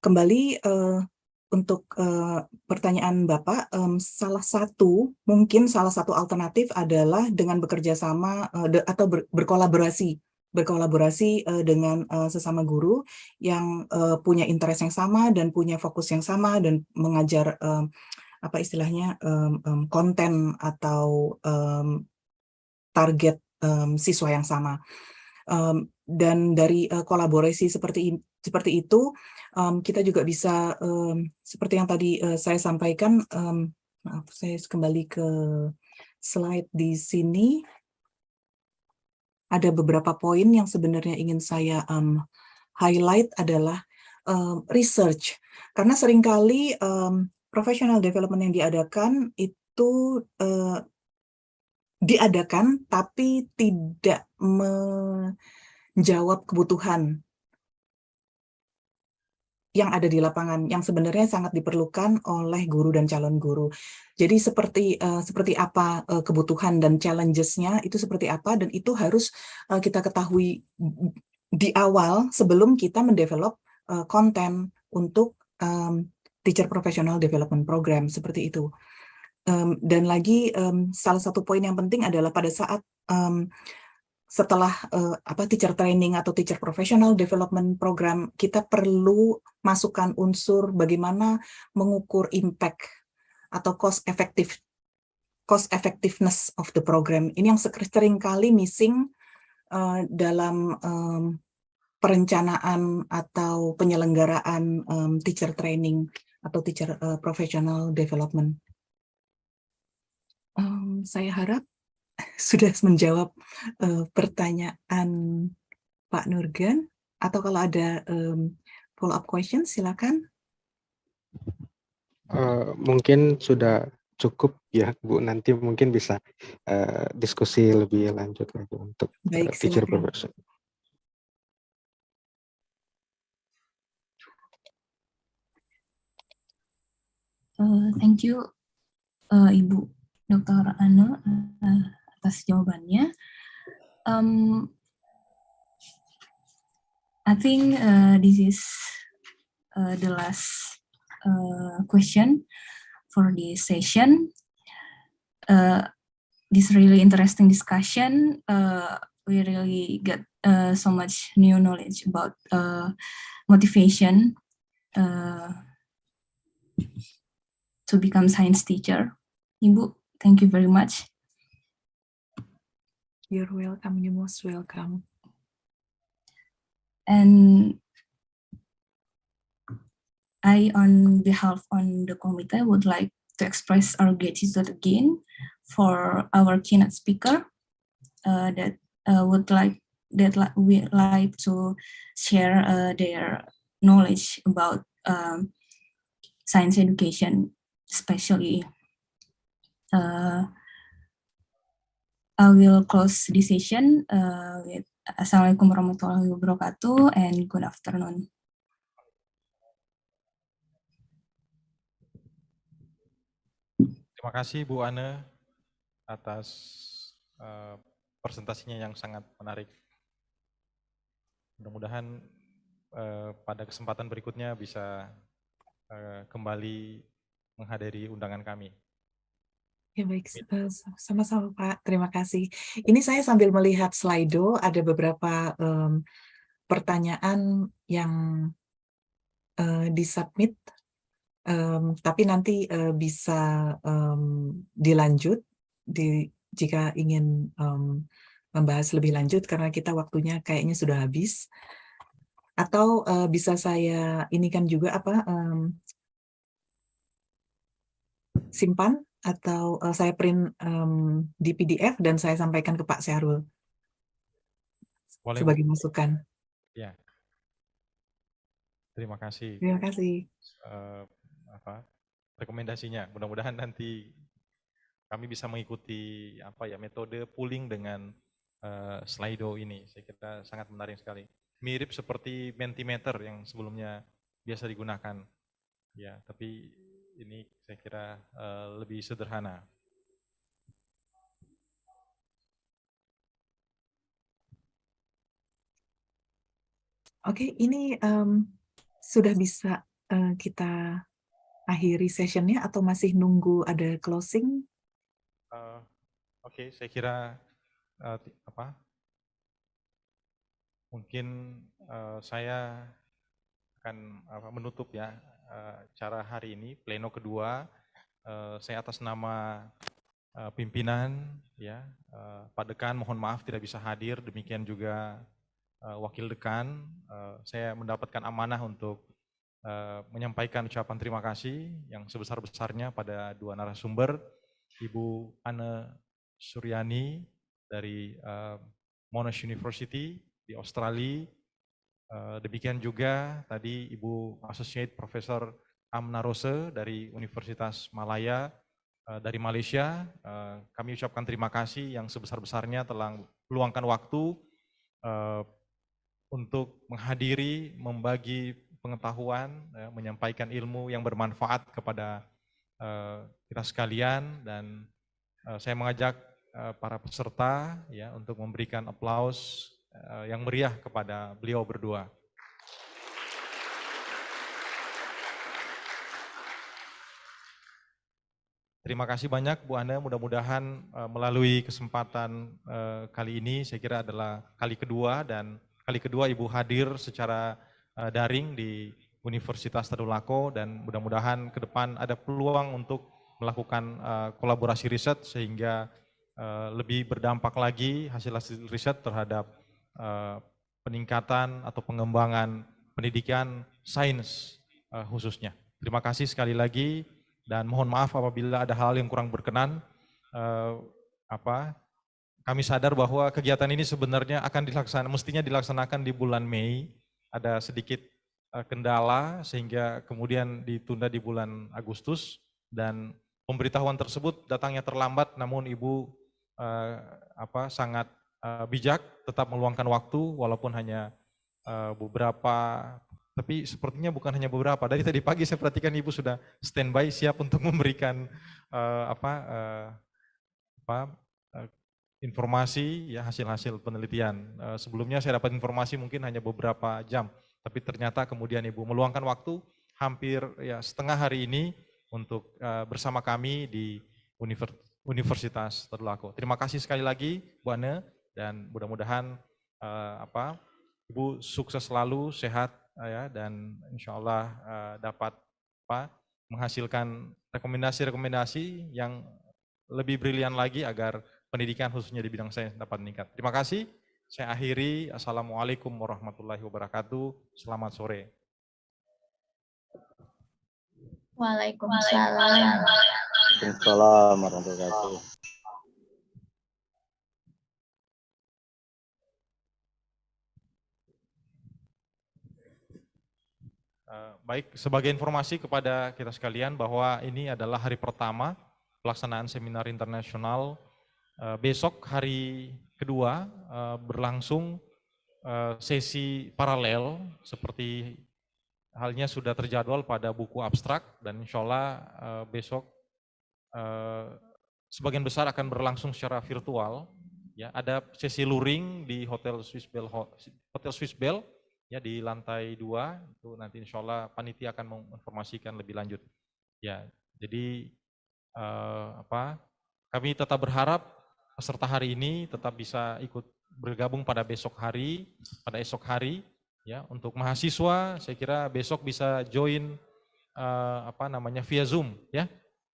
Kembali untuk pertanyaan Bapak, salah satu alternatif adalah dengan bekerja sama atau berkolaborasi dengan sesama guru yang punya interest yang sama dan punya fokus yang sama dan mengajar konten atau target siswa yang sama. Dan dari kolaborasi seperti itu, kita juga bisa seperti yang tadi saya sampaikan. Maaf, saya kembali ke slide di sini. Ada beberapa poin yang sebenarnya ingin saya highlight adalah research, karena seringkali professional development yang diadakan itu diadakan tapi tidak menjawab kebutuhan yang ada di lapangan, yang sebenarnya sangat diperlukan oleh guru dan calon guru. Jadi seperti apa kebutuhan dan challenges-nya itu seperti apa, dan itu harus kita ketahui di awal sebelum kita mendevelop konten untuk teacher professional development program seperti itu. Dan lagi salah satu poin yang penting adalah pada saat setelah teacher training atau teacher professional development program, kita perlu masukkan unsur bagaimana mengukur impact atau cost effectiveness of the program. Ini yang sering kali missing dalam perencanaan atau penyelenggaraan teacher training atau teacher professional development. Saya harap sudah menjawab pertanyaan Pak Nurgan, atau kalau ada follow-up question, silakan. Mungkin sudah cukup ya Bu, nanti mungkin bisa diskusi lebih lanjut lagi untuk Baik, teacher silakan. profession. Thank you, Ibu Dr. Ana atas jawabannya. I think this is the last question for this session. This really interesting discussion. We really get so much new knowledge about motivation to become science teacher. Ibu, thank you very much. You're welcome. You're most welcome. And I, on behalf on the committee, would like to express our gratitude again for our keynote speaker that we like to share their knowledge about science education, especially. I will close this session with Assalamualaikum warahmatullahi wabarakatuh and good afternoon. Terima kasih Bu Ana atas presentasinya yang sangat menarik. Mudah-mudahan pada kesempatan berikutnya bisa kembali menghadiri undangan kami. Ya baik, sama-sama Pak, terima kasih. Ini saya sambil melihat Slido, ada beberapa pertanyaan yang disubmit, tapi nanti bisa dilanjut jika ingin membahas lebih lanjut, karena kita waktunya kayaknya sudah habis. Atau bisa saya inikan juga simpan, atau saya print di PDF dan saya sampaikan ke Pak Syahrul sebagai masukan. Ya, terima kasih. Terima kasih. Rekomendasinya. Mudah-mudahan nanti kami bisa mengikuti metode pooling dengan Slido ini. Saya kira sangat menarik sekali. mirip seperti Mentimeter yang sebelumnya biasa digunakan. Ya, tapi ini saya kira lebih sederhana. Oke, ini sudah bisa kita akhiri sessionnya atau masih nunggu ada closing? Oke, saya kira mungkin saya akan menutup ya acara hari ini, pleno kedua. Saya atas nama pimpinan ya Pak Dekan mohon maaf tidak bisa hadir, demikian juga Wakil Dekan. Saya mendapatkan amanah untuk menyampaikan ucapan terima kasih yang sebesar-besarnya pada dua narasumber, Ibu Anne Suryani dari Monash University di Australia. Demikian juga tadi Ibu Associate Profesor Amna Rose dari Universitas Malaya dari Malaysia. Kami ucapkan terima kasih yang sebesar-besarnya telah meluangkan waktu untuk menghadiri, membagi pengetahuan, menyampaikan ilmu yang bermanfaat kepada kita sekalian, dan saya mengajak para peserta ya untuk memberikan aplaus yang meriah kepada beliau berdua. Terima kasih banyak Bu Anne, mudah-mudahan melalui kesempatan kali ini saya kira adalah kali kedua, dan kali kedua Ibu hadir secara daring di Universitas Tadulako, dan mudah-mudahan ke depan ada peluang untuk melakukan kolaborasi riset sehingga lebih berdampak lagi hasil-hasil riset terhadap peningkatan atau pengembangan pendidikan sains khususnya. Terima kasih sekali lagi. Dan mohon maaf apabila ada hal yang kurang berkenan. Kami sadar bahwa kegiatan ini sebenarnya mestinya dilaksanakan di bulan Mei. Ada sedikit kendala sehingga kemudian ditunda di bulan Agustus, dan pemberitahuan tersebut datangnya terlambat. Namun Ibu sangat bijak, tetap meluangkan waktu walaupun hanya beberapa. Tapi sepertinya bukan hanya beberapa. Dari tadi pagi saya perhatikan Ibu sudah standby siap untuk memberikan informasi ya hasil-hasil penelitian. Sebelumnya saya dapat informasi mungkin hanya beberapa jam, tapi ternyata kemudian Ibu meluangkan waktu hampir ya setengah hari ini untuk bersama kami di Universitas Tadulako. Terima kasih sekali lagi Bu Anne, dan mudah-mudahan Ibu sukses selalu, sehat ya, dan insya Allah dapat menghasilkan rekomendasi-rekomendasi yang lebih brilian lagi agar pendidikan khususnya di bidang sains dapat meningkat. Terima kasih. Saya akhiri. Assalamualaikum warahmatullahi wabarakatuh. Selamat sore. Waalaikumsalam. Waalaikumsalam warahmatullahi wabarakatuh. Baik, sebagai informasi kepada kita sekalian bahwa ini adalah hari pertama pelaksanaan seminar internasional. Besok hari kedua berlangsung sesi paralel seperti halnya sudah terjadwal pada buku abstrak, dan insya Allah besok sebagian besar akan berlangsung secara virtual. Ya, ada sesi luring di Hotel Swiss Bell ya di lantai 2, itu nanti insya Allah panitia akan menginformasikan lebih lanjut. Ya, jadi kami tetap berharap peserta hari ini tetap bisa ikut bergabung pada esok hari, ya. Untuk mahasiswa, saya kira besok bisa join via Zoom, ya.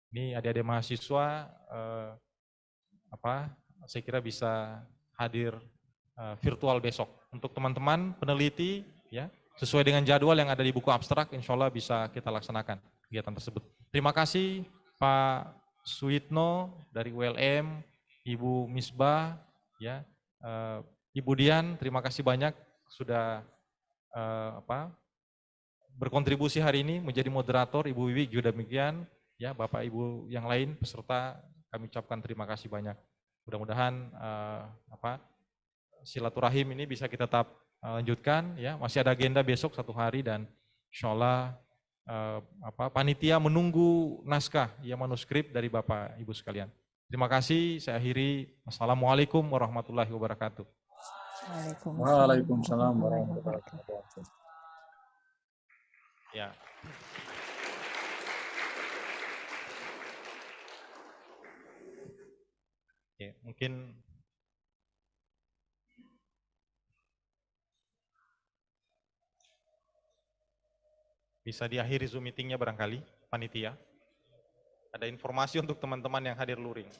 Ini adik-adik mahasiswa, saya kira bisa hadir virtual besok. Untuk teman-teman peneliti, ya, sesuai dengan jadwal yang ada di buku abstrak, insya Allah bisa kita laksanakan kegiatan tersebut. Terima kasih Pak Suitno dari ULM, Ibu Misbah, ya, Ibu Dian, terima kasih banyak sudah berkontribusi hari ini menjadi moderator. Ibu Wiwi juga demikian, ya, Bapak Ibu yang lain peserta kami ucapkan terima kasih banyak. Mudah-mudahan silaturahim ini bisa kita tetap lanjutkan ya, masih ada agenda besok 1 hari dan insya Allah panitia menunggu naskah ya manuskrip dari Bapak Ibu sekalian. Terima kasih, saya akhiri. Assalamualaikum warahmatullahi wabarakatuh. Waalaikumsalam warahmatullahi wabarakatuh. Ya. Oke, mungkin bisa diakhiri Zoom meetingnya barangkali, panitia. Ada informasi untuk teman-teman yang hadir luring.